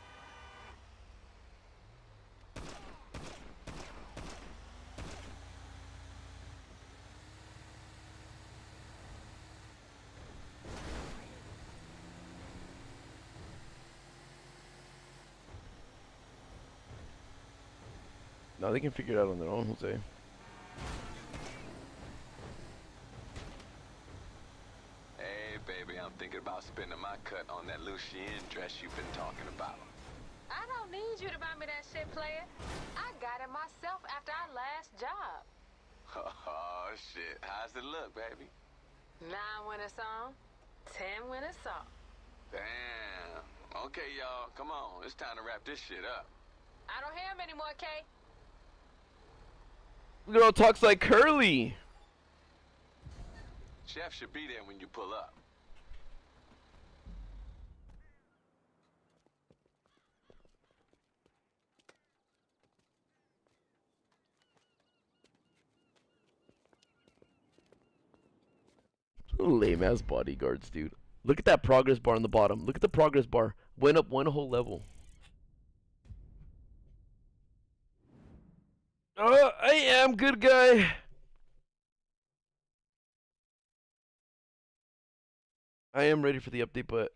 No, they can figure it out on their own, Jose. Hey, baby, I'm thinking about spending my cut on that Lucien dress you've been talking about. I don't need you to buy me that shit, player. I got it myself after our last job. Oh, shit. How's it look, baby? 9 when it's on, 10 when it's off. Damn. Okay, y'all, come on. It's time to wrap this shit up. I don't hear him anymore, Kay. Girl talks like Curly. Chef should be there when you pull up. Lame ass bodyguards, dude. Look at that progress bar on the bottom. Look at the progress bar. Went up one whole level. I am good guy. I am ready for the update, but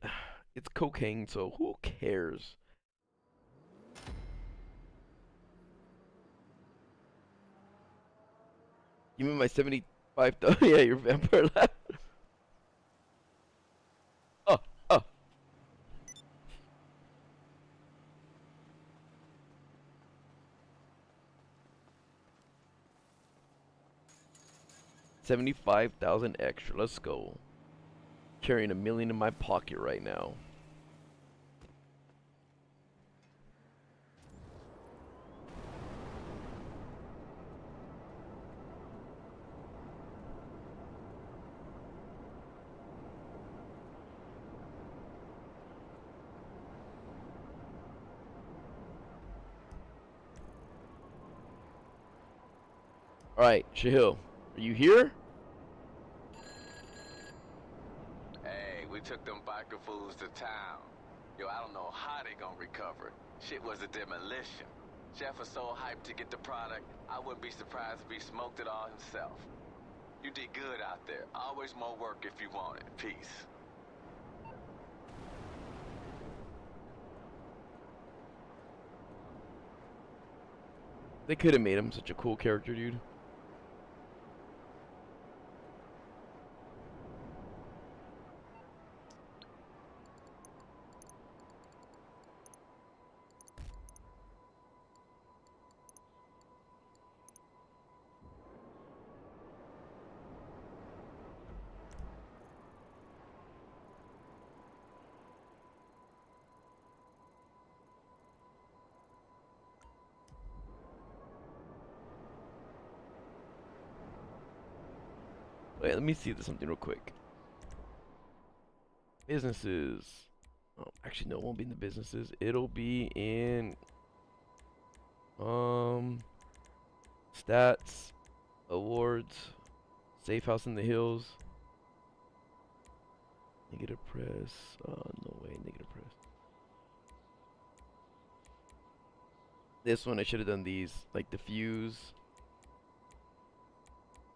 it's cocaine, so who cares? You mean my 75? Yeah, your vampire lab. Oh, oh. $75,000 extra. Let's go. Carrying $1 million in my pocket right now. Alright, Shahil, are you here? Hey, we took them biker fools to town. Yo, I don't know how they gonna recover. Shit was a demolition. Chef was so hyped to get the product, I wouldn't be surprised if he smoked it all himself. You did good out there. Always more work if you want it. Peace. They could have made him such a cool character, dude. Wait, let me see this something real quick. Businesses. Oh, actually, no, it won't be in the businesses. It'll be in stats, awards, safe house in the hills, negative press. No way, negative press. This one I should have done these, like diffuse.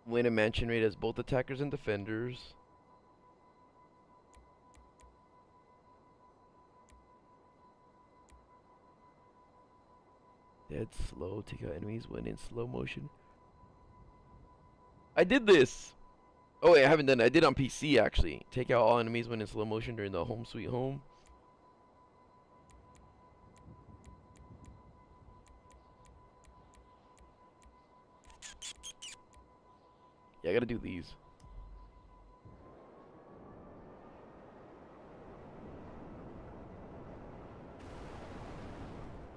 Win a mansion rate as both attackers and defenders. Dead slow, take out enemies when in slow motion. I did this! Oh wait, I haven't done it. I did it on PC actually. Take out all enemies when in slow motion during the home sweet home. Yeah, I gotta do these.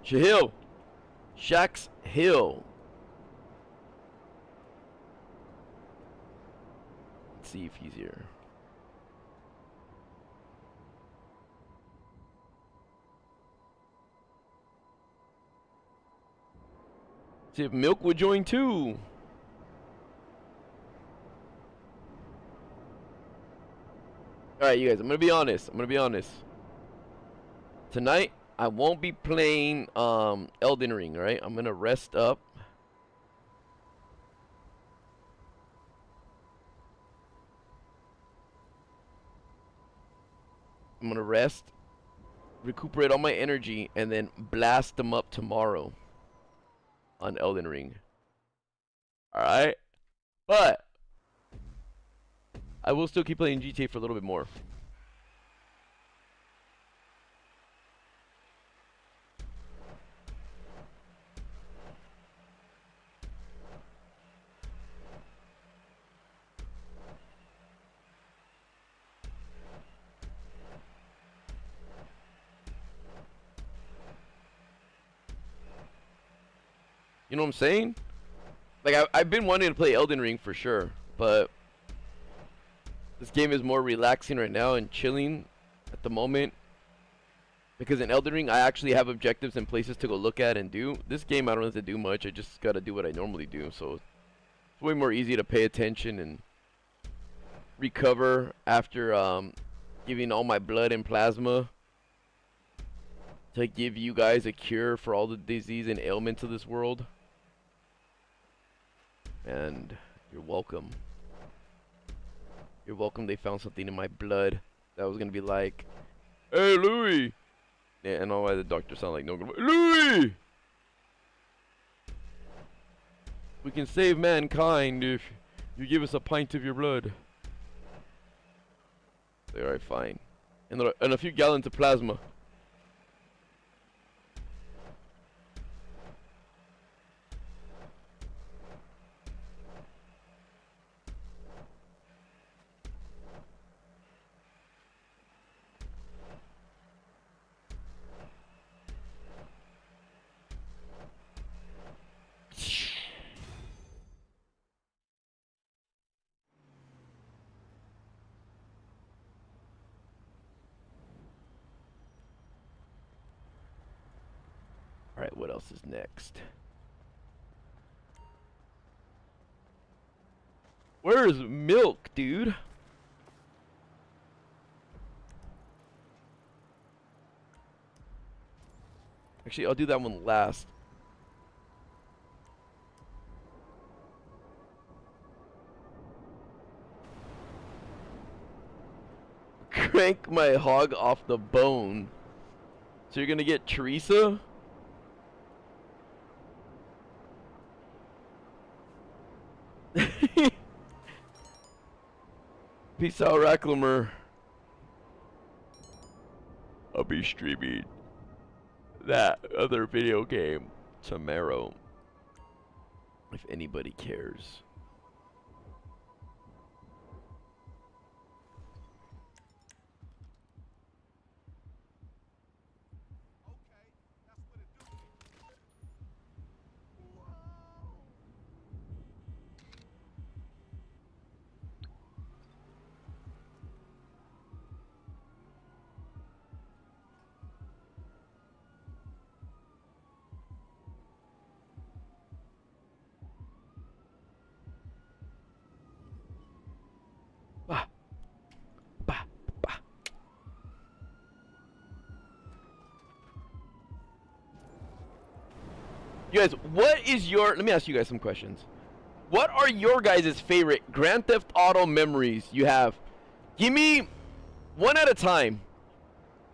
Shahil! Shax Hill. Let's see if he's here. See if Milk would join too. Alright, you guys, I'm gonna be honest. Tonight, I won't be playing Elden Ring, alright? I'm gonna rest up. I'm gonna rest, recuperate all my energy, and then blast them up tomorrow on Elden Ring. Alright? But I will still keep playing GTA for a little bit more. You know what I'm saying? Like, I've been wanting to play Elden Ring for sure, but this game is more relaxing right now and chilling at the moment. Because in Elden Ring, I actually have objectives and places to go look at and do. This game, I don't have to do much. I just gotta do what I normally do. So it's way more easy to pay attention and recover after giving all my blood and plasma to give you guys a cure for all the disease and ailments of this world. And you're welcome. You're welcome. They found something in my blood that was gonna be like, "Hey, Louis." Yeah, I know why the doctor sound like no good. Louis, we can save mankind if you give us a pint of your blood. Alright, fine. And a few gallons of plasma. Alright, what else is next? Where's milk, dude? Actually, I'll do that one last. Crank my hog off the bone. So you're gonna get Teresa? Peace out, Racklemer. I'll be streaming that other video game tomorrow, if anybody cares. Bah, bah, bah. You guys, what is your... Let me ask you guys some questions. What are your guys' favorite Grand Theft Auto memories you have? Give me one at a time.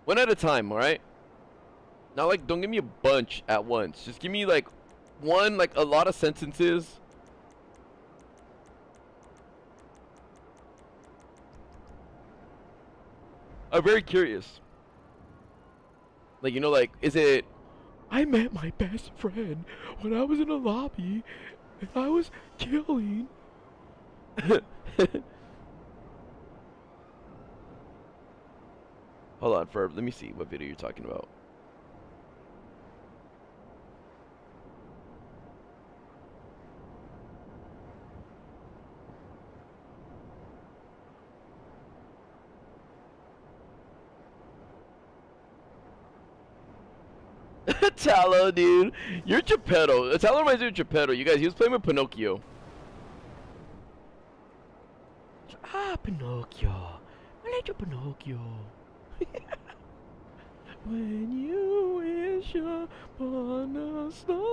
One at a time, alright? Not like, don't give me a bunch at once. Just give me like one, like a lot of sentences. I'm very curious. Like, you know, like, is it... I met my best friend when I was in a lobby and I was killing. Hold on, Ferb. Let me see what video you're talking about. Tallow, dude. You're Geppetto. Tallow reminds me of Geppetto. You guys, he was playing with Pinocchio. Ah, Pinocchio. I like your Pinocchio. When you wish upon a star.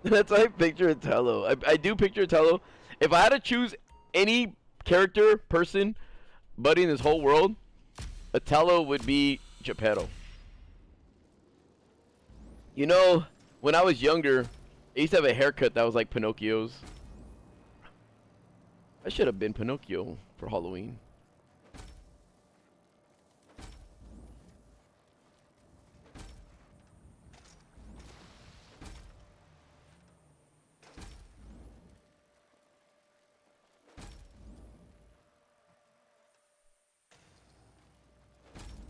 That's how I picture Tello. I do picture Tello. If I had to choose any character, person, buddy in this whole world, Tello would be Geppetto. You know, when I was younger, I used to have a haircut that was like Pinocchio's. I should have been Pinocchio for Halloween.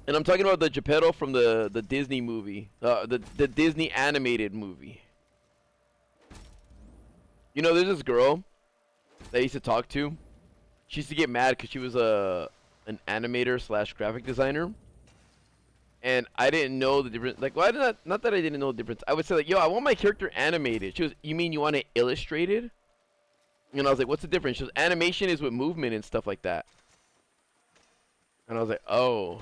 And I'm talking about the Geppetto from the Disney movie, the Disney animated movie. You know, there's this girl that I used to talk to. She used to get mad because she was an animator slash graphic designer, and I didn't know the difference. Like, well, not that I didn't know the difference. I would say like, yo, I want my character animated. She was, you mean you want it illustrated? And I was like, what's the difference? She was, animation is with movement and stuff like that. And I was like, oh.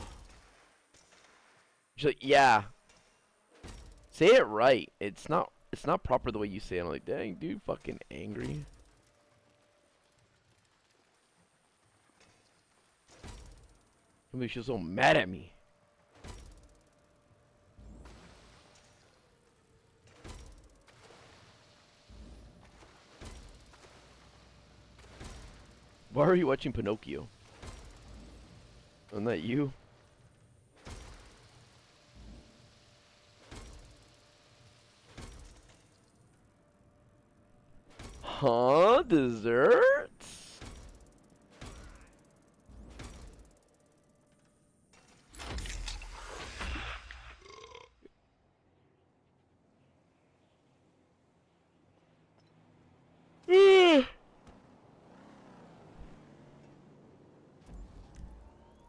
She's like, yeah. Say it right. It's not proper the way you say it. I'm like, dang, dude, fucking angry. I mean, she was so mad at me. Why are you watching Pinocchio? Isn't that you? Huh? Desserts?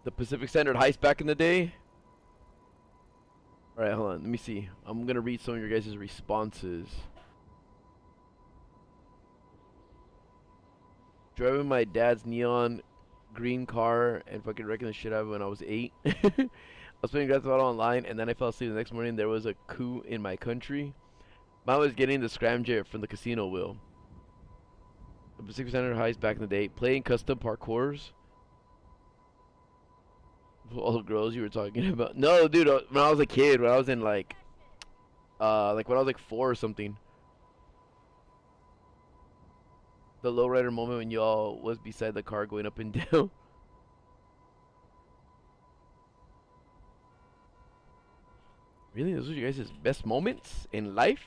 The Pacific Standard heist back in the day. Alright, hold on. Let me see. I'm gonna read some of your guys' responses. Driving my dad's neon green car and fucking wrecking the shit out of it when I was 8. I was playing Grand Theft Auto online and then I fell asleep the next morning. There was a coup in my country. Mom was getting the scramjet from the casino wheel. The Pacific Standard heist back in the day. Playing custom parkours. All the girls you were talking about. No, dude, when I was a kid, when I was in like when I was like 4 or something. The lowrider moment when y'all was beside the car going up and down. Really? Those were you guys' best moments in life?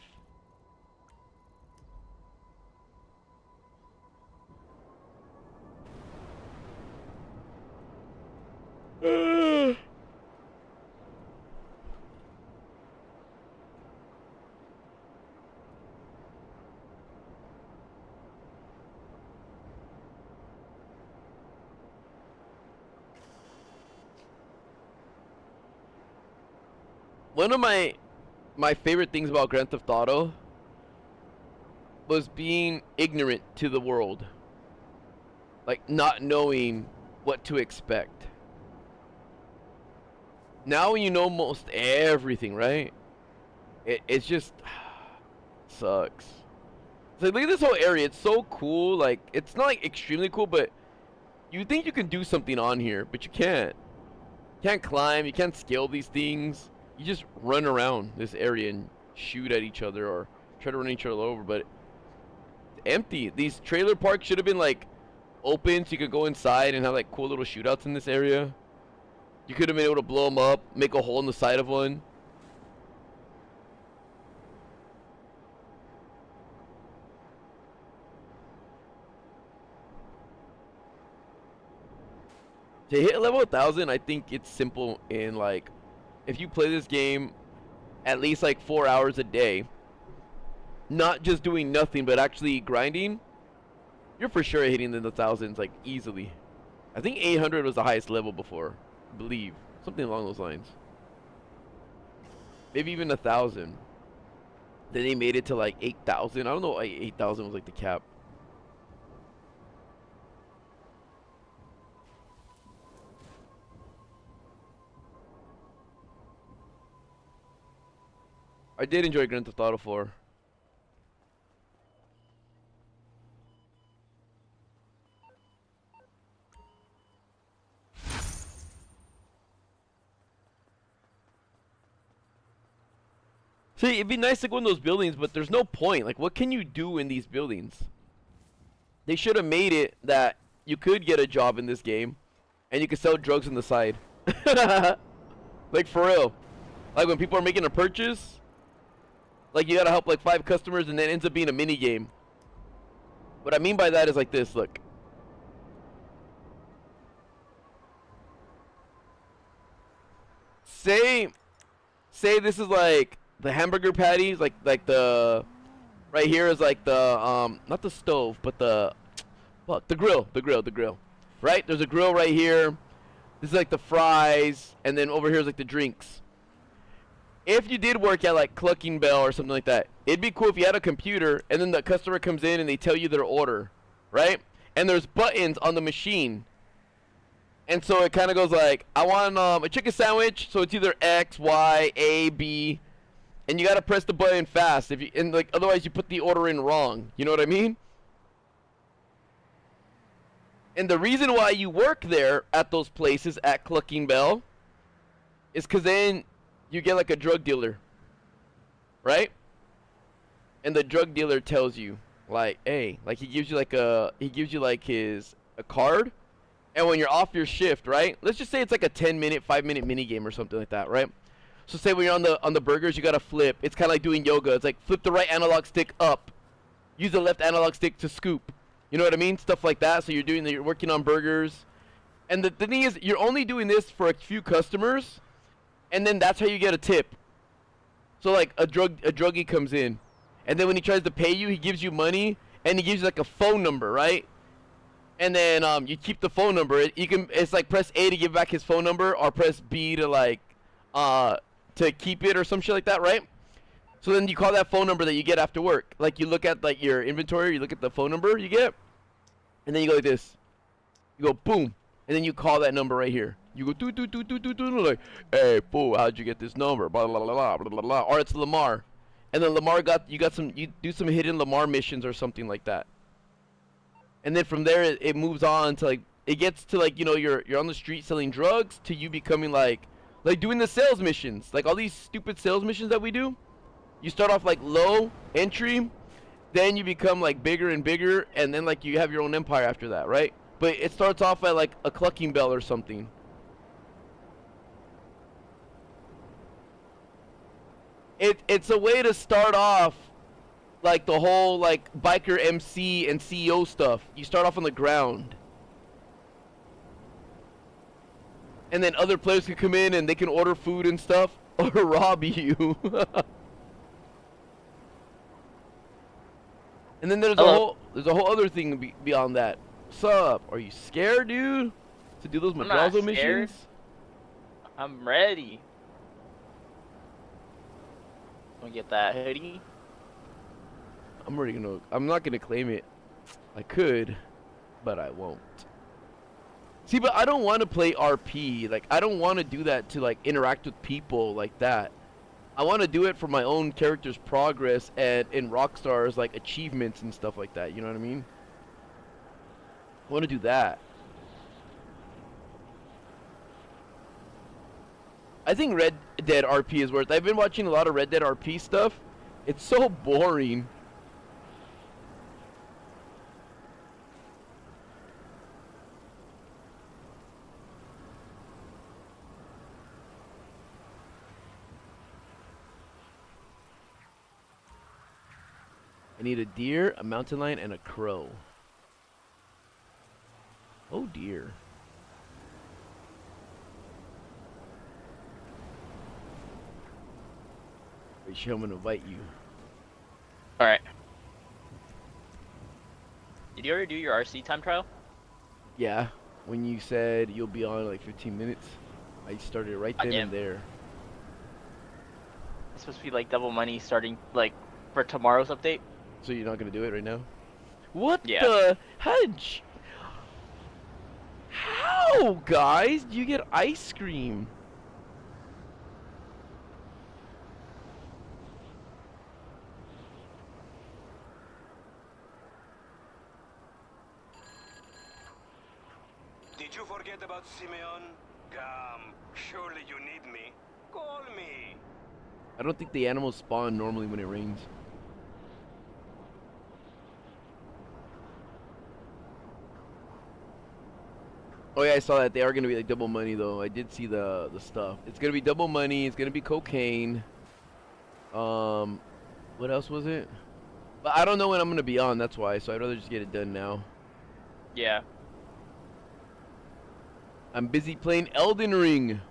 One of my favorite things about Grand Theft Auto was being ignorant to the world. Like not knowing what to expect. Now you know most everything, right? It's just sucks. It's like, look at this whole area. It's so cool. Like, it's not like extremely cool, but you think you can do something on here, but you can't. You can't climb. You can't scale these things. You just run around this area and shoot at each other or try to run each other over, but it's empty. These trailer parks should have been like open so you could go inside and have like cool little shootouts in this area. You could have been able to blow them up, make a hole in the side of one. To hit level 1000, I think it's simple in like, if you play this game at least like 4 hours a day, not just doing nothing but actually grinding, you're for sure hitting in the thousands like easily. I think 800 was the highest level before, I believe. Something along those lines. Maybe even 1,000. Then they made it to like 8,000. I don't know, like 8,000 was like the cap. I did enjoy Grand Theft Auto 4. See, it'd be nice to go in those buildings, but there's no point. Like, what can you do in these buildings? They should have made it that you could get a job in this game, and you could sell drugs on the side. Like, for real. Like, when people are making a purchase, like, you gotta help, like, 5 customers, and then it ends up being a mini game. What I mean by that is like this, look. Say this is, like, the hamburger patties, like the... Right here is, like, the, not the stove, but the... Fuck, the grill. Right? There's a grill right here. This is, like, the fries, and then over here is, like, the drinks. If you did work at like Clucking Bell or something like that, it'd be cool if you had a computer and then the customer comes in and they tell you their order, right? And there's buttons on the machine. And so it kind of goes like, I want a chicken sandwich, so it's either X, Y, A, B, and you got to press the button fast. If you and like otherwise you put the order in wrong. You know what I mean? And the reason why you work there at those places at Clucking Bell is because then you get like a drug dealer, right? And the drug dealer tells you, like, hey, like he gives you like a card, and when you're off your shift, right? Let's just say it's like a 10-minute, 5-minute mini game or something like that, right? So say when you're on the burgers, you gotta flip. It's kind of like doing yoga. It's like flip the right analog stick up, use the left analog stick to scoop. You know what I mean? Stuff like that. So you're working on burgers, and the thing is, you're only doing this for a few customers. And then that's how you get a tip. So like a druggie comes in, and then when he tries to pay you, he gives you money, and he gives you like a phone number, right? And then you keep the phone number. It's like press A to give back his phone number, or press B to like to keep it or some shit like that, right? So then you call that phone number that you get after work. Like you look at like your inventory, you look at the phone number you get, and then you go like this. You go boom, and then you call that number right here. You go do like, hey fool, how'd you get this number? Blah blah blah blah blah blah blah. Or it's Lamar, and then Lamar you do some hidden Lamar missions or something like that. And then from there it moves on to like it gets to like, you know, you're on the street selling drugs to you becoming like doing the sales missions, like all these stupid sales missions that we do. You start off like low entry, then you become like bigger and bigger, and then like you have your own empire after that, right? But it starts off at like a clucking bell or something. It's a way to start off like the whole like biker MC and CEO stuff. You start off on the ground, and then other players can come in and they can order food and stuff or rob you. And then there's a whole other thing beyond that. Sup? Are you scared, dude? To do those Madrazo missions? I'm ready. Wanna get that hoodie? I'm not gonna claim it. I could, but I won't. See, but I don't want to play RP. Like, I don't want to do that to like interact with people like that. I want to do it for my own character's progress and in Rockstar's like achievements and stuff like that. You know what I mean? I want to do that. I think Red Dead RP is worth. I've been watching a lot of Red Dead RP stuff. It's so boring. I need a deer, a mountain lion, and a crow. Oh dear. Wait, sure, I'm gonna invite you. Alright. Did you ever do your RC time trial? Yeah. When you said you'll be on in like 15 minutes, I started right then and there. It's supposed to be like double money starting like for tomorrow's update. So you're not gonna do it right now? What the? How, guys? Do you get ice cream? Did you forget about Simeon? Come, surely you need me. Call me. I don't think the animals spawn normally when it rains. Oh yeah, I saw that. They are gonna be like double money though. I did see the stuff. It's gonna be double money. It's gonna be cocaine. What else was it? But I don't know when I'm gonna be on. That's why. So I'd rather just get it done now. Yeah. I'm busy playing Elden Ring.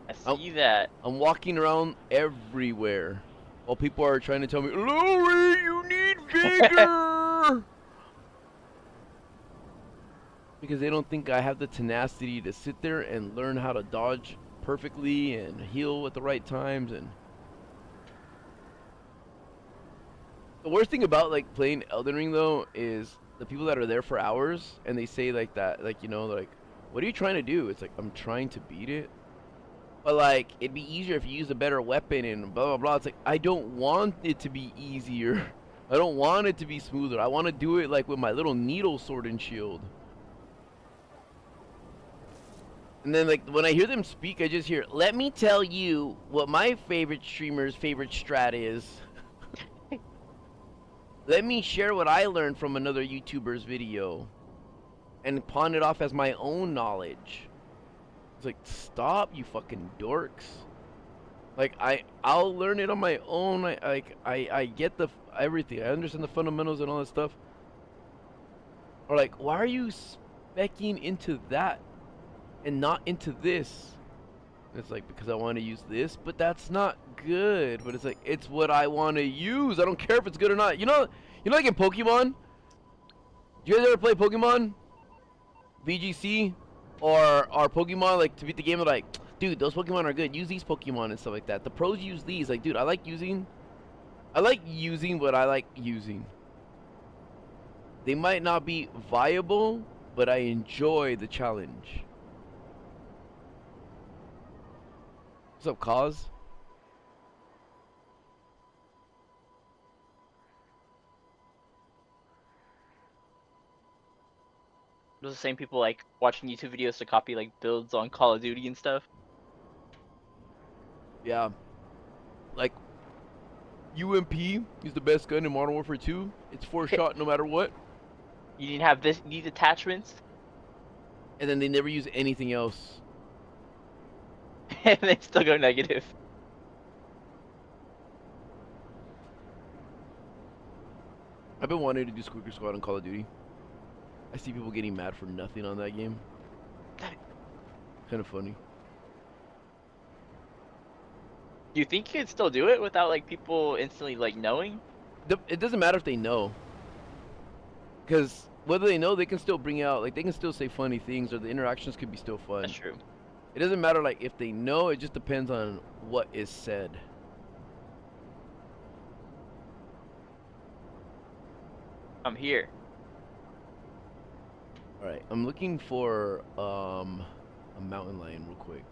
I see that. I'm walking around everywhere while people are trying to tell me, Louie, you need vigor. Because they don't think I have the tenacity to sit there and learn how to dodge perfectly and heal at the right times. And the worst thing about like playing Elden Ring though is the people that are there for hours and they say like that, like, you know, like, what are you trying to do? It's like, I'm trying to beat it. But like, it'd be easier if you use a better weapon and blah blah blah. It's like, I don't want it to be easier. I don't want it to be smoother. I want to do it like with my little needle sword and shield. And then like when I hear them speak, I just hear, let me tell you what my favorite streamer's favorite strat is. Let me share what I learned from another YouTuber's video and pawn it off as my own knowledge. It's like, stop, you fucking dorks. Like, I'll learn it on my own. I get everything. I understand the fundamentals and all that stuff. Or like, why are you specking into that and not into this? And it's like, because I want to use this, but that's not good. But it's like, it's what I want to use. I don't care if it's good or not. You know like in Pokemon? Do you guys ever play Pokemon? VGC or Pokemon, like, to beat the game, they're like, dude, those Pokemon are good. Use these Pokemon and stuff like that. The pros use these. Like, dude, I like using what I like using. They might not be viable, but I enjoy the challenge. What's up, Cause? Those are the same people like watching YouTube videos to copy like builds on Call of Duty and stuff. Yeah. Like, UMP is the best gun in Modern Warfare 2. It's 4-shot no matter what. You need to have these attachments. And then they never use anything else. And they still go negative. I've been wanting to do Squeaker Squad on Call of Duty. I see people getting mad for nothing on that game. Kind of funny. Do you think you could still do it without like people instantly like knowing? It doesn't matter if they know. Because whether they know, they can still bring out, like, they can still say funny things, or the interactions could be still fun. That's true. It doesn't matter, like, if they know, it just depends on what is said. I'm here. Alright, I'm looking for a mountain lion real quick.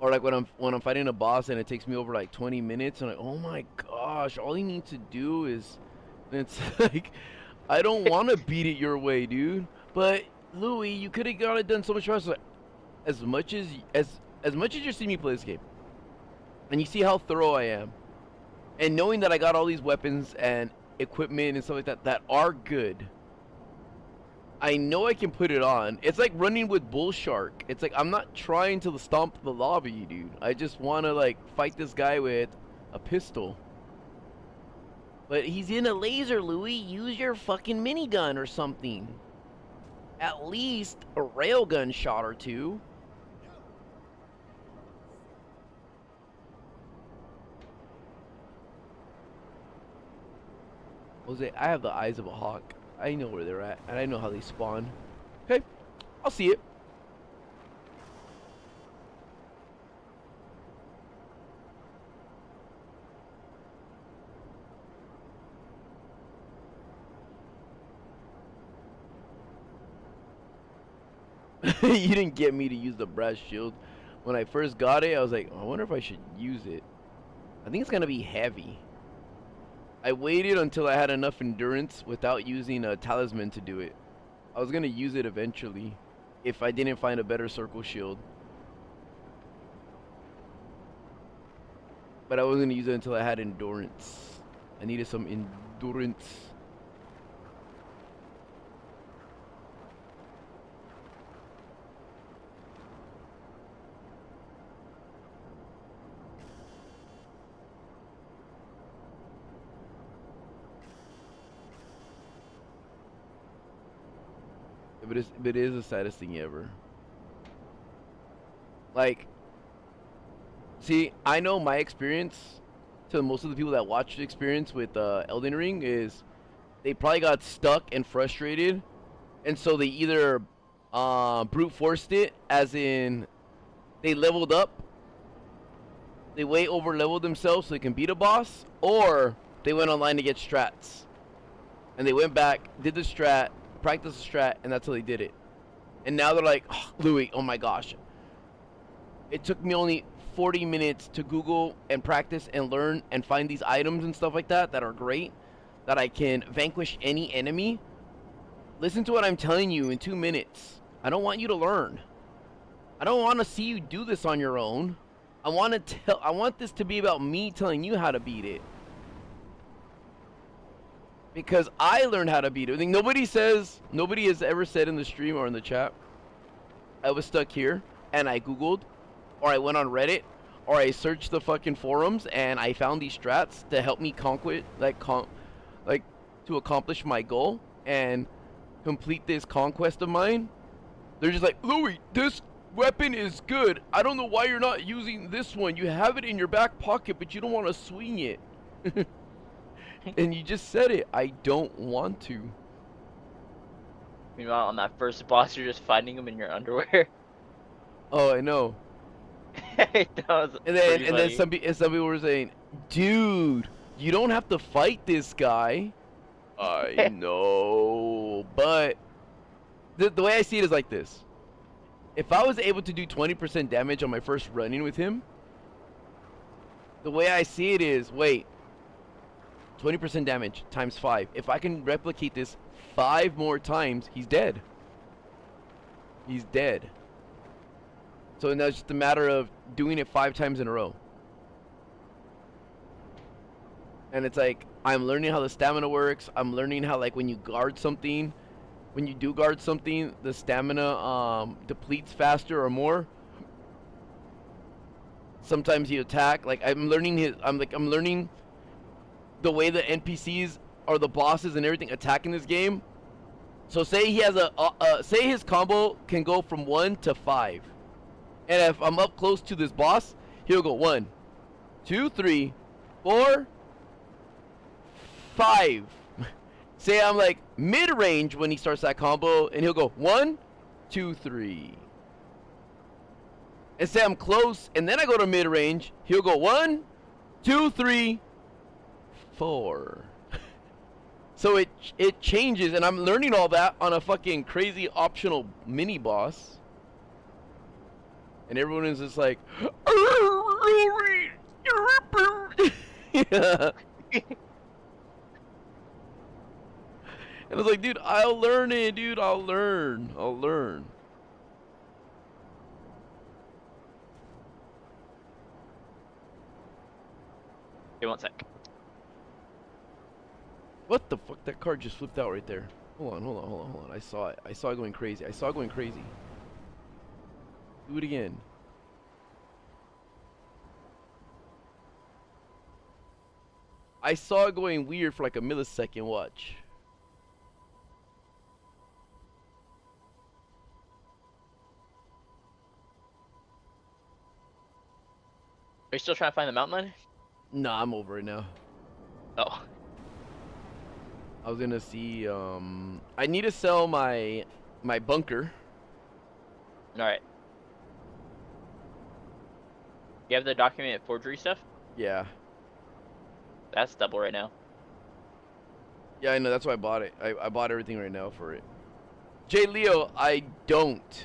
Or like when I'm fighting a boss and it takes me over like 20 minutes and like, oh my gosh, all you need to do is, and it's like, I don't want to beat it your way, dude. But Louis, you could have got it done so much faster. As much as you see me play this game, and you see how thorough I am, and knowing that I got all these weapons and equipment and stuff like that that are good, I know I can put it on. It's like running with Bull Shark. It's like I'm not trying to stomp the lobby, dude. I just want to like fight this guy with a pistol. But he's in a laser, Louis. Use your fucking minigun or something. At least a railgun shot or two. Jose, I have the eyes of a hawk. I know where they're at, and I know how they spawn. Okay, I'll see it. You didn't get me to use the brass shield. When I first got it, I was like, I wonder if I should use it. I think it's gonna be heavy. I waited until I had enough endurance without using a talisman to do it. I was gonna use it eventually if I didn't find a better circle shield. But I wasn't gonna use it until I had endurance. I needed some endurance. But it is the saddest thing ever. Like, see, I know my experience, to most of the people that watch the experience with Elden Ring, is they probably got stuck and frustrated, and so they either brute forced it, as in they leveled up, they way over leveled themselves so they can beat a boss, or they went online to get strats, and they went back, did the strat, practiced the strat, and that's how they did it. And now they're like, oh, Louis, oh my gosh, it took me only 40 minutes to Google and practice and learn and find these items and stuff like that that are great, that I can vanquish any enemy. Listen to what I'm telling you in 2 minutes. I don't want you to learn. I don't want to see you do this on your own. I want this to be about me telling you how to beat it. Because I learned how to beat it. I think nobody has ever said in the stream or in the chat, I was stuck here and I Googled, or I went on Reddit, or I searched the fucking forums and I found these strats to help me conquer, to accomplish my goal and complete this conquest of mine. They're just like, Louis, this weapon is good. I don't know why you're not using this one. You have it in your back pocket, but you don't want to swing it. And you just said it. I don't want to. Meanwhile, on that first boss, you're just finding him in your underwear. Oh, I know. That was And then pretty funny. some people were saying, dude, you don't have to fight this guy. I know, but the way I see it is like this. If I was able to do 20% damage on my first run-in with him, the way I see it is, wait, 20% damage times 5. If I can replicate this 5 more times, he's dead. He's dead. So now it's just a matter of doing it 5 times in a row. And it's like, I'm learning how the stamina works. I'm learning how, like, when you guard something, when you do guard something, the stamina depletes faster or more. Sometimes you attack. Like, I'm learning I'm learning the way the NPCs or the bosses and everything attack in this game. So say he has say his combo can go from 1 to 5. And if I'm up close to this boss, he'll go 1, 2, 3, 4, 5. Say I'm like mid-range when he starts that combo, and he'll go 1, 2, 3. And say I'm close, and then I go to mid-range, he'll go 1, 2, 3, 4. So it changes, and I'm learning all that on a fucking crazy optional mini boss. And everyone is just like, yeah. And I was like, dude, I'll learn it, dude. I'll learn. Okay, one sec. What the fuck? That card just flipped out right there. Hold on. I saw it. I saw it going crazy. Do it again. I saw it going weird for like a millisecond. Watch. Are you still trying to find the mountain lion? Nah, I'm over it now. Oh. I was gonna see. I need to sell my bunker. All right. You have the documented forgery stuff? Yeah. That's double right now. Yeah, I know. That's why I bought it. I bought everything right now for it. Jay Leo, I don't.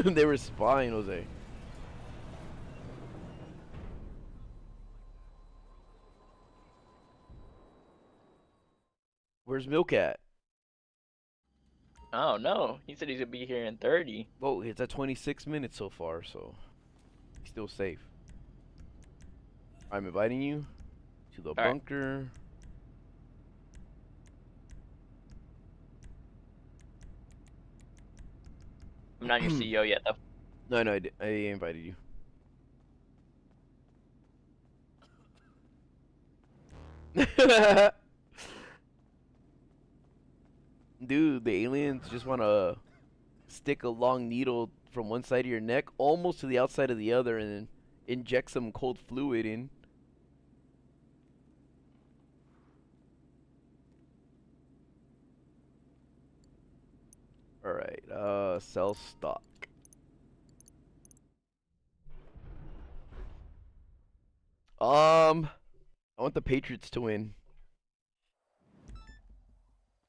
They were spying, Jose. Where's Milk at? Oh no, he said he's gonna be here in 30. Oh, it's at 26 minutes so far, so he's still safe. I'm inviting you to the bunker. I'm not your CEO yet, though. No, I invited you. Dude, the aliens just want to stick a long needle from one side of your neck almost to the outside of the other and then inject some cold fluid in. Alright, sell stock. I want the Patriots to win.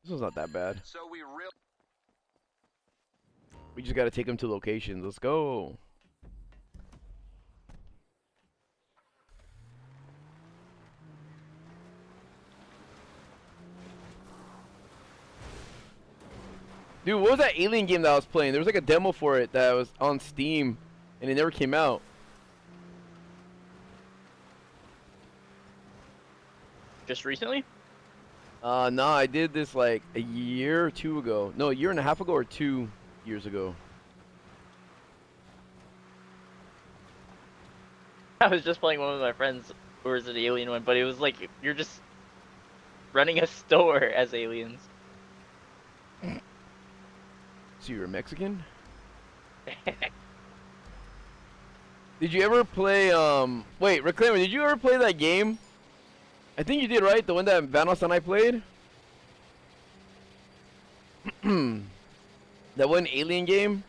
This one's not that bad. So We just gotta take them to locations. Let's go. Dude, what was that alien game that I was playing? There was like a demo for it that was on Steam, and it never came out. Just recently? No, I did this like a year or two ago. No, a year and a half ago or 2 years ago. I was just playing one with my friends who was an alien one, but it was like you're just running a store as aliens. So you're Mexican? Did you ever play, wait, Reclaimer, did you ever play that game? I think you did, right? The one that Vanos and I played? That one alien game?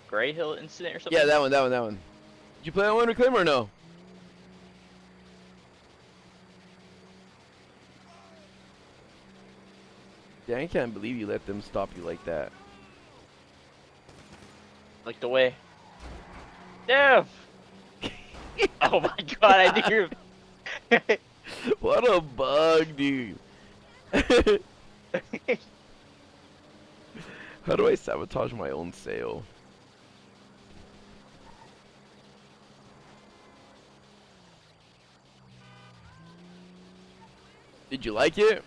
Gray Hill incident or something? Yeah, that one. Did you play that one, Reclaimer, or no? Yeah, I can't believe you let them stop you like that. Like the way. Damn! Oh my god, I think you're. What a bug, dude. How do I sabotage my own sale? Did you like it?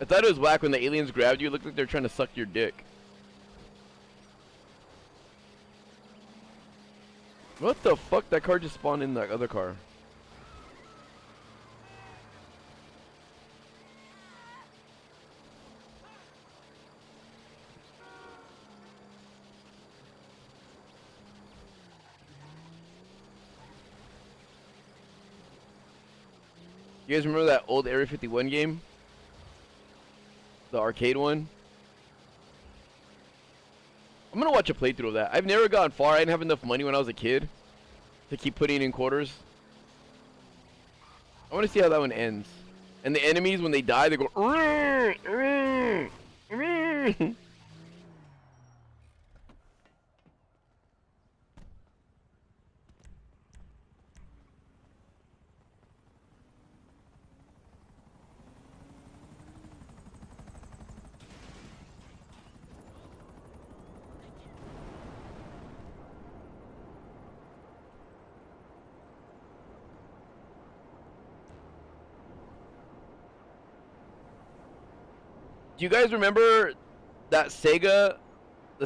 I thought it was whack when the aliens grabbed you. It looked like they're trying to suck your dick. What the fuck? That car just spawned in that other car. You guys remember that old Area 51 game? The arcade one? I'm gonna watch a playthrough of that. I've never gotten far. I didn't have enough money when I was a kid to keep putting in quarters. I want to see how that one ends. And the enemies, when they die, they go. Do you guys remember that the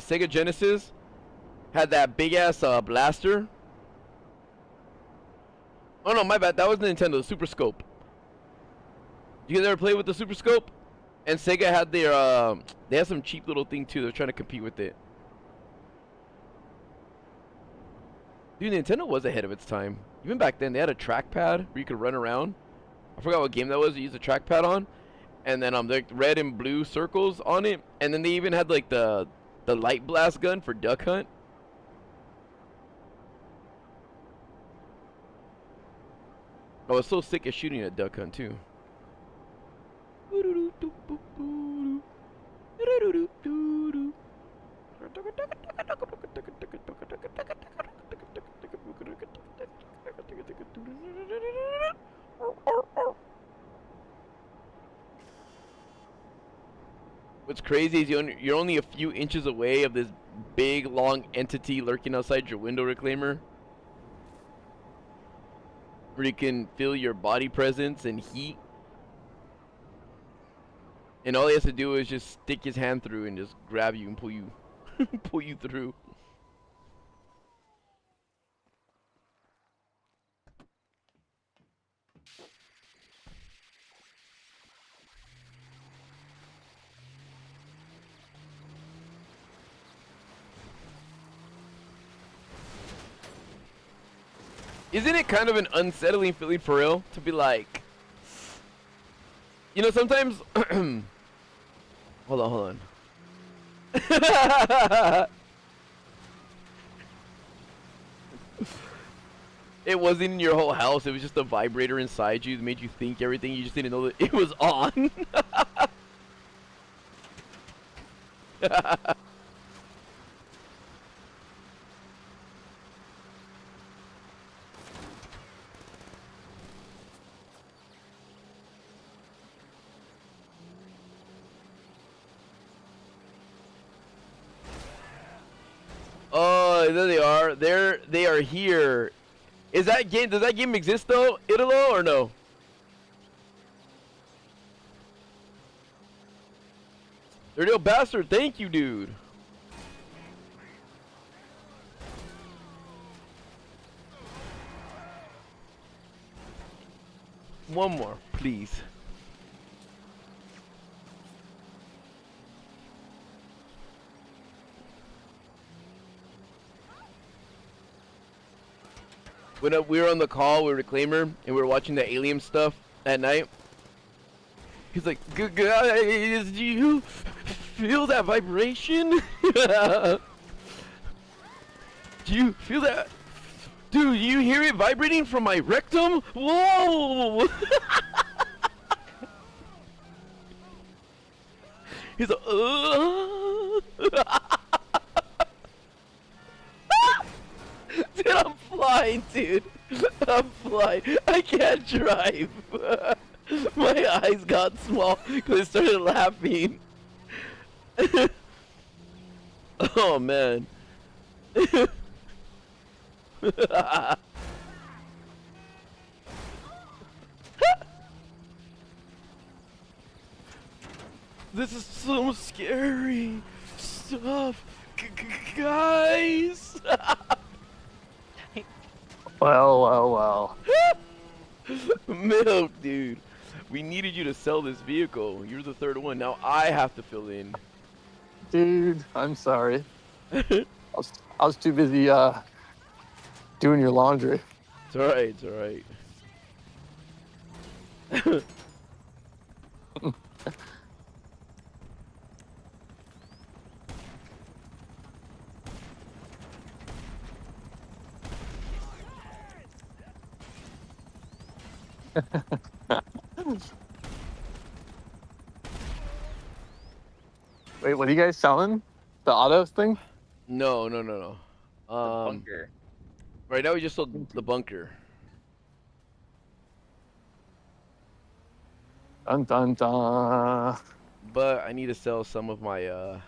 Sega Genesis had that big ass blaster? Oh no, my bad. That was the Nintendo, the Super Scope. You guys ever play with the Super Scope? And Sega had their they had some cheap little thing too. They're trying to compete with it. Dude, Nintendo was ahead of its time. Even back then, they had a trackpad where you could run around. I forgot what game that was. You used a trackpad on. And then like red and blue circles on it, and then they even had like the light blast gun for Duck Hunt. I was so sick of shooting at Duck Hunt too. What's crazy is you're only a few inches away of this big, long entity lurking outside your window, Reclaimer. Where you can feel your body presence and heat. And all he has to do is just stick his hand through and just grab you and pull you, pull you through. Isn't it kind of an unsettling feeling for real to be like, you know, sometimes hold on. It wasn't in your whole house, it was just a vibrator inside you that made you think everything, you just didn't know that it was on. Oh there they are. They are here. Is that game? Does that game exist though, Italo, or no? Dirty bastard. Thank you, dude. One more, please. When we were on the call with Reclaimer and we were watching the alien stuff at night, he's like, guys, do you feel that vibration? Do you feel that? Dude, you hear it vibrating from my rectum? Whoa! He's like, Dude, I'm flying, dude. I'm flying. I can't drive. My eyes got small because I started laughing. Oh, man. This is so scary stuff, guys. Well. Milk, dude. We needed you to sell this vehicle. You're the third one. Now I have to fill in. Dude, I'm sorry. I was too busy doing your laundry. It's alright, it's alright. Wait, what are you guys selling? The auto thing? No. Bunker. Right now we just sold the bunker. Dun dun dun. But I need to sell some of my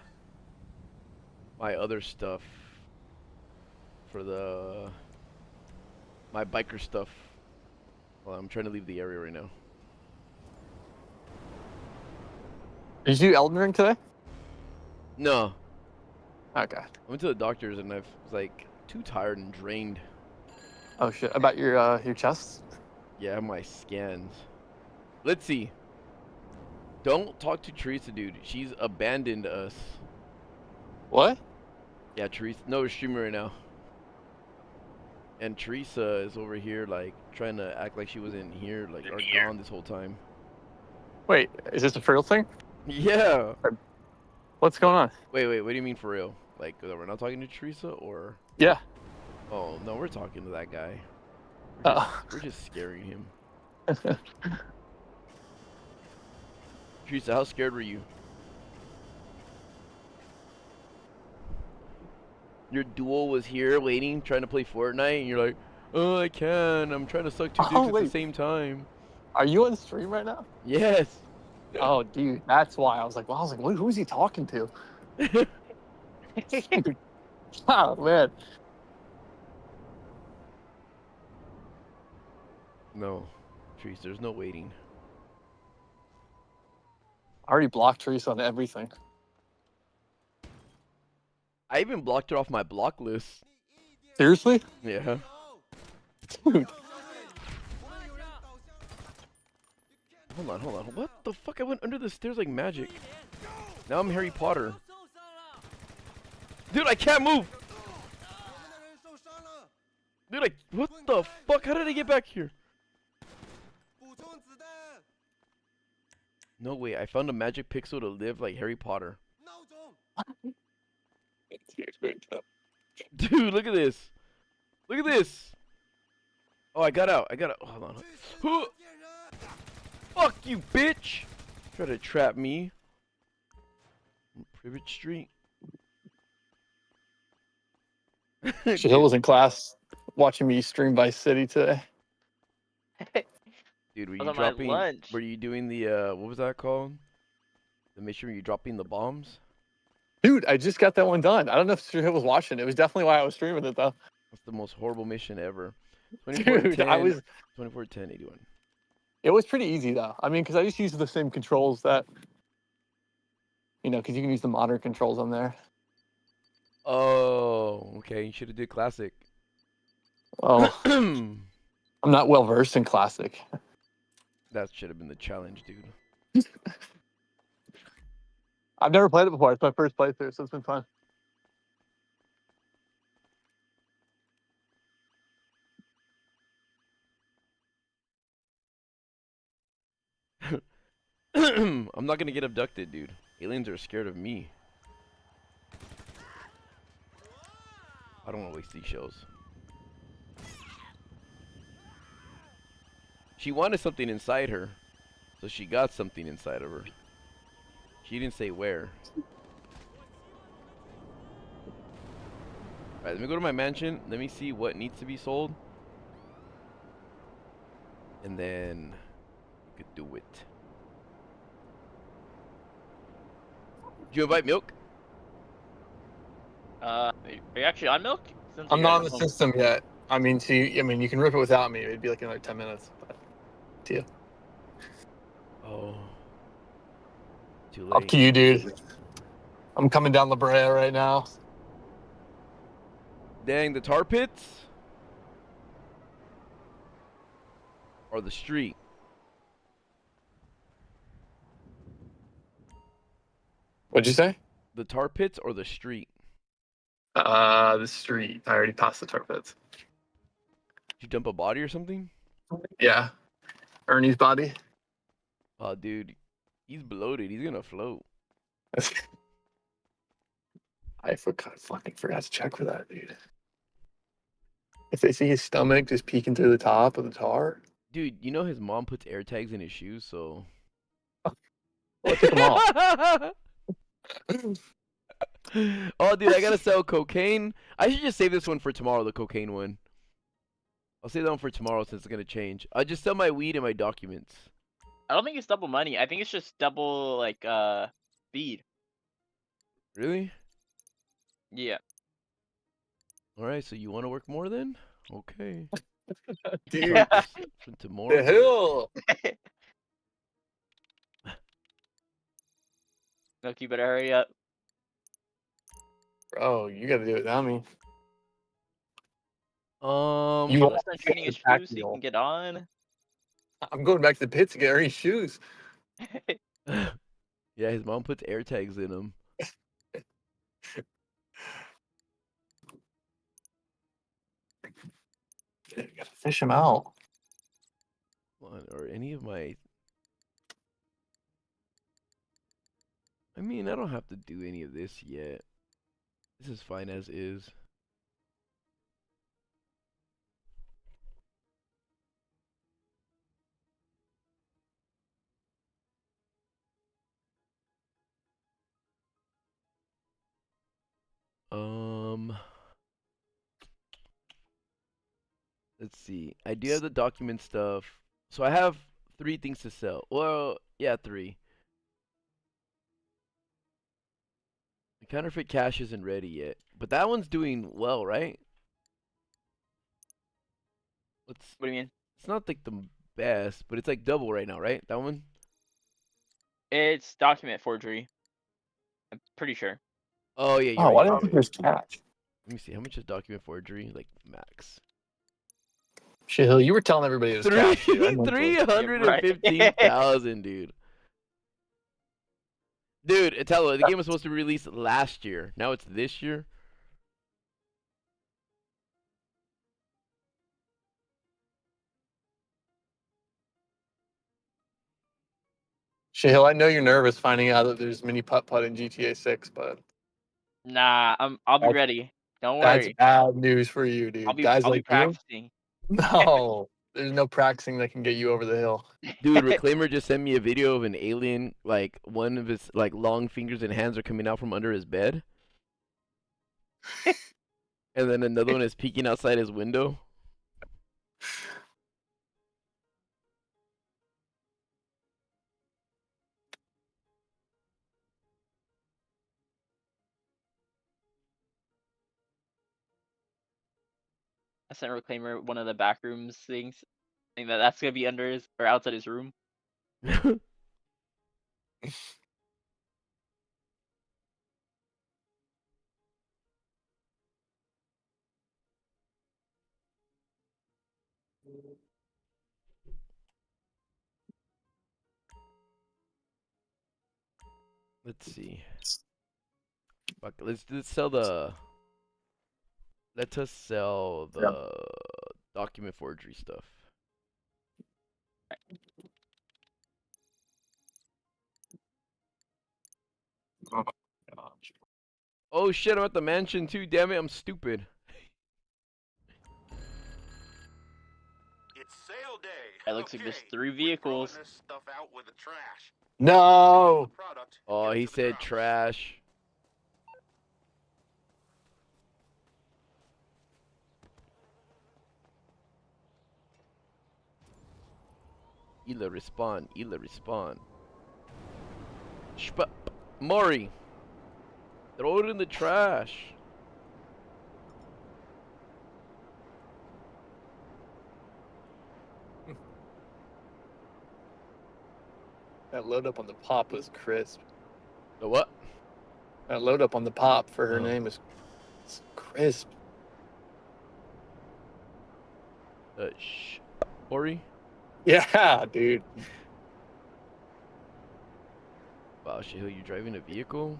my other stuff for my biker stuff. Well, I'm trying to leave the area right now. Did you do Elden Ring today? No. Okay. I went to the doctor's and I was like too tired and drained. Oh shit! About your chest? Yeah, my scans. Let's see. Don't talk to Teresa, dude. She's abandoned us. What? Yeah, Teresa. No, we're streaming right now. And Teresa is over here, like, trying to act like she wasn't here, like, or gone this whole time. Wait, is this a real thing? Yeah. What's going on? Wait, what do you mean for real? Like, we're not talking to Teresa, or? Yeah. Oh, no, we're talking to that guy. We're just scaring him. Teresa, how scared were you? Your duel was here waiting, trying to play Fortnite, and you're like, oh, I can. I'm trying to suck two dicks at the same time. Are you on stream right now? Yes. Oh, dude, that's why I was like, who's he talking to? Oh, man. No, Teresa, there's no waiting. I already blocked Teresa on everything. I even blocked her off my block list. Seriously? Yeah. Dude. Hold on. What the fuck? I went under the stairs like magic. Now I'm Harry Potter. Dude, I can't move! Dude, what the fuck? How did I get back here? No way, I found a magic pixel to live like Harry Potter. Dude, look at this. Look at this. Oh, I got out. Hold on. Fuck you, bitch. Try to trap me. Privet Street. Shahil was in class watching me stream Vice City today. Dude, were I was you on my dropping? lunch. Were you doing the what was that called? The mission where you dropping the bombs? Dude, I just got that one done. I don't know if Shahil was watching. It was definitely why I was streaming it though. That's the most horrible mission ever. 24 Dude, 10, 24 10, 81. It was pretty easy though. I mean, because I just used the same controls that, because you can use the modern controls on there. Oh, okay. You should have did classic. Oh, I'm not well versed in classic. That should have been the challenge, dude. I've never played it before. It's my first playthrough, so it's been fun. I'm not gonna get abducted, dude. Aliens are scared of me. I don't want to waste these shells. She wanted something inside her, so she got something inside of her. She didn't say where. Alright, let me go to my mansion. Let me see what needs to be sold. And then we could do it. Did you invite Milk? Are you actually on milk? Sounds I'm like not you're on the home. system yet. I mean, you can rip it without me. It'd be like another 10 minutes. But to you. Oh. Too late. Up to you, dude. I'm coming down La Brea right now. Dang, the tar pits? Or the street? What'd you say? The tar pits or the street? The street. I already passed the tar pits. Did you dump a body or something? Yeah. Ernie's body. Oh, dude. He's bloated. He's gonna float. I fucking forgot to check for that, dude. If they see his stomach just peeking through the top of the tar. Dude, you know his mom puts air tags in his shoes, so... Well, I took them off. Oh, dude, I gotta sell cocaine. I should just save this one for tomorrow, the cocaine one. I'll save that one for tomorrow since it's gonna change. I'll just sell my weed and my documents. I don't think it's double money. I think it's just double like speed. Really? Yeah. Alright, so you want to work more then? Okay. Dude. For tomorrow. The hill. Milk, you better hurry up. Bro, you gotta do it without me. You want to training his shoes so you can get on? I'm going back to the pits to get Ernie's shoes. Yeah, his mom puts air tags in them. You gotta fish him out. Or any of my... I mean, I don't have to do any of this yet. This is fine as is. Let's see. I do have the document stuff. So I have 3 things to sell. Well, yeah, 3. The counterfeit cash isn't ready yet. But that one's doing well, right? What do you mean? It's not like the best, but it's like double right now, right? That one? It's document forgery. I'm pretty sure. Oh, yeah, you're Oh, right. why do I think there's cash? Let me see. How much is document forgery? Like, max. Shahil, you were telling everybody it was cash. Dude. 315,000, dude. Dude, Italo, the game was supposed to be released last year. Now it's this year. Shahil, I know you're nervous finding out that there's mini putt-putt in GTA 6, but... Nah, I'll be ready. Don't worry. That's bad news for you, dude. I'll be Guys like you? practicing. No. There's no practicing that can get you over the hill. Dude, Reclaimer just sent me a video of an alien, like, one of his, like, long fingers and hands are coming out from under his bed. And then another one is peeking outside his window. I sent Reclaimer one of the back rooms things, saying that's gonna be under his or outside his room. Let's see. Fuck, let's sell the. Let us sell the document forgery stuff. Oh my gosh. Oh shit! I'm at the mansion too. Damn it! I'm stupid. It's sale day. It looks like there's Okay, 3 we're vehicles. throwing this stuff out with the trash. No. The product, Oh, get it he to the said drop. trash. Ela respond. Ela respond. Maury, throw it in the trash. That load up on the pop was crisp. The what? That load up on the pop for her Oh. name is crisp. Maury? Yeah, dude. Wow, Shahil, you driving a vehicle?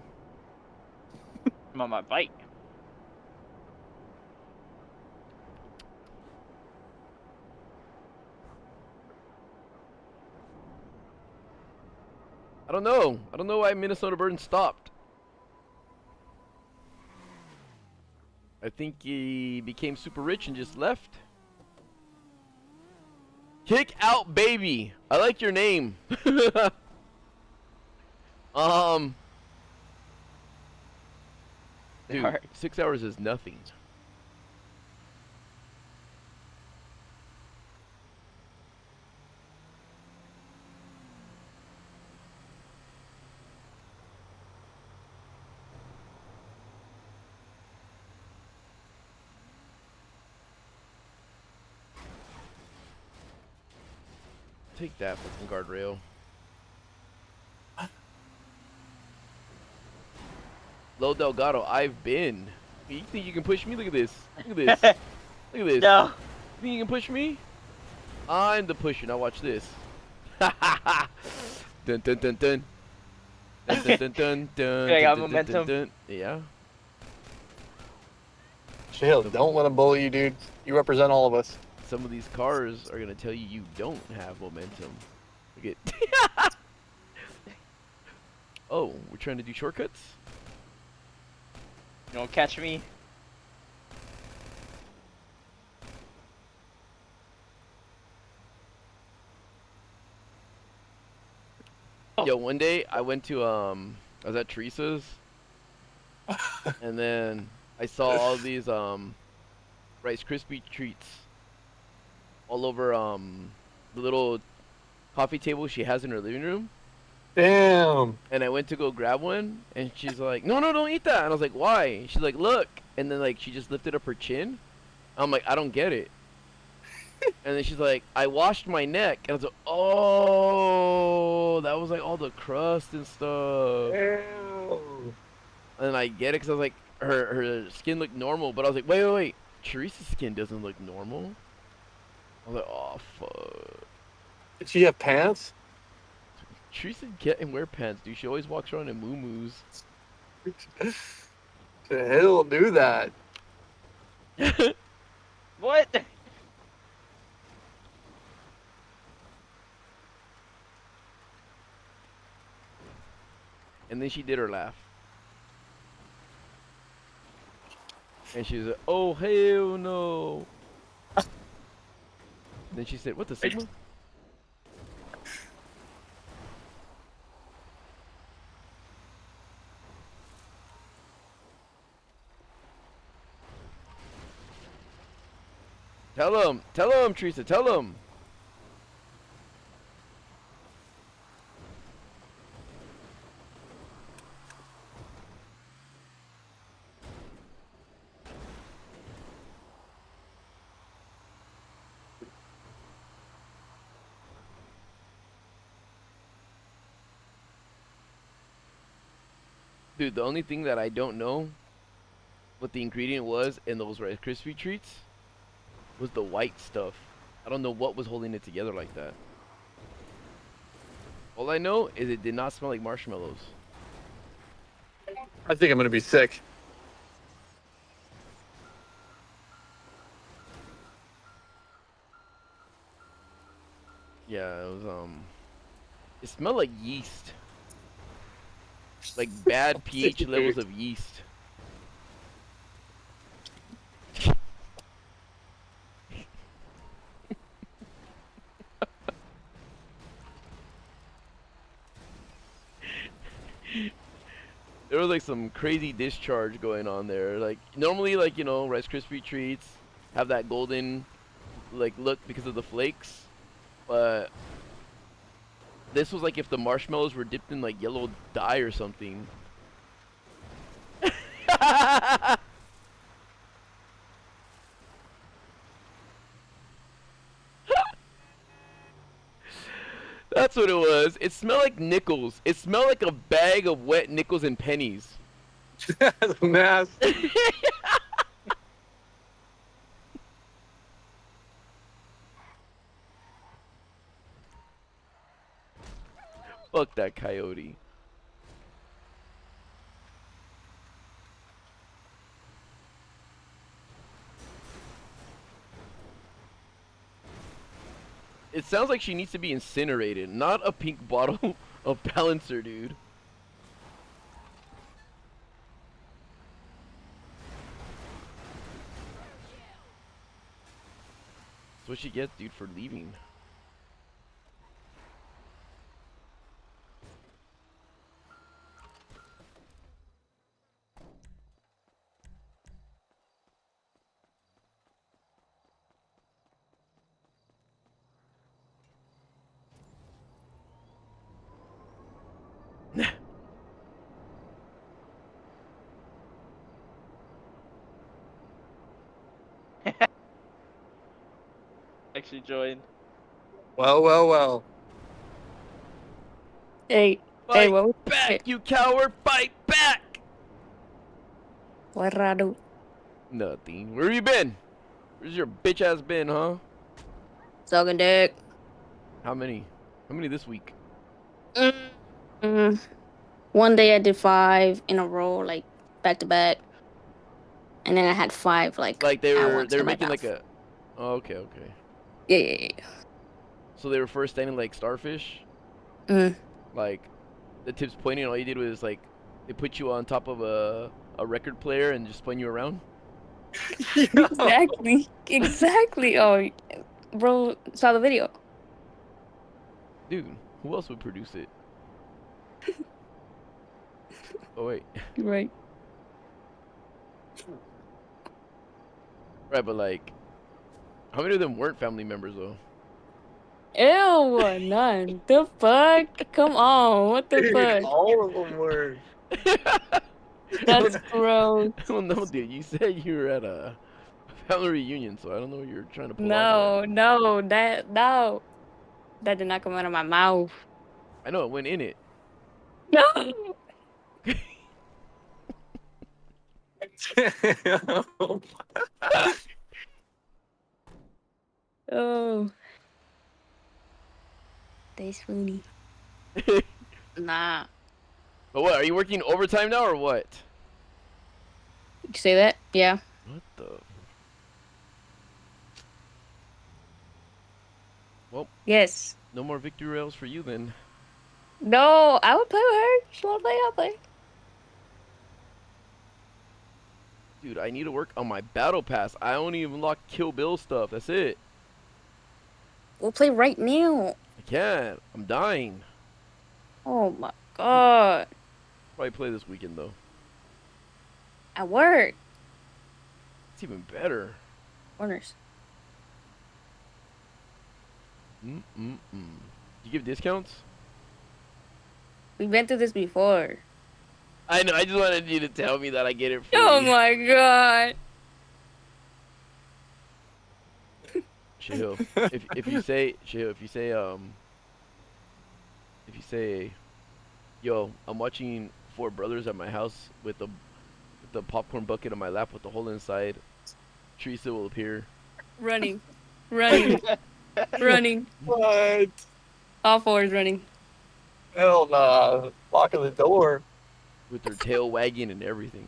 I'm on my bike. I don't know. I don't know why Minnesota Burn stopped. I think he became super rich and just left. Kick out baby. I like your name. Dude, 6 hours is nothing. Take that fucking guardrail. Low Delgado, I've been. You think you can push me? Look at this. Look at this. Look at this. No. You think you can push me? I'm the pusher. Now watch this. dun dun dun dun. Dun dun dun dun dun. I got dun, momentum. Dun, dun. Yeah. Chill. Don't let him bully you, dude. You represent all of us. Some of these cars are gonna tell you you don't have momentum. Look at. Oh, we're trying to do shortcuts? You don't catch me. Yo, one day I went to I was at Teresa's, and then I saw all these Rice Krispie treats all over the little coffee table she has in her living room. Damn. And I went to go grab one, and she's like, "No, no, don't eat that." And I was like, "Why?" She's like, "Look." And then like she just lifted up her chin. I'm like, "I don't get it." And then she's like, "I washed my neck." And I was like, "Oh, that was like all the crust and stuff." Ew. And I get it because I was like, her skin looked normal, but I was like, wait, wait, wait. Teresa's skin doesn't look normal. I was like, oh fuck. Did she have pants? Teresa can't wear pants, dude. She always walks around in muumuus. The hell do that? What? And then she did her laugh. And she was like, oh hell no. Then she said, what the Sigma? Tell him, Teresa, tell him. Dude, the only thing that I don't know what the ingredient was in those Rice Krispie treats was the white stuff. I don't know what was holding it together like that. All I know is it did not smell like marshmallows. I think I'm gonna be sick. Yeah, it was it smelled like yeast. Like bad pH levels of yeast. There was like some crazy discharge going on there. Like normally, like Rice Krispie treats have that golden like look because of the flakes, but this was like if the marshmallows were dipped in like yellow dye or something. That's what it was. It smelled like nickels. It smelled like a bag of wet nickels and pennies. That's nasty. Fuck that coyote. It sounds like she needs to be incinerated, not a pink bottle of balancer, dude. That's what she gets, dude, for leaving. Actually joined. Well, well, well. Hey, Fight what was back, it? you coward! Fight back! What did I do? Nothing. Where you been? Where's your bitch ass been, huh? Sucking dick. How many? How many this week? Mm, one day I did 5 in a row, like back to back, and then I had 5 like Like at they once were in my making like mouth. a. Oh, okay, okay. Yeah. So they were first standing like starfish. Mm. Like the tips pointing. All you did was like they put you on top of a record player and just spun you around. Exactly. Oh, bro, saw the video. Dude, who else would produce it? Oh wait. Right. Right, but like, how many of them weren't family members though? Ew, none. The fuck? Come on, what the fuck? All of them were. That's gross. Well, no, dude. You said you were at a family reunion, so I don't know what you're trying to pull off. No, no. That did not come out of my mouth. I know it went in it. No. Oh. That's funny. Nah. But what? Are you working overtime now or what? You say that? Yeah. What the? Well. Yes. No more victory rails for you then. No, I would play with her. She wanna play, I'll play. Dude, I need to work on my battle pass. I only unlocked Kill Bill stuff. That's it. We'll play right now. I can't. I'm dying. Oh my god. Probably play this weekend though. At work. It's even better. Corners. You give discounts? We've been through this before. I know. I just wanted you to tell me that I get it free. Oh my god. Shahil, if you say Shahil, if you say yo, I'm watching four brothers at my house with the popcorn bucket on my lap with the hole inside, Teresa will appear. Running. Running. Running. What? All fours running. Hell nah. Locking the door. With her tail wagging and everything.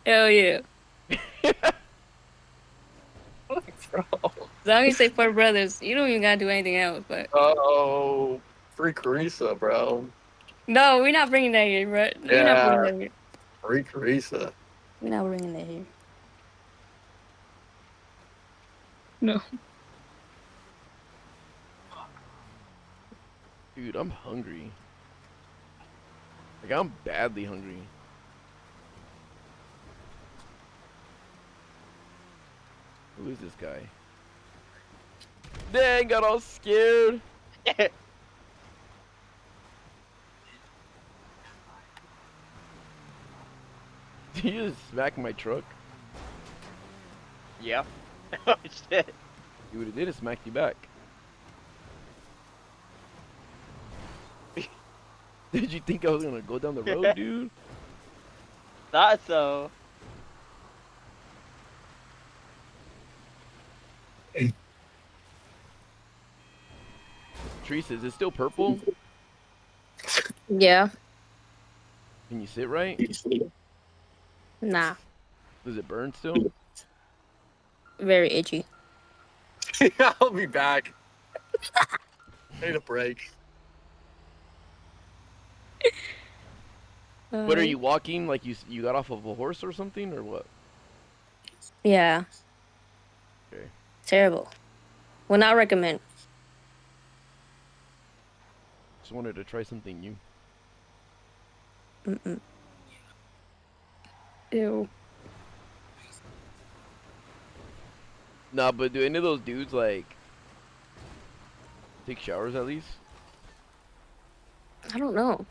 Hell yeah. As long as you say four brothers, you don't even gotta do anything else, but... Oh, free Carissa, bro. No, we're not bringing that here, bro. We're not bringing Yeah, that here. free Carissa. We're not bringing that here. No. Dude, I'm hungry. Like, I'm badly hungry. Who is this guy? Dang, got all scared. Did you just smack my truck? Yeah. Oh shit. You would have did it, smacked you back. Did you think I was gonna go down the road, dude? Thought so. Teresa, is it still purple? Yeah. Can you sit right? Nah. Does it burn still? Very itchy. I'll be back. I need a break. What are you walking? Like you got off of a horse or something, or what? Yeah. Okay. Terrible. Would not recommend. Just wanted to try something new. Mm-mm. Ew. Nah, but do any of those dudes like take showers at least? I don't know.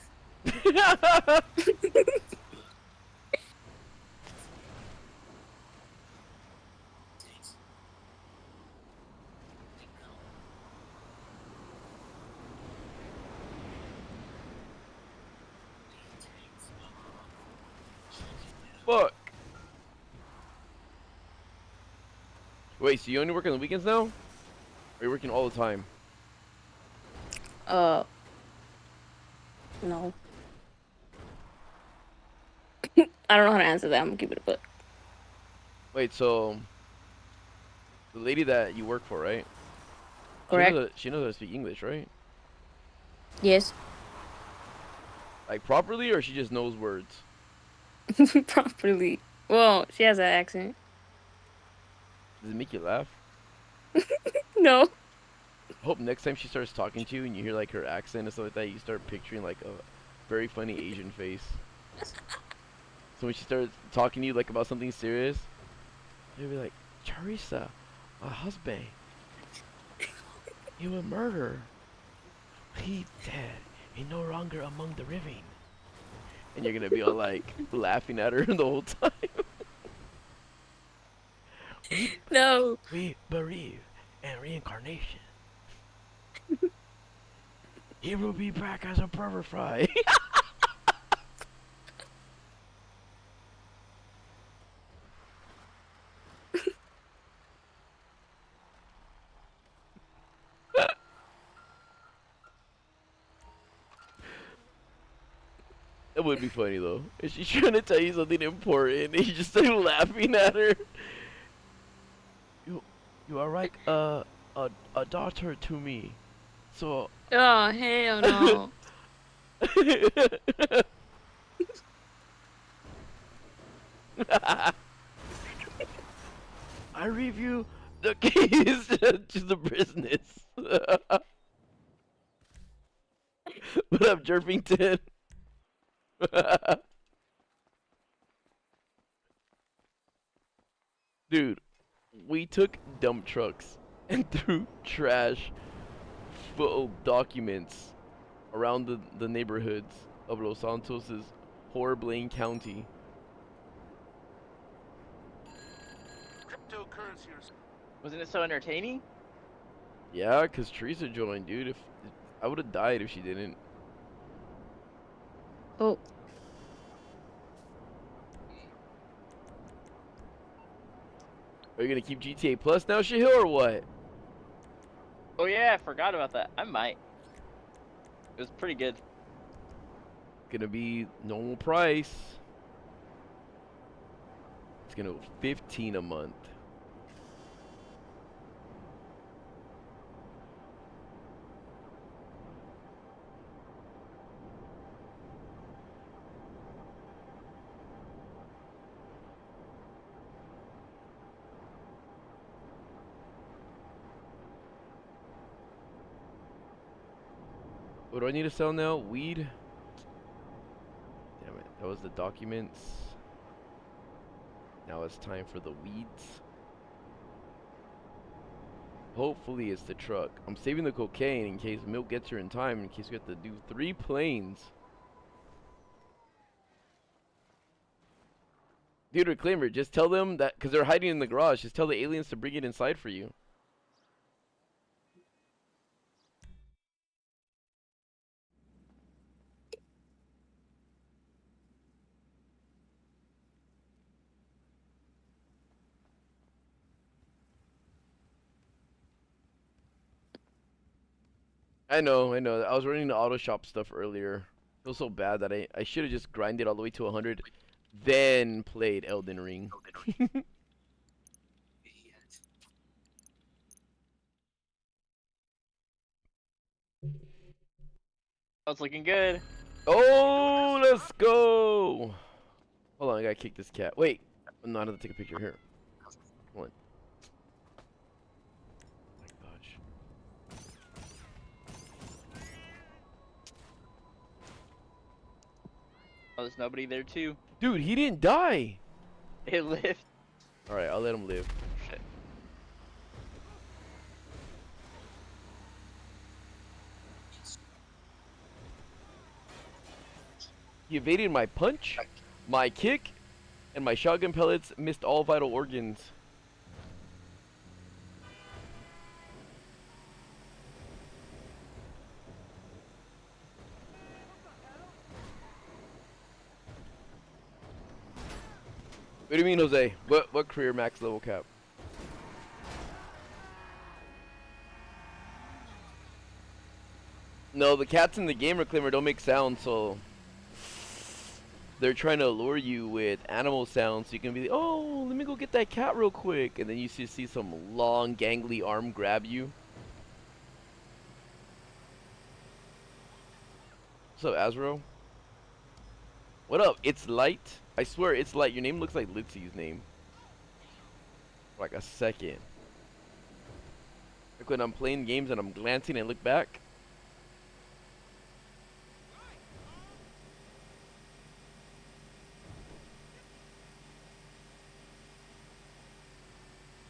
Fuck. Wait, so you only work on the weekends now? Or are you working all the time? No. I don't know how to answer that. I'm gonna keep it a book. Wait, so the lady that you work for, right? Correct. She knows how to speak English, right? Yes. Like properly, or she just knows words? Properly. Well, she has an accent. Does it make you laugh? No. I hope next time she starts talking to you and you hear like her accent and stuff like that, you start picturing like a very funny Asian face. So when she starts talking to you like about something serious, you'll be like, Teresa, my husband, he was murdered. He dead. He no longer among the living. And you're gonna be all like laughing at her the whole time. No. We believe in reincarnation. He will be back as a pervert fry. That would be funny though. If she's trying to tell you something important and you just start laughing at her. You are like a daughter to me. So Oh, hell no. I review the keys to the business. What up, Jerpington? Dude, we took dump trucks and threw trash full of documents around the neighborhoods of Los Santos's poor Blaine County. Cryptocurrency or Wasn't it so entertaining? Yeah, because Teresa joined, dude. If I would have died if she didn't. Oh. Are you gonna keep GTA Plus now, Shahil, or what? Oh yeah, I forgot about that. I might. It was pretty good. Gonna be normal price. It's gonna go 15 a month. What do I need to sell now? Weed? Damn it. That was the documents. Now it's time for the weeds. Hopefully it's the truck. I'm saving the cocaine in case Milk gets here in time, in case we have to do 3 planes. Dude, Reclaimer, just tell them that, because they're hiding in the garage, just tell the aliens to bring it inside for you. I know. I was running the auto shop stuff earlier. It feels so bad that I should have just grinded all the way to 100, then played Elden Ring. Oh, it's looking good. Oh, let's go. Hold on, I gotta kick this cat. Wait, no, I have to take a picture here. Hold on. My gosh. Oh, there's nobody there too. Dude, he didn't die. It lived. All right, I'll let him live. Shit. He evaded my punch, my kick, and my shotgun pellets missed all vital organs. What do you mean, Jose? What career max level cap? No, the cats in the game Reclaimer don't make sounds, so they're trying to lure you with animal sounds, so you can be like, oh, let me go get that cat real quick, and then you see some long, gangly arm grab you. What's up, Azro? What up? It's Light. I swear, it's Light. Your name looks like Litsy's name. For like a second. Like when I'm playing games and I'm glancing and look back.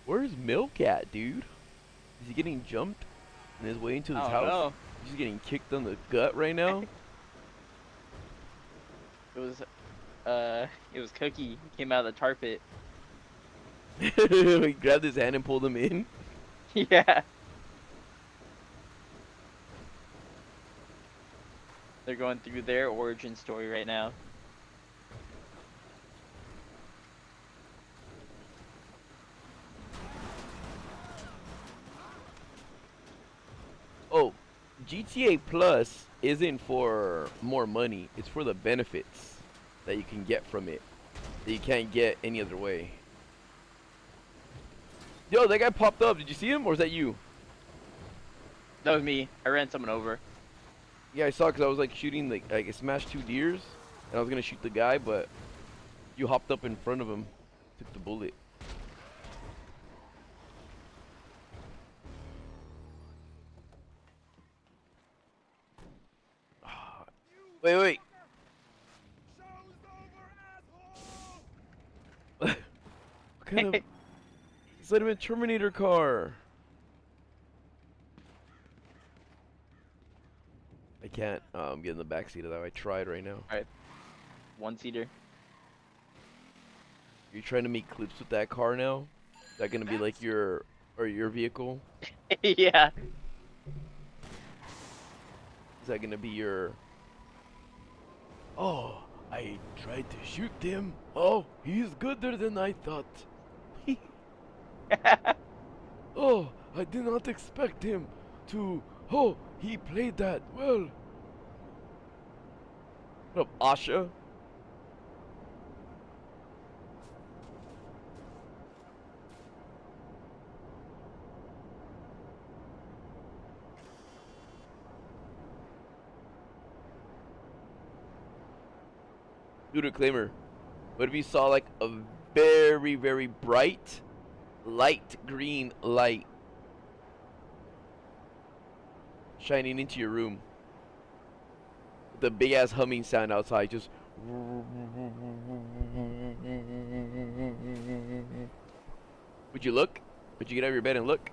Where's Milk at, dude? Is he getting jumped on his way into his house? No. He's getting kicked on the gut right now. It was Cookie. He came out of the tar pit. He grabbed his hand and pulled him in. Yeah. They're going through their origin story right now. Oh, GTA Plus isn't for more money. It's for the benefits that you can get from it that you can't get any other way. Yo, that guy popped up. Did you see him, or is that you? That was me. I ran someone over. Yeah, I saw, because I was like shooting, like I smashed 2 deers, and I was gonna shoot the guy, but you hopped up in front of him, took the bullet. Wait. What kind of... It's like a Terminator car. I can't get in the backseat of that. I tried right now. Alright. 1-seater. You're trying to make clips with that car now? Is that gonna be like your vehicle? Yeah. Is that gonna be your... Oh, I tried to shoot him. Oh, he's gooder than I thought. Oh, I did not expect him to. Oh, he played that well. What up, Asha? Dude, Reclaimer, what if you saw like a very, very bright, light green light shining into your room? The big ass humming sound outside, just. Would you look? Would you get out of your bed and look?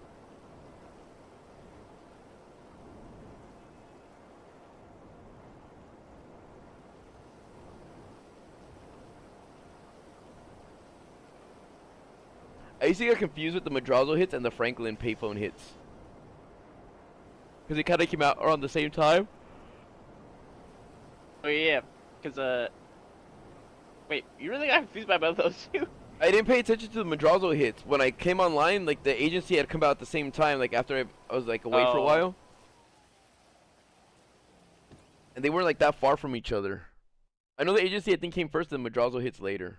I used to get confused with the Madrazo hits and the Franklin payphone hits. Because it kind of came out around the same time. Oh yeah, because wait, you really got confused by both those two? I didn't pay attention to the Madrazo hits. When I came online, like the agency had come out at the same time, like after I was like away for a while. And they weren't like that far from each other. I know the agency I think came first and the Madrazo hits later.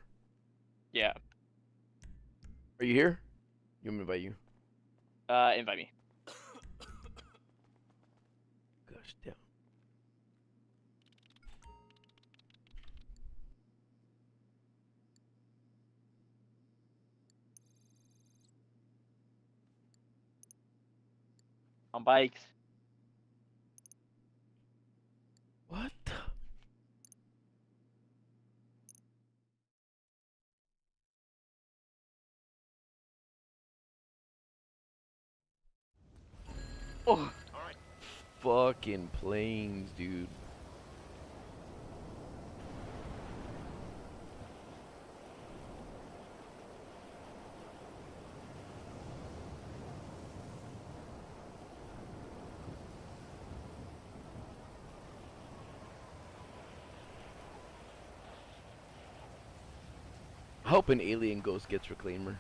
Yeah. Are you here? You want me to invite you? Invite me. Gosh damn. On bikes. What? Oh. Fucking planes, dude. I hope an alien ghost gets Reclaimer.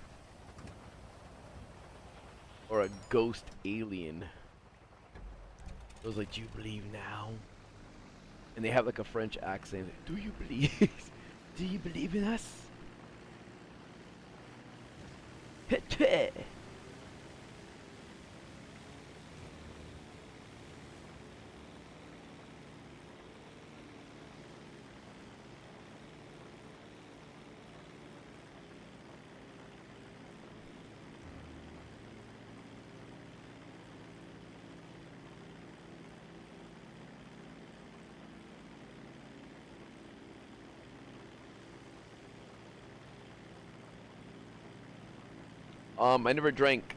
Or a ghost alien. It was like, do you believe now? And they have like a French accent. Do you believe? Do you believe in us? I never drank.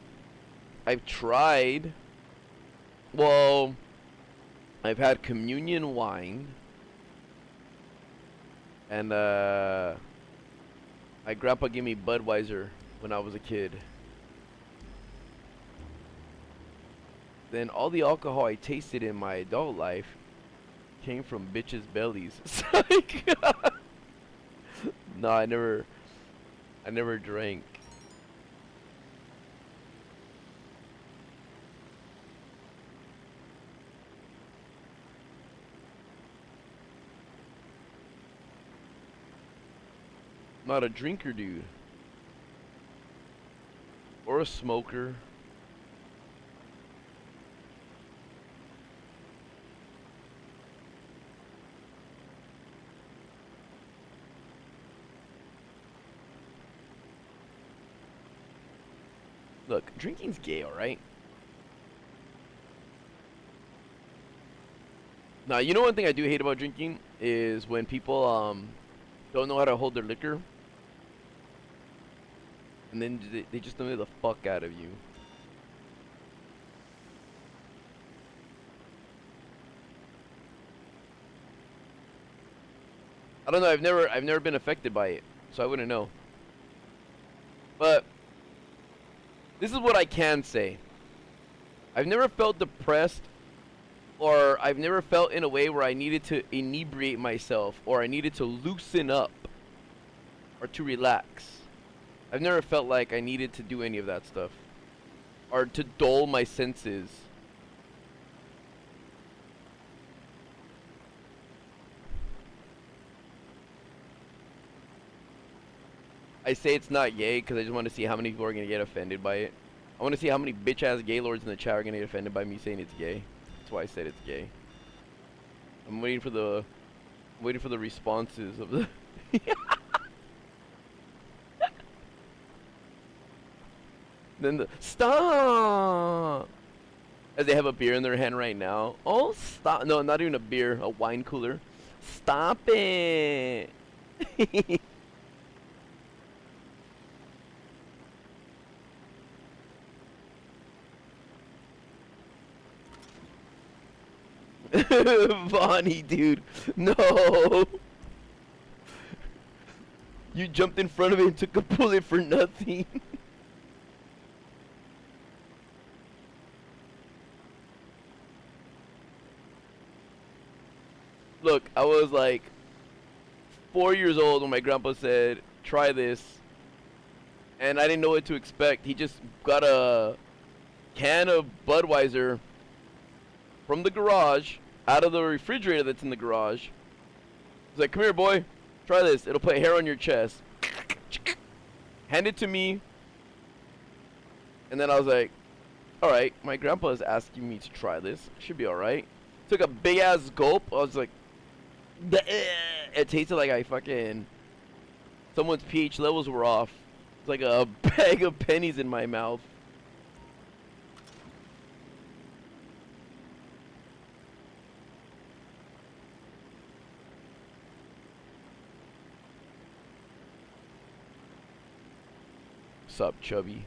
I've tried. Well, I've had communion wine. And my grandpa gave me Budweiser when I was a kid. Then all the alcohol I tasted in my adult life came from bitches' bellies. No, I never drank. Not a drinker, dude. Or a smoker. Look, drinking's gay, alright? Now, you know one thing I do hate about drinking is when people don't know how to hold their liquor. And then they just know the fuck out of you. I don't know, I've never been affected by it, so I wouldn't know. But this is what I can say. I've never felt depressed, or I've never felt in a way where I needed to inebriate myself, or I needed to loosen up, or to relax. I've never felt like I needed to do any of that stuff. Or to dull my senses. I say it's not gay because I just want to see how many people are going to get offended by it. I want to see how many bitch-ass gay lords in the chat are going to get offended by me saying it's gay. That's why I said it's gay. I'm waiting for the responses of the... Then the... Stop! As they have a beer in their hand right now. Oh, stop. No, not even a beer. A wine cooler. Stop it! Bonnie, dude. No. You jumped in front of it and took a bullet for nothing. Look, I was like 4 years old when my grandpa said, try this. And I didn't know what to expect. He just got a can of Budweiser from the garage, out of the refrigerator that's in the garage. He's like, come here, boy. Try this. It'll put hair on your chest. Hand it to me. And then I was like, alright, my grandpa is asking me to try this. Should be alright. Took a big ass gulp. I was like, it tasted like someone's pH levels were off. It's like a bag of pennies in my mouth. Sup, chubby?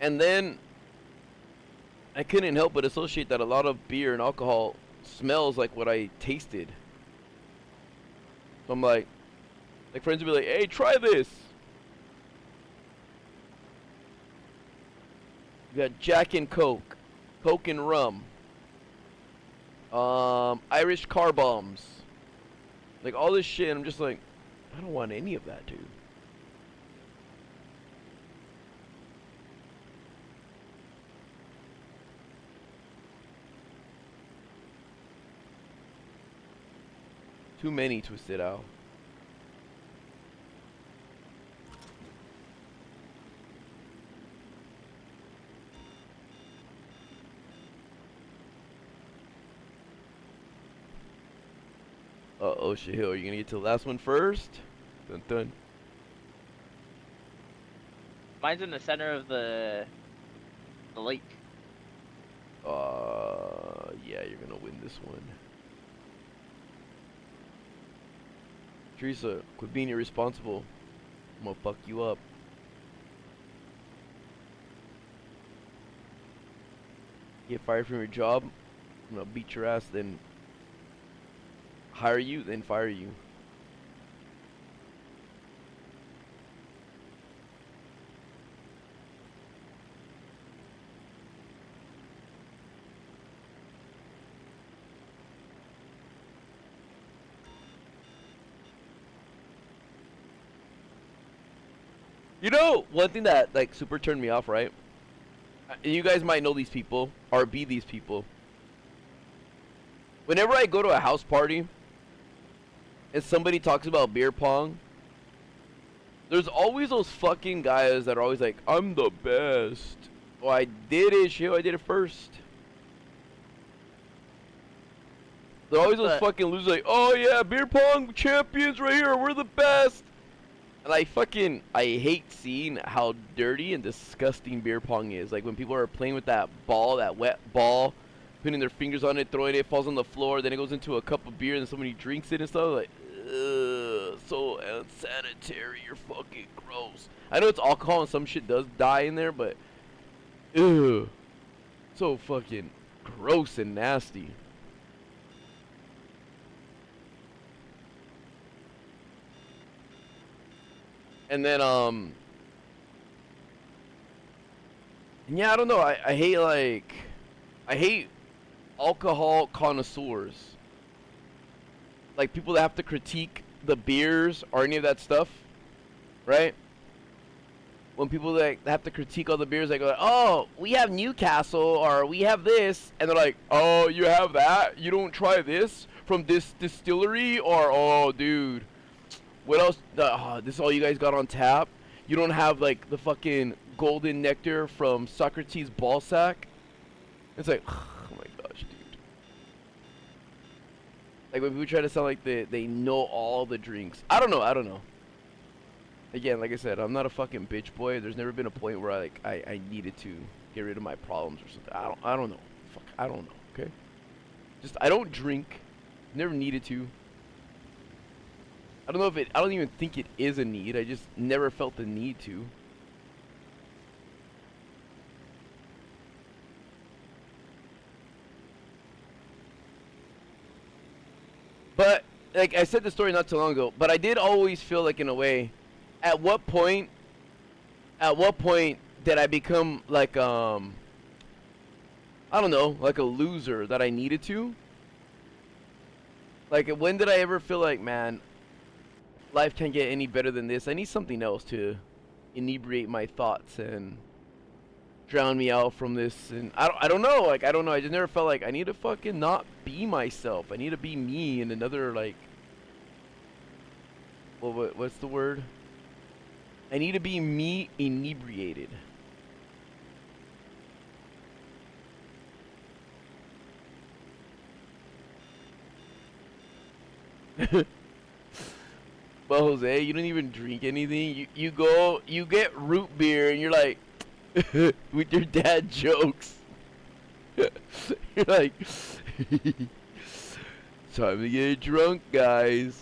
And then I couldn't help but associate that a lot of beer and alcohol smells like what I tasted. So I'm like friends would be like, hey, try this. You got Jack and Coke, Coke and rum, Irish car bombs, like all this shit. I'm just like, I don't want any of that, dude. Too many, Twisted Owl. Uh-oh, Shahil, are you gonna get to the last one first? Dun dun. Mine's in the center of the lake. Yeah, you're gonna win this one. Teresa, quit being irresponsible. I'm gonna fuck you up. Get fired from your job, I'm gonna beat your ass, then hire you, then fire you. You know, one thing that like super turned me off, right? You guys might know these people or be these people. Whenever I go to a house party and somebody talks about beer pong, there's always those fucking guys that are always like, I'm the best. Oh, I did it, shit, I did it first. They're always those fucking losers like, oh yeah, beer pong champions right here, we're the best. And I hate seeing how dirty and disgusting beer pong is. Like when people are playing with that ball, that wet ball, putting their fingers on it, throwing it, falls on the floor, then it goes into a cup of beer and somebody drinks it and stuff. Like, ugh, so unsanitary, you're fucking gross. I know it's alcohol and some shit does die in there, but ugh, so fucking gross and nasty. And then, yeah, I don't know. I hate, like, I hate alcohol connoisseurs. Like people that have to critique the beers or any of that stuff, right? When people that have to critique all the beers, they go, "Oh, we have Newcastle or we have this," and they're like, "Oh, you have that? You don't try this from this distillery?" Or, "Oh, dude, what else? This is all you guys got on tap? You don't have like the fucking golden nectar from Socrates Ballsack?" It's like, oh my gosh, dude. Like when people try to sound like they know all the drinks. I don't know. Again, like I said, I'm not a fucking bitch boy. There's never been a point where I needed to get rid of my problems or something. I don't know. Fuck, I don't know. Okay. Just I don't drink. Never needed to. I don't know if it. I don't even think it is a need. I just never felt the need to. But like I said the story not too long ago. But I did always feel like in a way. At what point did I become like I don't know, like a loser that I needed to? Like when did I ever feel like, man, life can't get any better than this? I need something else to inebriate my thoughts and drown me out from this. And I don't know, like I don't know. I just never felt like I need to fucking not be myself. I need to be me in another like what's the word? I need to be me inebriated. But Jose, you don't even drink anything. You go, you get root beer, and you're like, with your dad jokes. You're like, time to get drunk, guys.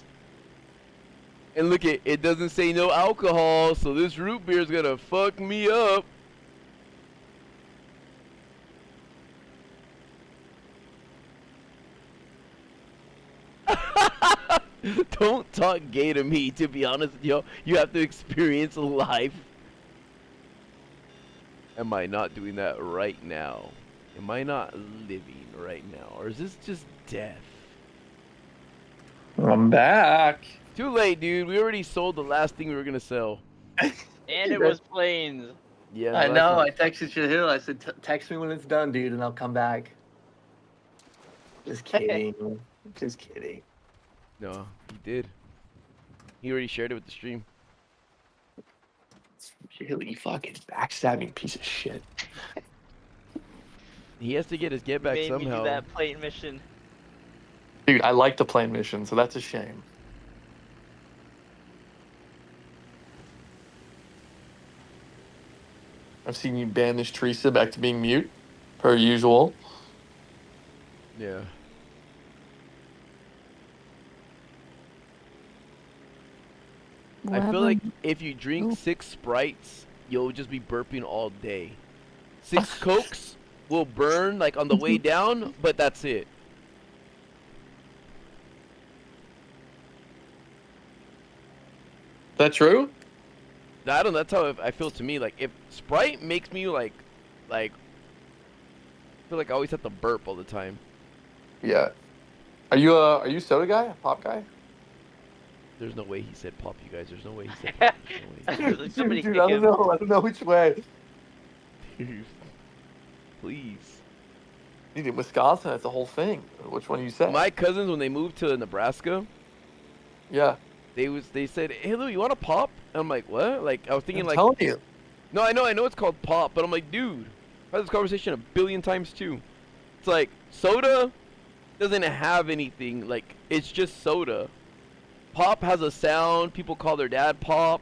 And look, it doesn't say no alcohol, so this root beer is gonna fuck me up. Don't talk gay to me, to be honest with you. You have to experience life. Am I not doing that right now? Am I not living right now? Or is this just death? I'm back. Too late, dude. We already sold the last thing we were gonna sell. And it was planes. Yeah, I know. I texted Shahil. I said, text me when it's done, dude, and I'll come back. Just kidding. Just kidding. No, he did. He already shared it with the stream. Really fucking backstabbing piece of shit. He has to get his get back Made somehow. me do that plane mission. Dude, I like the plane mission, so that's a shame. I've seen you banish Teresa back to being mute, per usual. Yeah. I feel like if you drink 6 Sprites, you'll just be burping all day. 6 Cokes will burn like on the way down, but that's it. Is that true? I don't know. That's how I feel to me. Like if Sprite makes me like, I feel like I always have to burp all the time. Yeah. Are you soda guy? A pop guy? There's no way he said pop, you guys. There's no way he said pop. No way. Dude, I don't know which way. Please. Dude, in Wisconsin, that's the whole thing. Which one you say? My cousins, when they moved to Nebraska, yeah, they said, "Hey Lou, you want a pop?" And I'm like, "What?" Like I was thinking, I'm telling you. No, I know it's called pop, but I'm like, dude, I've had this conversation a billion times too. It's like soda doesn't have anything. Like it's just soda. Pop has a sound. People call their dad pop.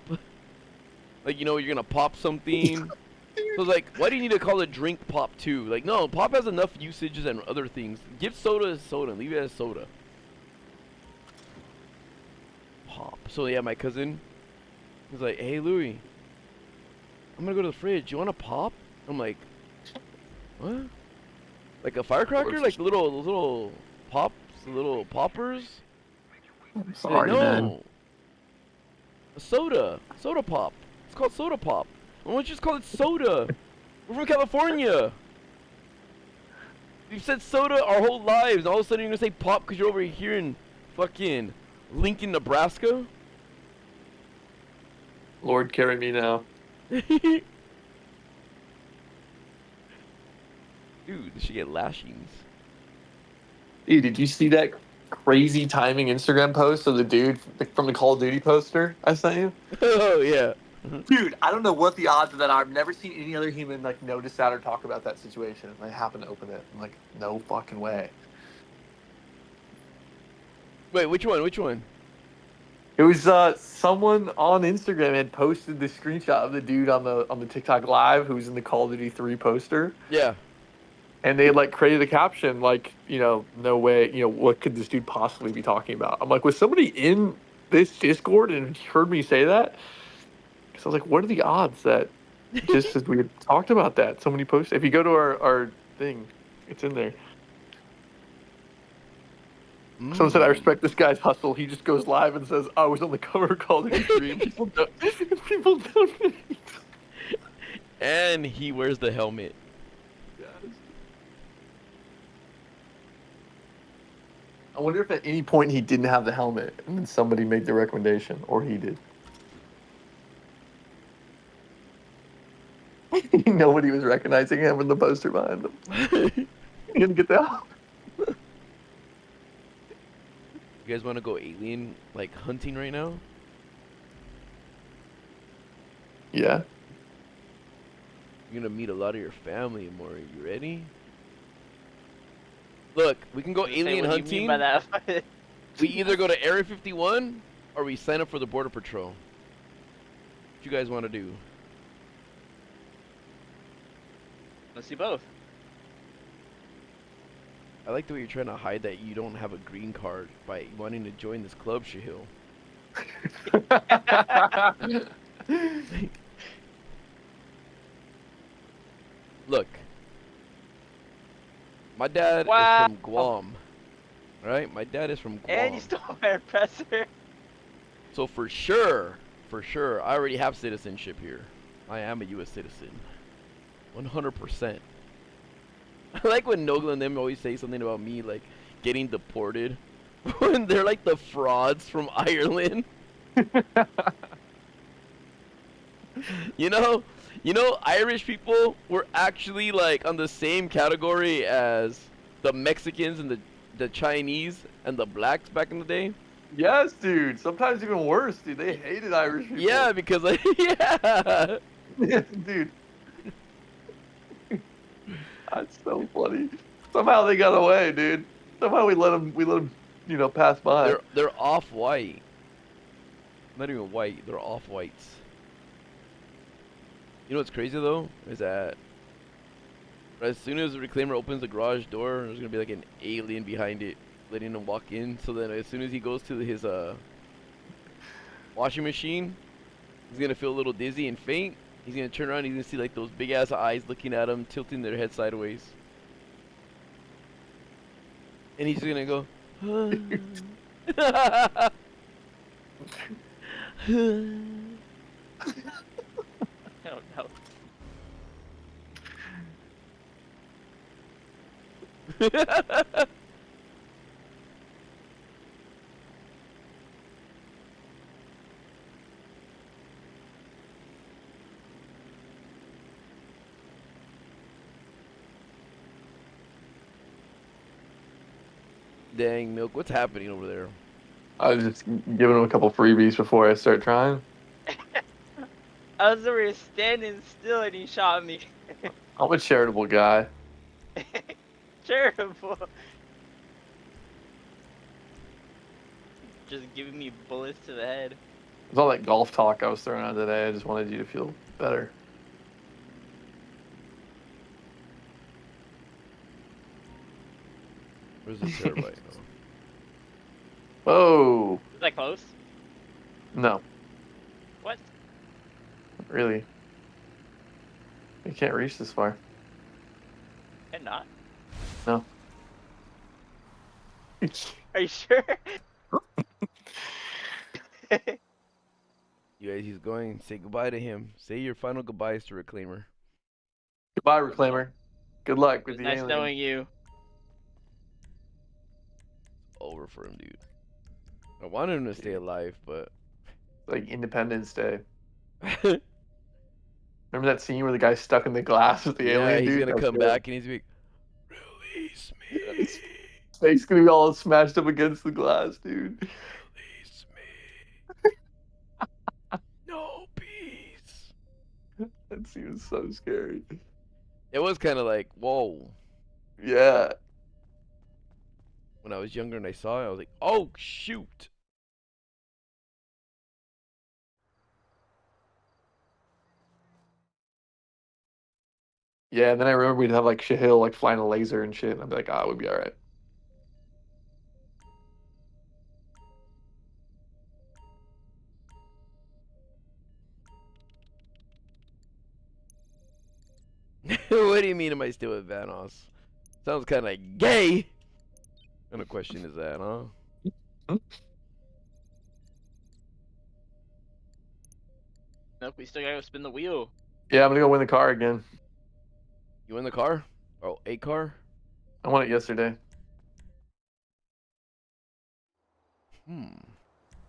Like you're gonna pop something. So it's like, why do you need to call a drink pop too? Like, no, pop has enough usages and other things. Give soda as soda and leave it as soda. Pop. So yeah, my cousin was like, "Hey Louie, I'm gonna go to the fridge. You want a pop?" I'm like, "What? Like a firecracker? Like little pops, little poppers?" I'm sorry, no. man. A soda pop. It's called soda pop. Why don't you just call it soda? We're from California. We've said soda our whole lives. All of a sudden you're gonna say pop because you're over here in fucking Lincoln, Nebraska. Lord, carry me now. Dude, she get lashings. Dude, did you see that crazy timing Instagram post of the dude from the Call of Duty poster I sent you? Oh yeah. Dude, I don't know what the odds of that are. I've never seen any other human like notice that or talk about that situation. I happen to open it. I'm like, no fucking way. Wait, which one? Which one? It was someone on Instagram had posted the screenshot of the dude on the TikTok live who was in the Call of Duty 3 poster. Yeah. And they like created a caption like, no way, what could this dude possibly be talking about? I'm like, was somebody in this Discord and heard me say that? Because I was like, what are the odds that just as we had talked about that, somebody posted? If you go to our thing, it's in there. Someone said, I respect this guy's hustle. He just goes live and says, I was on the cover of Call of Duty 3. And people don't. And he wears the helmet. Yes. I wonder if at any point he didn't have the helmet and then somebody made the recommendation, or he did. Nobody was recognizing him in the poster behind him. You're gonna get that. You guys want to go alien like hunting right now? Yeah. You're gonna meet a lot of your family and more. You ready? Look, we can go alien what hunting. do you mean by that? We either go to Area 51 or we sign up for the Border Patrol. What you guys want to do? Let's see both. I like the way you're trying to hide that you don't have a green card by wanting to join this club, Shahil. Look, my dad is from Guam. Right? My dad is from Guam. And you stole my professor. So for sure, I already have citizenship here. I am a U.S. citizen. 100%. I like when Nogla and them always say something about me, like, getting deported. When they're like the frauds from Ireland. You know, Irish people were actually, like, on the same category as the Mexicans and the Chinese and the blacks back in the day. Yes, dude. Sometimes even worse, dude. They hated Irish people. Yeah, because, like, yeah. Dude. That's so funny. Somehow they got away, dude. Somehow we let them, pass by. They're off-white. Not even white. They're off-whites. You know what's crazy though is that as soon as the reclaimer opens the garage door, there's gonna be like an alien behind it, letting him walk in. So then, as soon as he goes to his washing machine, he's gonna feel a little dizzy and faint. He's gonna turn around. He's gonna see like those big ass eyes looking at him, tilting their head sideways, and he's just gonna go. I don't know. Dang, Milk, what's happening over there? I was just giving him a couple freebies before I start trying. I was over here standing still and he shot me. I'm a charitable guy. Charitable. Just giving me bullets to the head. With all that golf talk I was throwing out today, I just wanted you to feel better. Where's the terabyte? Whoa. Is that close? No. What? Really? You can't reach this far. And not. No. Are you sure? You guys, he's going. Say goodbye to him. Say your final goodbyes to Reclaimer. Goodbye, Reclaimer. Good luck with the Nice alien. knowing you. over for him, dude. I wanted him to stay alive, but Like Independence Day. Remember that scene where the guy's stuck in the glass with the yeah, alien he's dude? gonna That's come good. back and he's gonna be like, release me. His face gonna be all smashed up against the glass, dude. Release me. No peace. That scene was so scary. It was kind of like, whoa. Yeah. When I was younger and I saw it, I was like, oh shoot. Yeah, and then I remember we'd have like Shahil like flying a laser and shit, and I'd be like, ah, we'd be alright. What do you mean am I still with Vanos? Sounds kind of gay. What kind of question is that, huh? Nope, we still gotta go spin the wheel. Yeah, I'm gonna go win the car again. You in the car? Oh, a car? I won it yesterday.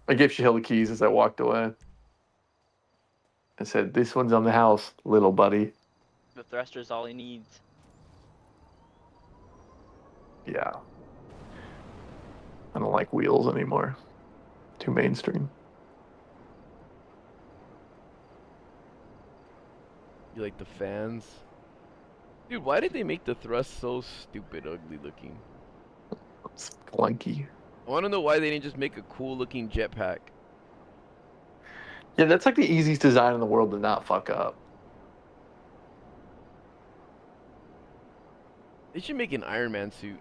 I gave Shahil the keys as I walked away. I said, this one's on the house, little buddy. The thruster's all he needs. Yeah. I don't like wheels anymore. Too mainstream. You like the fans? Dude, why did they make the thrust so stupid, ugly looking? It's clunky. I want to know why they didn't just make a cool looking jetpack. Yeah, that's like the easiest design in the world to not fuck up. They should make an Iron Man suit.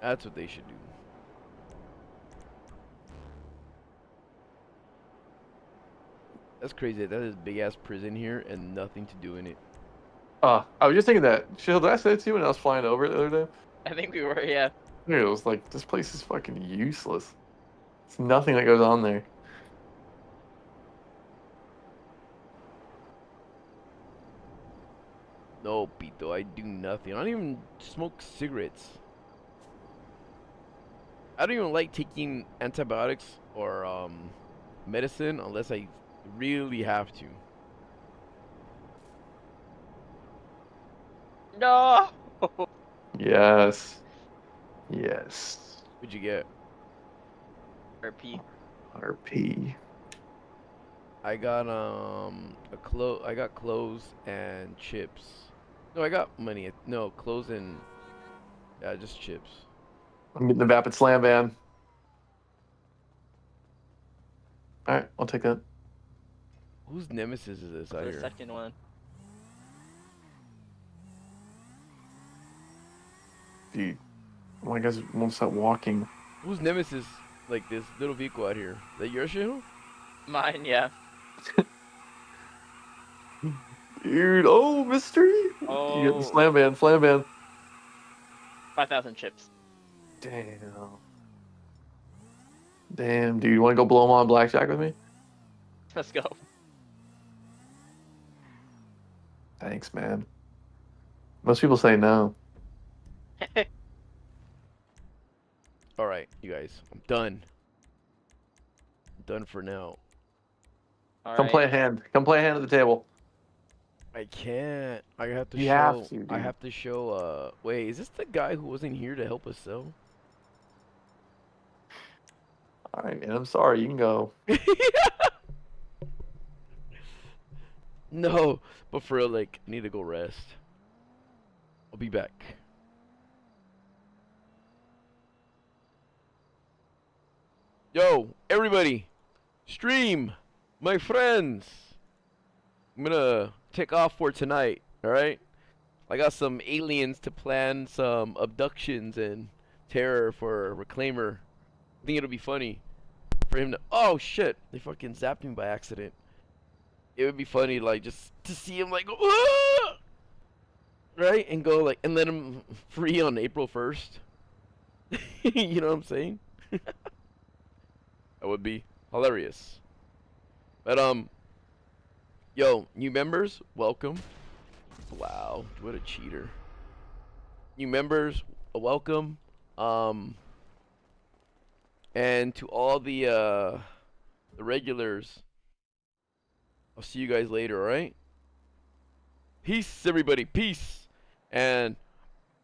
That's what they should do. That's crazy. That is big ass prison here and nothing to do in it. I was just thinking that. Shahil, did I say it to you when I was flying over it the other day? I think we were, yeah. It was like, this place is fucking useless. It's nothing that goes on there. No, Pito, I do nothing. I don't even smoke cigarettes. I don't even like taking antibiotics or medicine unless I really have to. No! Yes. Yes. What'd you get? RP. RP. I got I got clothes and chips. No, I got money. No, clothes and yeah, just chips. I'm getting the Vapid Slam van. Alright, I'll take that. Whose nemesis is this out The here? second one. Dude, my guys won't stop walking. Whose nemesis? Like this little vehicle out here? Is that your shit? Mine, yeah. Dude, oh, mystery! Oh. You get the slam van, 5,000 chips. Damn. Damn, dude, you want to go blow them on blackjack with me? Let's go. Thanks, man. Most people say no. Alright, you guys. I'm done. I'm done for now. Come play a hand. Come play a hand at the table. I can't. I have to You show. have to, dude. I have to show. Wait, is this the guy who wasn't here to help us sell? All right, man. I'm sorry. You can go. No, but for real, like, I need to go rest. I'll be back. Yo, everybody, stream, my friends. I'm gonna take off for tonight. All right. I got some aliens to plan some abductions and terror for Reclaimer. I think it'll be funny for him to. Oh shit! They fucking zapped me by accident. It would be funny, like, just to see him like go, "Ah!" Right, and go like, and let him free on April 1st. You know what I'm saying? That would be hilarious. But yo, new members, welcome. Wow, what a cheater. new members, welcome. And to all the regulars, I'll see you guys later, alright? Peace, everybody, peace. And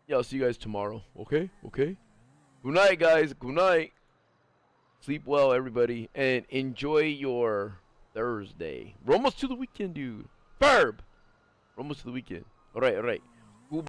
yeah, I'll see you guys tomorrow, okay? Okay? Good night, guys, good night. Sleep well, everybody, and enjoy your Thursday. We're almost to the weekend, dude. Burb! We're almost to the weekend. Alright, alright.